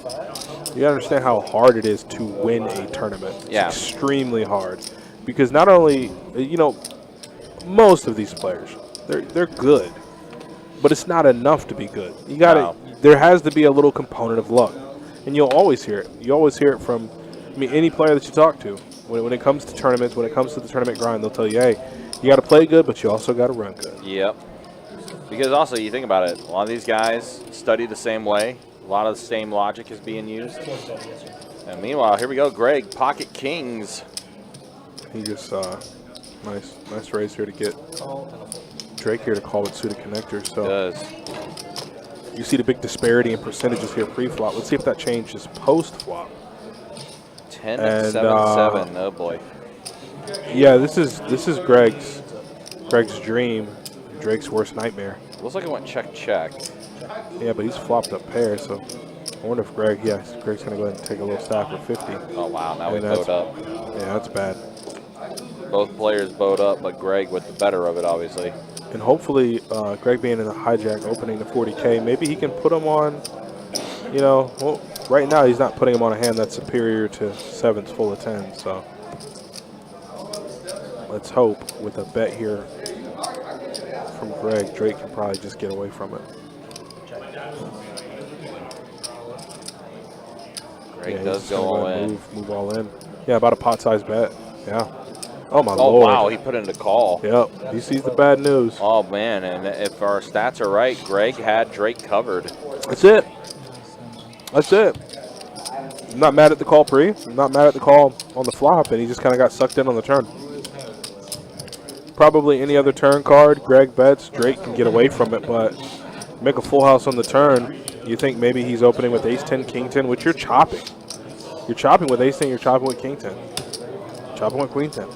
you gotta understand how hard it is to win a tournament. Yeah. It's extremely hard. Because not only, you know, most of these players, they're good, but it's not enough to be good. You gotta, there has to be a little component of luck, and you'll always hear it. You always hear it from, I mean, any player that you talk to. When it comes to tournaments, when it comes to the tournament grind, they'll tell you, hey, you gotta play good, but you also gotta run good. Yep. Because also, you think about it, a lot of these guys study the same way. A lot of the same logic is being used. And meanwhile, here we go, Greg, pocket kings. He just, nice raise here to get Drake here to call with suited connectors. So you see the big disparity in percentages here pre-flop. Let's see if that changes post-flop. 10-7-7. Oh boy. Yeah, this is Greg's dream, Drake's worst nightmare. Looks like it went check. Yeah, but he's flopped up pair, so I wonder if Greg's gonna go ahead and take a little stack for 50. Oh wow, now we bowed up. Yeah, that's bad. Both players bowed up, but Greg with the better of it, obviously. And hopefully, Greg being in the hijack, opening the 40K, maybe he can put him on, you know, well, right now he's not putting him on a hand that's superior to sevens full of 10, so let's hope with a bet here from Greg, Drake can probably just get away from it. Greg does go all in. Move all in. Yeah, about a pot-sized bet. Yeah. Oh, my Oh, Lord. wow, he put in the call. Yep, he sees the bad news. Oh, man, and if our stats are right, Greg had Drake covered. That's it. That's it. I'm not mad at the call pre. I'm not mad at the call on the flop, and he just kind of got sucked in on the turn. Probably any other turn card, Greg bets, Drake can get away from it, but make a full house on the turn. You think maybe he's opening with ace-10, king-10, which you're chopping. You're chopping with ace-10, you're chopping with king-10. Chopping with queen-10.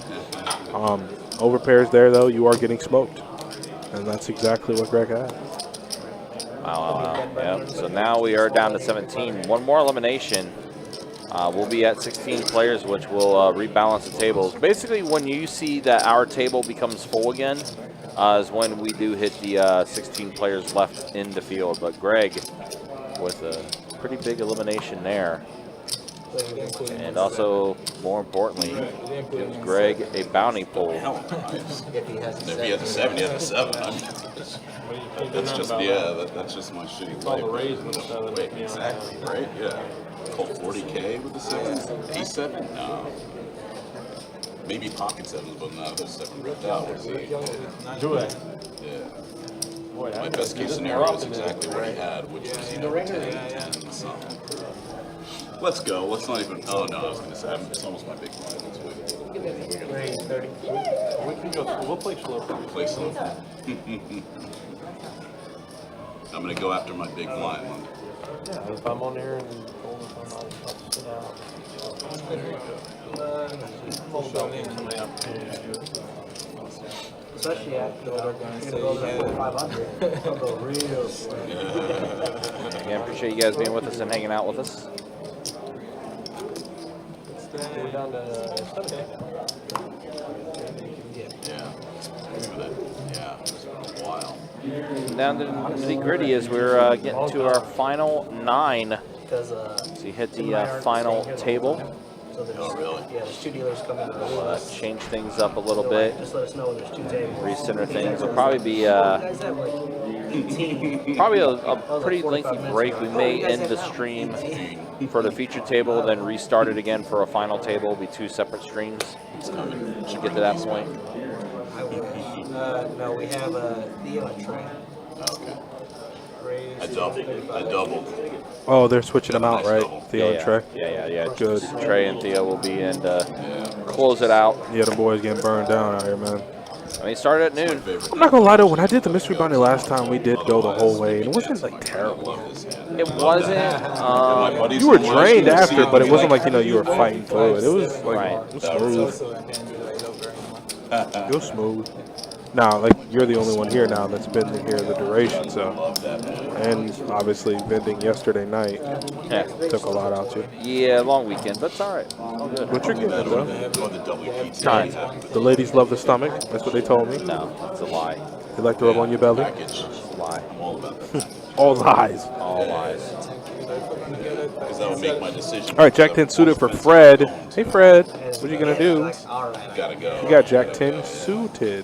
Over pairs there, though, you are getting smoked. And that's exactly what Greg had. Wow. Yep. So now we are down to 17. One more elimination. We'll be at 16 players, which will rebalance the tables. Basically, when you see that our table becomes full again, is when we do hit the 16 players left in the field. But Greg with a pretty big elimination there. And also, more importantly, gives Greg a bounty pool. If he has a 7, he has a 7. I mean, that's just, that's just my shitty life. Wait, exactly, right? Yeah. Call 40K with the 7? A7? No. Maybe pocket 7s, but no, there's 7 ripped out. Do it. Yeah. My best case scenario is exactly what he had, which was, 10 something. Let's go. Let's not even. Oh no, I was gonna say it's almost my big blind. Let's wait. We can go. We'll play slow. Play slow. I'm gonna go after my big blind one. Yeah, if I'm on there and I'll sit out. Especially after they're going to go 500. I'll go real slow. Again, appreciate you guys being with us and hanging out with us. We're down to 7K. Yeah. Yeah, it's been a while. Down to the nitty-gritty as we're getting to our final 9. So you hit the final table. So there's, yeah, there's 2 dealers coming to the Change things up a little bit. Just let us know when there's 2 tables. Recenter things. Will probably be probably a pretty lengthy break. We may end the stream for the featured table, then restart it again for a final table. It'll be 2 separate streams. Should get to that point. No, we have Theo and Trey. Okay. I doubled. Oh, they're switching them out, right? Theo and Trey? Yeah. Good. Trey and Theo will be in to close it out. Yeah, the boys getting burned down out here, man. I mean, started at noon. I'm not gonna lie though, when I did the mystery bounty last time, we did go the whole way, and it wasn't like terrible. It wasn't. You were drained after, but it wasn't like you were fighting through it. It was like it was smooth. It was smooth. Now, like you're the only one here now that's been here the duration, so and obviously vending yesterday night took a lot out you. Yeah, long weekend, but it's all right. All good. What you're getting though? Time. The ladies love the stomach. That's what they told me. No, that's a lie. They like to rub on your belly. It's a lie. All lies. All lies. Because that would make my decision. All right, Jack 10 suited for Fred. Hey Fred, what are you gonna do? Gotta go. You got Jack 10 suited.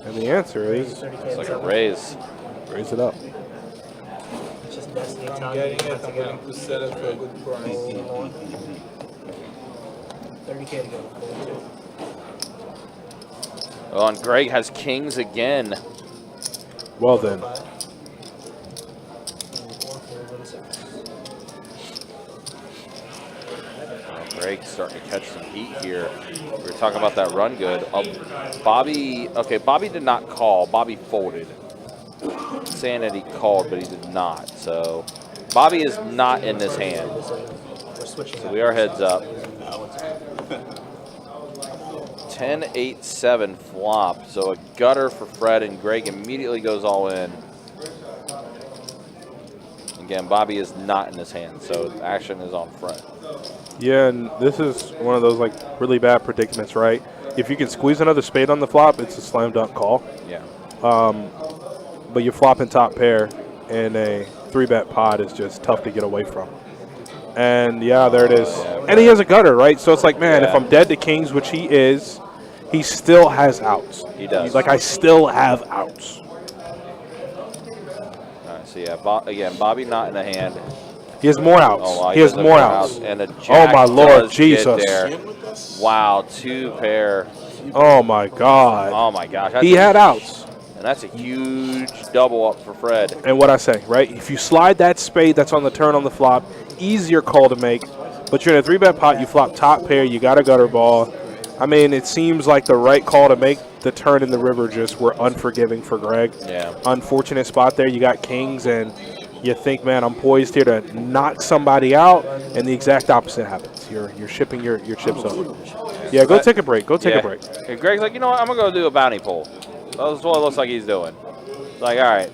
And the answer is... It's like a raise. Raise it up. It's just destiny time. I'm willing to sell it for a good price. 30K to go. Oh, and Greg has kings again. Well then. Greg's starting to catch some heat here. We were talking about that run good. Bobby did not call. Bobby folded. Saying that he called, but he did not. So Bobby is not in this hand. So we are heads up. 10-8-7 flop. So a gutter for Fred, and Greg immediately goes all in. Again, Bobby is not in this hand, so action is on Fred. Yeah, and this is one of those like really bad predicaments, right? If you can squeeze another spade on the flop, it's a slam dunk call. Yeah. But you're flopping top pair, and a 3-bet pot is just tough to get away from. And yeah, there it is. And he has a gutter, right? So it's like, man, if I'm dead to kings, which he is, he still has outs. He does. Like, I still have outs. All right, so yeah, again, Bobby not in the hand. He has more outs. Oh, wow, he has more outs. And a oh, jack my Lord, does Jesus. get there. Wow, 2 pair. Oh, my God. Oh, my gosh. He had outs. And that's a huge double up for Fred. And what I say, right? If you slide that spade that's on the turn on the flop, easier call to make. But you're in a 3-bet pot, you flop top pair, you got a gutter ball. I mean, it seems like the right call to make. The turn in the river just were unforgiving for Greg. Yeah. Unfortunate spot there. You got kings, and you think, man, I'm poised here to knock somebody out, and the exact opposite happens. You're shipping your chips over. Yeah, go take a break. Go take a break. And Greg's like, you know what? I'm going to go do a bounty pull. That's what it looks like he's doing. It's like, all right,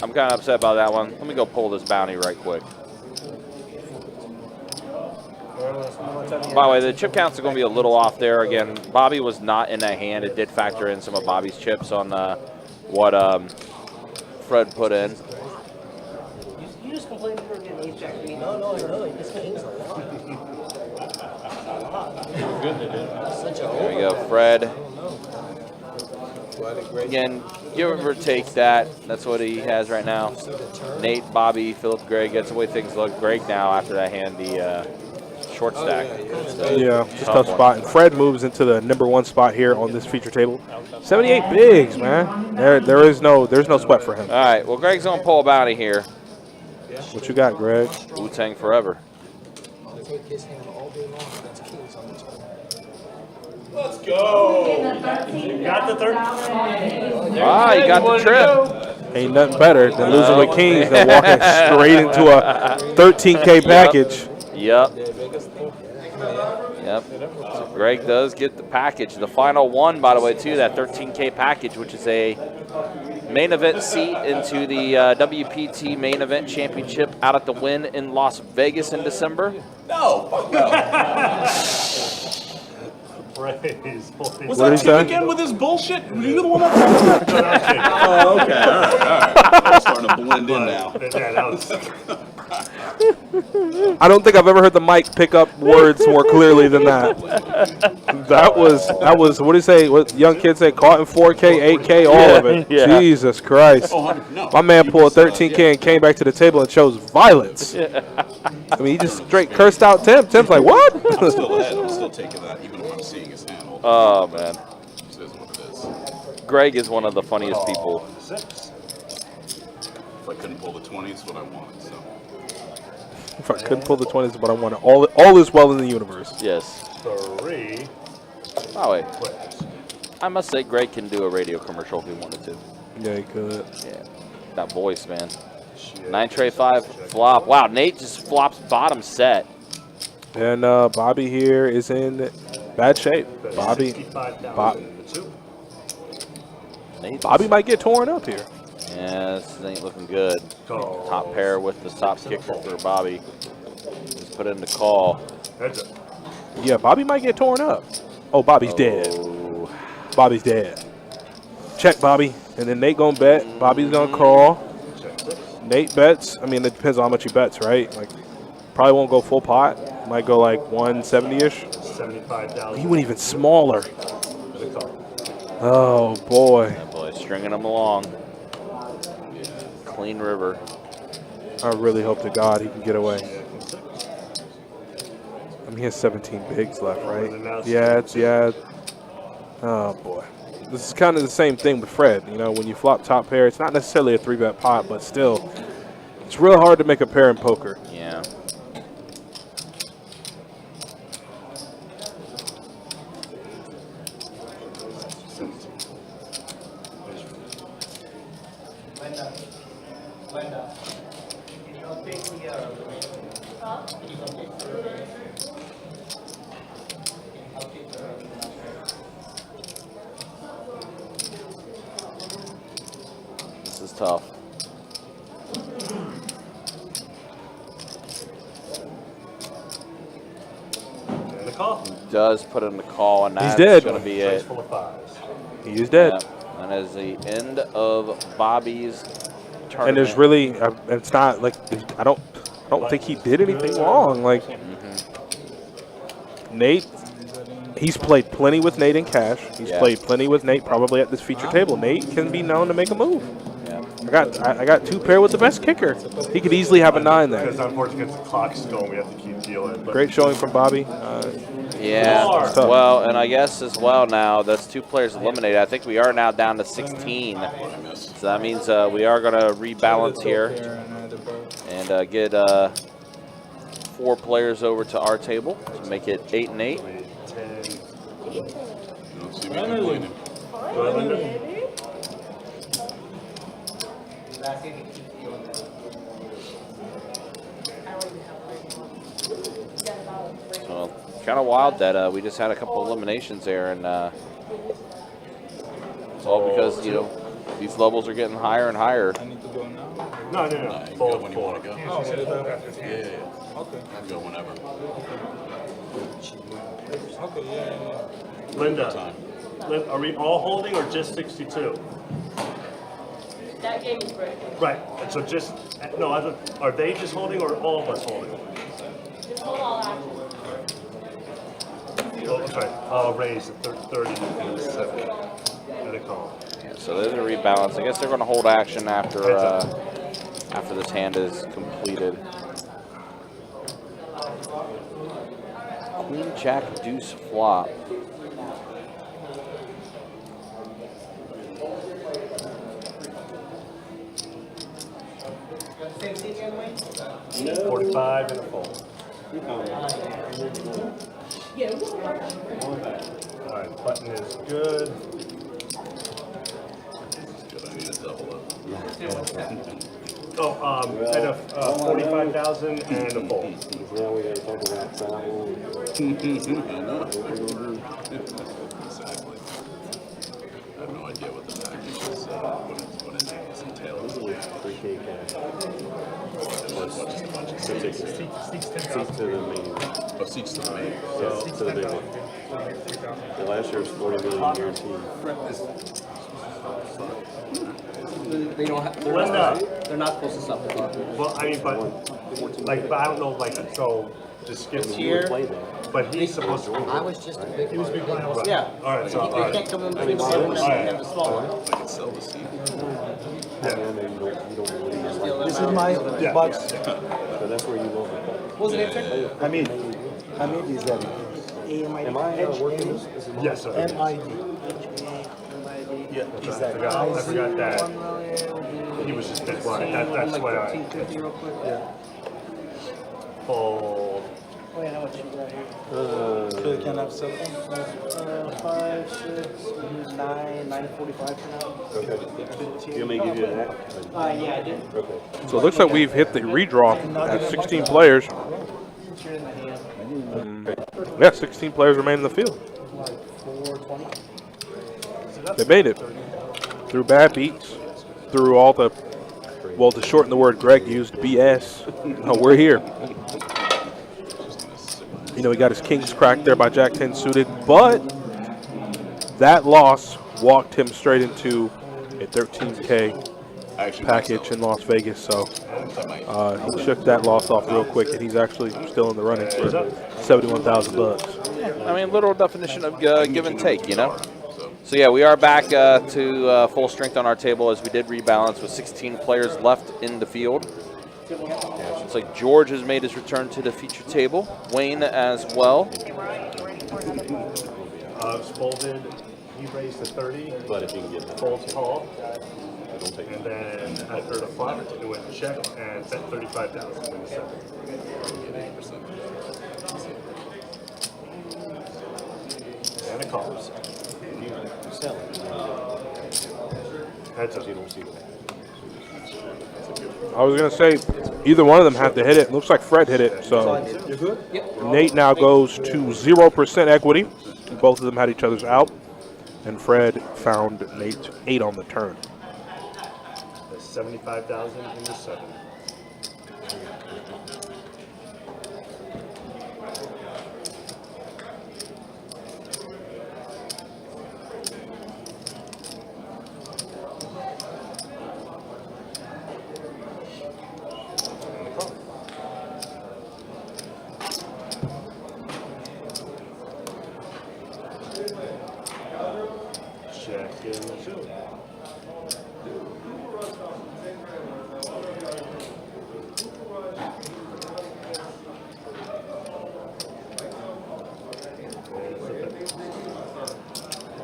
I'm kind of upset about that one. Let me go pull this bounty right quick. By the way, the chip counts are going to be a little off there. Again, Bobby was not in that hand. It did factor in some of Bobby's chips on what Fred put in. You just complained you were getting 8 jack beat. No, I know. This king's a lot. There we go, Fred. Again, give or take that. That's what he has right now. Nate, Bobby, Philip, Greg. That's the way things look. Greg now after that hand, the short stack. Yeah, just tough spot. And Fred moves into the #1 spot here on this feature table. 78 bigs, man. There's no sweat for him. All right, well, Greg's gonna pull a bounty here. What you got, Greg? Wu-Tang forever. Take his hand all day long. That's kings on the turn. Let's go. You got the third. Ah, you got the trip. Ain't nothing better than losing with kings than walking straight into a 13K package. Yep. So Greg does get the package. The final one, by the way, too, that 13K package, which is a main event seat into the WPT main event championship out at the Wynn in Las Vegas in December. No, fuck no. Praise. Was that Tim again with his bullshit? Were you the one that said that? Oh, okay. All right. I'm starting to blend in now. Yeah, that was. I don't think I've ever heard the mic pick up words more clearly than that. That was what do you say? What young kids say? Caught in 4K, 8K, all of it. Yeah. Jesus Christ! My man pulled a 13K and came back to the table and chose violence. I mean, he just straight cursed out Tim. Tim's like, what? I'm still ahead. I'm still taking that, even if I'm seeing his hand. Oh man, This is what it is. Greg is one of the funniest people. If I couldn't pull the 20s, what I wanted. So. If I couldn't pull the 20s, but I wanted all is well in the universe. Yes. 3. Oh wait, I must say Greg can do a radio commercial if he wanted to. Yeah, he could. Yeah, that voice, man. 9 tray 5 flop. Wow, Nate just flops bottom set. And Bobby here is in bad shape. Bobby might get torn up here. Yeah, this ain't looking good. Top pair with the top kicker for Bobby. Just put in the call. Yeah, Bobby might get torn up. Oh, Bobby's dead. Bobby's dead. Check, Bobby. And then Nate gonna bet. Bobby's gonna call. Nate bets. I mean, it depends on how much he bets, right? Like, probably won't go full pot. Might go like 170-ish. 75,000. He went even smaller. Oh, boy. Yeah, boy, stringing them along. Clean river. I really hope to God he can get away. I mean, he has 17 bigs left, right? Yeah. Oh, boy. This is kind of the same thing with Fred. You know, when you flop top pair, it's not necessarily a 3-bet pot, but still, it's real hard to make a pair in poker. Yeah. This is tough. He does put in the call, and He's that's dead. going to be it. He is dead. Yep. And that is the end of Bobby's tournament. And there's really, it's not like, I don't think he did anything wrong. Like, Nate, he's played plenty with Nate in cash. He's played plenty with Nate probably at this feature table. Nate can be known to make a move. I got 2 pair with the best kicker. He could easily have a 9 there. Because unfortunately, the clock's going, we have to keep dealing. But Great showing from Bobby. Yeah, well, and I guess as well now, that's 2 players eliminated. I think we are now down to 16. So that means we are going to rebalance here and get 4 players over to our table to make it 8 and 8. Don't see me complaining. So kind of wild that we just had a couple eliminations there, and it's all because, you know, these levels are getting higher and higher. No. You go when you want to go. Oh, Yeah. Okay. I can go whenever. Okay, yeah. Linda, are we all holding or just 62? That game is breaking. Right. So just no. Are they just holding or all of us holding? Just hold all action. Oh, sorry. I'll raise the 30 and 7 and a call. So there's a rebalance. I guess they're going to hold action after after this hand is completed. Queen, Jack, Deuce, flop. No. 45 and a fold. All right, button is good. Good, I need to double up. Oh, and a 45,000 and a fold. Now we gotta talk about travel. Exactly. I have no idea what the package is, what it entails. 3K cash. Just a bunch of Seats to the main. Oh, seats to the main. Yeah, to the big one. The last year was 40 million guaranteed. They don't have. They're not supposed to stop the clock. Well, I mean, but I don't know, so just skip Here. But he's supposed to. I was just a big one. Right. Yeah. All right. So You can't come in between the big one and the small one. I can sell the seat. This is my box. So that's where you love it. What was the name, sir? Hamid is that. Am I working this? Yes, sir. MID. Yeah, I forgot that. He was just that's why that's why I. Fold. Wait, how much you got here? So you can have 7, 5, 6, 9, 945 for now. Okay. You want me to give you that? Yeah, I did. Okay. So it looks like we've hit the redraw at 16 players. Yeah, 16 players remain in the field. They made it through bad beats, through all the, well, to shorten the word Greg used, BS. No, we're here. You know, he got his kings cracked there by Jack 10 suited, but that loss walked him straight into a 13K package in Las Vegas. So he shook that loss off real quick, and he's actually still in the running for $71,000. I mean, literal definition of give and take, you know? So yeah, we are back to full strength on our table as we did rebalance with 16 players left in the field. Looks like George has made his return to the feature table. Wayne as well. Folded. He raised to 30. But if you can get Folds call. don't take And then after the flop, it went check and bet 35,000 in the second. And it calls. Sell it. Heads up. You don't see that. I was going to say, either one of them had to hit it. Looks like Fred hit it. So You're good? Nate now goes to 0% equity. Both of them had each other's out. And Fred found Nate 8 on the turn. That's 75,000 in the second. Check in the two.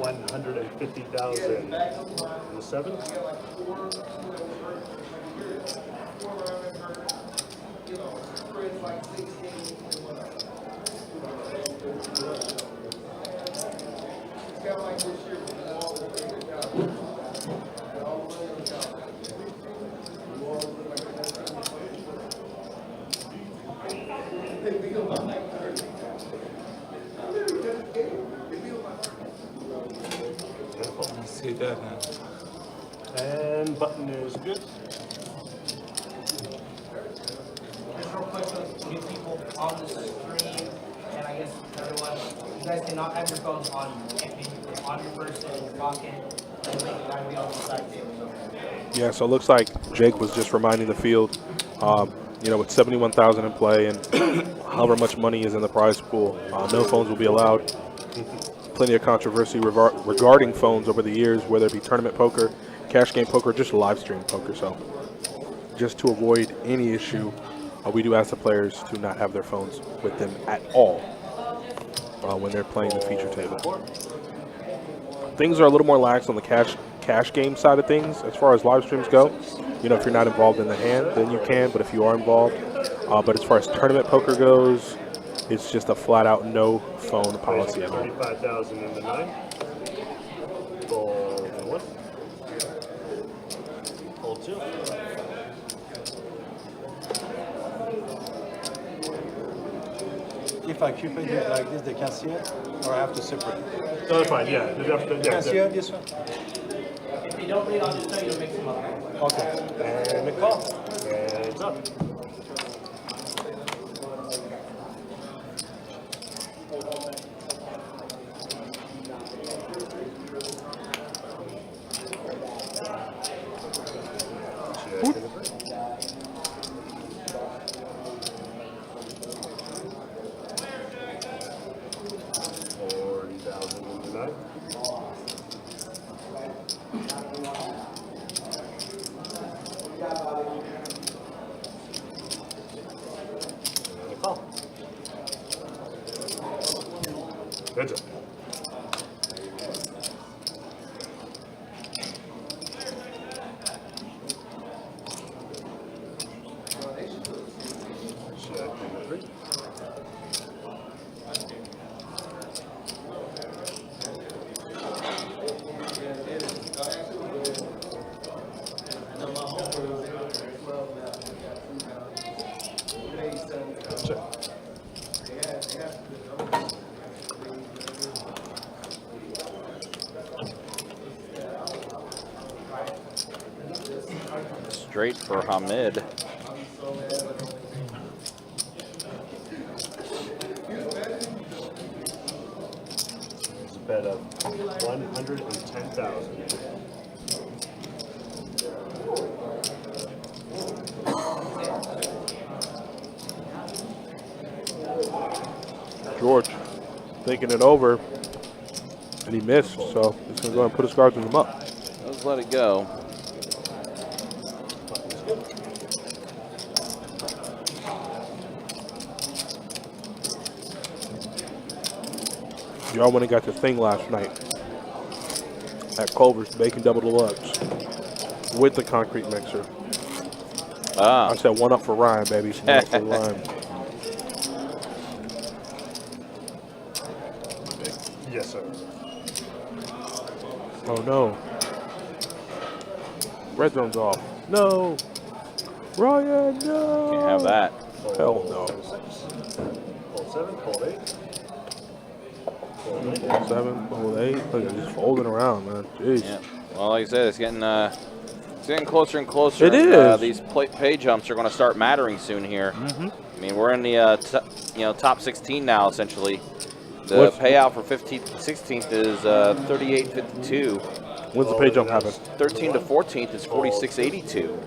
$150,000 in the seven. See that now. And button is good. Give people on the screen, and I guess everyone, you guys cannot have your phones on you. It can't be on your person, in your pocket, and they gotta be on the side table. Yeah, so it looks like Jake was just reminding the field, you know, with 71,000 in play and however much money is in the prize pool, no phones will be allowed. Plenty of controversy regarding phones over the years, whether it be tournament poker, cash game poker, or just live stream poker. So just to avoid any issue, we do ask the players to not have their phones with them at all when they're playing the feature table. Things are a little more lax on the cash game side of things as far as live streams go. You know, if you're not involved in the hand, then you can, but if you are involved. But as far as tournament poker goes, it's just a flat-out no phone policy at all. 35,000 in the 9. Fold 1. Fold 2. If I keep it like this, they can see it, or I have to separate it? No, that's fine, yeah. They can see it, this one? If you don't read, I'll just tell you to mix them up. Okay. And the call. And it's up. Good job. Straight for Hamid. It's a bet of 110,000. George thinking it over, and he missed, so he's going to go ahead and put his cards in him up. Let's let it go. Y'all went and got the thing last night at Culver's Bacon Double Deluxe with the concrete mixer. I said one up for Ryan, baby. One up for Ryan. Yes, sir. Oh no. Red zone's off. No. Ryan, no. Can't have that. Hell no. Fold 7, fold 8. Fold 7, fold 8. Look at just folding around, man. Jeez. Yeah. Well, like I said, it's getting closer and closer. It is. These pay jumps are going to start mattering soon here. I mean, we're in the top 16 now, essentially. The payout for 15th, 16th is 38.52. When's the pay jump happen? 13 to 14th is 46.82.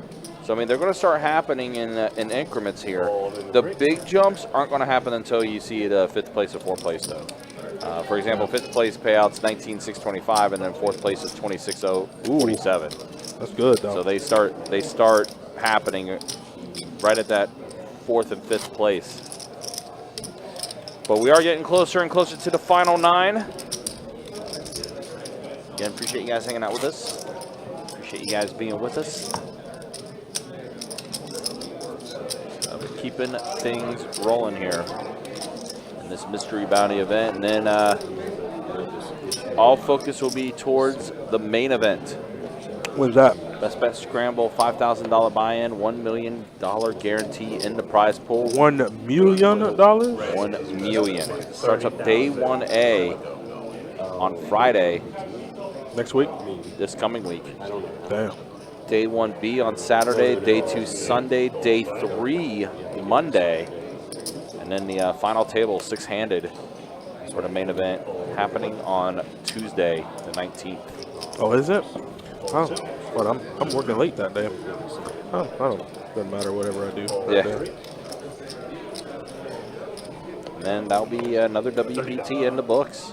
So I mean, they're going to start happening in increments here. The big jumps aren't going to happen until you see the 5th place or 4th place, though. For example, 5th place payouts 19,625, and then 4th place is 26,047. That's good, though. So they start happening right at that 4th and 5th place. But we are getting closer and closer to the final 9. Again, appreciate you guys hanging out with us. Appreciate you guys being with us. Keeping things rolling here in this mystery bounty event, and then all focus will be towards the main event. When's that? Best Bet Scramble, $5,000 buy-in, $1 million guarantee in the prize pool. $1 million? $1 million. Starts up day 1A on Friday. Next week? This coming week. Damn. Day 1B on Saturday, day 2 Sunday, day 3 Monday, And then the final table, six-handed, for the main event, happening on Tuesday, the 19th. Oh, is it? Oh, but I'm working late that day. Oh, doesn't matter whatever I do. Yeah. And then that'll be another WPT in the books.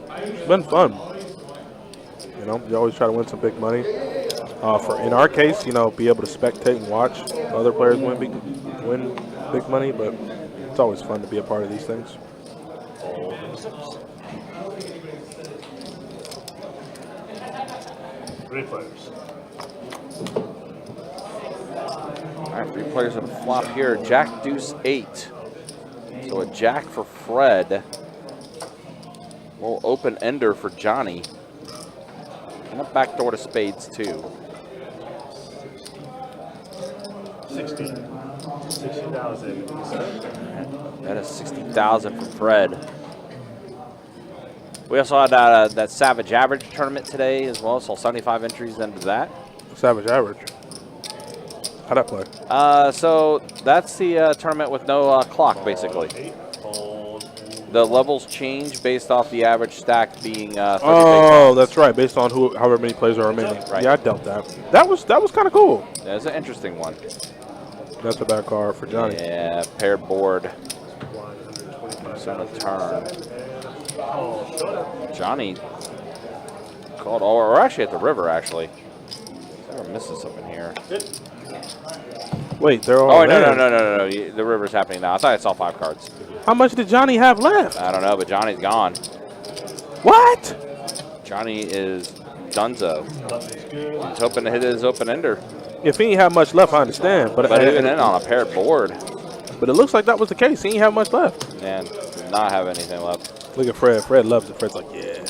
It's been fun. You know, you always try to win some big money. In our case, you know, be able to spectate and watch other players win big money, but it's always fun to be a part of these things. 3 players. All right, 3 players on the flop here. Jack, deuce, 8. So a jack for Fred. Little open ender for Johnny. And a backdoor to spades, too. 60,000. That is 60,000 for Fred. We also had that Savage Average tournament today as well. Saw 75 entries into that. Savage Average. How'd that play? So that's the tournament with no clock, basically. The levels change based off the average stack being 30 oh, that's right. Based on however many players are remaining. Right. Yeah, I dealt that. That was kind of cool. Yeah, it's an interesting one. That's a bad card for Johnny. Yeah, paired board. It's on a turn. Johnny called, or we're actually at the river, actually. We're missing something here. Wait, they're all Oh, in. no. The river's happening now. I thought I saw 5 cards. How much did Johnny have left? I don't know, but Johnny's gone. What? Johnny is donezo. He's hoping to hit his open ender. If he ain't have much left, I understand. But even in on a paired board. But it looks like that was the case. He ain't have much left. And did not have anything left. Look at Fred. Fred loves it. Fred's like, yeah.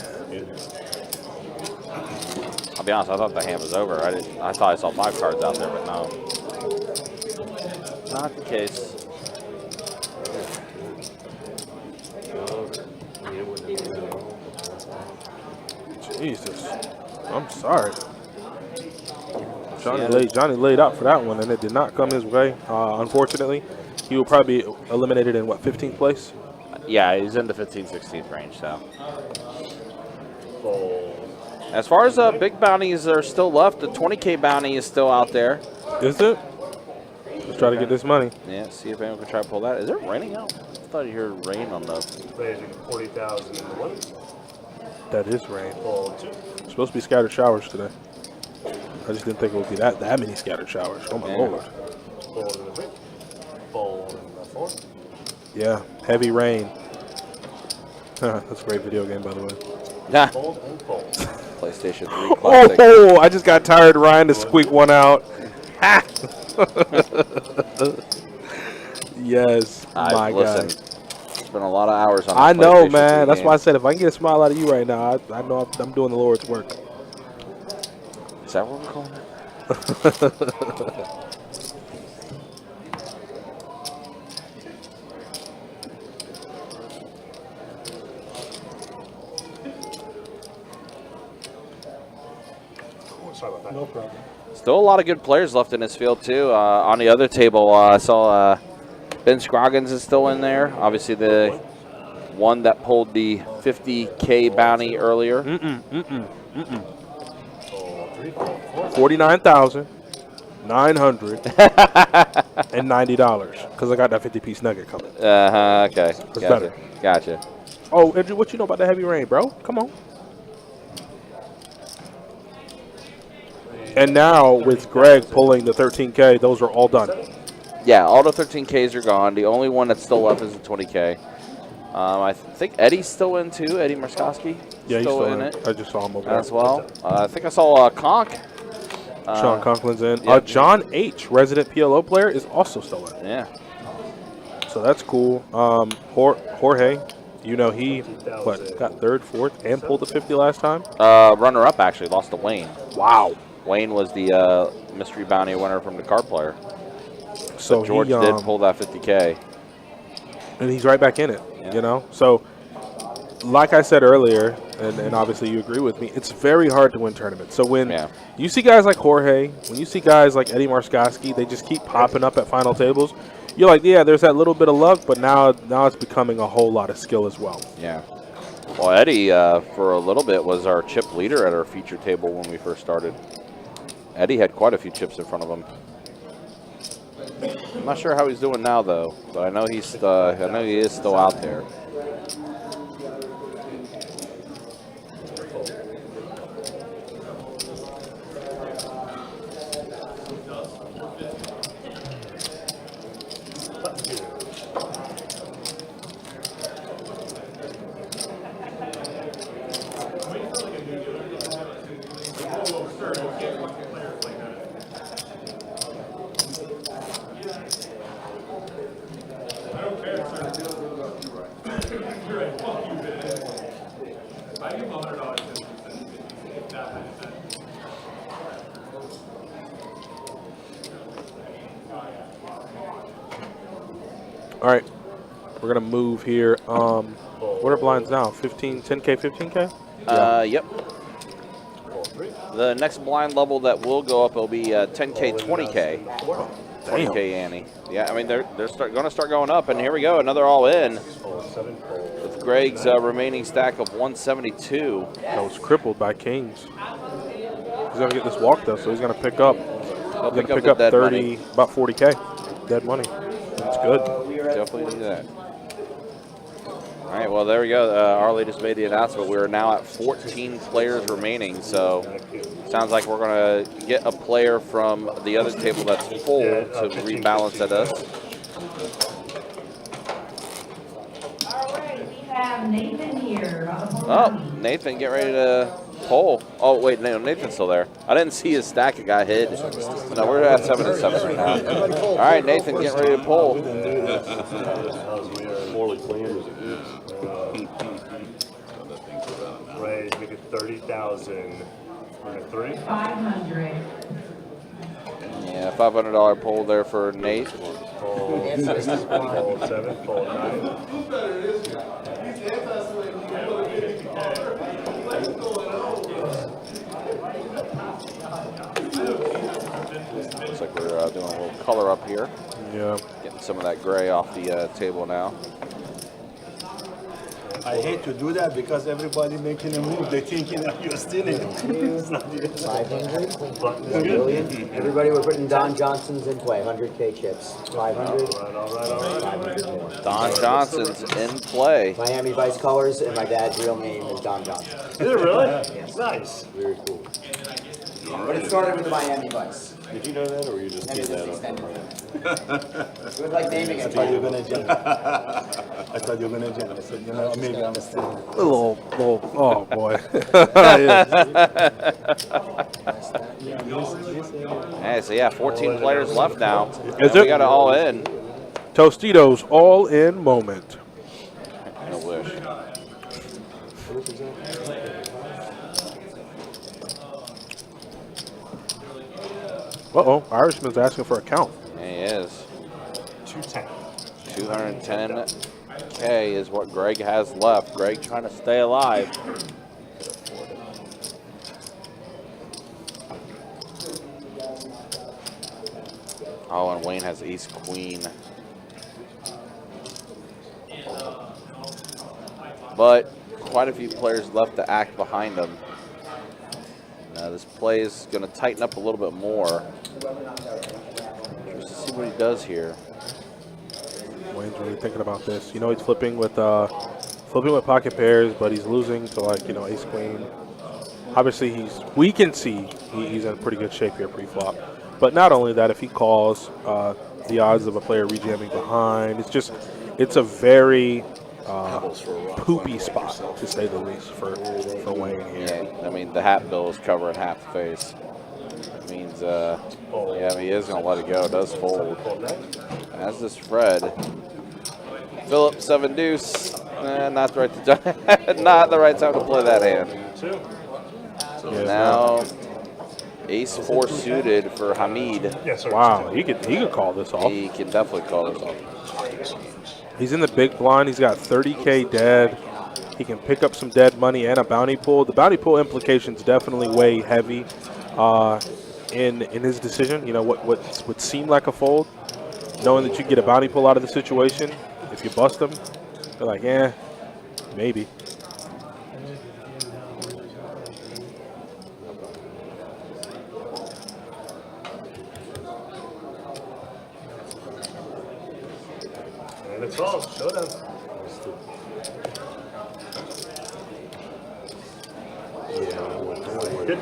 I'll be honest, I thought the hand was over. I thought I saw 5 cards out there, but no. Not the case. Jesus. I'm sorry. Johnny laid out for that one, and it did not come his way. Unfortunately, he will probably be eliminated in, what, 15th place? Yeah, he's in the 15th, 16th range, so. As far as big bounties are still left, the 20K bounty is still out there. Is it? Let's try to get this money. Yeah, see if anyone can try to pull that. Is it raining out? I thought you heard rain on the... Raising 40,000 in the one. That is rain. Fold 2. It's supposed to be scattered showers today. I just didn't think it would be that many scattered showers. Oh my lord. Fold in the 3. Fold in the 4. Yeah, heavy rain. That's a great video game, by the way. Nah. Fold and fold. PlayStation 3 classic. Oh, I just got tired, Ryan, to squeak one out. Yes, my God. It's been a lot of hours on. I know, man. game. That's why I said if I can get a smile out of you right now, I know I'm doing the Lord's work. Is that what we're calling it? Sorry about that. No problem. Still a lot of good players left in this field, too. On the other table, I saw Ben Scroggins is still in there. Obviously, the one that pulled the 50K bounty earlier. 49,990 because I got that 50-piece nugget coming. Okay. That's better. Gotcha. Oh, Andrew, what you know about the heavy rain, bro? Come on. And now with Greg pulling the 13K, those are all done. Yeah, all the 13Ks are gone. The only one that's still left is the 20K. I think Eddie's still in too. Eddie Marskoski. Yeah, he's still in it. I just saw him over as there. well. I think I saw Conk. Sean Conklin's in. Yeah. John H., resident PLO player, is also still in. Yeah. So that's cool. Jorge, you know he got third, fourth, and pulled the 50 last time. Runner-up actually lost to Wayne. Wow. Wayne was the mystery bounty winner from the card player. So George did pull that 50K. And he's right back in it, you know? So, like I said earlier, and obviously you agree with me, it's very hard to win tournaments. So when you see guys like Jorge, when you see guys like Eddie Marskoski, they just keep popping up at final tables, you're like, yeah, there's that little bit of luck, but now it's becoming a whole lot of skill as well. Yeah. Well, Eddie, for a little bit, was our chip leader at our feature table when we first started. Eddie had quite a few chips in front of him. I'm not sure how he's doing now, though, but I know he is still out there. All right, we're gonna move here. What are blinds now? 15, 10K, 15K? Yep. The next blind level that will go up will be 10K, 20K. 20K ante. Yeah, I mean they're going to start going up, and here we go, another all in with Greg's remaining stack of 172. That was crippled by Kings. He's gonna get this walk though, so he's gonna pick up. He's gonna pick up 30, money. About 40K dead money. That's good. Definitely do that. All right, well, there we go. Arlie just made the announcement. We're now at 14 players remaining, so sounds like we're going to get a player from the other table that's full to rebalance at us. All right, we have Nathan here. Oh, Nathan, get ready to poll. Oh, wait, no, Nathan's still there. I didn't see his stack. It got hid. No, we're at 7 and 7 right now. All right, Nathan, get ready to poll. Ray, make it 30,000. 3? 500. Yeah, $500 poll there for Nate. Poll 7, poll 9. Looks like we're doing a little color up here. Yeah. Getting some of that gray off the table now. I hate to do that because everybody making a move, they thinking that you're stealing. It's not even 500? 1 million? Everybody, we're putting Don Johnson's in play. 100K chips. 500. 500 more. Don Johnson's in play. Miami Vice colors, and my dad's real name is Don Johnson. Is it really? Yes. Nice. Very cool. But it started with the Miami Vice. Did you know that, or were you just And teeing it's that extended. Good like naming I it. thought you were gonna jump. I thought you were gonna jump. I said, you know, maybe I'm stealing. Little, oh boy. Hey, so yeah, 14 players left now. Is We it? got it all in. Tostitos all in moment. I wish. Uh-oh, Irishman's asking for a count. Yeah, he is. 210. 210K is what Greg has left. Greg trying to stay alive. Oh, and Wayne has ace queen. But quite a few players left to act behind him. This play is going to tighten up a little bit more. Just to see what he does here. Wayne's really thinking about this. You know, he's flipping with pocket pairs, but he's losing to, like, you know, ace queen. Obviously, we can see he's in pretty good shape here pre-flop. But not only that, if he calls, the odds of a player rejamming behind, it's a very poopy spot, to say the least, for Wayne here. Yeah, I mean, the hat bill is covering half the face. It means, yeah, I mean, he is going to let it go. It does fold. As does Fred. Philip, 7 deuce. Not the right time. Not the right time to play that hand. Yeah, now, ace 4 suited for Hamid. Wow, he could call this off. He can definitely call this off. He's in the big blind. He's got 30K dead. He can pick up some dead money and a bounty pool. The bounty pool implications definitely weigh heavy in his decision. You know, what would seem like a fold knowing that you can get a bounty pull out of the situation. If you bust them, they're like, eh, maybe. And it's all showdown. Good.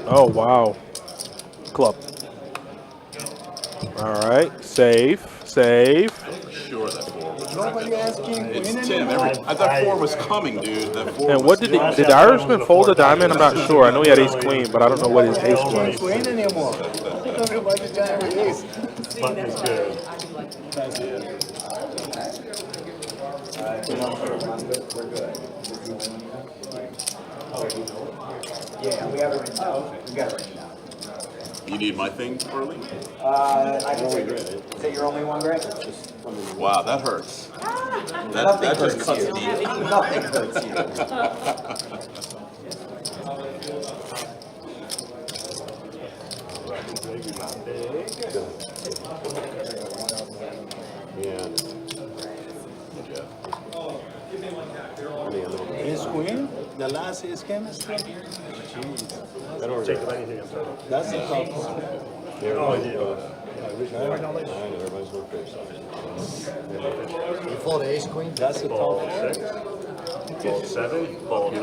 Oh, wow. Club. All right. Safe. Safe. Sure, that 4 was Nobody asking. It's Tim. I thought 4 was coming, dude. That 4 And was what did the Irishman fold a diamond? I'm not sure. I know he had ace queen, but I don't know what his ace was. Queen anymore. Everybody got ace. Button is good. That's it. We're good. Yeah, we have it written down. We got it written down. You need my thing early? I can take it. Is that your only one, Greg? Wow, that hurts. That just cuts deep. Nothing hurts you. Ace queen? The last ace chemistry? Take anything I'm sorry. That's a tough one. Oh, yeah. You fold ace queen? That's a tough Ball one. 6. Ball 7. Ball 9.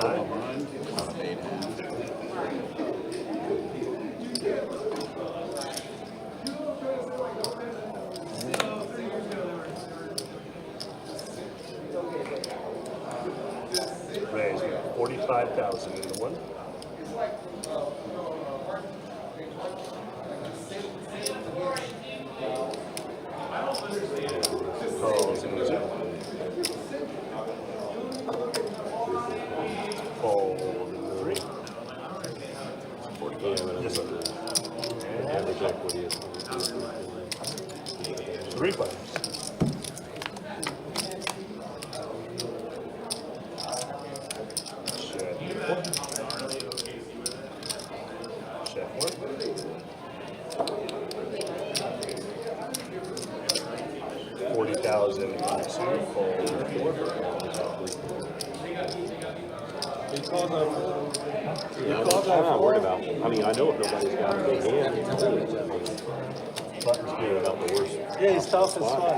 Raise 45,000 into one. Calls into 2. Fold into 3. Yes, sir. 3 buttons. Check 1. 40,000 into 2. Fold 4. Yeah, I'm not worried about. I mean, I know if nobody's got a big hand, button's good about the worst. Yeah, it's tough as fuck.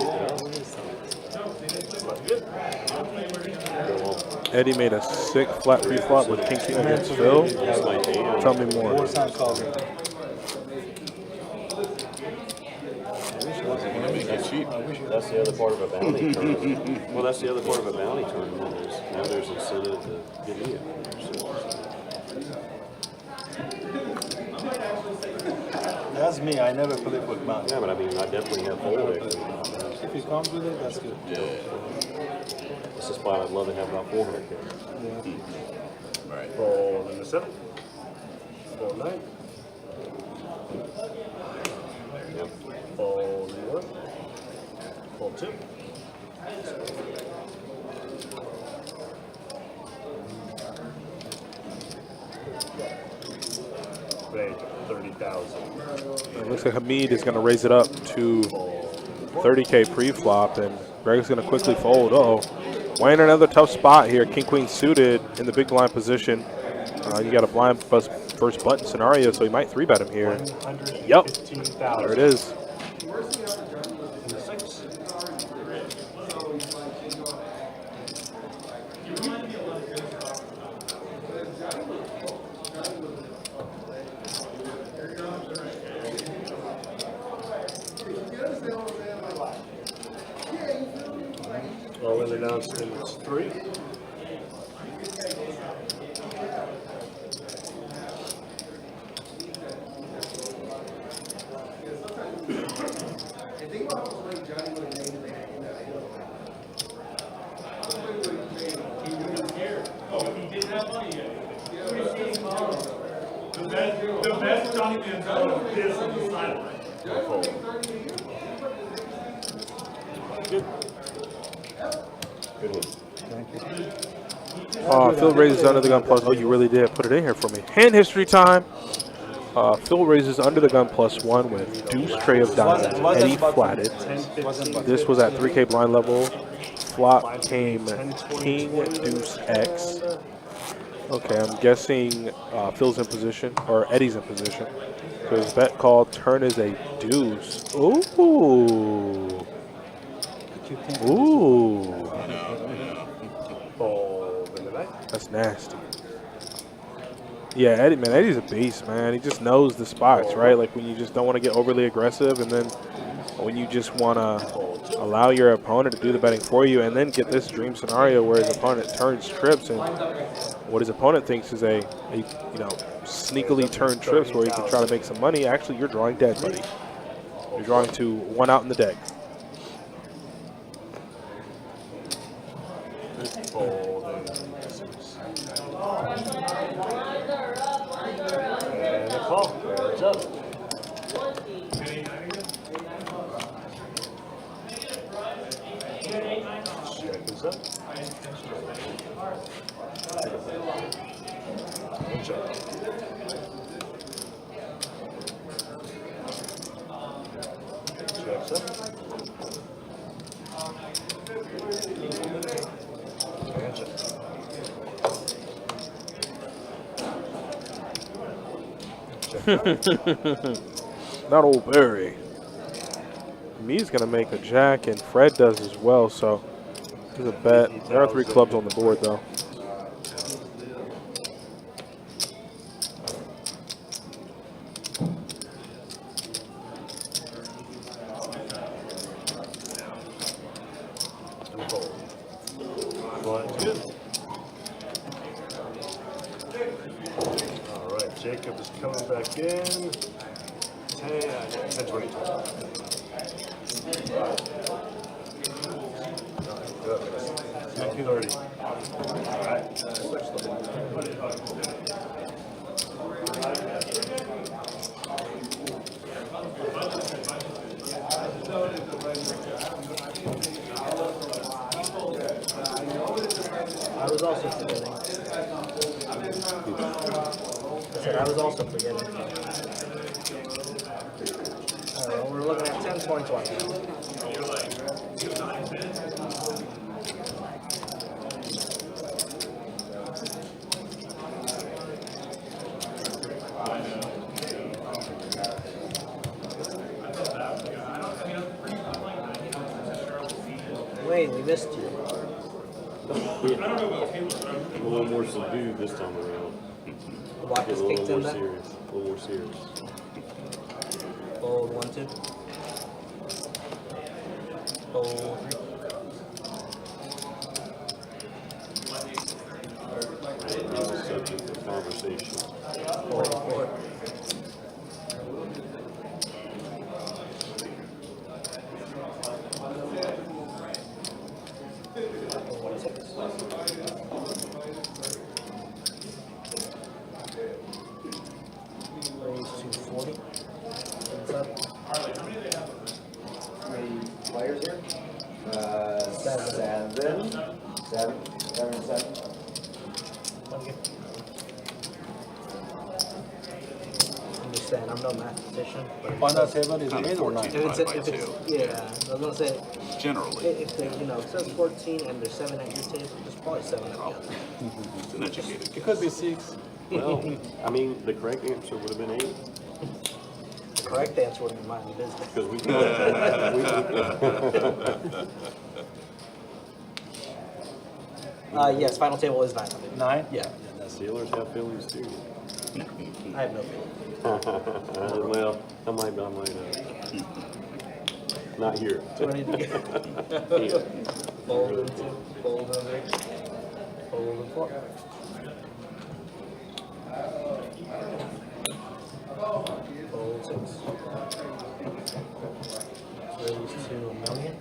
Eddie made a sick flat pre-flop with king king against Phil. Tell me more. That's the other part of a bounty tournament. Well, that's the other part of a bounty tournament is now there's incentive to get in. That's me. I never play with bounty. Yeah, but I mean, I definitely have fold equity. If he comes with it, that's good. Yeah. This is spot I'd love to have about 400K. Yeah. Right. Fold into 7. Fold 9. Yep. Fold into 1. Fold 2. Raise 30,000. It looks like Hamid is going to raise it up to 30K pre-flop, and Greg's going to quickly fold. Uh-oh. Wayne in another tough spot here. King Queen suited in the big blind position. You got a blind first button scenario, so he might 3-bet him here. Yep. There it is. All in announcements 3. The best Johnny Manziel is on the sideline. Good. Good one. Thank you. Phil raises under the gun plus. Oh, you really did put it in here for me. Hand history time. Phil raises under the gun +1 with deuce tray of diamonds. Eddie flatted. This was at 3K blind level. Flop came king deuce X. Okay, I'm guessing Phil's in position, or Eddie's in position. So his bet call, turn is a deuce. Ooh. Ooh. That's nasty. Yeah, Eddie, man, Eddie's a beast, man. He just knows the spots, right? Like when you just don't want to get overly aggressive, and then when you just want to allow your opponent to do the betting for you, and then get this dream scenario where his opponent turns trips, and what his opponent thinks is a sneakily turned trips where he can try to make some money. Actually, you're drawing dead, buddy. You're drawing to 1 out in the deck. And a call. It's up. Check this up. And check. Checks up. And check. Not old Barry. Me's gonna make a jack, and Fred does as well. So there's a bet. There are 3 clubs on the board, though. Good. All right, Jacob is coming back in. 10-22. Good. 19:30. All right. I was also forgetting. I said I was also forgetting. Alright, well, we're looking at 10, 20, 20. Wait, we missed you. A little more subdued this time around. The block is A kicked little in more then? serious. A little more serious. Fold 1, 2. Fold 3. Subject for conversation. Fold 4. Raise 240. What's up? How many players here? Seven. Seven. Okay. Understand, I'm no mathematician. But Final table is Kind of 8 or 9? 14 divided by 2. Yeah, I was gonna say, Generally. if they, it says 14 and there's 7 at your table, there's probably 7 at the other. It's an educated It could be 6. Well, I mean, the correct answer would have been 8. The correct answer would be mind the business. Because we Yes, final table is 9. 9? Yeah. Steelers have feelings too. I have no feeling. Well, I might not here. 20 to get. Fold and 2, fold and 3, fold and 4. Fold 6. Raise to $1 million.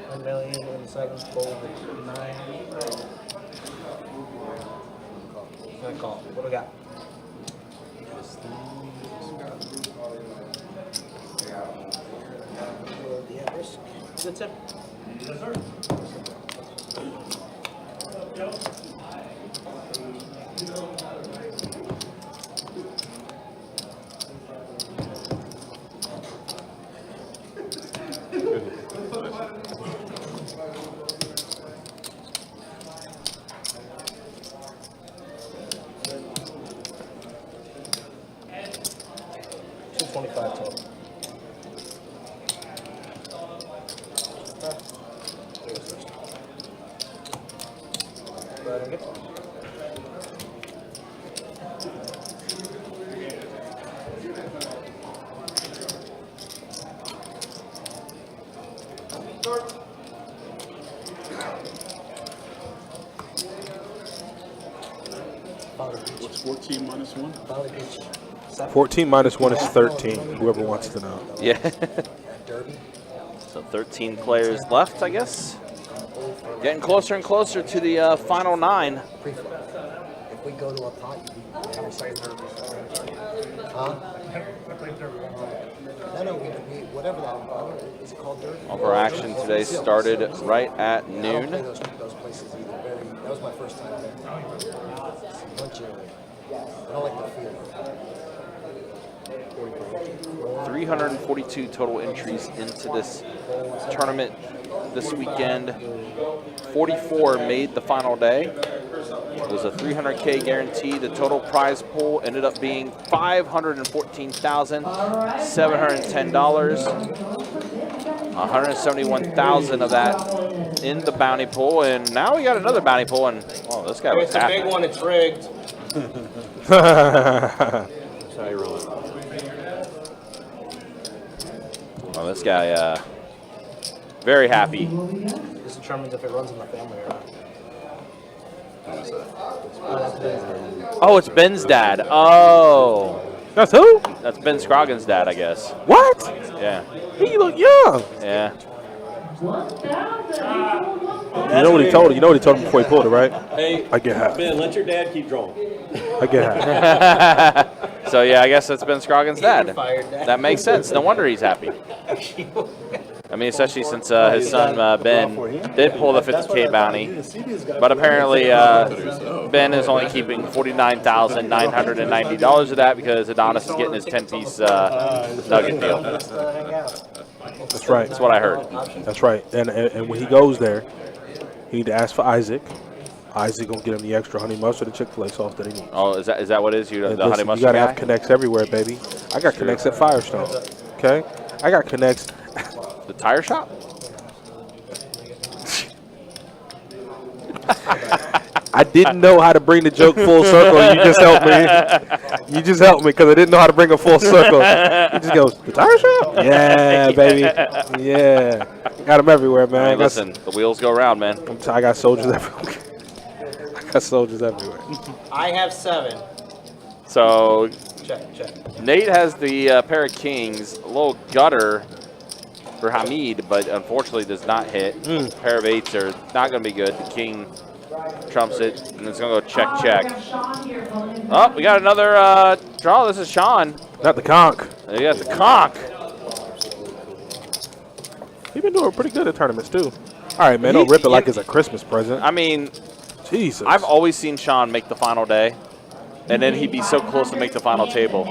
1 million in the second, fold 9. Gonna call. What do we got? The at risk. Good tip. Yes, sir. What's 14 minus 1? 14 minus 1 is 13, whoever wants to know. Yeah. So 13 players left, I guess. Getting closer and closer to the final 9. If we go to a pot, you have a second derby. Huh? No, whatever that is called derby. Over action today started right at I don't noon. play those places either. That was my first time there. Bunch of, I don't like the feel. 342 total entries into this tournament this weekend. 44 made the final day. It was a $300K guarantee. The total prize pool ended up being $514,710. 171,000 of that in the bounty pool, and now we got another bounty pool, and oh, this guy was It's a happy. big one. It's rigged. Oh, this guy, very happy. This determines if it runs in the family or not. Oh, it's Ben's dad. Oh. That's who? That's Ben Scroggins' dad, I guess. What? Yeah. He look young. Yeah. You know what he told him? You know what he told him before he pulled it, right? Hey, I get half. Ben, let your dad keep drawing. I get half. So, yeah, I guess that's Ben Scroggins' dad. Fired, Dad. That makes sense. No wonder he's happy. I mean, especially since his son, Ben, did pull the 50K bounty. But apparently, Ben is only keeping $49,990 of that because Adonis is getting his 10-piece nugget deal. That's right. That's what I heard. That's right. And when he goes there, he need to ask for Isaac. Isaac gonna get him the extra honey mustard and Chick-fil-A sauce that he needs. Oh, is that what it is? You the honey mustard You gotta guy? have connects everywhere, baby. I got connects at Firestone. Okay, I got connects. The tire shop? I didn't know how to bring the joke full circle. You just helped me. You just helped me because I didn't know how to bring a full circle. He just goes, the tire shop? Yeah, baby. Yeah. Got them everywhere, man. Hey, listen, the wheels go round, man. I got soldiers everywhere. I got soldiers everywhere. I have 7. So, Check. Nate has the pair of kings, a little gutter for Hamid, but unfortunately does not hit. Pair of 8s are not going to be good. The king trumps it, and it's going to go check. Oh, we got another draw. This is Sean. Not the conch. You got the conch. He's been doing pretty good at tournaments, too. All right, man. Don't rip it like it's a Christmas present. I mean, Jesus. I've always seen Sean make the final day, and then he'd be so close to make the final table.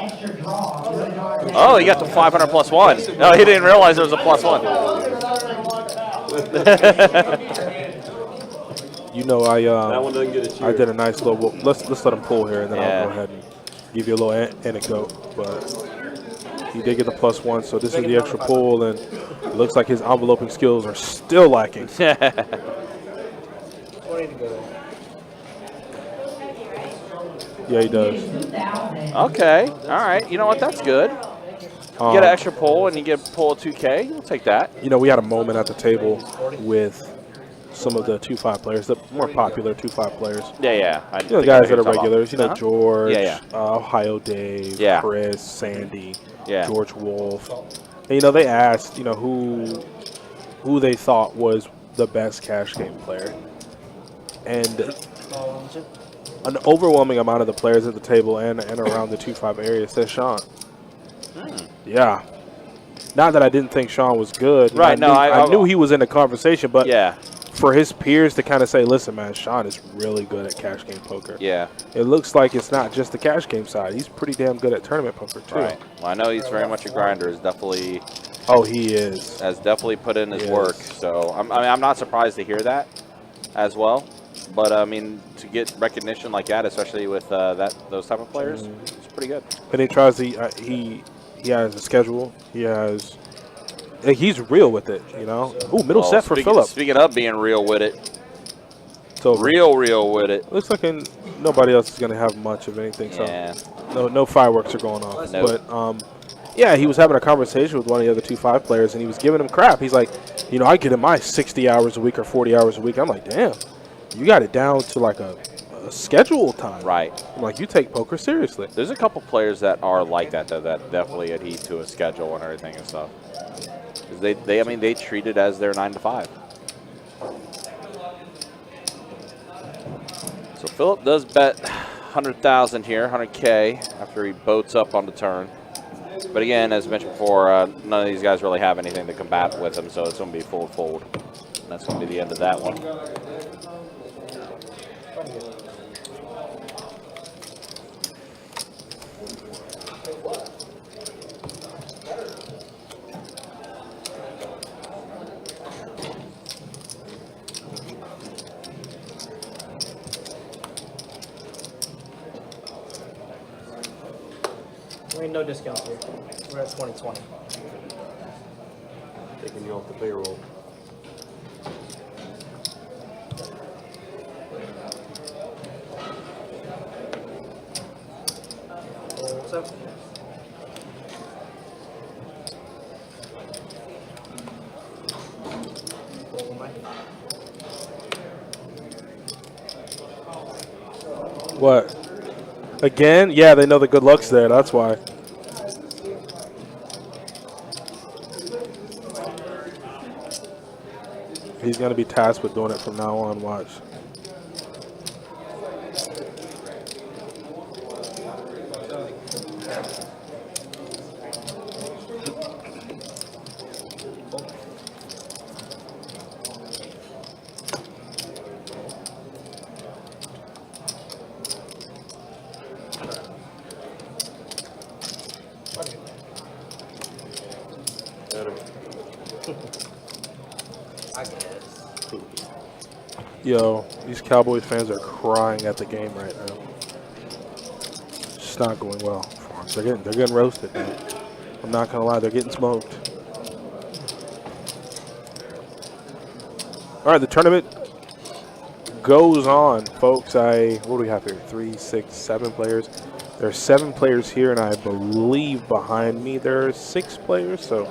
Oh, he got the 500 plus 1. No, he didn't realize there was a plus 1. You know, That one doesn't get a cheer. I did a nice little. Let's let him pull here, and then I'll go ahead and give you a little anecdote. But he did get the plus 1, so this is the extra pull, and it looks like his enveloping skills are still lacking. 20 to go. Yeah, he does. Okay, all right. You know what? That's good. You get an extra pull, and you get a pull of 2K. We'll take that. You know, we had a moment at the table with some of the 2-5 players, the more popular 2-5 players. Yeah. You know, guys that are regulars. You know, George, Yeah. Ohio Dave, Chris, Sandy, George Wolf. And, you know, they asked, you know, who they thought was the best cash game player. And an overwhelming amount of the players at the table and around the 2-5 area said Sean. Yeah. Not that I didn't think Sean was good. Right, I knew he was in the conversation, but for his peers to kind of say, listen, man, Sean is really good at cash game poker. Yeah. It looks like it's not just the cash game side. He's pretty damn good at tournament poker, too. Right. Well, I know he's very much a grinder. Is definitely. Oh, he is. Has definitely put in his work. So I'm not surprised to hear that as well. But I mean, to get recognition like that, especially with those type of players, it's pretty good. And he tries to. He has a schedule. He has. He's real with it, you know. Ooh, middle set for Philip. Speaking of being real with it. So real with it. Looks like nobody else is going to have much of anything. Yeah. So no fireworks are going off. Nope. But yeah, he was having a conversation with one of the other 2-5 players, and he was giving him crap. He's like, you know, I get in my 60 hours a week or 40 hours a week. I'm like, damn, you got it down to like a schedule time. Right. I'm like, you take poker seriously. There's a couple players that are like that, though, that definitely adhere to a schedule and everything and stuff. I mean, they treat it as their 9 to 5. So Philip does bet 100,000 here, 100K after he boats up on the turn. But again, as mentioned before, none of these guys really have anything to combat with him, so it's going to be full fold. And that's going to be the end of that one. There ain't no discounts here. We're at 2020. Taking you off the payroll. What's up? What? Again? Yeah, they know the good luck's there. That's why. He's going to be tasked with doing it from now on. Watch. Yo, these Cowboys fans are crying at the game right now. It's not going well for them. They're getting roasted, man. I'm not gonna lie, they're getting smoked. All right, the tournament goes on, folks. What do we have here? 3, 6, 7 players. There are 7 players here, and I believe behind me there are 6 players, so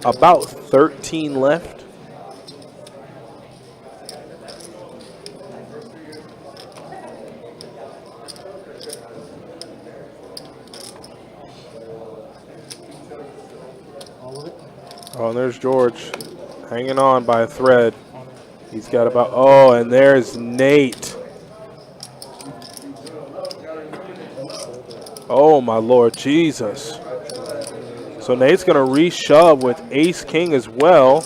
about 13 left. Oh, and there's George hanging on by a thread. He's got about, oh, and there's Nate. Oh, my Lord Jesus. So Nate's going to re-shove with ace-king as well.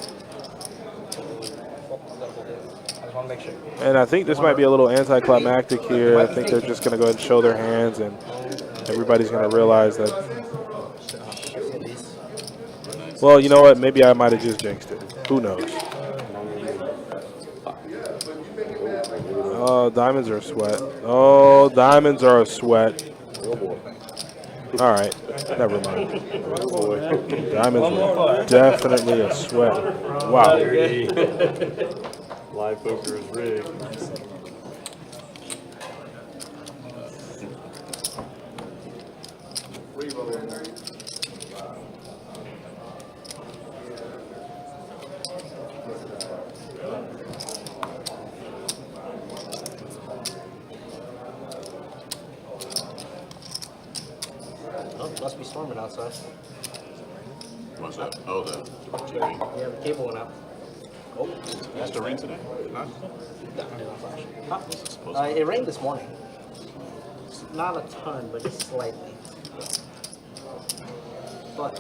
And I think this might be a little anticlimactic here. I think they're just going to go ahead and show their hands, and everybody's going to realize that. Well, you know what? Maybe I might have just jinxed it. Who knows? Oh, diamonds are a sweat. Oh, diamonds are a sweat. All right. Never mind. Diamonds are definitely a sweat. Wow. Live poker is rigged. Must be storming outside. What's that? Oh, the TV. Yeah, the cable went out. Oh, Has to rain today? Not? It rained this morning. Not a ton, but just slightly. But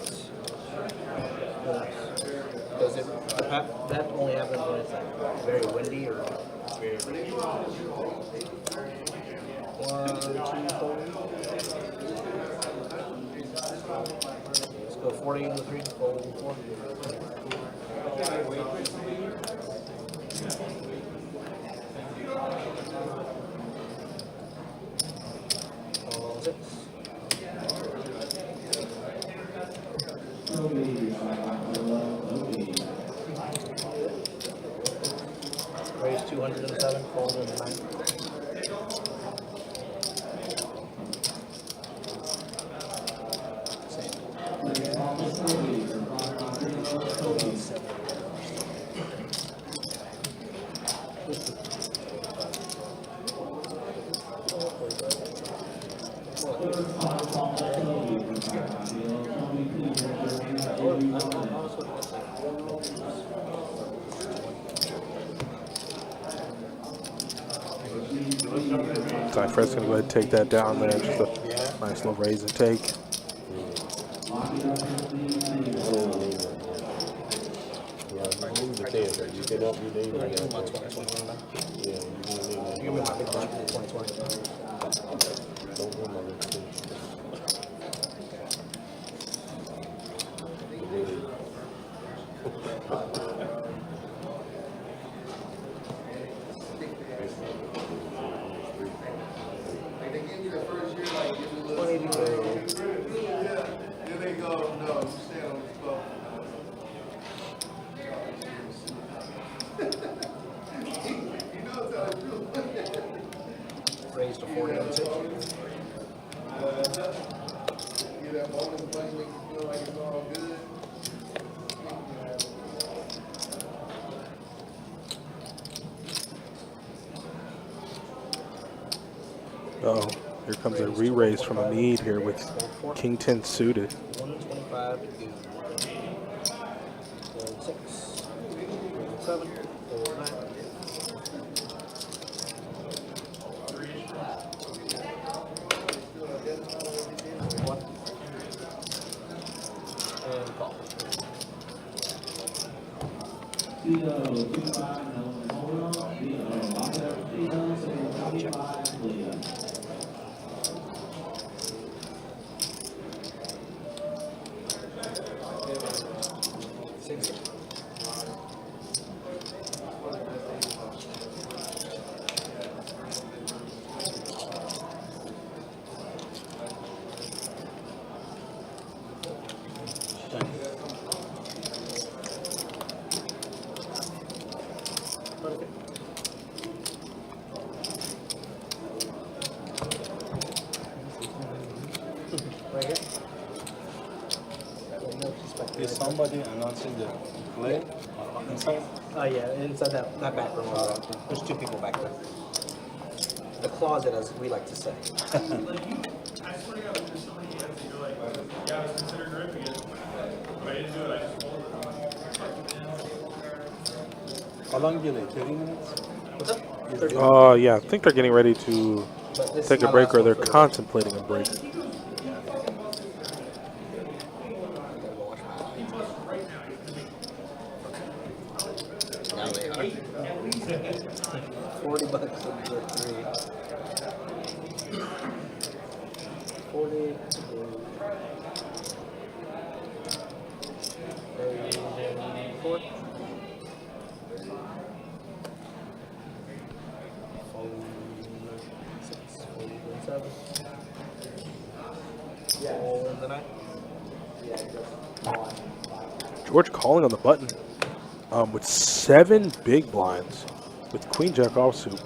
Does it, that only happens when it's like very windy or very rainy? 1, 2, 3. Let's go 40 into 3, fold 4. Fold 6. Raise 207, fold in 9. Fred's gonna go ahead and take that down there. Just a nice little raise and take. Raise to 40 and 6. Uh-oh, here comes a re-raise from a need here with King 10 suited. 125 to do. Fold 6. Fold 7. Fold 9. One. And call. Is somebody announcing the play inside? Oh yeah, inside that back room. There's 2 people back there. The closet, as we like to say. I swear to God, there's somebody who has to go like, yeah, I was considering ripping it, but I didn't do it. I just folded it. How long delay? 30 minutes? What's up? Yeah, I think they're getting ready to take a break, or they're contemplating a break. Now they are. 40 bucks for 3. 40. 4. George calling on the button with 7 big blinds with Queen Jack offsuit.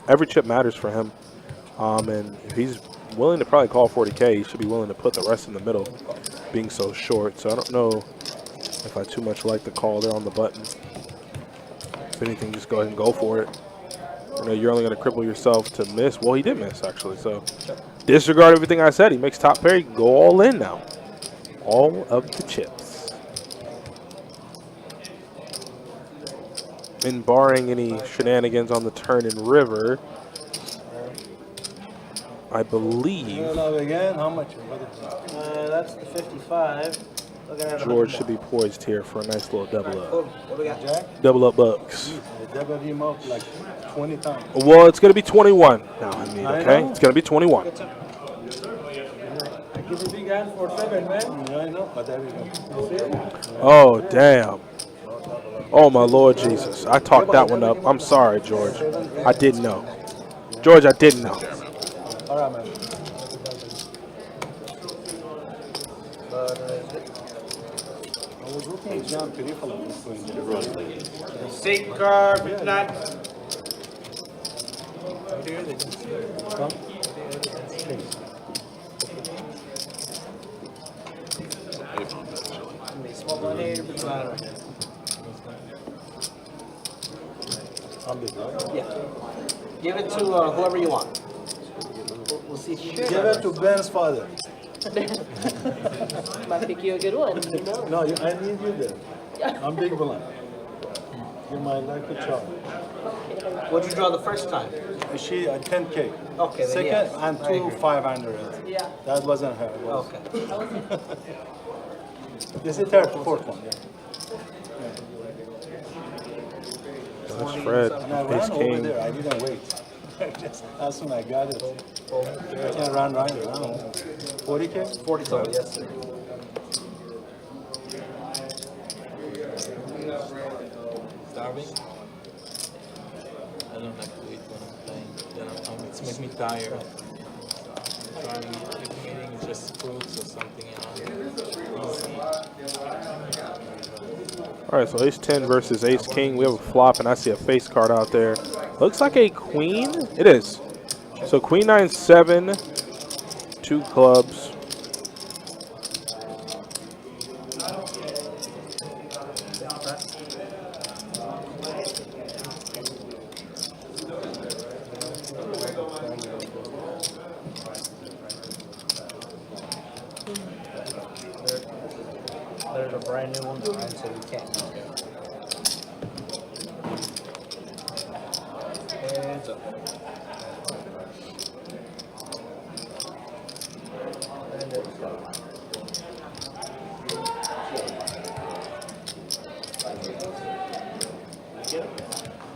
Every chip matters for him, and if he's willing to probably call 40K, he should be willing to put the rest in the middle, being so short. So I don't know if I too much like the call there on the button. If anything, just go ahead and go for it. You know, you're only going to cripple yourself to miss. Well, he did miss, actually. So disregard everything I said. He makes top pair. He can go all in now. All of the chips. And barring any shenanigans on the turn in river, I believe. Again, how much? That's the 55. George should be poised here for a nice little double up. What do we got? Jack? Double up bucks. I doubled him up like 20 times. Well, it's going to be 21 now, I mean, I okay? know. It's going to be 21. I give a big hand for 7, man. Yeah, I know, but there we go. Oh, damn. Oh, my Lord Jesus. I talked that one up. I'm sorry, George. I didn't know. George, I didn't know. All right, man. I was looking at John Peripheral. Sick car, but not. Yeah. Give it to whoever you want. We'll see if you Give it to Ben's father. Might pick you a good one. No, I need you there. I'm big blind. You might like a child. What'd you draw the first time? She 10K. Okay, then Second yes, and I two agree. 500. Yeah. That wasn't her. It was. Okay. This is third, fourth one. Yeah. That's Fred. And I Ace ran over King. there. I didn't wait. Just as soon as I got it. I can run right around. 40K? 40 total, yes, sir. Starving? I don't like to eat when I'm playing. Then it makes me tired. Trying eating just fruits or something, All right, so Ace 10 versus Ace King. We have a flop, and I see a face card out there. Looks like a queen. It is. So queen 9-7, 2 clubs. There's a brand new one, and so we can't. Heads up. And it's go.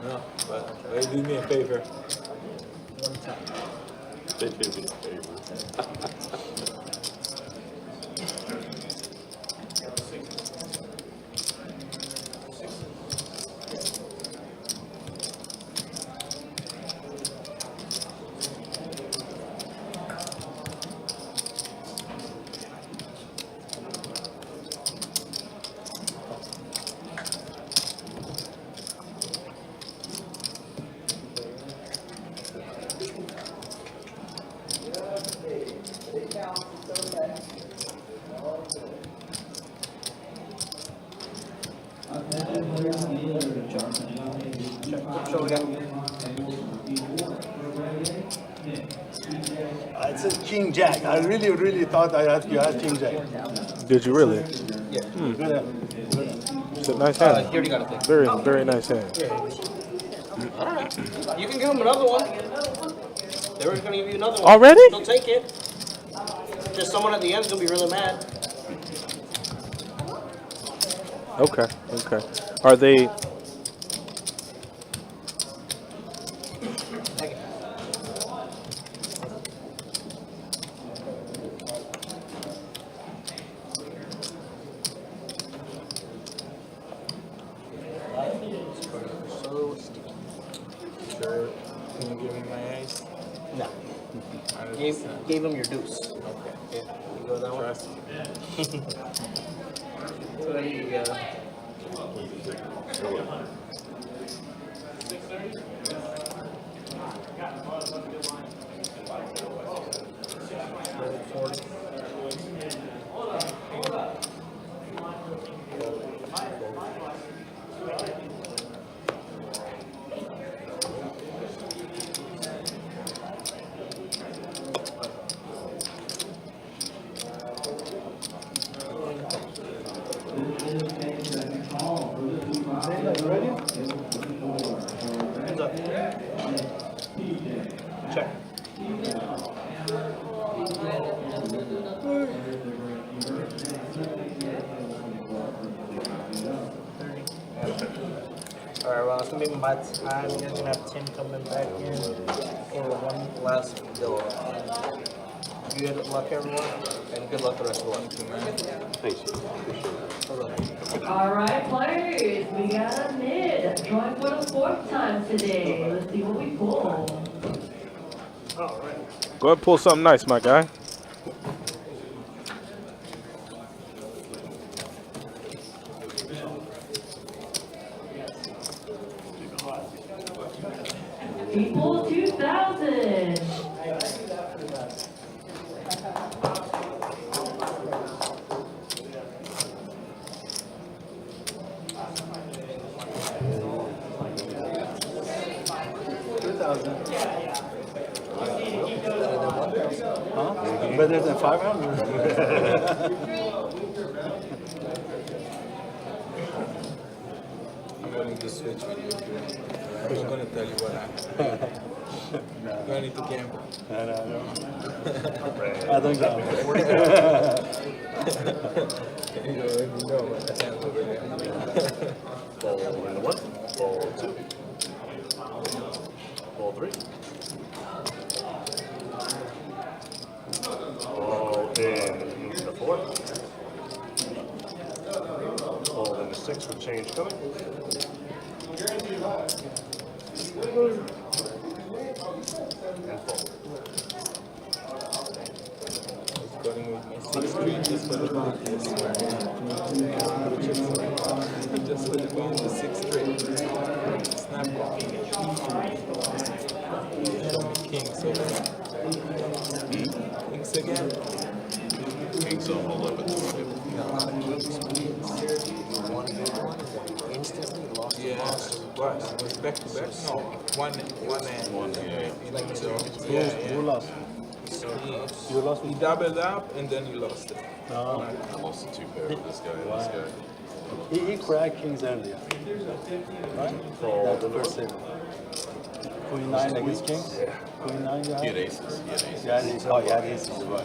No, but they do me a favor. One time. They do me a favor. It's a King Jack. I really thought you had King Jack. Did you really? Yeah. Good hand. Good hand. It's a nice hand. You already got a thing. Very, very nice hand. Alright. You can give him another one. They were going to give you another one. Already? Don't take it. Just someone at the end's going to be really mad. Okay, okay. Are they... So sticky. Sure. Can you give me my ace? No. Gave him your deuce. Okay. Yeah. You go that one? So there you go. Ready? Alright, well, it's gonna be my time. You guys gonna have Tim coming back in for one last build. Good luck, everyone, and good luck the rest of the week. Thanks. All right, players, we got a mid drawing for the 4th time today. Let's see what we pull. Go ahead and pull something nice, my guy. People 2000. Huh? Better than 500. I'm going to switch with you. I'm going to tell you what happened. Do I need to gamble? No. I don't gamble. You know what the hell over there. Ball in the 1, ball 2, ball 3. Ball in the 4. Ball in the 6 with change coming. And fold. Going with my 6th street just for the bond. Just for the bond, the 6th street. Snap ball. Show me kings over there. Kings again. Kings up, hold up at the Yeah, what? Was back to back? No, one and like so. Who lost? You lost? He doubled up and then you lost it. No. I lost the 2 pair with this guy and this guy. He cracked kings earlier. Right? That's the first table. Queen 9 against king? Yeah. Queen 9 you had? He had aces. You had aces. Oh, you had aces. Right.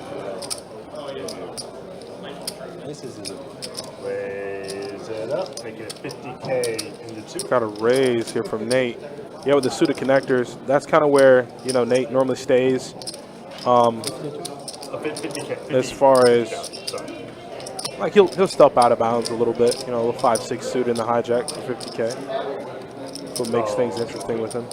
Aces is okay. Raise it up, make it 50K in the 2. Got a raise here from Nate. Yeah, with the suited connectors, that's kind of where, you know, Nate normally stays. 50K. As far as, like, he'll step out of bounds a little bit, you know, a little 5-6 suit in the hijack for 50K. What makes things interesting with him.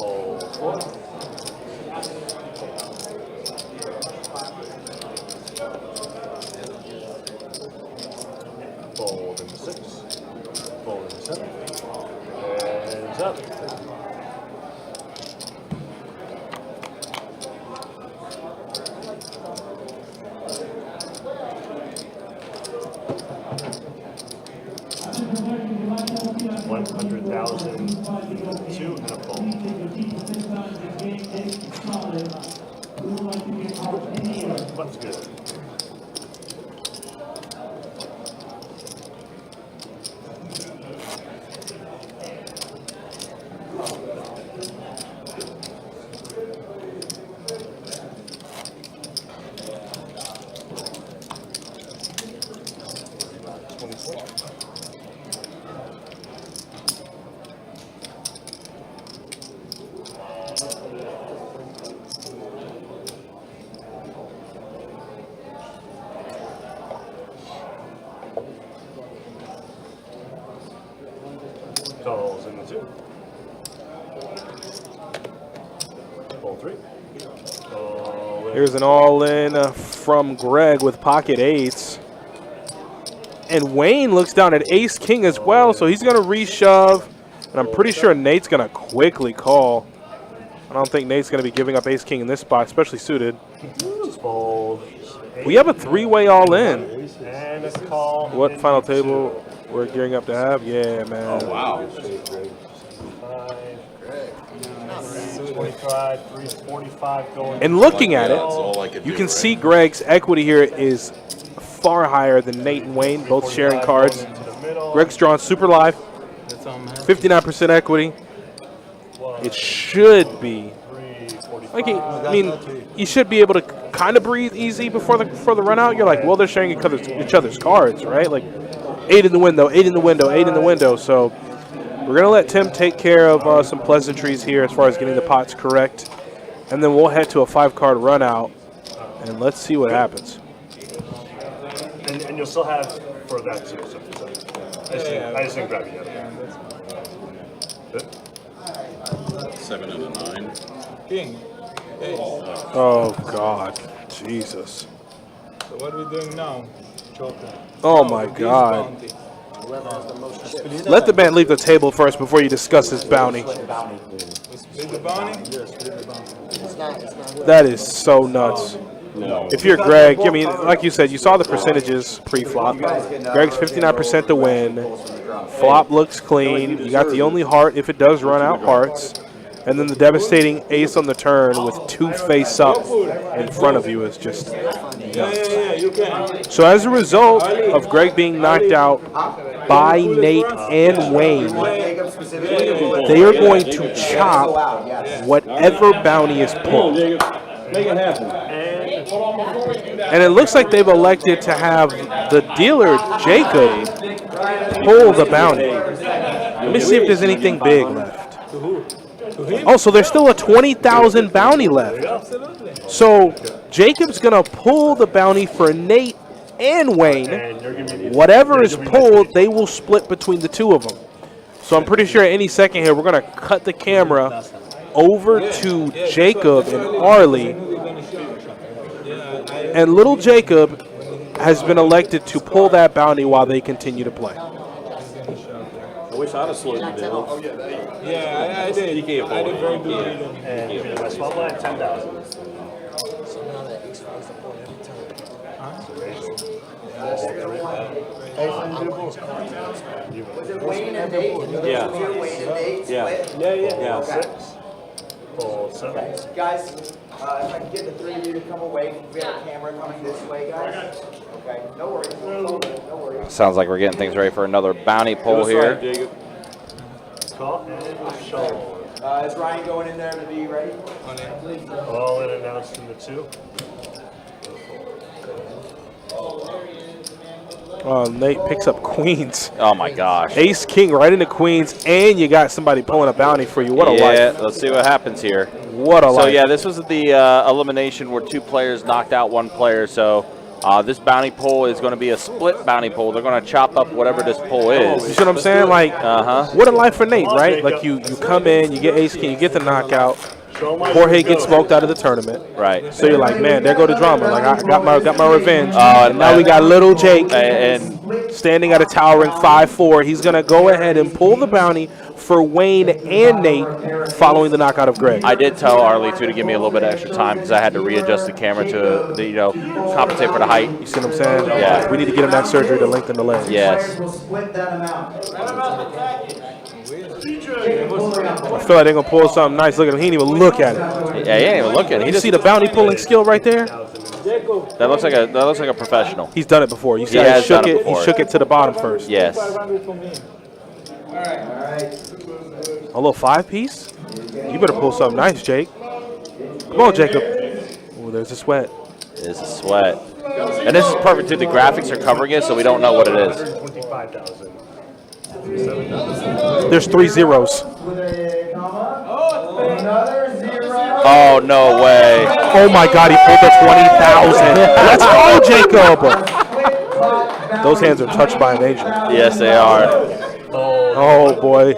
Fold in the 6, fold in the 7, and up. $100,002 and a fold. What's good? Calls in the 2. Ball 3. Here's an all-in from Greg with pocket 8s. And Wayne looks down at ace-king as well, so he's going to reshove. And I'm pretty sure Nate's going to quickly call. I don't think Nate's going to be giving up ace-king in this spot, especially suited. Fold. We have a 3-way all-in. And a call. What final table we're gearing up to have? Yeah, man. Oh, wow. 325, 345 going. And looking at That's all I it, could you do, can right? see Greg's equity here is far higher than Nate and Wayne, both sharing cards. Greg's drawn super live, 59% equity. It should be. Like I mean, you should be able to kind of breathe easy before the run out. You're like, well, they're sharing each other's cards, right? Like 8 in the window, 8 in the window, 8 in the window. So We're going to let Tim take care of some pleasantries here as far as getting the pots correct. And then we'll head to a 5-card run out, and let's see what happens. And you'll still have for that too. So I just didn't grab you yet. 7 and a 9. King. Hey. Oh, God. Jesus. So what are we doing now? Joker. Oh, my God. Let the man leave the table first before you discuss his bounty. Split the bounty? That is so nuts. If you're Greg, I mean, like you said, you saw the percentages pre-flop. Greg's 59% to win. Flop looks clean. You got the only heart if it does run out hearts. And then the devastating ace on the turn with 2 face up in front of you is just nuts. So as a result of Greg being knocked out by Nate and Wayne, they are going to chop whatever bounty is pulled. Make it happen. And it looks like they've elected to have the dealer, Jacob, pull the bounty. Let me see if there's anything big left. Oh, so there's still a 20,000 bounty left. So Jacob's going to pull the bounty for Nate and Wayne. Whatever is pulled, they will split between the two of them. So I'm pretty sure any second here, we're going to cut the camera over to Jacob and Arlie. And little Jacob has been elected to pull that bounty while they continue to play. I wish I'd have slowed you down. Yeah, I did. You can't I did very good. And my small blind 10,000. So now that X tries to pull every time. Was it Wayne and Nate? Yeah. Wayne and Nate split? Yeah. Okay. 6. Full 7. Okay. Guys, if I can get the 3 of you to come away, we have a camera coming this way, guys. Okay, no worries. No worries. Sounds like we're getting things ready for another bounty pull here. Call and show. Is Ryan going in there to be ready? All in announced in the 2. Nate picks up queens. Oh my gosh. Ace, king right into queens, and you got somebody pulling a bounty for you. What a life. Yeah, let's see what happens here. What a life. So yeah, this was the elimination where 2 players knocked out 1 player. So this bounty pull is going to be a split bounty pull. They're going to chop up whatever this pull is. You see what I'm saying? Like, what a life for Nate, right? Like you come in, you get ace king, you get the knockout. Jorge gets smoked out of the tournament. Right. So you're like, man, there go the drama. Like I got my revenge. And now we got little Jake and standing at a towering 5-4. He's gonna go ahead and pull the bounty for Wayne and Nate following the knockout of Greg. I did tell Arlie too to give me a little bit of extra time because I had to readjust the camera to compensate for the height. You see what I'm saying? Yeah. We need to get him that surgery to lengthen the leg. Yes. We'll split that amount. I feel like they're gonna pull something nice. Look at him. He didn't even look at it. Yeah, he didn't even look at it. You see the bounty pulling skill right there? That looks like a professional. He's done it before. You see He how has done it He before. shook it to the bottom first. Yes. A little 5-piece? You better pull something nice, Jake. Come on, Jacob. Oh, there's a sweat. There's a sweat. And this is perfect too. The graphics are covering it, so we don't know what it is. 25,000. There's 3 zeros. Oh, no way. Oh, my God. He pulled the 20,000. Let's go, Jacob. Those hands are touched by an angel. Yes, they are. Oh, boy.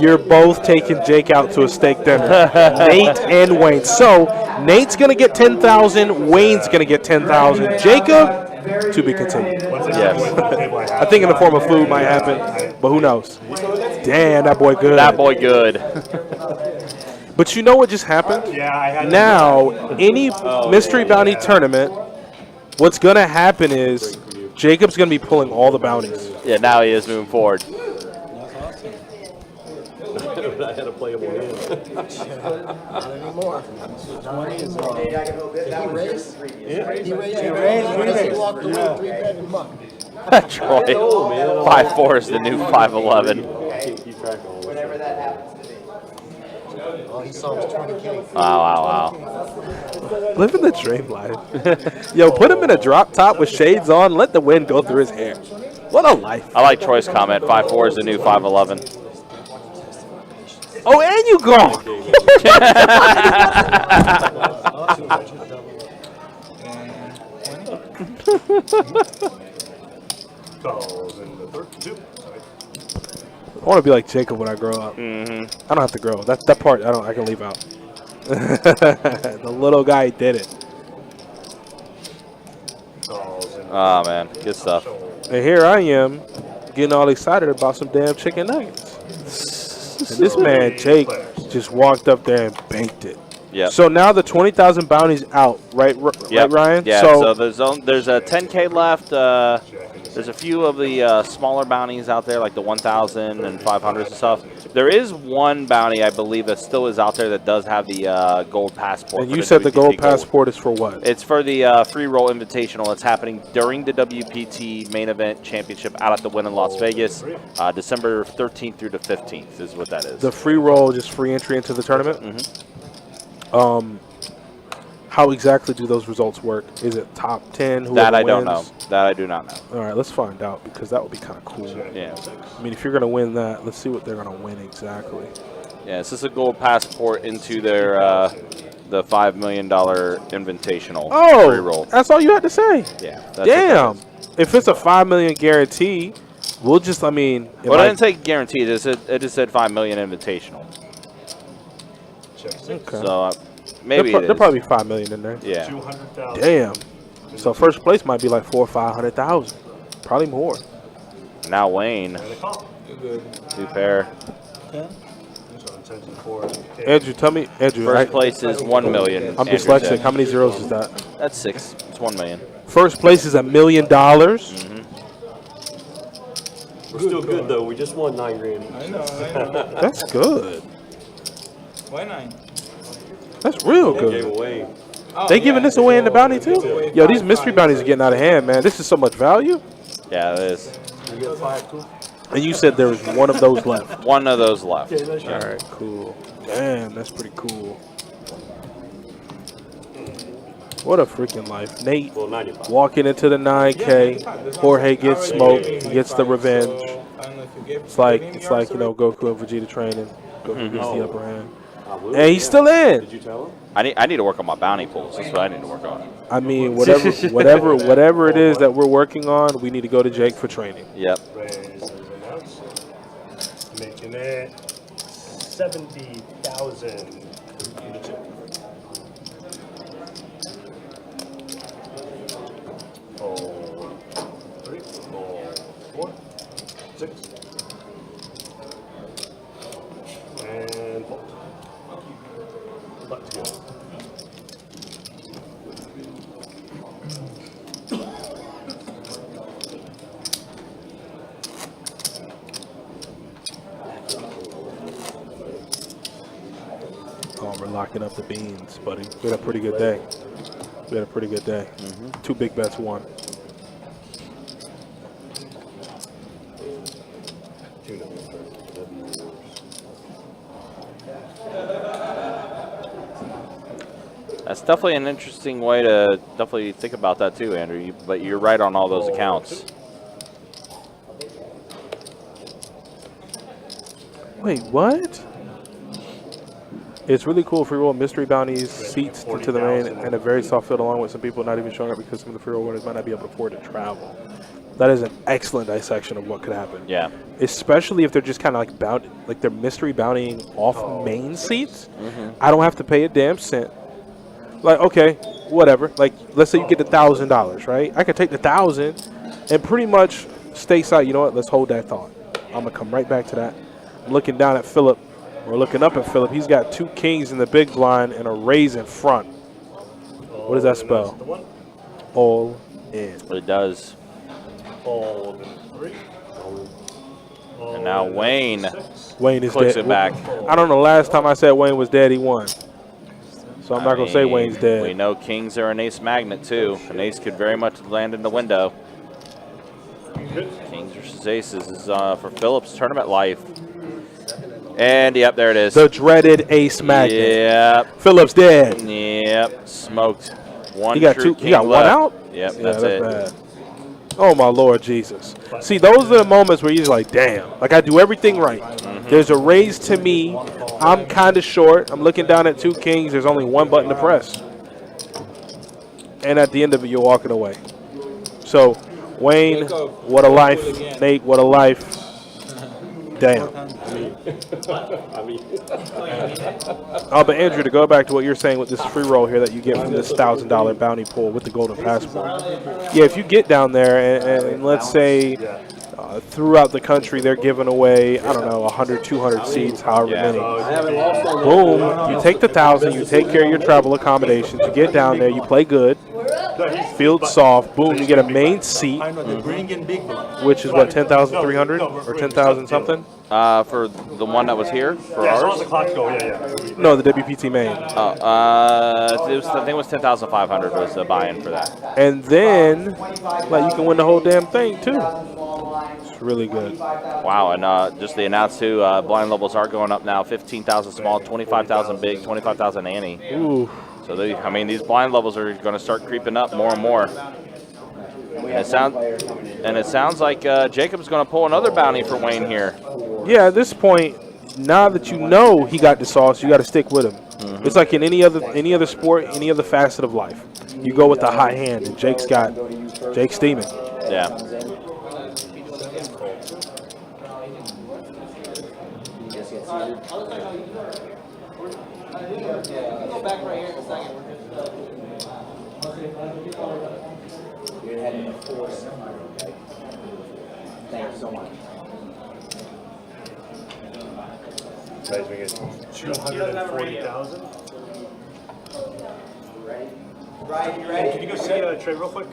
You're both taking Jake out to a steak dinner. Nate and Wayne. So, Nate's going to get 10,000. Wayne's going to get 10,000. Jacob, to be continued. Yes. I think in the form of food might happen, but who knows? Damn, that boy good. That boy good. But you know what just happened? Now, any mystery bounty tournament, what's going to happen is Jacob's going to be pulling all the bounties. Yeah, now he is moving forward. I had a playable hand. Not anymore. He walked away 3-bet muck. Troy. 5-4 is the new 5-11. Whenever that happens to be. Oh, he saw his 20K. Wow. Living the dream life. Yo, put him in a drop top with shades on. Let the wind go through his hair. What a life. I like Troy's comment. 5-4 is the new 5-11. Oh, and you gone. Calls in the 32. I want to be like Jacob when I grow up. I don't have to grow. That part I can leave out. The little guy did it. Oh man, good stuff. And here I am, getting all excited about some damn chicken nuggets. And this man Jake just walked up there and banked it. Yeah. So now the 20,000 bounties out, right? Right, Ryan? Yeah. So there's a 10K left. There's a few of the smaller bounties out there, like the 1,000 and 500s and stuff. There is one bounty, I believe, that still is out there that does have the gold passport. And you said the gold passport is for what? It's for the free roll invitational. It's happening during the WPT main event championship out at the Wynn in Las Vegas, December 13th through the 15th is what that is. The free roll, just free entry into the tournament? How exactly do those results work? Is it top 10? That I wins? don't know. That I do not know. All right, let's find out because that would be kind of cool. Yeah. I mean, if you're going to win that, let's see what they're going to win exactly. Yeah, it's just a gold passport into their the $5 million invitational free roll. That's all you had to say? Yeah. That's Damn. If it's a $5 million guarantee, we'll just, I mean. Well, I didn't say guaranteed. It just said $5 million invitational. Okay. So maybe there'll probably be $5 million in there. Yeah. Damn. So first place might be like 400,000 or 500,000, probably more. Now Wayne, 2 pair. Andrew, tell me, Andrew. First place is 1 million. I'm dyslexic. How many zeros is that? That's 6. It's 1 million. First place is $1 million. We're still good though. We just won 9 grand. I know. That's good. Why 9? That's real They good. gave away. They giving this away in the bounty too? Yo, these mystery bounties are getting out of hand, man. This is so much value. Yeah, it is. You get 5 too? And you said there was one of those left. One of those left. All right, cool. Damn, that's pretty cool. What a freaking life. Nate walking into the 9K. Jorge gets smoked. He gets the revenge. It's like you know, Goku and Vegeta training. Goku gets the upper hand. And he's still in. Did you tell him? I need to work on my bounty pools. That's what I need to work on. I mean, whatever it is that we're working on, we need to go to Jake for training. Yep. Making it 70,000. Oh, 3, 4, 6. And fold. Let's go. Oh, we're locking up the beans, buddy. We had a pretty good day. 2 big bets won. That's definitely an interesting way to definitely think about that too, Andrew. But you're right on all those accounts. Wait, what? It's really cool free roll mystery bounties, seats to the main, and a very soft field along with some people not even showing up because some of the free roll winners might not be able to afford to travel. That is an excellent dissection of what could happen. Yeah. Especially if they're just kind of like like they're mystery bountying off main seats. I don't have to pay a damn cent. Like, okay, whatever. Like, let's say you get the $1,000, right? I could take the 1,000 and pretty much stateside. You know what? Let's hold that thought. I'm gonna come right back to that. I'm looking down at Philip. We're looking up at Philip. He's got 2 kings in the big blind and a raise in front. What does that spell? All in. It does. All in 3. And now Wayne is clicks dead. it back. I don't know. Last time I said Wayne was dead, he won. So I'm not going to say Wayne's dead. We know kings are an ace magnet too. An ace could very much land in the window. Kings versus aces is for Phillips tournament life. And yep, there it is. The dreaded ace magnet. Yep. Phillips dead. Yep. Smoked. One. He got true 2. king He got left. 1 out. Yep, Yeah, that's it. bad. Oh my Lord Jesus. See, those are the moments where you're just like, damn. Like I do everything right. There's a raise to me. I'm kind of short. I'm looking down at 2 kings. There's only 1 button to press. And at the end of it, you're walking away. So, Wayne, what a life. Nate, what a life. Damn. Oh, but Andrew, to go back to what you're saying with this free roll here that you get from this $1,000 bounty pool with the golden passport. Yeah, if you get down there and let's say throughout the country they're giving away, I don't know, 100, 200 seats, however many. Boom, you take the 1,000, you take care of your travel accommodations, you get down there, you play good, field soft, boom, you get a main seat, which is what, 10,300 or 10,000 something? For the one that was here, for ours? As long as the clock's going, yeah. No, the WPT main. I think it was 10,500 was the buy-in for that. And then, like, you can win the whole damn thing, too. It's really good. Wow, and just the announce, too, blind levels are going up now. 15,000 small, 25,000 big, 25,000 ante. Ooh. So, I mean, these blind levels are going to start creeping up more and more. And it sounds like Jacob's going to pull another bounty for Wayne here. Yeah, at this point, now that you know he got the sauce, you got to stick with him. It's like in any other sport, any other facet of life. You go with the high hand, and Jake's steaming. Yeah. Go back right here in a second. You're heading to 4 700, okay? Thank you so much. Guys, we get 240,000. Right, you ready? Can you go see Trey real quick?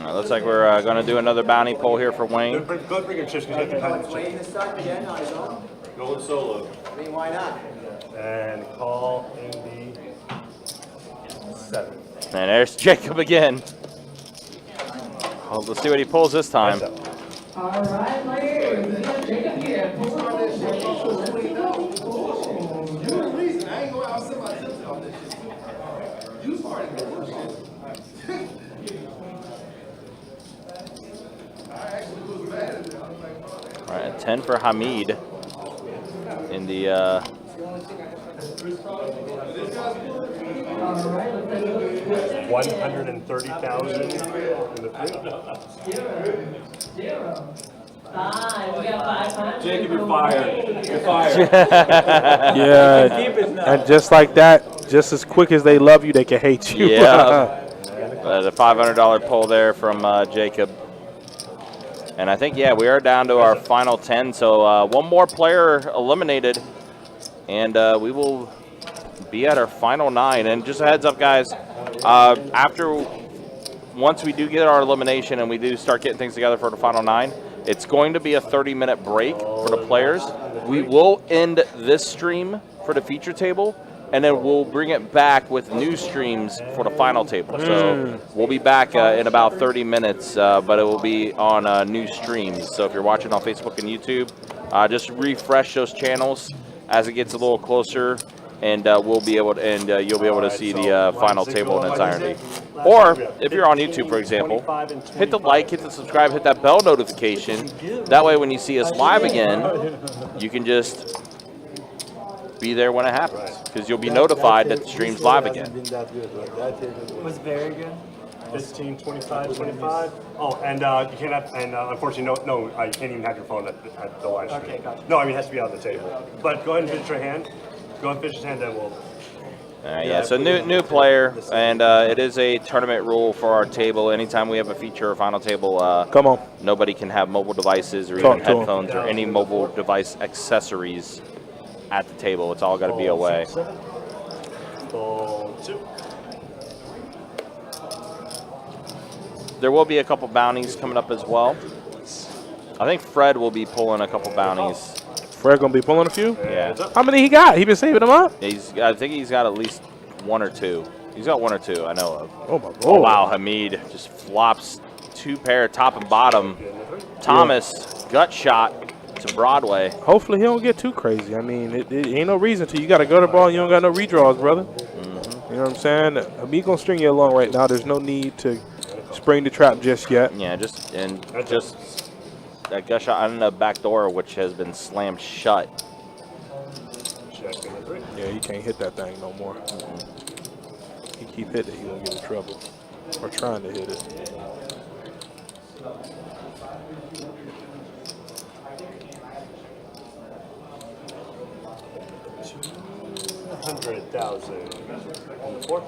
Looks like we're going to do another bounty pull here for Wayne. Go bring your chips because you have to Waiting to start again on his own? Going solo. I mean, why not? And call in the 7. And there's Jacob again. Let's see what he pulls this time. All right, players. We got Jacob here. Pull on this shit. You're the reason. I ain't going out and set my tips on this shit. You started the bullshit. I actually was mad at it. I was like, All right, 10 for Hamid in the 130,000 in the 3. 5. We got 500. Jacob, you're fired. You're fired. Yeah, and just like that, just as quick as they love you, they can hate you. Yeah. The $500 pull there from Jacob. And I think, yeah, we are down to our final 10. So one more player eliminated, and we will be at our final 9. And just a heads up, guys, once we do get our elimination and we do start getting things together for the final 9, it's going to be a 30-minute break for the players. We will end this stream for the feature table, and then we'll bring it back with new streams for the final table. So we'll be back in about 30 minutes, but it will be on new streams. So if you're watching on Facebook and YouTube, just refresh those channels as it gets a little closer, and we'll be able to, and you'll be able to see the final table in entirety. Or if you're on YouTube, for example, hit the like, hit the subscribe, hit that bell notification. That way, when you see us live again, you can just be there when it happens, because you'll be notified that the stream's live again. It was very good. 15, 25, 25. Oh, and you can't have, and unfortunately, no, you can't even have your phone at the live stream. Okay, gotcha. No, I mean, it has to be on the table. But go ahead and finish your hand. Go ahead and finish your hand, then we'll. Yeah, so new player, and it is a tournament rule for our table. Anytime we have a feature or final table, come on, nobody can have mobile devices or even headphones or any mobile device accessories at the table. It's all got to be away. There will be a couple bounties coming up as well. I think Fred will be pulling a couple bounties. Fred gonna be pulling a few? Yeah. How many he got? He been saving them up? I think he's got at least 1 or 2. He's got 1 or 2, I know of. Oh my God. Oh wow, Hamid just flops 2 pair top and bottom. Thomas, gut shot to Broadway. Hopefully he don't get too crazy. I mean, it ain't no reason to. You got a gutter ball and you don't got no redraws, brother. You know what I'm saying? Hamid gonna string you along right now. There's no need to spring the trap just yet. Yeah, just that gut shot on the back door, which has been slammed shut. Yeah, he can't hit that thing no more. He keep hitting it, he gonna get in trouble. Or trying to hit it. $100,000 on the fourth.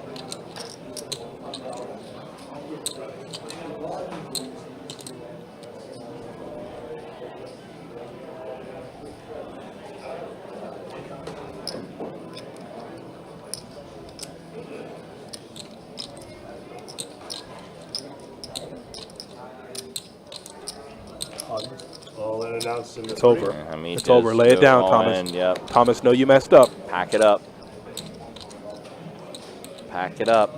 All in announced in the It's over. Yeah, I mean, It's over. Lay it down, Thomas. Yep. Thomas, know you messed up. Pack it up. Pack it up.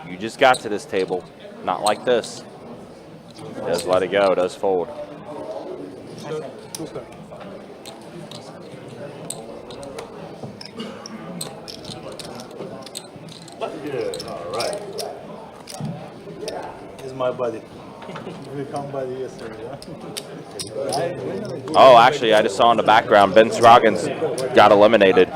You just got to this table. Not like this. Does let it go. Does fold. Good. All right. This is my buddy. We come by yesterday. Oh, actually, I just saw in the background, Ben Scroggins got eliminated.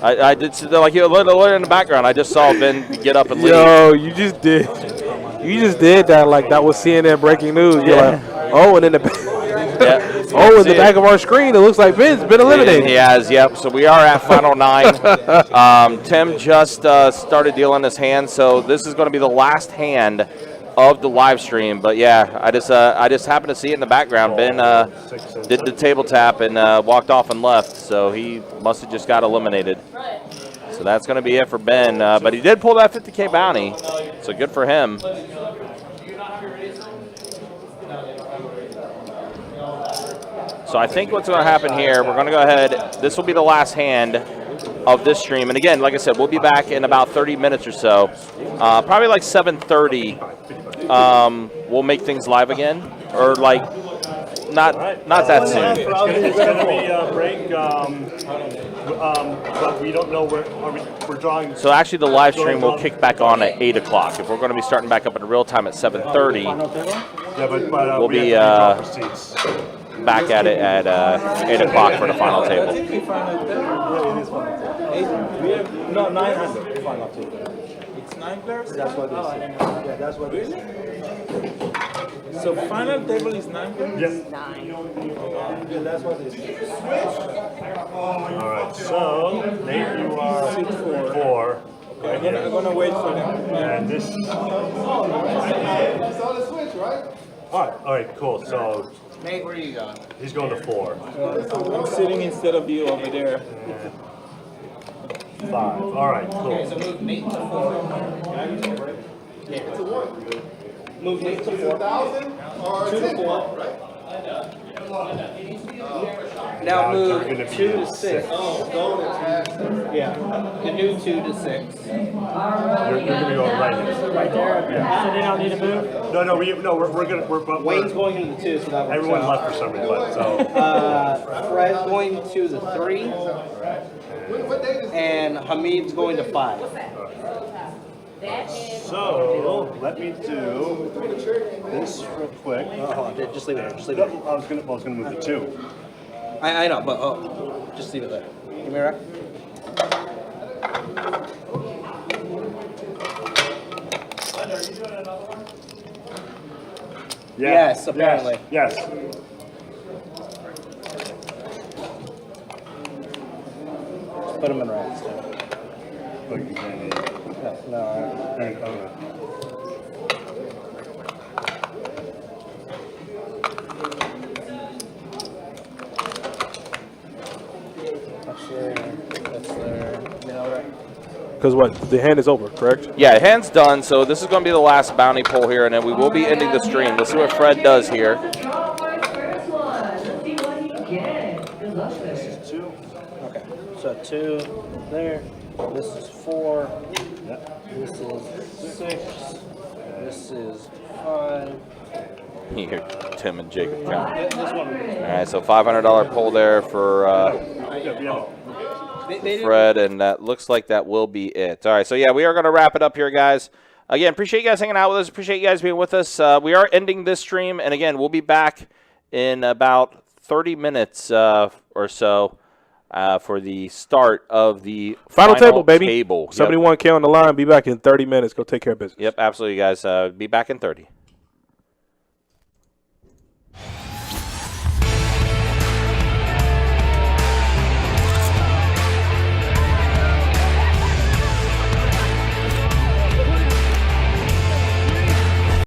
I did see, like, in the background, I just saw Ben get up and leave. Yo, you just did that like that was CNN breaking news. You're like, oh, and in the the back of our screen, it looks like Ben's been eliminated. He has, yep. So we are at final 9. Tim just started dealing his hand, so this is going to be the last hand of the live stream. But yeah, I just happened to see it in the background. Ben did the table tap and walked off and left, so he must have just got eliminated. So that's going to be it for Ben. But he did pull that 50K bounty, so good for him. So I think what's going to happen here, we're going to go ahead. This will be the last hand of this stream. And again, like I said, we'll be back in about 30 minutes or so. Probably like 7:30. We'll make things live again, or like not that soon. It's going to be a break, but we don't know where we're drawing. So actually, the live stream will kick back on at 8 o'clock. If we're going to be starting back up in real time at 7:30, we'll be back at it at 8 o'clock for the final table. No, 900 final table. It's 9 players? That's what they say. Yeah, that's what they say. So final table is 9 players? Yes. 9. Yeah, that's what they say. All right, so Nate, you are 4. Okay. I'm gonna wait for them. And this. All right, cool. So Nate, where are you going? he's going to 4. I'm sitting instead of you over there. 5. All right, cool. Okay, so move Nate to 4. Move Nate to 4. 2 to 4. Now move 2 to 6. Yeah, the new 2 to 6. You're going to be going right here. Right there. Yeah. So they don't need to move. We're Wayne's going into the 2, so that works everyone out. left for some reason. So Fred's going to the 3, and Hamid's going to 5. So let me do this real quick. Just leave it there. Just leave it there. I was gonna move the 2. I know, but just leave it there. Give me a rack. Yes, apparently. Yes. Just put them in racks. No. That's there. Because what? The hand is over, correct? Yeah, hand's done. So this is going to be the last bounty pull here, and then we will be ending the stream. Let's see what Fred does here. This is 2. Okay, so 2 there. This is 4. This is 6. This is 5. Here, Tim and Jacob count. This one. All right, so $500 pull there for Fred, and that looks like that will be it. All right, so yeah, we are going to wrap it up here, guys. Again, appreciate you guys hanging out with us. Appreciate you guys being with us. We are ending this stream, and again, we'll be back in about 30 minutes or so for the start of the Final table, baby. Table. 71K on the line. Be back in 30 minutes. Go take care of business. Yep, absolutely, guys. Be back in 30.